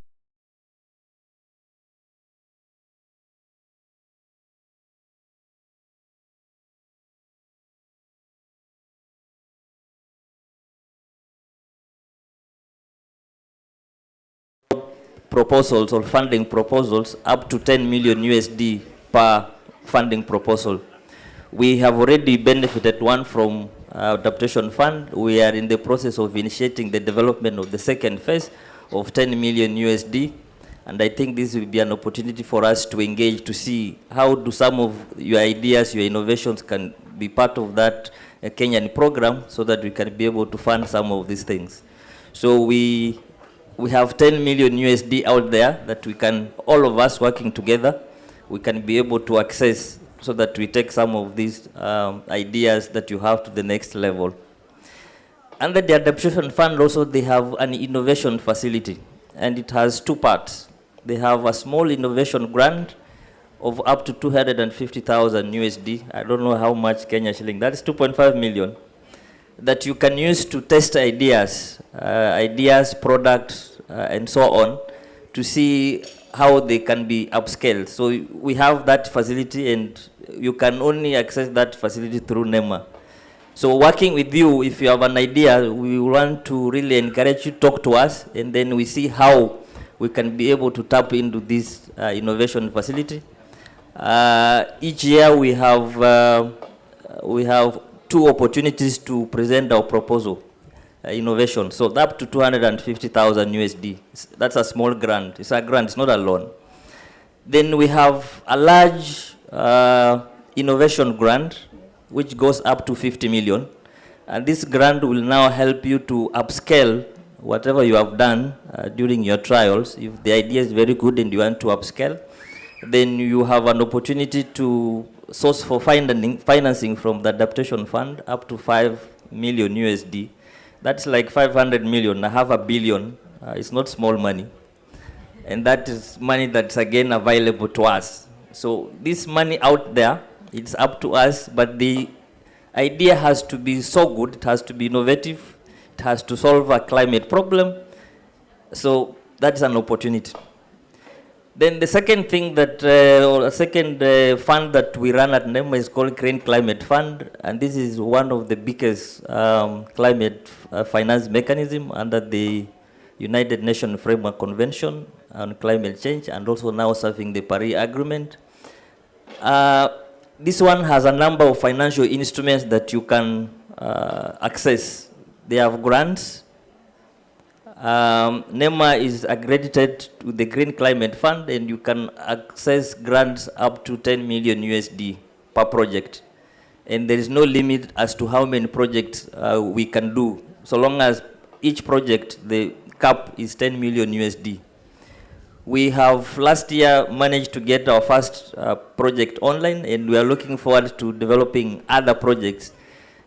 Speaker 14: Proposals or funding proposals up to 10 million USD per funding proposal. We have already benefited one from adaptation fund. We are in the process of initiating the development of the second phase of 10 million USD. And I think this will be an opportunity for us to engage to see how do some of your ideas, your innovations can be part of that Kenyan program, so that we can be able to fund some of these things. So we have 10 million USD out there that we can, all of us working together, we can be able to access, so that we take some of these ideas that you have to the next level. Under the adaptation fund also, they have an innovation facility, and it has two parts. They have a small innovation grant of up to 250,000 USD. I don't know how much Kenya shilling, that is 2.5 million, that you can use to test ideas, products, and so on, to see how they can be upscaled. So we have that facility, and you can only access that facility through NEMA. So working with you, if you have an idea, we want to really encourage you, talk to us, and then we see how we can be able to tap into this innovation facility. Each year we have 2 opportunities to present our proposal, innovation. So up to 250,000 USD. That's a small grant. It's a grant, it's not a loan. Then we have a large innovation grant, which goes up to 50 million. And this grant will now help you to upscale whatever you have done during your trials. If the idea is very good and you want to upscale, then you have an opportunity to source for financing from the adaptation fund up to 5 million USD. That's like 500 million, half a billion. It's not small money. And that is money that's again available to us. So this money out there, it's up to us, but the idea has to be so good, it has to be innovative, it has to solve a climate problem. So that's an opportunity. Then the second thing that, or a second fund that we run at NEMA is called Green Climate Fund, and this is one of the biggest climate finance mechanism under the United Nations Framework Convention on Climate Change, and also now serving the Paris Agreement. This one has a number of financial instruments that you can access. They have grants. NEMA is accredited with the Green Climate Fund, and you can access grants up to 10 million USD per project. And there is no limit as to how many projects we can do, so long as each project, the cap is 10 million USD. We have last year managed to get our first project online, and we are looking forward to developing other projects.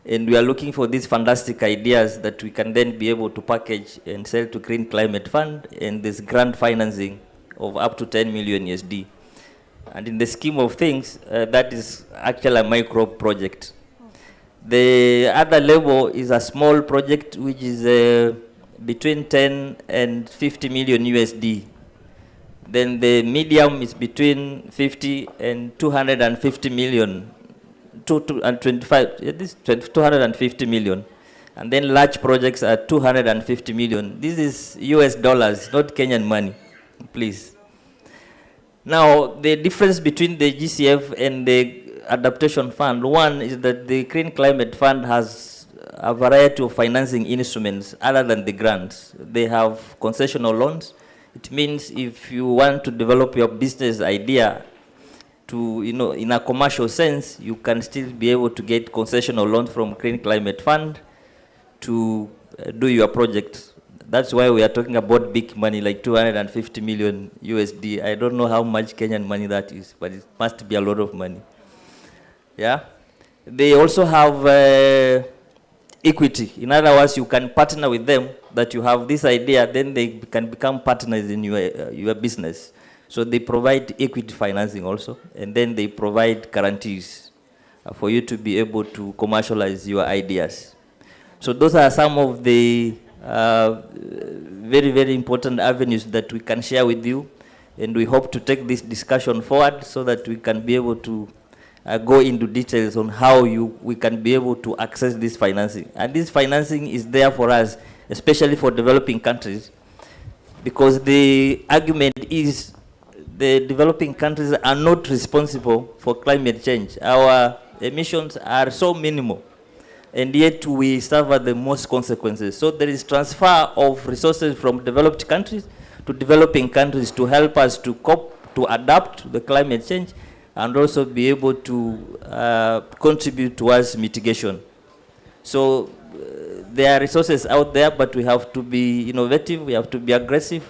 Speaker 14: And we are looking for these fantastic ideas that we can then be able to package and sell to Green Climate Fund, and this grant financing of up to 10 million USD. And in the scheme of things, that is actually a micro project. The other level is a small project, which is between 10 and 50 million USD. Then the medium is between 50 and 250 million. 250 million. And then large projects are 250 million. This is US dollars, not Kenyan money, please. Now, the difference between the GCF and the adaptation fund, one is that the Green Climate Fund has a variety of financing instruments other than the grants. They have concessional loans. It means if you want to develop your business idea to, in a commercial sense, you can still be able to get concessional loans from Green Climate Fund to do your project. That's why we are talking about big money, like 250 million USD. I don't know how much Kenyan money that is, but it must be a lot of money. Yeah? They also have equity. In other words, you can partner with them, that you have this idea, then they can become partners in your business. So they provide equity financing also, and then they provide guarantees for you to be able to commercialize your ideas. So those are some of the very, very important avenues that we can share with you, and we hope to take this discussion forward so that we can be able to go into details on how we can be able to access this financing. And this financing is there for us, especially for developing countries, because the argument is the developing countries are not responsible for climate change. Our emissions are so minimal, and yet we suffer the most consequences. So there is transfer of resources from developed countries to developing countries to help us to cope, to adapt to the climate change, and also be able to contribute towards mitigation. So there are resources out there, but we have to be innovative, we have to be aggressive,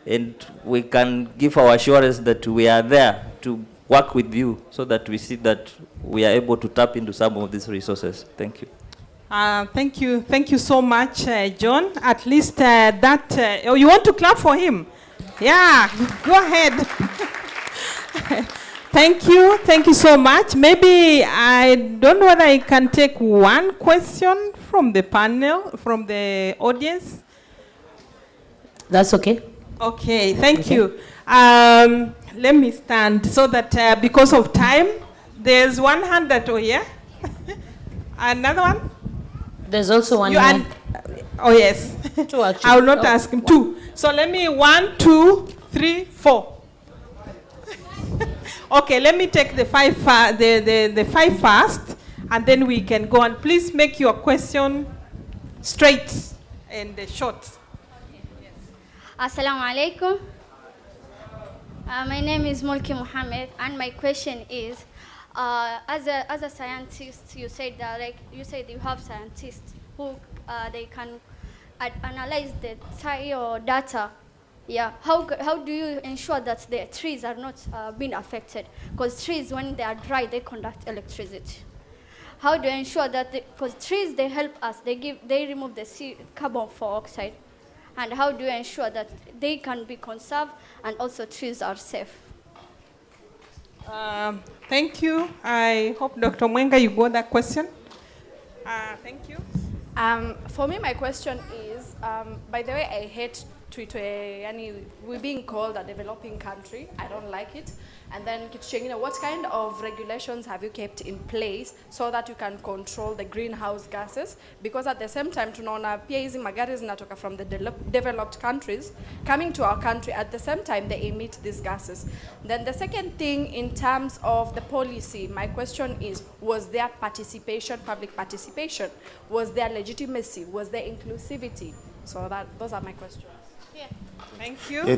Speaker 14: and we can give our assurance that we are there to work with you so that we see that we are able to tap into some of these resources. Thank you.
Speaker 8: Thank you. Thank you so much, John. At least oh, you want to clap for him? Yeah, go ahead. Thank you. Thank you so much. Maybe I don't know whether I can take one question from the panel, from the audience.
Speaker 5: That's okay.
Speaker 8: Okay, thank you. Let me stand so that because of time, there's one hand that, oh yeah? Another one?
Speaker 5: There's also one
Speaker 8: You
Speaker 5: hand.
Speaker 8: Oh yes.
Speaker 5: Two actually.
Speaker 8: I will not ask him. Two. So let me 1, 2, 3, 4. Okay, let me take the five first, and then we can go on. Please make your question straight and short.
Speaker 1: Assalamu alaikum. My name is Mulki Muhammad, and my question is, as a scientist, you said that you have scientists who they can analyze the data. Yeah, how do you ensure that the trees are not being affected? Because trees, when they are dry, they conduct electricity. How do you ensure that? Because trees, they help us. They remove the carbon dioxide. And how do you ensure that they can be conserved and also trees are safe?
Speaker 8: Thank you. I hope Dr. Mwenga, you got that question. Thank you.
Speaker 25: For me, my question is, by the way, I hate we're being called a developing country. I don't like it. And then what kind of regulations have you kept in place so that you can control the greenhouse gases? Because at the same time, tunaona pia hizi magari zinatoka from the developed countries coming to our country. At the same time, they emit these gases. Then the second thing, in terms of the policy, my question is, was there participation, public participation? Was there legitimacy? Was there inclusivity? So those are my questions.
Speaker 1: Yeah.
Speaker 8: Thank you.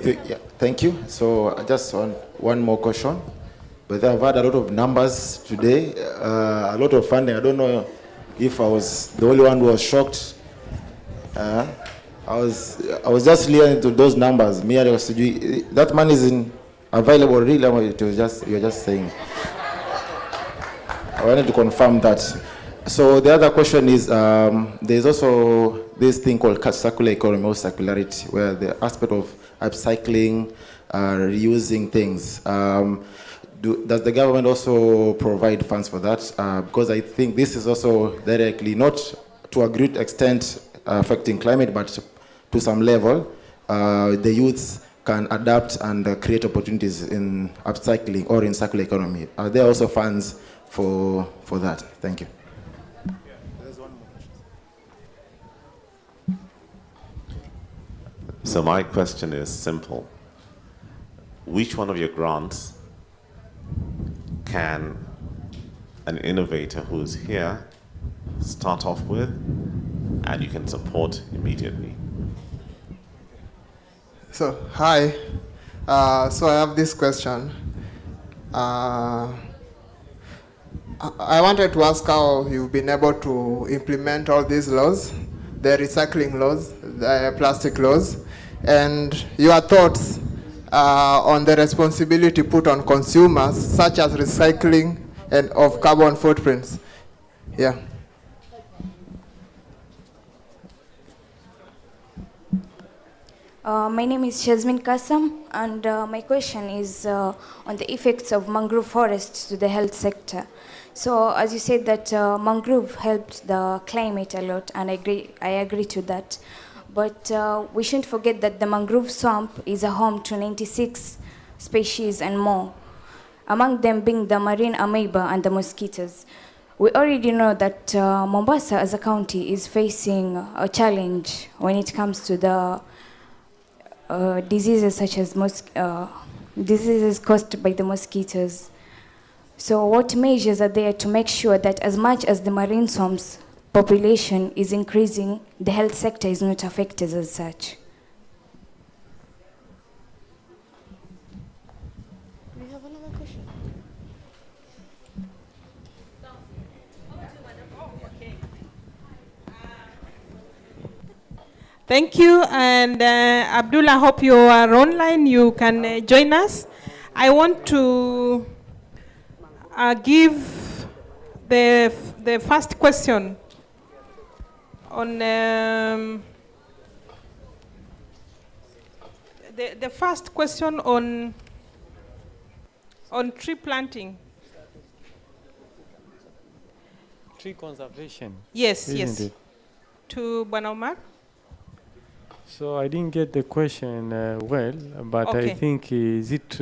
Speaker 6: Thank you. So just on one more question. But I've had a lot of numbers today, a lot of funding. I don't know if I was the only one who was shocked. I was just listening to those numbers. That money isn't available really. You're just saying. I wanted to confirm that. So the other question is, there's also this thing called circular economy or circularity, where the aspect of upcycling, reusing things. Does the government also provide funds for that? Because I think this is also directly, not to a great extent affecting climate, but to some level, the youths can adapt and create opportunities in upcycling or in circular economy. Are there also funds for that? Thank you.
Speaker 11: So my question is simple. Which one of your grants can an innovator who's here start off with and you can support immediately?
Speaker 7: So, hi. So I have this question. I wanted to ask how you've been able to implement all these laws, the recycling laws, the plastic laws, and your thoughts on the responsibility put on consumers, such as recycling and of carbon footprints. Yeah.
Speaker 2: My name is Shazmin Kasam, and my question is on the effects of mangrove forests to the health sector. So, as you said that mangrove helps the climate a lot, and I agree to that. But we shouldn't forget that the mangrove swamp is a home to 96 species and more, among them being the marine amoeba and the mosquitoes. We already know that Mombasa as a county is facing a challenge when it comes to the diseases such as diseases caused by the mosquitoes. So what measures are there to make sure that as much as the marine swamps population is increasing, the health sector is not affected as such?
Speaker 1: Do you have another question?
Speaker 8: Thank you. And Abdullah, hope you are online. You can join us. I want to give the first question on the first question on tree planting.
Speaker 3: Tree conservation.
Speaker 8: Yes,
Speaker 3: isn't
Speaker 8: yes.
Speaker 3: it?
Speaker 8: To Bwana Omar.
Speaker 3: So I didn't get the question well, but
Speaker 8: Okay.
Speaker 3: I think is it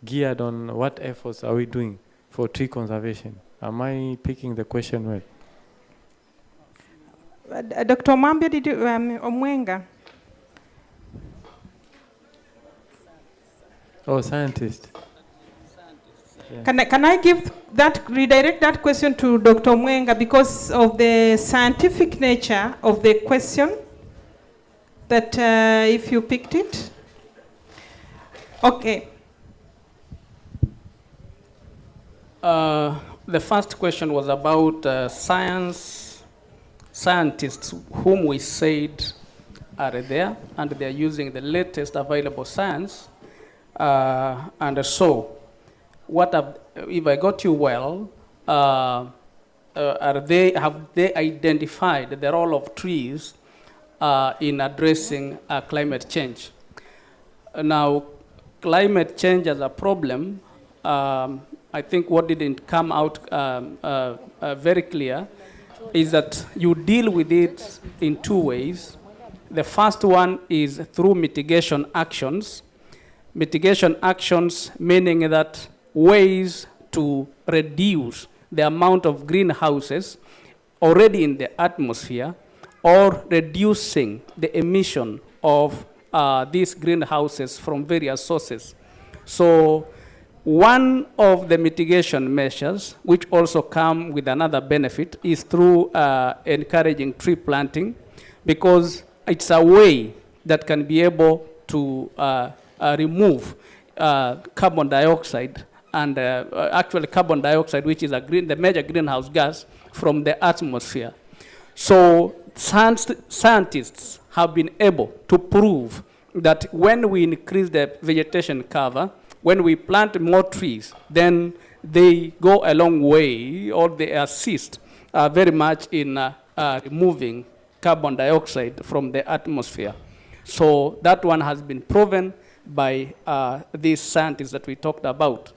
Speaker 3: geared on what efforts are we doing for tree conservation? Am I picking the question well?
Speaker 8: Dr. Omambia, did you, Omwenga?
Speaker 3: Oh, scientist. Yeah.
Speaker 8: Can I redirect that question to Dr. Mwenga because of the scientific nature of the question, that if you picked it? Okay.
Speaker 13: The first question was about scientists whom we said are there, and they're using the latest available science. And so, if I got you well, have they identified the role of trees in addressing climate change? Now, climate change as a problem, I think what didn't come out very clear is that you deal with it in two ways. The first one is through mitigation actions. Mitigation actions meaning that ways to reduce the amount of greenhouses already in the atmosphere, or reducing the emission of these greenhouses from various sources. So one of the mitigation measures, which also come with another benefit, is through encouraging tree planting, because it's a way that can be able to remove carbon dioxide, and actually carbon dioxide, which is the major greenhouse gas, from the atmosphere. So scientists have been able to prove that when we increase the vegetation cover, when we plant more trees, then they go a long way, or they assist very much in removing carbon dioxide from the atmosphere. So that one has been proven by these scientists that we talked about.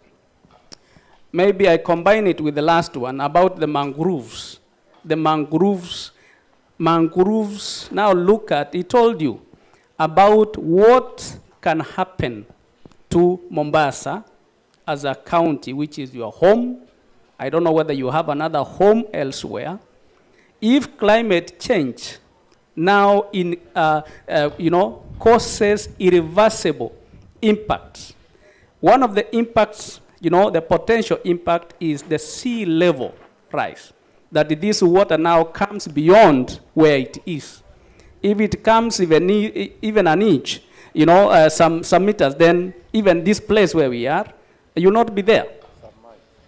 Speaker 13: Maybe I combine it with the last one about the mangroves. The mangroves, now look at, he told you about what can happen to Mombasa as a county, which is your home. I don't know whether you have another home elsewhere. If climate change now causes irreversible impacts, one of the impacts, the potential impact is the sea level rise, that this water now comes beyond where it is. If it comes even an inch, some meters, then even this place where we are, you'll not be there.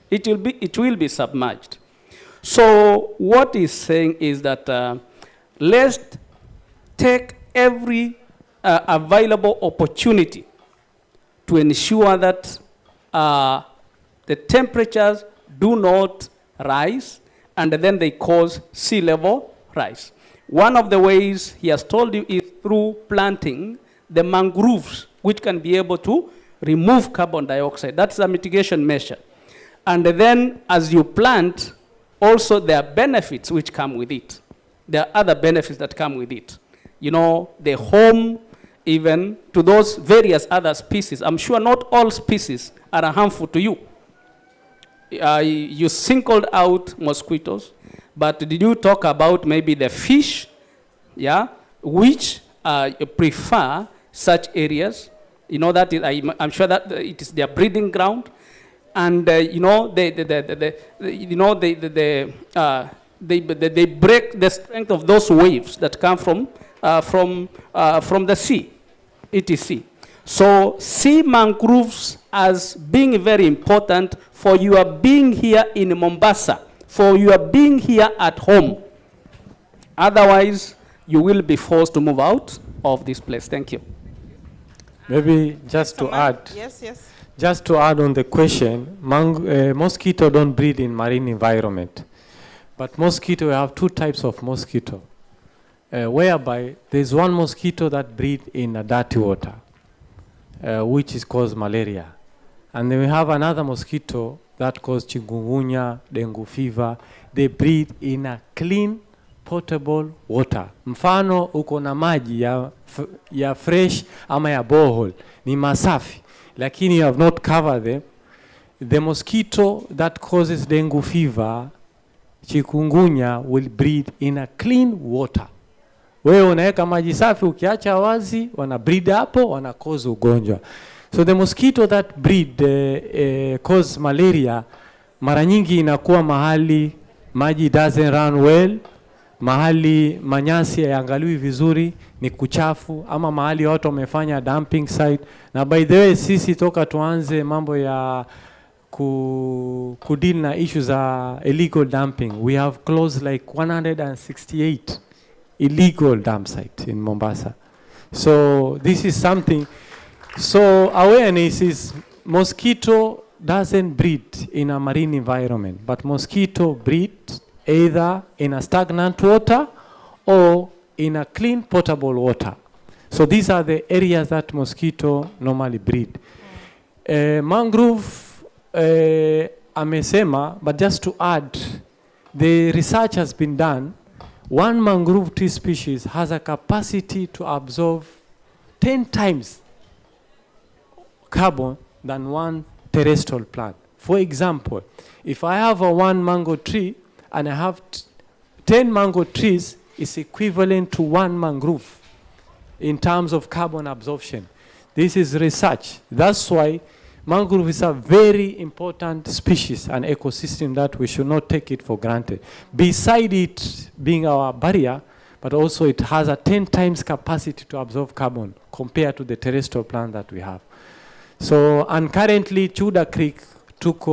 Speaker 13: It will be submerged. So what he's saying is that let's take every available opportunity to ensure that the temperatures do not rise, and then they cause sea level rise. One of the ways he has told you is through planting the mangroves, which can be able to remove carbon dioxide. That's a mitigation measure. And then as you plant, also there are benefits which come with it. There are other benefits that come with it. You know, the home even to those various other species. I'm sure not all species are harmful to you. You singled out mosquitoes, but did you talk about maybe the fish, yeah, which prefer such areas? You know that I'm sure that it is their breeding ground, and you know they break the strength of those waves that come from the sea, etc. So see mangroves as being very important for your being here in Mombasa, for your being here at home. Otherwise, you will be forced to move out of this place. Thank you.
Speaker 3: Maybe just to add.
Speaker 8: Yes, yes.
Speaker 3: Just to add on the question, mosquito don't breed in marine environment. But mosquito, we have two types of mosquito. Whereby there's one mosquito that breed in a dirty water, which is cause malaria. And then we have another mosquito that cause chikungunya, dengue fever. They breed in a clean, potable water. Mfano uko na maji ya fresh ama ya borehole, ni masafi, lakini you have not covered them. The mosquito that causes dengue fever, chikungunya, will breed in a clean water. Wewe unaweka maji safi, ukiacha wazi, wana breed hapo, wana cause ugonjwa. So the mosquito that breed cause malaria, mara nyingi inakuwa mahali maji doesn't run well, mahali manyasi hayaangaliwi vizuri, ni kuchafu, ama mahali watu wamefanya dumping site. Na by the way, sisi toka tuanze mambo ya kudeal na issues za illegal dumping, we have closed like 168 illegal dump sites in Mombasa. So this is something. So awareness is mosquito doesn't breed in a marine environment, but mosquito breed either in a stagnant water or in a clean potable water. So these are the areas that mosquito normally breed. Mangrove, amesema, but just to add, the research has been done. One mangrove tree species has a capacity to absorb 10 times carbon than one terrestrial plant. For example, if I have a one mango tree and I have 10 mango trees, it's equivalent to one mangrove in terms of carbon absorption. This is research. That's why mangrove is a very important species and ecosystem that we should not take it for granted. Beside it being our barrier, but also it has a 10 times capacity to absorb carbon compared to the terrestrial plant that we have. So, and currently Chuda Creek took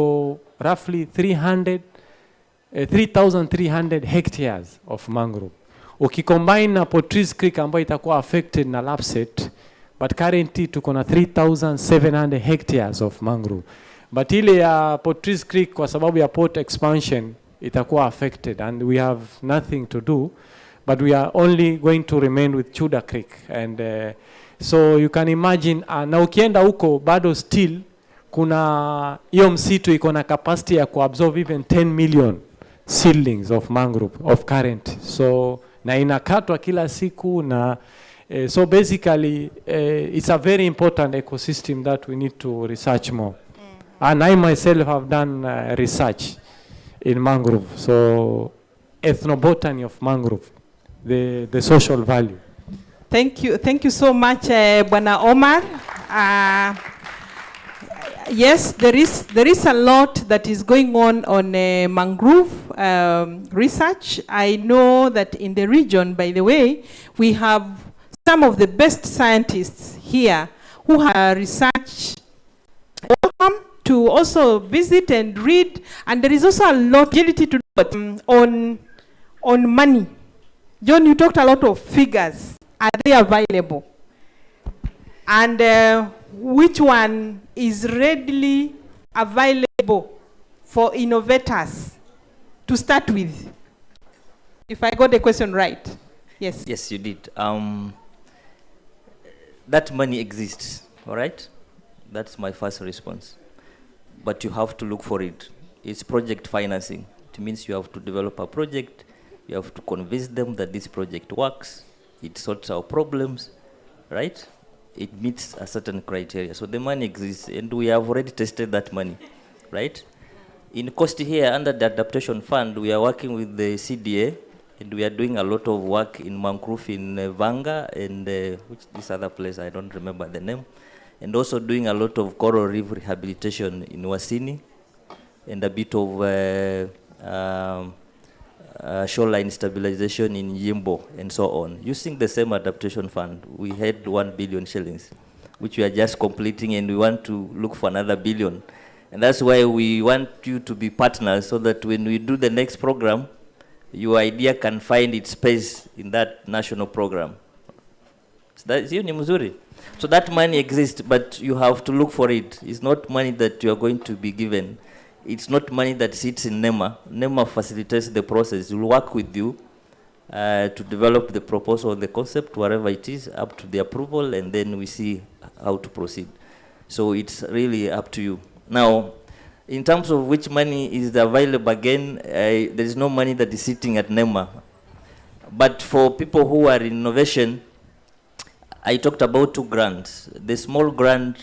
Speaker 3: roughly 3,300 hectares of mangrove. Ukicombine na Portrees Creek ambayo itakuwa affected na lapset, but currently tuko na 3,700 hectares of mangrove. But ile ya Portrees Creek kwa sababu ya port expansion itakuwa affected, and we have nothing to do, but we are only going to remain with Chuda Creek. And so you can imagine, na ukienda huko bado still kuna hiyo msitu iko na capacity ya kuabsorb even 10 million seedlings of mangrove of current. So na inakatwa kila siku na so basically it's a very important ecosystem that we need to research more. And I myself have done research in mangrove. So ethnobotany of mangrove, the social value.
Speaker 8: Thank you so much, Bwana Omar. Yes, there is a lot that is going on mangrove research. I know that in the region, by the way, we have some of the best scientists here who have research. Welcome to also visit and read, and there is also a lot to do on money. John, you talked a lot of figures. Are they available? And which one is readily available for innovators to start with? If I got the question right. Yes.
Speaker 14: Yes, you did. That money exists, all right? That's my first response. But you have to look for it. It's project financing. It means you have to develop a project, you have to convince them that this project works, it sorts our problems, right? It meets a certain criteria. So the money exists, and we have already tested that money, right? In Coast here, under the Adaptation Fund, we are working with the CDA, and we are doing a lot of work in Mangrove in Vanga, and which this other place, I don't remember the name, and also doing a lot of coral reef rehabilitation in Wasini, and a bit of shoreline stabilization in Yimbo, and so on. Using the same adaptation fund, we had 1 billion shillings, which we are just completing, and we want to look for another billion. And that's why we want you to be partners, so that when we do the next program, your idea can find its space in that national program. So that money exists, but you have to look for it. It's not money that you are going to be given. It's not money that sits in NEMA. NEMA facilitates the process. We'll work with you to develop the proposal, the concept, wherever it is, up to the approval, and then we see how to proceed. So it's really up to you. Now, in terms of which money is available again, there is no money that is sitting at NEMA. But for people who are in innovation, I talked about 2 grants. The small grant,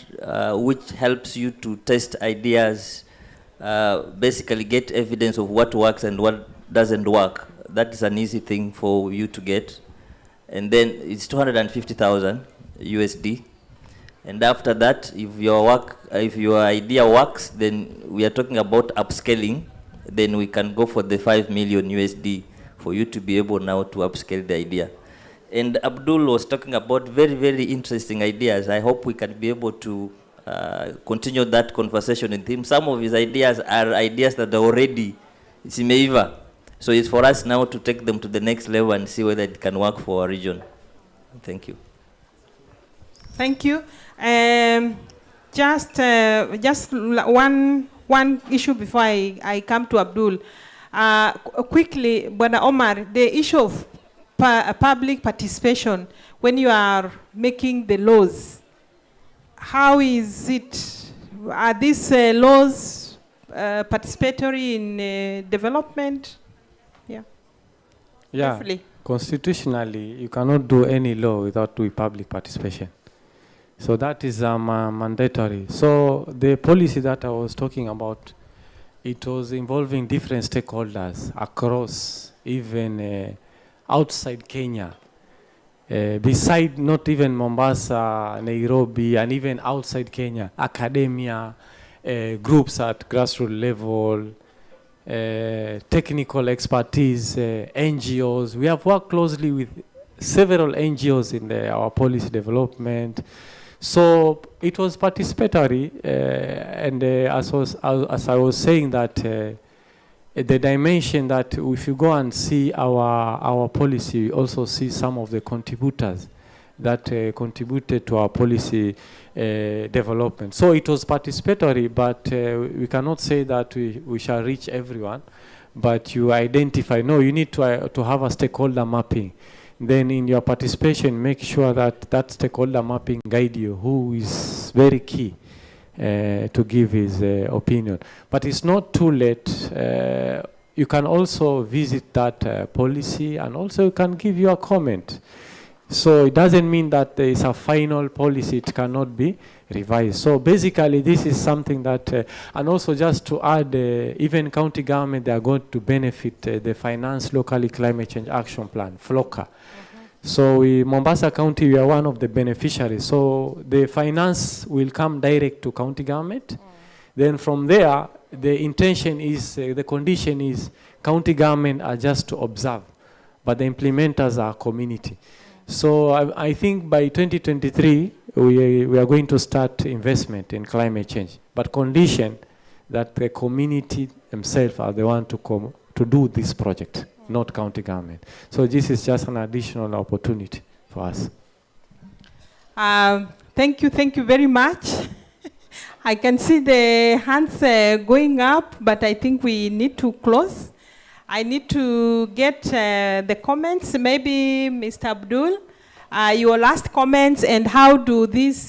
Speaker 14: which helps you to test ideas, basically get evidence of what works and what doesn't work. That is an easy thing for you to get. And then it's 250,000 USD. And after that, if your idea works, then we are talking about upscaling. Then we can go for the 5 million USD for you to be able now to upscale the idea. And Abdul was talking about very, very interesting ideas. I hope we can be able to continue that conversation with him. Some of his ideas are ideas that are already zimeiva. So it's for us now to take them to the next level and see whether it can work for our region. Thank you.
Speaker 8: Thank you. Just one issue before I come to Abdul. Quickly, Bwana Omar, the issue of public participation when you are making the laws. How is it? Are these laws participatory in development? Yeah.
Speaker 3: Yeah.
Speaker 8: Briefly.
Speaker 3: Constitutionally, you cannot do any law without doing public participation. So that is mandatory. So the policy that I was talking about, it was involving different stakeholders across, even outside Kenya. Beside not even Mombasa, Nairobi, and even outside Kenya, academia, groups at grassroots level, technical expertise, NGOs. We have worked closely with several NGOs in our policy development. So it was participatory, and as I was saying that the dimension that if you go and see our policy, you also see some of the contributors that contributed to our policy development. So it was participatory, but we cannot say that we shall reach everyone, but you identify, no, you need to have a stakeholder mapping. Then in your participation, make sure that that stakeholder mapping guide you, who is very key to give his opinion. But it's not too late. You can also visit that policy, and also you can give your comment. So it doesn't mean that there is a final policy, it cannot be revised. So basically this is something that, and also just to add, even county government, they are going to benefit the Finance Locally Climate Change Action Plan, FLOCA. So Mombasa County, we are one of the beneficiaries. So the finance will come direct to county government. Then from there, the intention is, the condition is county government are just to observe, but the implementers are community. So I think by 2023, we are going to start investment in climate change, but condition that the community themselves are the one to do this project, not county government. So this is just an additional opportunity for us.
Speaker 8: Thank you very much. I can see the hands going up, but I think we need to close. I need to get the comments. Maybe Mr. Abdul, your last comments, and how do this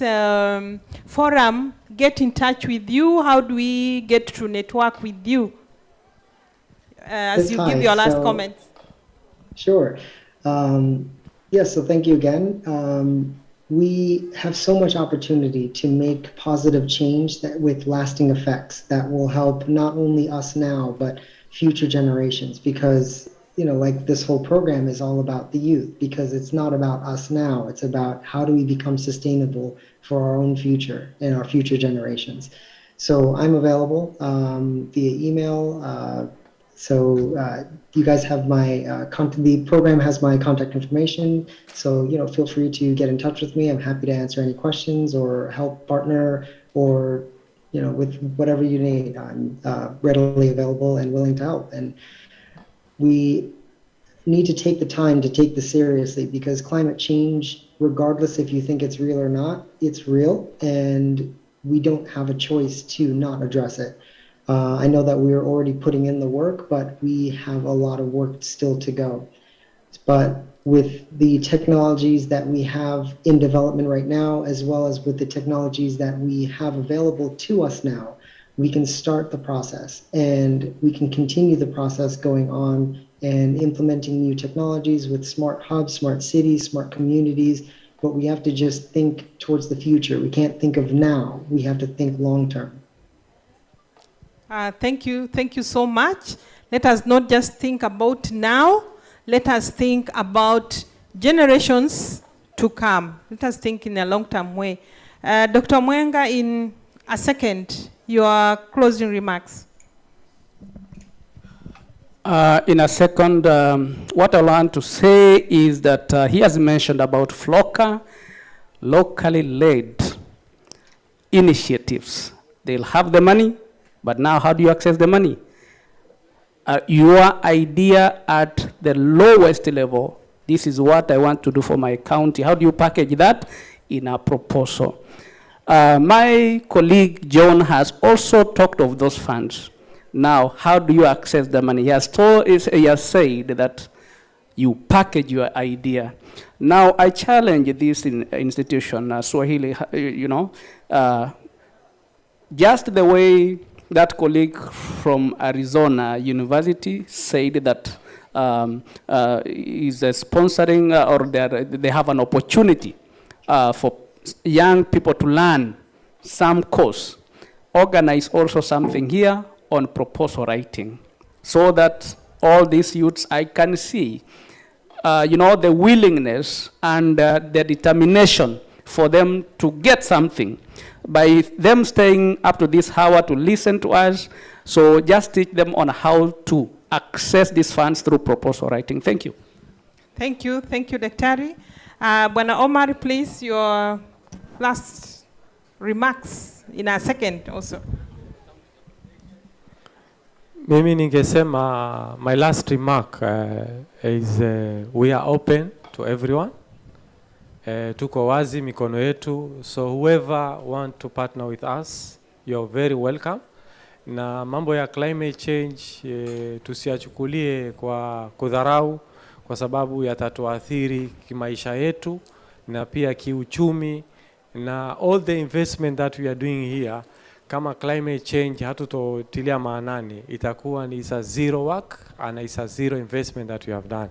Speaker 8: forum get in touch with you? How do we get to network with you? As you give your last comments.
Speaker 9: Sure. Yes, so thank you again. We have so much opportunity to make positive change that with lasting effects that will help not only us now, but future generations, because like this whole program is all about the youth, because it's not about us now, it's about how do we become sustainable for our own future and our future generations. So I'm available via email. You guys have my the program has my contact information, so feel free to get in touch with me. I'm happy to answer any questions or help partner, or with whatever you need. I'm readily available and willing to help. And we need to take the time to take this seriously, because climate change, regardless if you think it's real or not, it's real, and we don't have a choice to not address it. I know that we're already putting in the work, but we have a lot of work still to go. But with the technologies that we have in development right now, as well as with the technologies that we have available to us now, we can start the process, and we can continue the process going on and implementing new technologies with smart hubs, smart cities, smart communities. But we have to just think towards the future. We can't think of now. We have to think long term.
Speaker 8: Thank you so much. Let us not just think about now, let us think about generations to come. Let us think in a long-term way. Dr. Mwenga, in a second, your closing remarks.
Speaker 13: In a second, what I want to say is that he has mentioned about FLOCA, locally led initiatives. They'll have the money, but now how do you access the money? Your idea at the lowest level, this is what I want to do for my county. How do you package that in a proposal? My colleague John has also talked of those funds. Now, how do you access the money? He has said that you package your idea. Now, I challenge this institution, Swahili, just the way that colleague from Arizona University said that is sponsoring or they have an opportunity for young people to learn some course. Organize also something here on proposal writing, so that all these youths, I can see, the willingness and the determination for them to get something by them staying up to this hour to listen to us. So just teach them on how to access these funds through proposal writing. Thank you.
Speaker 8: Thank you, Daktari. Bwana Omar, please, your last remarks in a second also.
Speaker 3: Mimi ningesema, my last remark is we are open to everyone. Tuko wazi mikono yetu, so whoever want to partner with us, you're very welcome. Na mambo ya climate change tusiachukulie kwa kudharau, kwa sababu yatatuathiri kimaisha yetu na pia kiuchumi, na all the investment that we are doing here, kama climate change hatutotilia maanani, itakuwa ni isa zero work and isa zero investment that we have done.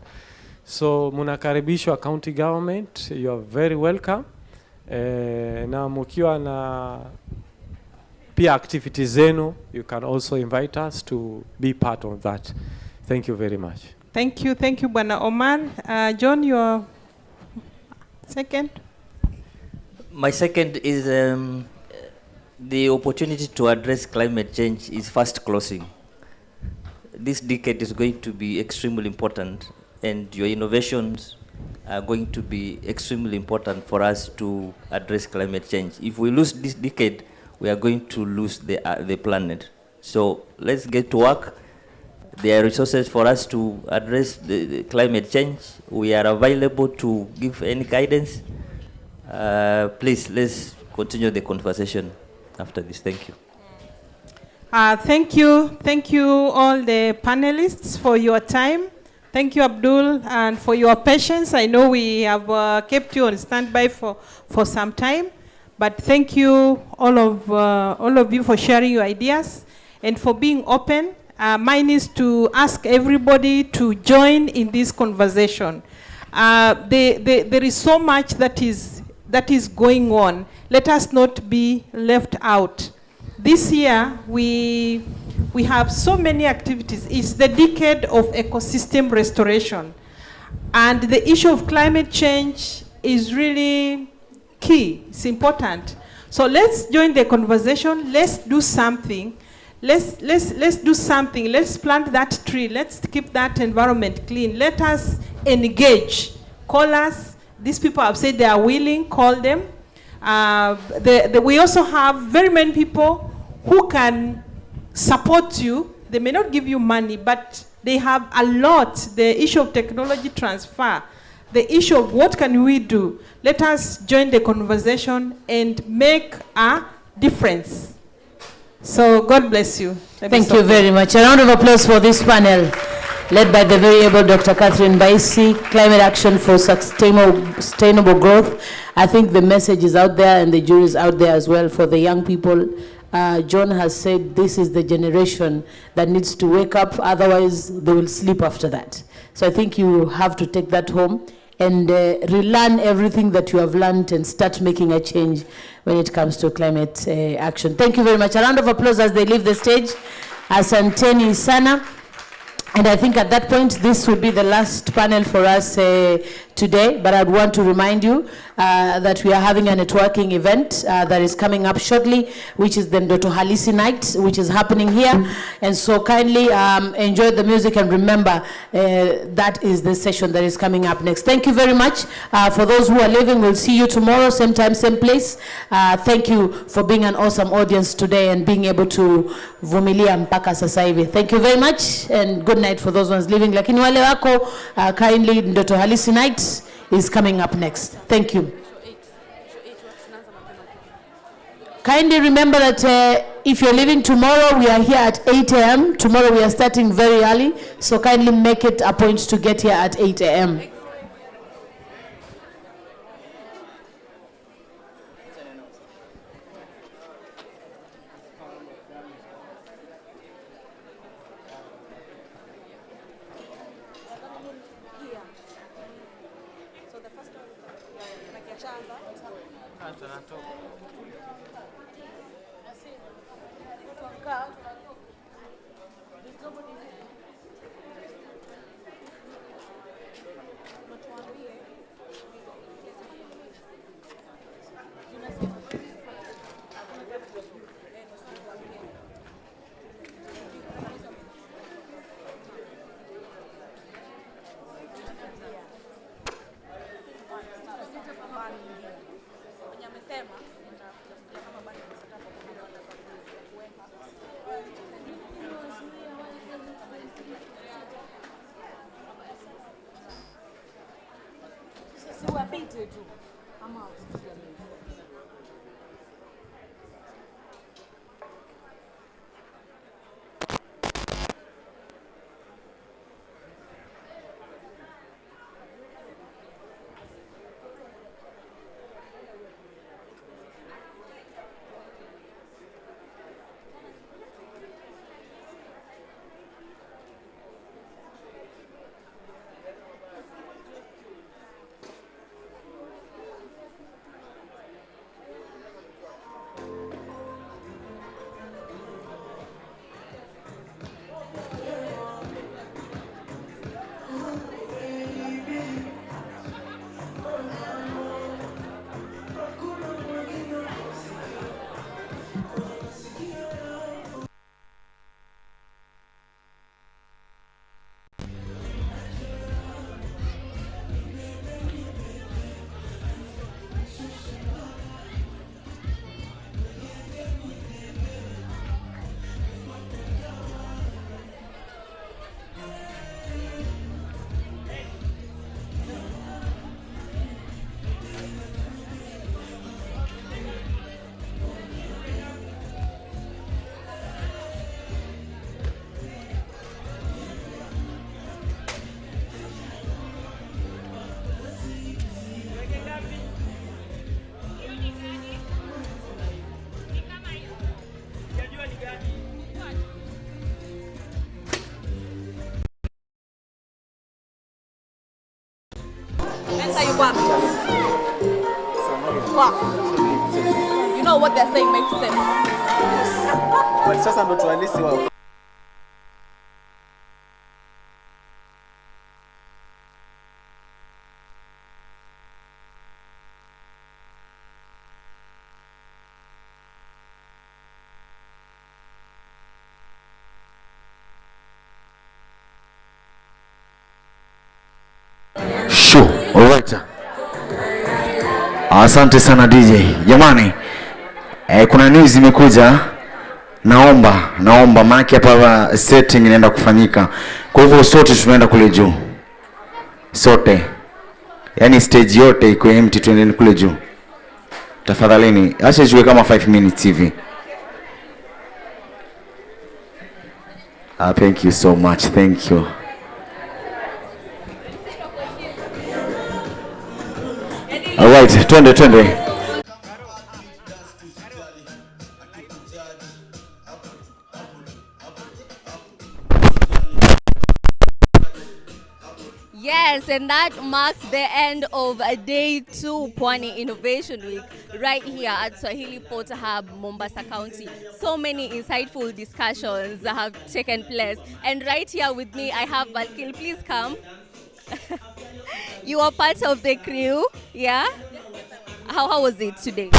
Speaker 3: So munakaribishwa county government, you are very welcome. Na mukiwa na pia activities zenu, you can also invite us to be part of that. Thank you very much.
Speaker 8: Thank you, Bwana Omar. John, your second?
Speaker 14: My second is the opportunity to address climate change is fast closing. This decade is going to be extremely important, and your innovations are going to be extremely important for us to address climate change. If we lose this decade, we are going to lose the planet. So let's get to work. There are resources for us to address the climate change. We are available to give any guidance. Please, let's continue the conversation after this. Thank you.
Speaker 8: Thank you all the panelists for your time. Thank you, Abdul, and for your patience. I know we have kept you on standby for some time, but thank you all of you for sharing your ideas and for being open. Mine is to ask everybody to join in this conversation. There is so much that is going on. Let us not be left out. This year, we have so many activities. It's the decade of ecosystem restoration. And the issue of climate change is really key. It's important. So let's join the conversation. Let's do something. Let's do something. Let's plant that tree. Let's keep that environment clean. Let us engage. Call us. These people have said they are willing. Call them. We also have very many people who can support you. They may not give you money, but they have a lot. The issue of technology transfer, the issue of what can we do. Let us join the conversation and make a difference. So God bless you.
Speaker 5: Thank you very much. A round of applause for this panel, led by the very able Dr. Catherine Baisi, Climate Action for Sustainable Growth. I think the message is out there and the jury is out there as well for the young people. John has said this is the generation that needs to wake up, otherwise they will sleep after that. So I think you have to take that home and relearn everything that you have learned and start making a change when it comes to climate action. Thank you very much. A round of applause as they leave the stage. Asanteni sana. And I think at that point, this will be the last panel for us today, but I'd want to remind you that we are having a networking event that is coming up shortly, which is the Ndoto Halisi Night, which is happening here. And so kindly enjoy the music and remember that is the session that is coming up next. Thank you very much. For those who are leaving, we'll see you tomorrow, same time, same place. Thank you for being an awesome audience today and being able to vumilia mpaka sasa hivi. Thank you very much and good night for those ones leaving. Lakini wale wako kindly, Ndoto Halisi Night is coming up next. Thank you. Kindly remember that if you're leaving tomorrow, we are here at 8 a.m. Tomorrow we are starting very early, so kindly make it a point to get here at 8 a.m.
Speaker 10: fuck. You know what they're saying makes sense.
Speaker 4: But sasa ndo tuhalisi wa Sure. Alright. Asante sana DJ. Jamani, kuna news imekuja. Naomba maana hapa setting inaenda kufanyika. Kwa hivyo sote tunaenda kule juu. Sote. Yaani stage yote iko empty, tuende kule juu. Tafadhalini, acha ichukue kama 5 minutes hivi. Thank you so much. Thank you. Alright, twende.
Speaker 15: Yes, and that marks the end of day 2 Pwani Innovation Week right here at Swahili Port Hub, Mombasa County. So many insightful discussions have taken place. And right here with me, I have Valkil. Please come. You are part of the crew, yeah? How was it today?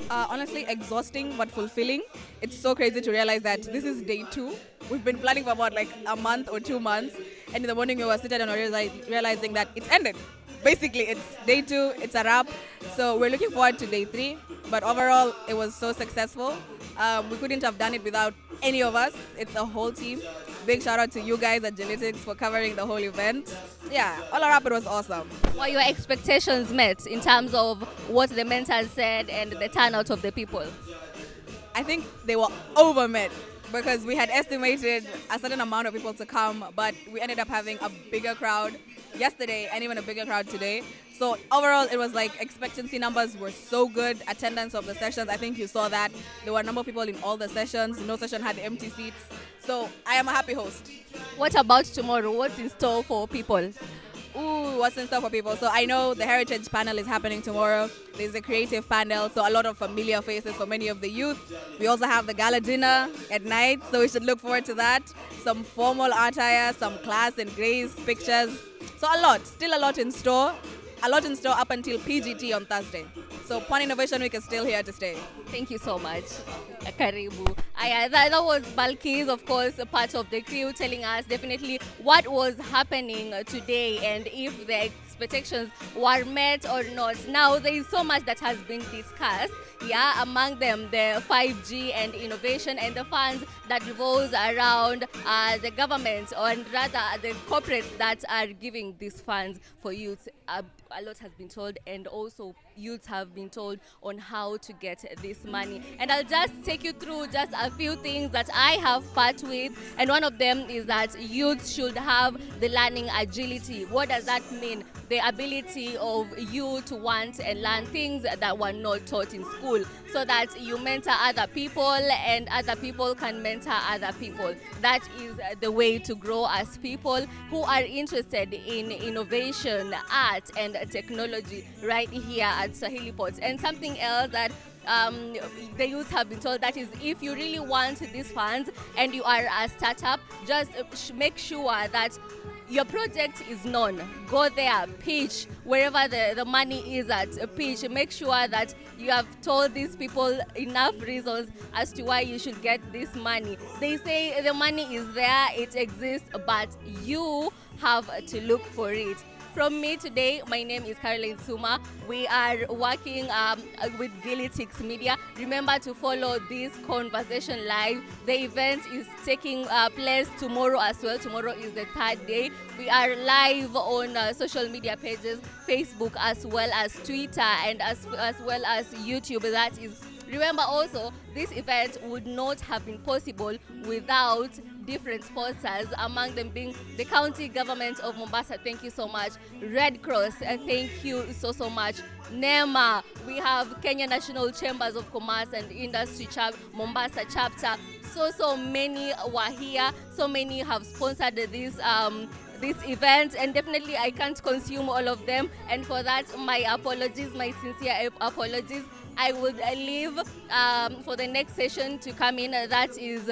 Speaker 10: Honestly, exhausting but fulfilling. It's so crazy to realize that this is day 2. We've been planning for about like a month or 2 months, and in the morning we were sitting and realizing that it's ended. Basically, it's day 2, it's a wrap. So we're looking forward to day 3. But overall, it was so successful. We couldn't have done it without any of us. It's a whole team. Big shout out to you guys at Genetics for covering the whole event. Yeah, all around it was awesome.
Speaker 15: Were your expectations met in terms of what the mentors said and the turnout of the people?
Speaker 10: I think they were over-met because we had estimated a certain amount of people to come, but we ended up having a bigger crowd yesterday and even a bigger crowd today. So overall, it was like expectancy numbers were so good. Attendance of the sessions, I think you saw that. There were a number of people in all the sessions. No session had empty seats. So I am a happy host.
Speaker 15: What about tomorrow? What's in store for people?
Speaker 10: Ooh, what's in store for people? So I know the Heritage panel is happening tomorrow. There's a creative panel, so a lot of familiar faces for many of the youth. We also have the gala dinner at night, so we should look forward to that. Some formal attire, some class and grace pictures. So still a lot in store. A lot in store up until PGT on Thursday. So Pwani Innovation Week is still here to stay.
Speaker 15: Thank you so much. Karibu. That was Balkis, of course, a part of the crew, telling us definitely what was happening today and if the expectations were met or not. Now, there is so much that has been discussed. Yeah, among them the 5G and innovation and the funds that revolves around the government, or rather the corporates that are giving these funds for youth. A lot has been told, and also youths have been told on how to get this money. And I'll just take you through just a few things that I have part with, and one of them is that youth should have the learning agility. What does that mean? The ability of you to want and learn things that were not taught in school, so that you mentor other people and other people can mentor other people. That is the way to grow as people who are interested in innovation, art and technology right here at Swahili Port. And something else that the youth have been told, that is, if you really want these funds and you are a startup, just make sure that your project is known. Go there, pitch wherever the money is at, pitch. Make sure that you have told these people enough reasons as to why you should get this money. They say the money is there, it exists, but you have to look for it. From me today, my name is Caroline Suma. We are working with Gilitix Media. Remember to follow this conversation live. The event is taking place tomorrow as well. Tomorrow is the 3rd day. We are live on social media pages, Facebook as well as Twitter and as well as YouTube. That is. Remember also, this event would not have been possible without different sponsors, among them being the county government of Mombasa. Thank you so much. Red Cross, and thank you so much. NEMA, we have Kenya National Chambers of Commerce and Industry Mombasa chapter. So many were here. So many have sponsored this this event, and definitely I can't consume all of them. And for that, my apologies, my sincere apologies. I would leave for the next session to come in. That is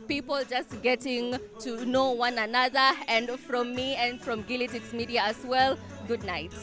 Speaker 15: people just getting to know one another, and from me and from Gilitix Media as well. Good night.